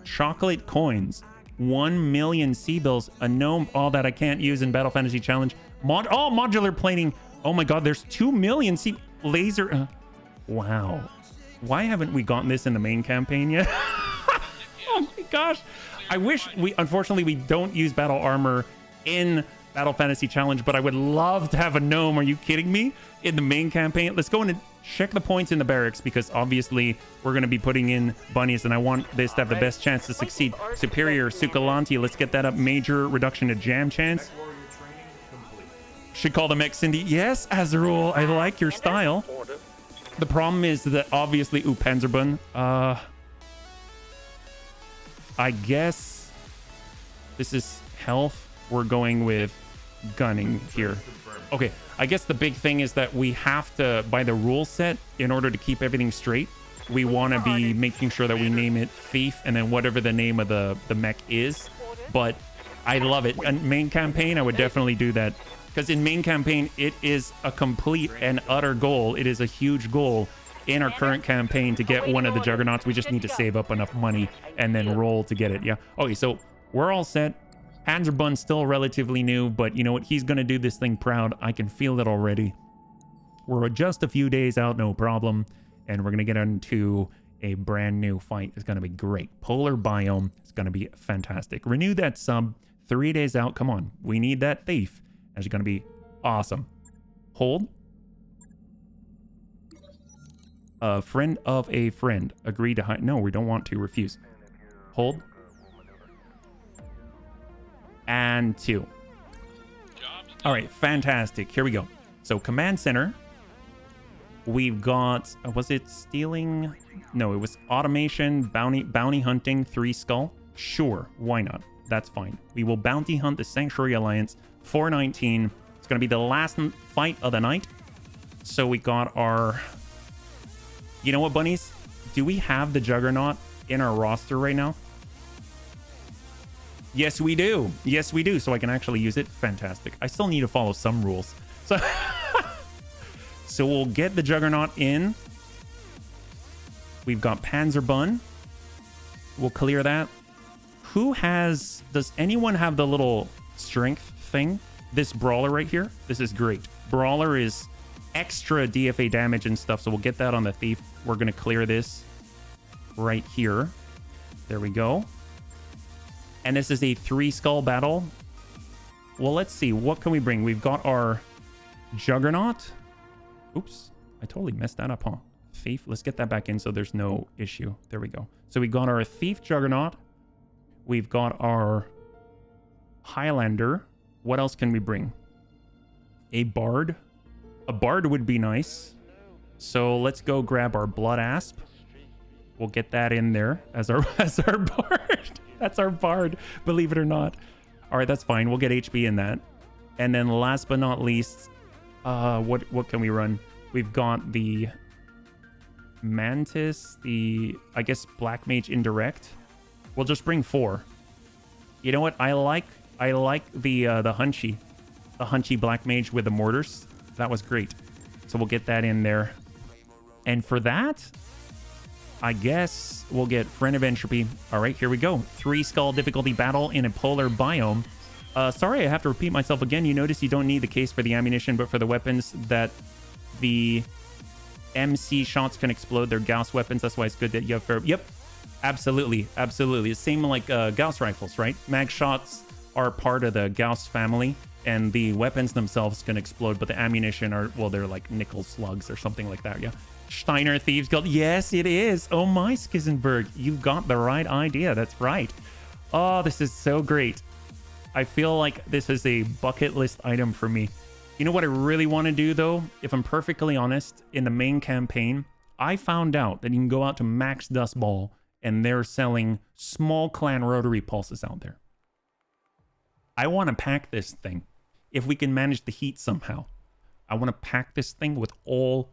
Chocolate coins, 1 million sea bills, a gnome, all that I can't use in Battle Fantasy Challenge. Modular plating. Oh my God, there's 2 million sea laser. Wow. Why haven't we gotten this in the main campaign yet? Oh my gosh. I wish unfortunately, we don't use battle armor in Battle Fantasy Challenge, but I would love to have a gnome. Are you kidding me? In the main campaign. Let's go in and check the points in the barracks because obviously we're going to be putting in bunnies and I want this to have the best chance to succeed. Superior Sukalanti, let's get that up. Major reduction to jam chance. Should call the mech Cindy. Yes, Azarul, I like your style. The problem is that obviously, Panzerbun. I guess this is health. We're going with gunning here. Okay, I guess the big thing is that we have to, by the rule set, in order to keep everything straight, we want to be making sure that we name it Thief and then whatever the name of the mech is. But I love it. In main campaign, I would definitely do that. Because in main campaign, it is a complete and utter goal. It is a huge goal in our current campaign to get one of the juggernauts. We just need to save up enough money and then roll to get it. Yeah. Okay, so we're all set. Panzerbun's still relatively new, but you know what? He's going to do this thing proud. I can feel it already. We're just a few days out, no problem. And we're going to get into a brand new fight. It's going to be great. Polar Biome. It's going to be fantastic. Renew that sub. 3 days out. Come on. We need that thief. It's going to be awesome. Hold. A friend of a friend. Agree to hide. No, we don't want to. Refuse. Hold. And 2. All right, fantastic. Here we go. So command center. We've got, was it stealing? No, it was automation, bounty hunting, 3 skull. Sure, why not? That's fine. We will bounty hunt the Sanctuary Alliance, 419. It's going to be the last fight of the night. So we got our, you know what, bunnies? Do we have the Juggernaut in our roster right now? Yes, we do. Yes, we do. So I can actually use it. Fantastic. I still need to follow some rules. So, so we'll get the Juggernaut in. We've got Panzerbun. We'll clear that. Who has... Does anyone have the little strength thing? This Brawler right here? This is great. Brawler is extra DFA damage and stuff. So we'll get that on the Thief. We're going to clear this right here. There we go. And this is a 3 skull battle. Well, let's see. What can we bring? We've got our Juggernaut. Oops. I totally messed that up, huh? Thief. Let's get that back in so there's no issue. There we go. So we got our Thief Juggernaut. We've got our Highlander. What else can we bring? A Bard. A Bard would be nice. So let's go grab our Blood Asp. We'll get that in there as our Bard. That's our Bard, believe it or not. All right, that's fine. We'll get HB in that. And then last but not least, what can we run? We've got the Mantis, the, I guess, Black Mage Indirect. We'll just bring 4. You know what? I like the Hunchy. The Hunchy Black Mage with the mortars. That was great. So we'll get that in there. And for that, I guess we'll get Friend of Entropy. All right, here we go. 3 skull difficulty battle in a polar biome. Sorry, I have to repeat myself again. You notice you don't need the case for the ammunition, but for the weapons that the MC shots can explode. They're Gauss weapons. That's why it's good that you have fair... Yep, absolutely, absolutely. It's same like Gauss rifles, right? Mag shots are part of the Gauss family, and the weapons themselves can explode, but the ammunition are, well, they're like nickel slugs or something like that, yeah? Steiner Thieves Guild. Yes, it is. Oh my, Skizenberg. You've got the right idea. That's right. Oh, this is so great. I feel like this is a bucket list item for me. You know what I really want to do, though? If I'm perfectly honest, in the main campaign, I found out that you can go out to Max Dust Ball, and they're selling small clan rotary pulses out there. I want to pack this thing. If we can manage the heat somehow, I want to pack this thing with all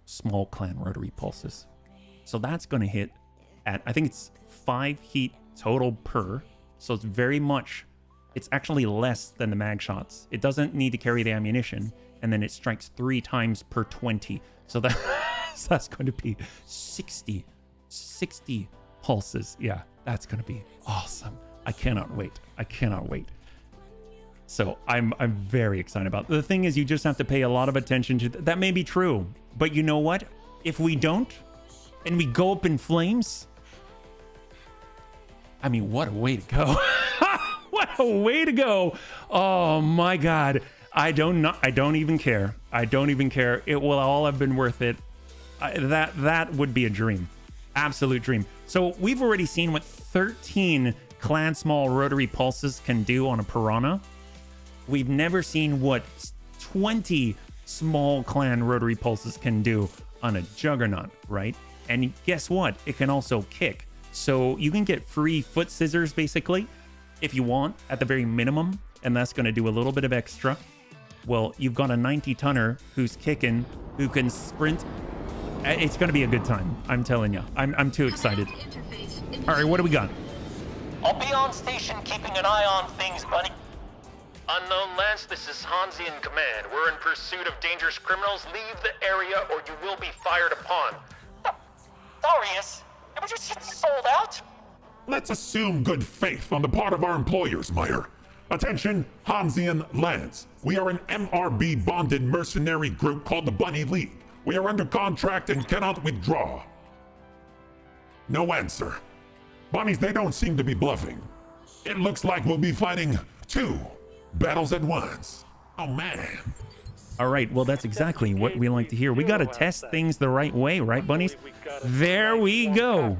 small clan rotary pulses. So that's going to hit at, I think it's 5 heat total per. So it's very much, it's actually less than the mag shots. It doesn't need to carry the ammunition, and then it strikes 3 times per 20. So that so that's going to be 60 pulses. Yeah, that's going to be awesome. I cannot wait. I cannot wait. So I'm very excited about it. The thing is, you just have to pay a lot of attention to that. May be true, but you know what? If we don't, and we go up in flames, I mean, what a way to go! What a way to go! Oh my God, I don't even care. I don't even care. It will all have been worth it. That would be a dream, absolute dream. So we've already seen what 13 clan small rotary pulses can do on a piranha. We've never seen what 20 small clan rotary pulses can do on a juggernaut, right? And guess what? It can also kick. So you can get free foot scissors, basically, if you want, at the very minimum. And that's going to do a little bit of extra. Well, you've got a 90-tonner who's kicking, who can sprint. It's going to be a good time. I'm telling you. I'm too excited. All right, what do we got?
I'll be on station keeping an eye on things, buddy. Unknown Lance, this is Hansi in command. We're in pursuit of dangerous criminals. Leave the area or you will be fired upon. Darius, did we just get sold out?
Let's assume good faith on the part of our employers, Meyer. Attention, Hansian Lance. We are an MRB bonded mercenary group called the Bunny League. We are under contract and cannot withdraw. No answer. Bunnies, they don't seem to be bluffing. It looks like we'll be fighting 2 battles at once. Oh man.
All right, well, that's exactly what we like to hear. We got to test things the right way, right, bunnies? There we go.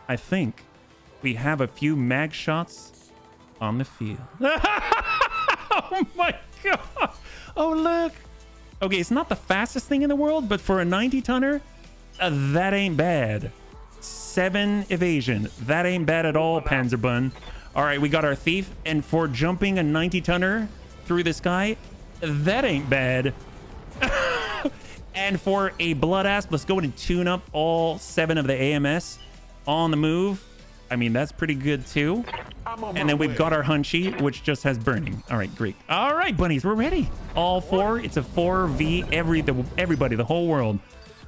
I think we have a few mag shots on the field. Oh my God. Oh, look. Okay, it's not the fastest thing in the world, but for a 90-tonner, that ain't bad. 7 evasion. That ain't bad at all, Panzerbun. All right, we got our thief, and for jumping a 90-tonner through the sky, that ain't bad. And for a blood asp, let's go and tune up all 7 of the AMS on the move. I mean, that's pretty good too. And then we've got our Hunchy, which just has burning. All right, great. All right, bunnies, we're ready. All 4. It's a 4v everybody, the whole world.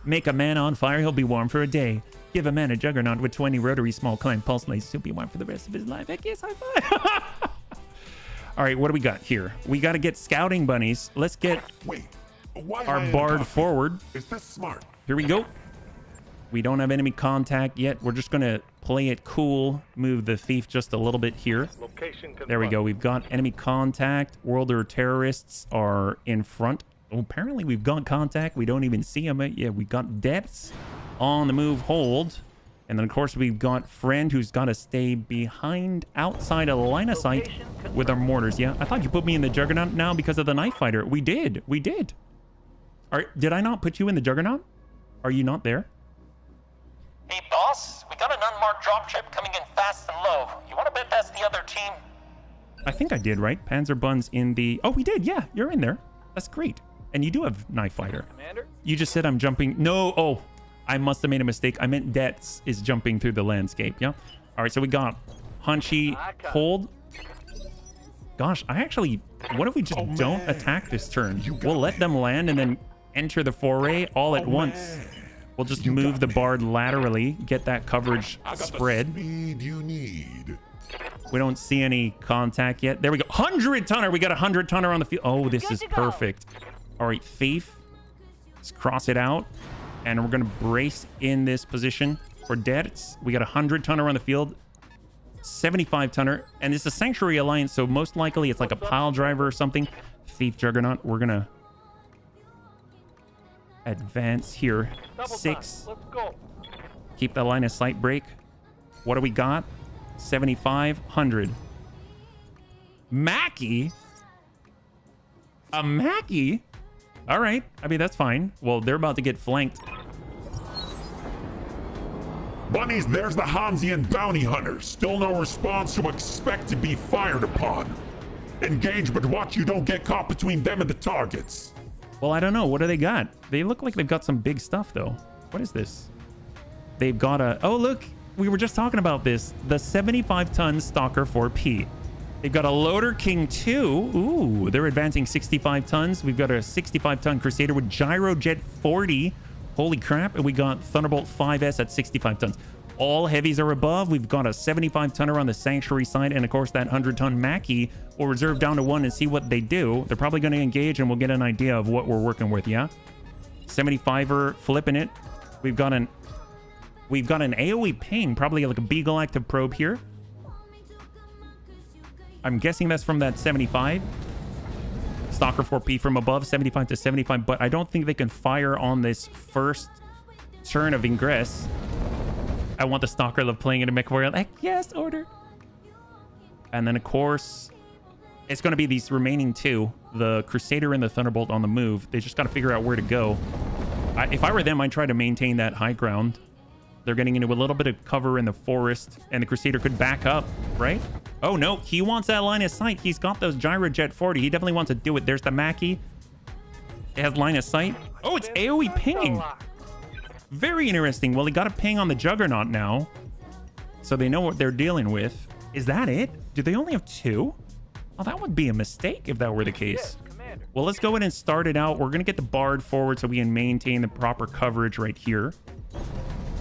Make a man on fire, he'll be warm for a day. Give a man a juggernaut with 20 rotary small clan pulse lace. He'll be warm for the rest of his life. Heck yes, high five. All right, what do we got here? We got to get scouting bunnies. Let's get our bard forward.
Is this smart?
Here we go. We don't have enemy contact yet. We're just going to play it cool. Move the thief just a little bit here. There we go. We've got enemy contact. Worlder terrorists are in front Oh, apparently we've got contact. We don't even see him. Yeah, we got depths on the move hold. And then, of course, we've got friend who's got to stay behind outside a line of sight with our mortars. Yeah, I thought you put me in the Juggernaut now because of the knife fighter. We did. We did. Did I not put you in the Juggernaut? Are you not there?
Hey, boss, we got an unmarked dropship coming in fast and low. You want to bet that's the other team?
I think I did, right? Panzerbun's in the... Oh, we did. Yeah, you're in there. That's great. And you do have knife fighter.
Commander?
You just said I'm jumping. No. Oh, I must have made a mistake. I meant Debts is jumping through the landscape. Yeah. All right. So we got Hunchy hold. Gosh, I actually... What if we just don't attack this turn? We'll let them land and then enter the foray all at once. We'll just move the Bard laterally, get that coverage spread.
The speed you need.
We don't see any contact yet. There we go. 100-tonner. We got a 100-tonner on the field. Oh, this is perfect. All right, Thief. Let's cross it out. And we're going to brace in this position for Debts. We got a 100-tonner on the field. 75-tonner. And it's a Sanctuary Alliance, so most likely it's like a pile driver or something. Thief Juggernaut. We're going to advance here. 6.
Let's go.
Keep that line of sight break. What do we got? 75, 100. Mackie? A Mackie? All right. I mean, that's fine. Well, they're about to get flanked.
Bunnies, there's the Hansian bounty hunters. Still no response, so expect to be fired upon. Engage, but watch you don't get caught between them and the targets.
Well, I don't know. What do they got? They look like they've got some big stuff, though. What is this? They've got a... Oh, look. We were just talking about this. The 75-ton Stalker 4P. They've got a Loader King 2. Ooh, they're advancing 65 tons. We've got a 65-ton Crusader with Gyrojet 40. Holy crap. And we got Thunderbolt 5S at 65 tons. All heavies are above. We've got a 75-tonner on the Sanctuary side. And, of course, that 100-ton Mackie will reserve down to 1 and see what they do. They're probably going to engage, and we'll get an idea of what we're working with, yeah? 75er flipping it. We've got an AoE ping, probably like a Beagle active probe here. I'm guessing that's from that 75. Stalker 4P from above, 75 to 75, but I don't think they can fire on this first turn of ingress. I want the Stalker Love playing in a mech warrior. Like, yes, order. And then, of course, it's going to be these remaining two, the Crusader and the Thunderbolt on the move. They just got to figure out where to go. If I were them, I'd try to maintain that high ground. They're getting into a little bit of cover in the forest, and the Crusader could back up, right? Oh, no. He wants that line of sight. He's got those Gyrojet 40. He definitely wants to do it. There's the Mackie. It has line of sight. Oh, it's AoE pinging. Very interesting. Well, he got a ping on the Juggernaut now, so they know what they're dealing with. Is that it? Do they only have 2? Oh, that would be a mistake if that were the case. Well, let's go ahead and start it out. We're going to get the Bard forward so we can maintain the proper coverage right here.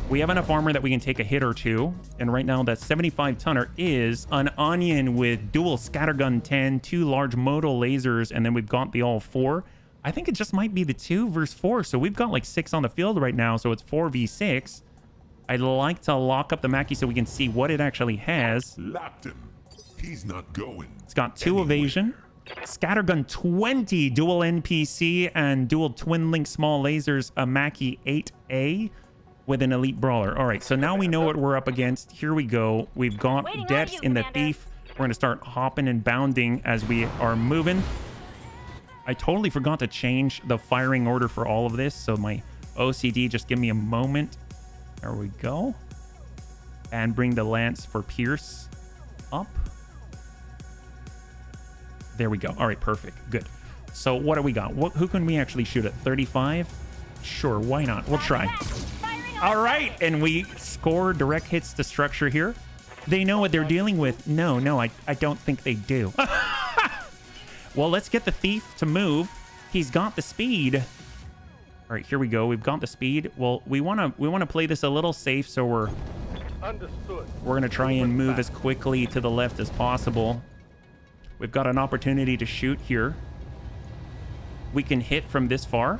We have enough armor that we can take a hit or two. And right now, that 75-tonner is an Onion with dual Scattergun 10, 2 large modal lasers, and then we've got the all 4. I think it just might be the 2 versus 4. So we've got like 6 on the field right now, so it's 4v6. I'd like to lock up the Mackie so we can see what it actually has.
Locked him. He's not going.
It's got 2 evasion. Scattergun 20, dual NPC, and dual twin link small lasers, a Mackie 8A. With an elite brawler. All right, so now we know what we're up against. Here we go. We've got Depths in the Thief. We're going to start hopping and bounding as we are moving. I totally forgot to change the firing order for all of this, so my OCD, just give me a moment. There we go. And bring the Lance for Pierce up. There we go. All right, perfect. Good. So what do we got? Who can we actually shoot at? 35? Sure, why not? We'll try. All right, and we score direct hits to structure here. They know what they're dealing with. No, I don't think they do. Well, let's get the Thief to move. He's got the speed. All right, here we go. We've got the speed. Well, we want to play this a little safe, so we're going to try and move as quickly to the left as possible. We've got an opportunity to shoot here. We can hit from this far.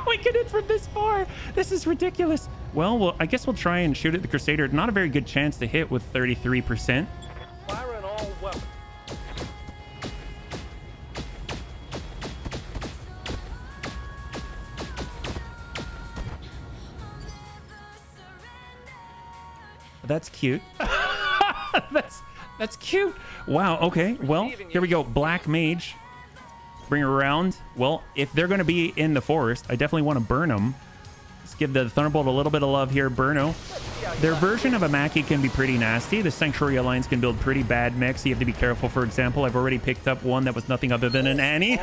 We can hit from this far. This is ridiculous. Well, I guess we'll try and shoot at the Crusader. Not a very good chance to hit with 33%.
Firing all weapons.
That's cute. That's cute. Wow. Okay. Well, here we go. Black Mage. Bring her around. Well, if they're going to be in the forest, I definitely want to burn them. Let's give the Thunderbolt a little bit of love here. Burno. Their version of a Mackie can be pretty nasty. The Sanctuary Alliance can build pretty bad mechs. So you have to be careful. For example, I've already picked up one that was nothing other than an Annie.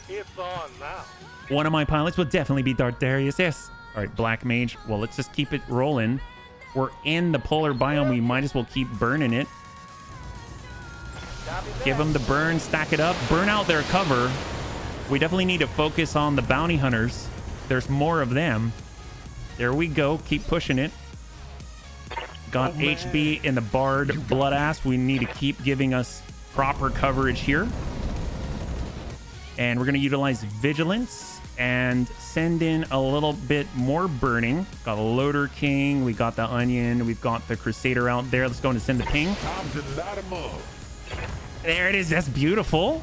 It's on now.
One of my pilots will definitely be Darth Darius. Yes. All right, Black Mage. Well, let's just keep it rolling. We're in the polar biome. We might as well keep burning it. Give them the burn. Stack it up. Burn out their cover. We definitely need to focus on the bounty hunters. There's more of them. There we go. Keep pushing it. Got HB in the Bard Bloodass. We need to keep giving us proper coverage here. And we're going to utilize Vigilance and send in a little bit more burning. Got a Loader King. We got the Onion. We've got the Crusader out there. Let's go and send the ping. There it is. That's beautiful.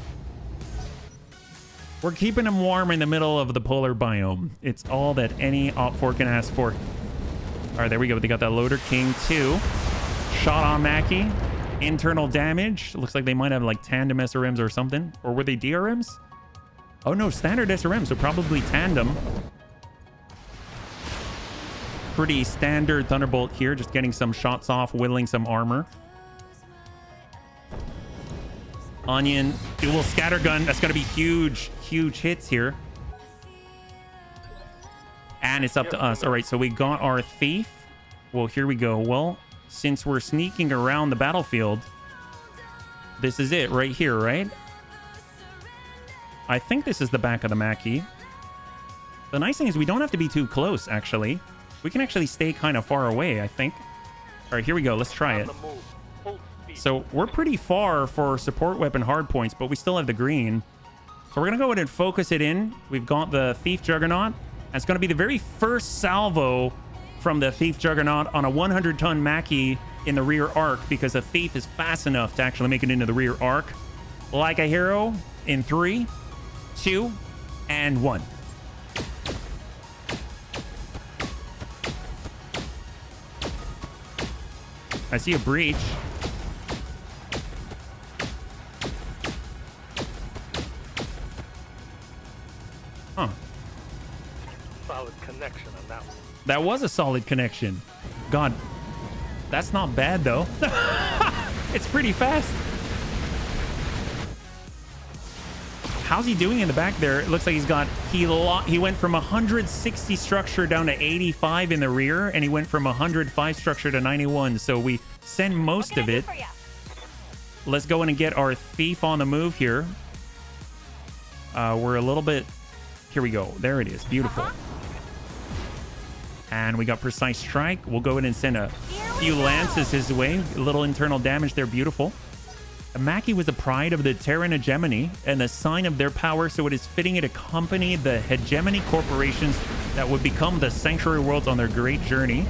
We're keeping them warm in the middle of the polar biome. It's all that any Op4 can ask for. All right, there we go. They got that Loader King too. Shot on Mackie. Internal damage. Looks like they might have like tandem SRMs or something. Or were they DRMs? Oh no, standard SRM, so probably tandem. Pretty standard Thunderbolt here, just getting some shots off, whittling some armor. Onion, dual scattergun. That's gonna be huge, huge hits here. And it's up to us. All right, so we got our Thief. Well, here we go. Well, since we're sneaking around the battlefield, this is it right here, right? I think this is the back of the Mackie. The nice thing is we don't have to be too close, actually. We can actually stay kind of far away, I think. All right, here we go. Let's try it. So we're pretty far for support weapon hardpoints, but we still have the green. So we're going to go ahead and focus it in. We've got the Thief Juggernaut. And it's going to be the very first salvo from the Thief Juggernaut on a 100-ton Mackie in the rear arc, because a Thief is fast enough to actually make it into the rear arc. Like a hero in 3, 2, and 1. I see a breach. Huh.
Solid connection on that one.
That was a solid connection. God, that's not bad though. It's pretty fast. How's he doing in the back there? It looks like he's got, he went from 160 structure down to 85 in the rear, and he went from 105 structure to 91. So we send most of it. Let's go in and get our Thief on the move here. We're a little bit, here we go. There it is. Beautiful. And we got Precise Strike. We'll go in and send a few lances his way. A little internal damage there. Beautiful. Mackie was the pride of the Terran hegemony and the sign of their power, so it is fitting it accompany the hegemony corporations that would become the Sanctuary Worlds on their great journey.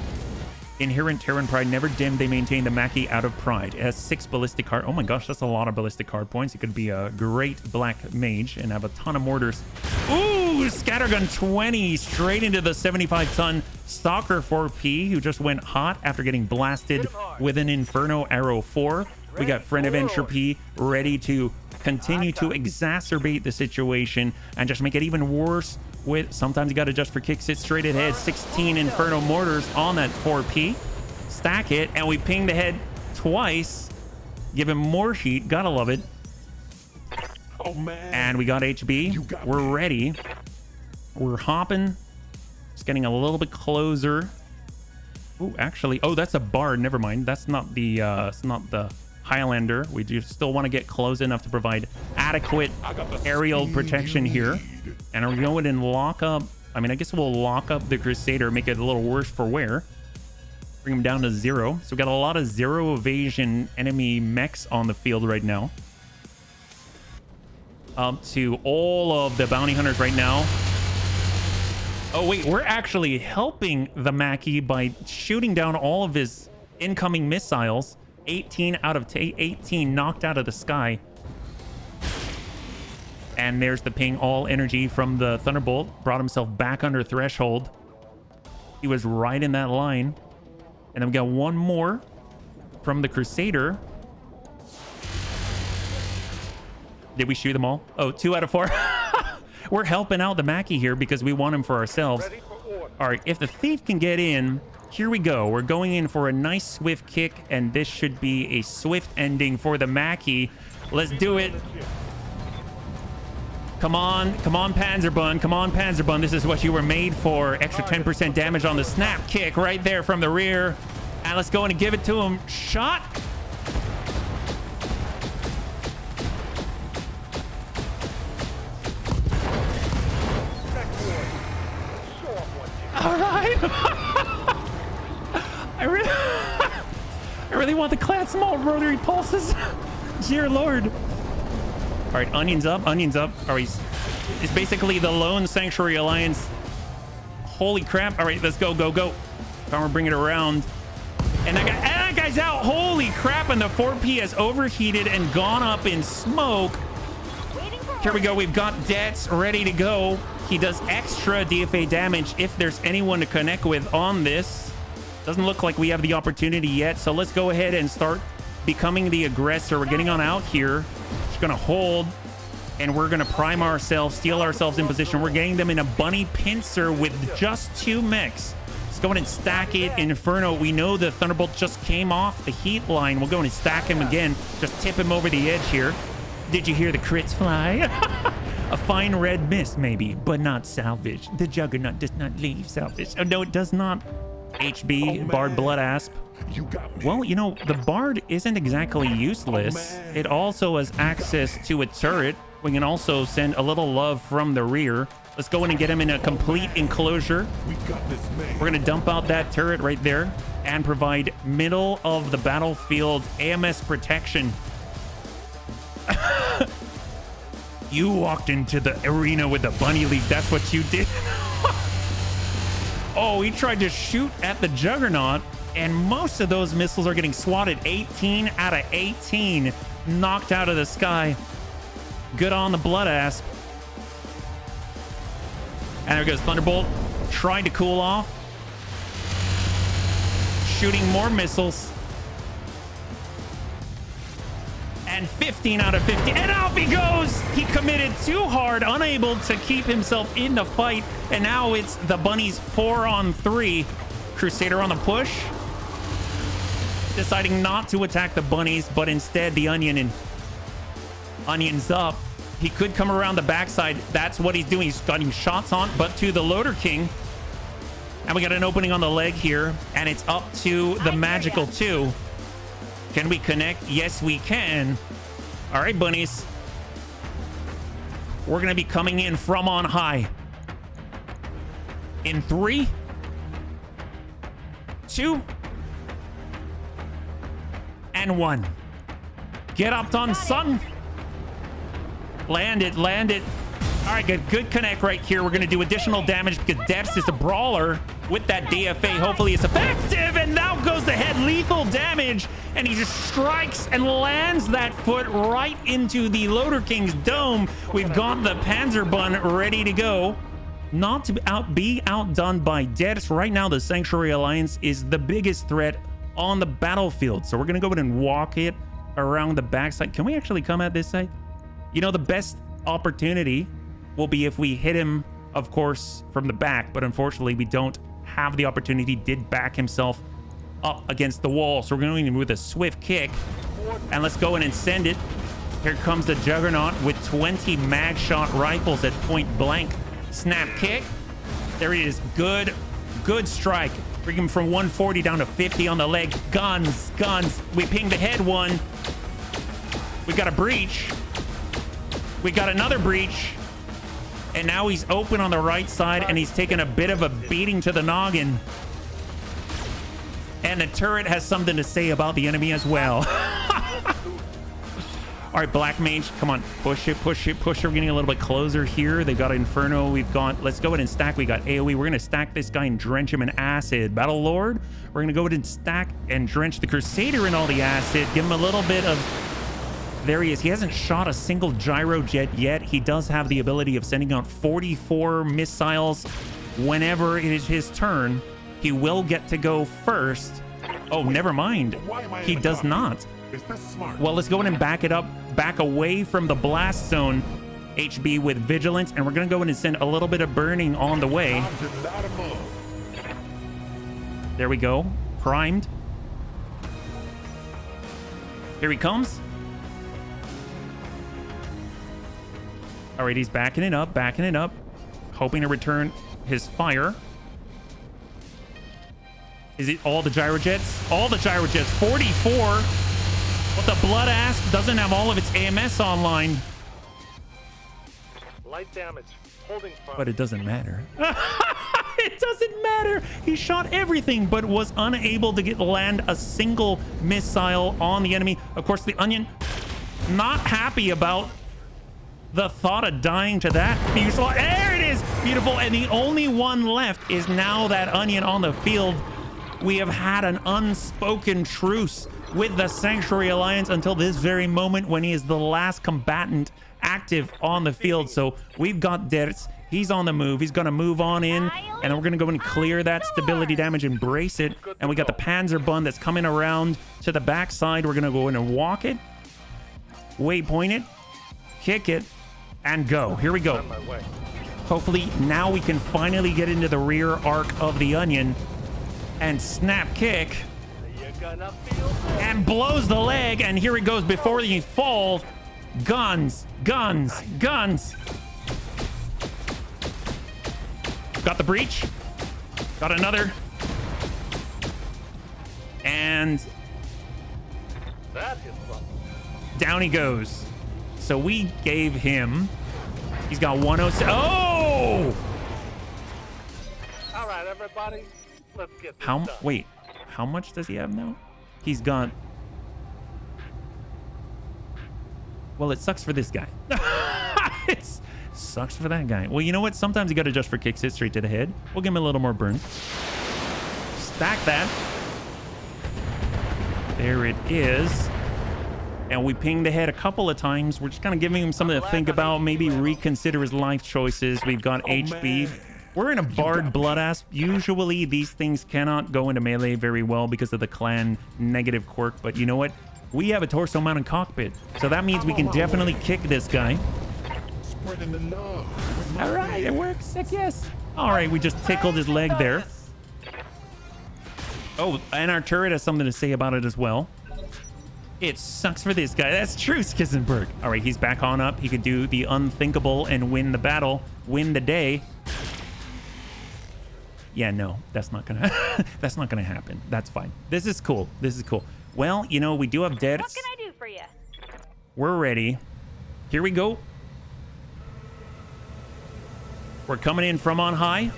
Inherent Terran pride never dimmed. They maintain the Mackie out of pride. It has 6 ballistic card. Oh my gosh, that's a lot of ballistic card points. It could be a great black mage and have a ton of mortars. Ooh, Scattergun 20 straight into the 75-ton Stalker 4P, who just went hot after getting blasted with an Inferno Arrow 4. We got Friend of Entropy ready to continue to exacerbate the situation and just make it even worse with, sometimes you got to adjust for kicks, it straight ahead. 16 Inferno Mortars on that 4P. Stack it, and we ping the head twice. Give him more heat. Gotta love it.
Oh, man.
And we got HB. We're ready. We're hopping. Just getting a little bit closer. Oh, actually, oh, that's a Bard. Never mind. That's not the, it's not the Highlander. We do still want to get close enough to provide adequate aerial protection here. And we're going and lock up, I mean, I guess we'll lock up the Crusader, make it a little worse for wear. Bring him down to 0. So we got a lot of 0 evasion enemy mechs on the field right now. Up to all of the bounty hunters right now. Oh wait, we're actually helping the Mackie by shooting down all of his incoming missiles. 18 out of 18 knocked out of the sky. And there's the ping. All energy from the Thunderbolt. Brought himself back under threshold. He was right in that line. And then we got one more. from the Crusader. Did we shoot them all? Oh, 2 out of 4. We're helping out the Mackie here because we want him for ourselves. All right, if the Thief can get in, here we go. We're going in for a nice swift kick, and this should be a swift ending for the Mackie. Let's do it. Come on, Panzerbun. Come on, Panzerbun. This is what you were made for. Extra 10% damage on the snap kick right there from the rear. And let's go in and give it to him. Shot. All right. I really want the clad small rotary pulses. Dear Lord. All right, onions up, onions up. All right, it's basically the lone Sanctuary Alliance. Holy crap. All right, let's go, go, go. Farmer, bring it around. And that guy's out. Holy crap. And the 4P has overheated and gone up in smoke. Here we go. We've got Debts ready to go. He does extra DFA damage if there's anyone to connect with on this. Doesn't look like we have the opportunity yet. So let's go ahead and start becoming the aggressor. We're getting on out here. Just gonna hold, and we're gonna prime ourselves, steal ourselves in position. We're getting them in a bunny pincer with just 2 mechs. Let's go in and stack it. Inferno, we know the Thunderbolt just came off the heat line. We'll go in and stack him again. Just tip him over the edge here. Did you hear the crits fly? A fine red mist, maybe, but not salvage. The Juggernaut does not leave salvage. Oh, no, it does not. HB, Bard Blood Asp.
You got me.
Well, you know, the Bard isn't exactly useless. It also has access to a turret. We can also send a little love from the rear. Let's go in and get him in a complete enclosure.
We got this, man.
We're going to dump out that turret right there and provide middle of the battlefield AMS protection. You walked into the arena with a bunny leaf. That's what you did. Oh, he tried to shoot at the Juggernaut, and most of those missiles are getting swatted. 18 out of 18 knocked out of the sky. Good on the Blood Asp. And there goes Thunderbolt, trying to cool off. Shooting more missiles. And 15 out of 50. And off he goes. He committed too hard, unable to keep himself in the fight. And now it's the bunnies 4-on-3. Crusader on the push. Deciding not to attack the bunnies, but instead the onion, and onions up. He could come around the backside. That's what he's doing. He's getting shots on, but to the Loader King. And we got an opening on the leg here. And it's up to the Magical 2. Can we connect? Yes, we can. All right, bunnies. We're going to be coming in from on high. In 3, 2, and 1. Get up, done, son. Land it, land it. All right, good connect right here. We're going to do additional damage because Debs is a brawler with that DFA. Hopefully it's effective, and now goes the head. Lethal damage, and he just strikes and lands that foot right into the Loader King's dome. We've got the Panzerbun ready to go. Not to be outdone by Debs. Right now, the Sanctuary Alliance is the biggest threat on the battlefield. So we're going to go ahead and walk it around the backside. Can we actually come at this side? You know, the best opportunity will be if we hit him, of course, from the back, but unfortunately we don't have the opportunity. He did back himself up against the wall, so we're going in with a swift kick, and let's go in and send it. Here comes the Juggernaut with 20 mag shot rifles at point blank. Snap kick. There he is. Good strike. Bring him from 140 down to 50 on the leg. Guns. We pinged the head one. We got a breach. We got another breach. And now he's open on the right side, and he's taking a bit of a beating to the noggin. And the turret has something to say about the enemy as well. All right, Black Mage, come on. Push it. We're getting a little bit closer here. They got Inferno. We've got, let's go ahead and stack. We got AoE. We're going to stack this guy and drench him in acid. Battle Lord, we're going to go ahead and stack and drench the Crusader in all the acid. Give him a little bit of... There he is. He hasn't shot a single gyro jet yet. He does have the ability of sending out 44 missiles whenever it is his turn. He will get to go first. Oh, never mind.
Why am I in
He
the
does
cockpit?
not.
Is this smart?
Well, let's go in and back it up, back away from the blast zone, HB, with vigilance, and we're gonna go in and send a little bit of burning on the way.
Time to light 'em up.
There we go. Primed. Here he comes. All right, he's backing it up, hoping to return his fire. Is it all the gyrojets? All the gyrojets, 44. But the blood asp doesn't have all of its AMS online.
Light damage. Holding fire.
But it doesn't matter. It doesn't matter. He shot everything, but was unable to land a single missile on the enemy. Of course, the Onion not happy about the thought of dying to that fuselage. There it is. Beautiful. And the only one left is now that Onion on the field. We have had an unspoken truce with the Sanctuary Alliance until this very moment when he is the last combatant active on the field. So we've got Dertz. He's on the move. He's going to move on in, and then we're going to go and clear that stability damage and brace it. And we got the Panzerbund that's coming around to the backside. We're going to go in and walk it, waypoint it, kick it, and go. Here we go.
On my way.
Hopefully now we can finally get into the rear arc of the Onion and snap kick.
You're gonna feel good.
And blows the leg, and here it goes before he falls. Guns, guns, guns. Got the breach. Got another. And
That is fun.
down he goes. So we gave him, he's got 106. Oh!
All right, everybody. Let's get this
How,
done.
wait, how much does he have now? He's got, well, it sucks for this guy. It sucks for that guy. Well, you know what? Sometimes you got to adjust for kicks, hit straight to the head. We'll give him a little more burn. Stack that. There it is. And we pinged ahead a couple of times. We're just kind of giving him something to think about. Maybe reconsider his life choices. We've got HB. We're in a Bard Blood Asp. Usually these things cannot go into melee very well because of the clan negative quirk. But you know what? We have a torso mounted cockpit. So that means we can definitely kick this guy.
Spreading the love.
All right, it works. Heck yes. All right, we just tickled his leg there. Oh, and our turret has something to say about it as well. It sucks for this guy. That's true, Skissenberg. All right, he's back on up. He could do the unthinkable and win the battle, win the day. Yeah, no, that's not gonna that's not gonna happen. That's fine. This is cool. This is cool. Well, you know, we do have deaths.
What can I do for you?
We're ready. Here we go. We're coming in from on high.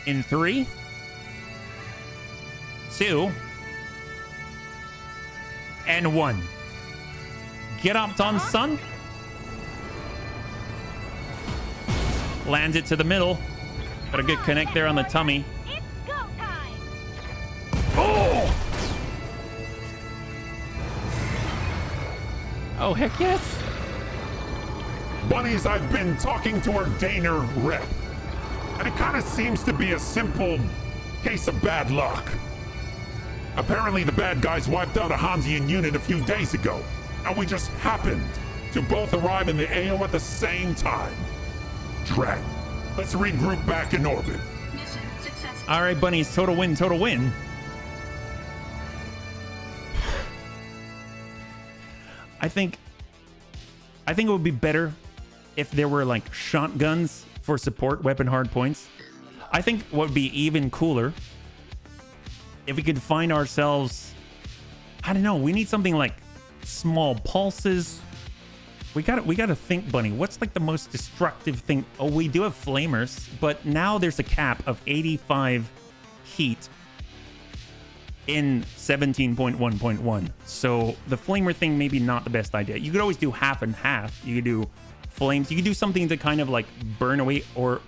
In 3, 2, and 1. Get up, on son. Lands it to the middle. Got a good connect there on the tummy.
It's go time.
Oh! Oh, heck yes.
Bunnies, I've been talking to our Daner rep, and it kind of seems to be a simple case of bad luck. Apparently the bad guys wiped out a Hansian unit a few days ago, and we just happened to both arrive in the AO at the same time. Drat. Let's regroup back in orbit.
Mission successful.
All right, bunnies, total win, total win. I think it would be better if there were like shotguns for support weapon hard points. I think what would be even cooler if we could find ourselves, I don't know, we need something like small pulses. We gotta think, Bunny. What's like the most destructive thing? Oh, we do have flamers, but now there's a cap of 85 heat in 17.1.1. So the flamer thing maybe not the best idea. You could always do half and half. You could do flames. You could do something to kind of like burn away, or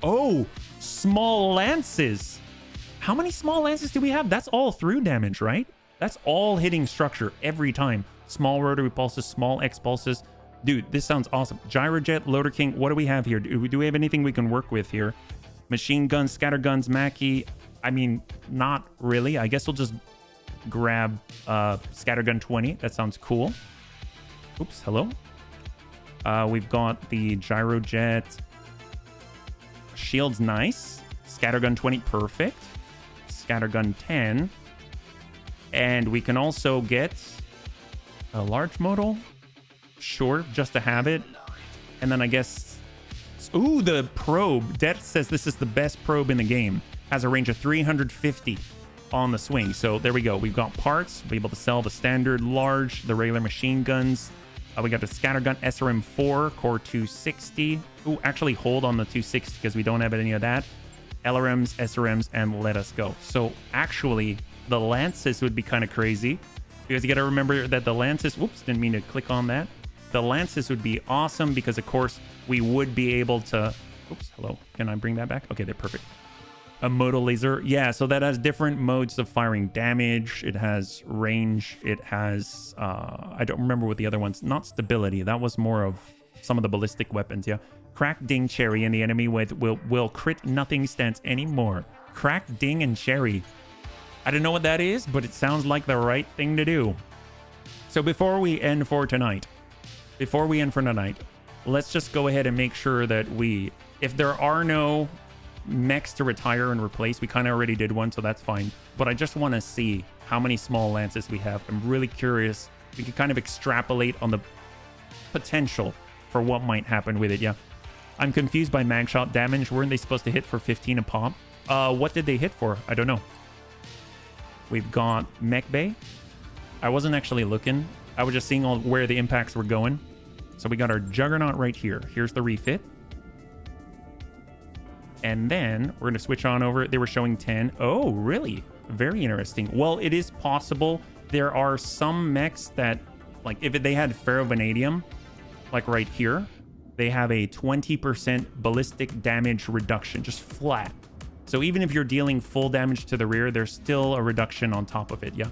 small lances. How many small lances do we have? That's all through damage, right? That's all hitting structure every time. Small rotary pulses, small X pulses. Dude, this sounds awesome. Gyrojet, Loader King, what do we have here? Do we have anything we can work with here? Machine guns, scatter guns, Mackie. I mean, not really. I guess we'll just grab Scattergun 20. That sounds cool. Oops, hello. We've got the Gyrojet. Shield's nice. Scattergun 20, perfect. Scattergun 10. And we can also get a large modal. Sure, just to have it. And then I guess... Ooh, the probe. Death says this is the best probe in the game. Has a range of 350 on the swing. So there we go. We've got parts. We'll be able to sell the standard, large, the regular machine guns. We got the Scattergun SRM4, core 260. Ooh, actually hold on the 260 because we don't have any of that. LRMs, SRMs, and let us go. So actually, the Lances would be kind of crazy because you got to remember that the Lances, whoops, didn't mean to click on that. The Lances would be awesome because, of course, we would be able to... Oops, hello. Can I bring that back? Okay, they're perfect. A modal laser. Yeah, so that has different modes of firing damage. It has range. It has... I don't remember what the other ones... Not stability. That was more of some of the ballistic weapons, yeah. Crack, ding, cherry, and the enemy with will crit nothing stance anymore. Crack, ding, and cherry. I don't know what that is, but it sounds like the right thing to do. So before we end for tonight... let's just go ahead and make sure that we... If there are no mechs to retire and replace, we kind of already did one, so that's fine. But I just want to see how many small lances we have. I'm really curious. We can kind of extrapolate on the potential for what might happen with it, yeah. I'm confused by mag shot damage. Weren't they supposed to hit for 15 a pop? What did they hit for? I don't know. We've got Mech Bay. I wasn't actually looking. I was just seeing all where the impacts were going. So we got our Juggernaut right here. Here's the refit. And then we're going to switch on over. They were showing 10. Oh, really? Very interesting. Well, it is possible. There are some mechs that, like, if they had ferrovanadium, like right here, they have a 20% ballistic damage reduction, just flat. So even if you're dealing full damage to the rear, there's still a reduction on top of it, yeah?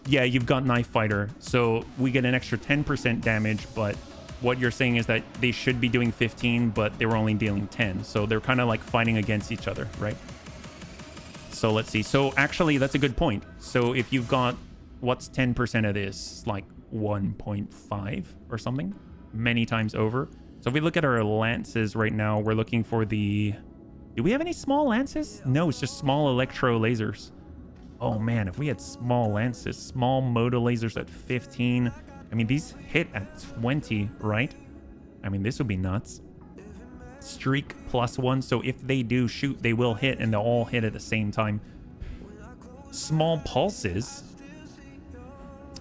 Yeah, you've got Knife Fighter, so we get an extra 10% damage, but what you're saying is that they should be doing 15, but they were only dealing 10. So they're kind of like fighting against each other, right? So let's see. So actually, that's a good point. So if you've got, what's 10% of this? Like 1.5 or something? Many times over. So if we look at our lances right now, we're looking for the... Do we have any small lances? No, it's just small electro lasers. Oh man, if we had small lances, small modal lasers at 15... I mean, these hit at 20, right? I mean, this would be nuts. Streak +1, so if they do shoot, they will hit, and they'll all hit at the same time. Small pulses.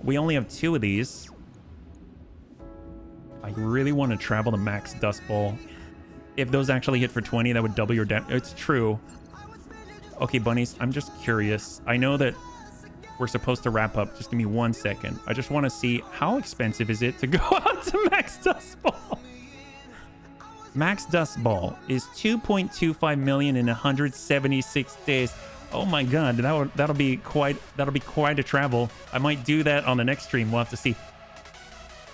We only have 2 of these. I really want to travel the max dust ball. If those actually hit for 20, that would double your damage. It's true. Okay, bunnies, I'm just curious. I know that we're supposed to wrap up. Just give me 1 second. I just want to see how expensive is it to go out to Max Dust Ball. Max Dust Ball is 2.25 million in 176 days. Oh my god, that'll be quite a travel. I might do that on the next stream. We'll have to see.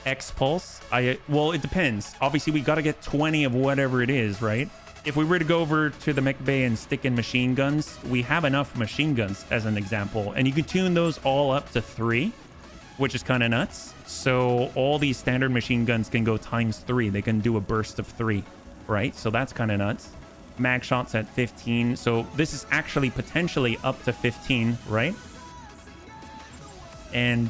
X Pulse. Well, it depends. Obviously, we got to get 20 of whatever it is, right? If we were to go over to the mech bay and stick in machine guns, we have enough machine guns as an example. And you can tune those all up to 3, which is kind of nuts. So all these standard machine guns can go ×3. They can do a burst of 3, right? So that's kind of nuts. Mag shots at 15. So this is actually potentially up to 15, right? And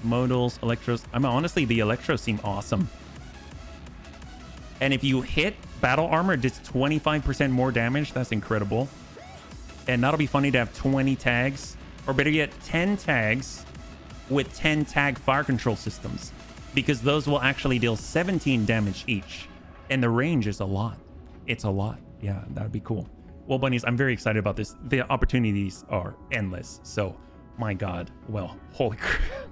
modals, electros. I mean, honestly, the electros seem awesome. And if you hit battle armor, it does 25% more damage. That's incredible. And that'll be funny to have 20 tags, or better yet, 10 tags with 10 tag fire control systems, because those will actually deal 17 damage each. And the range is a lot. It's a lot. Yeah, that would be cool. Well, bunnies, I'm very excited about this. The opportunities are endless. So, my God. Well, holy crap.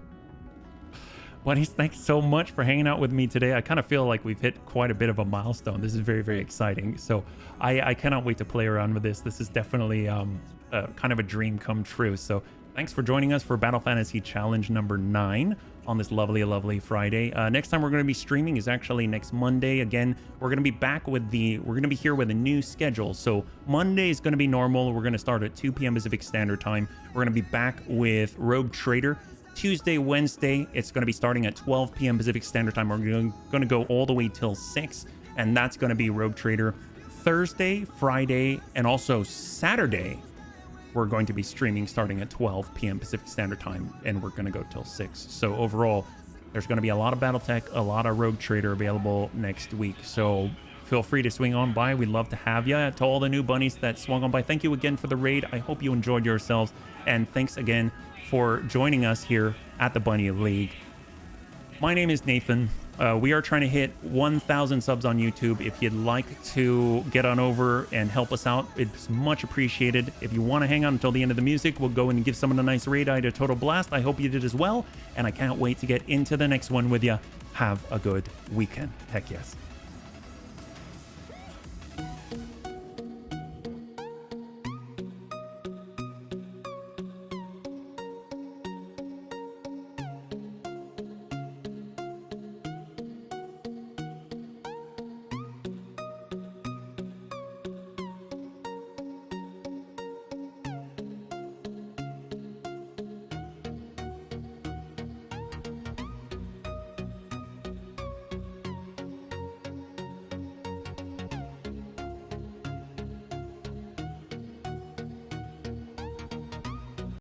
Bunnies, thanks so much for hanging out with me today. I kind of feel like we've hit quite a bit of a milestone. This is very, very exciting. So I cannot wait to play around with this. This is definitely kind of a dream come true. So thanks for joining us for Battle Fantasy Challenge number 9. on this lovely Friday. Next time we're going to be streaming is actually next Monday. Again, we're going to be back with we're going to be here with a new schedule. So Monday is going to be normal. We're going to start at 2 p.m. Pacific Standard Time. We're going to be back with Rogue Trader. Tuesday, Wednesday, it's going to be starting at 12 p.m. Pacific Standard Time. We're going to go all the way till 6, and that's going to be Rogue Trader. Thursday, Friday, and also Saturday, we're going to be streaming starting at 12 p.m. Pacific Standard Time, and we're going to go till 6. So overall, there's going to be a lot of Battletech, a lot of Rogue Trader available next week. So feel free to swing on by. We'd love to have you. To all the new bunnies that swung on by, thank you again for the raid. I hope you enjoyed yourselves, and thanks again for joining us here at the Bunny League. My name is Nathan. We are trying to hit 1,000 subs on YouTube. If you'd like to get on over and help us out, it's much appreciated. If you want to hang out until the end of the music, we'll go and give someone a nice raid. I had a total blast. I hope you did as well. And I can't wait to get into the next one with you. Have a good weekend. Heck yes.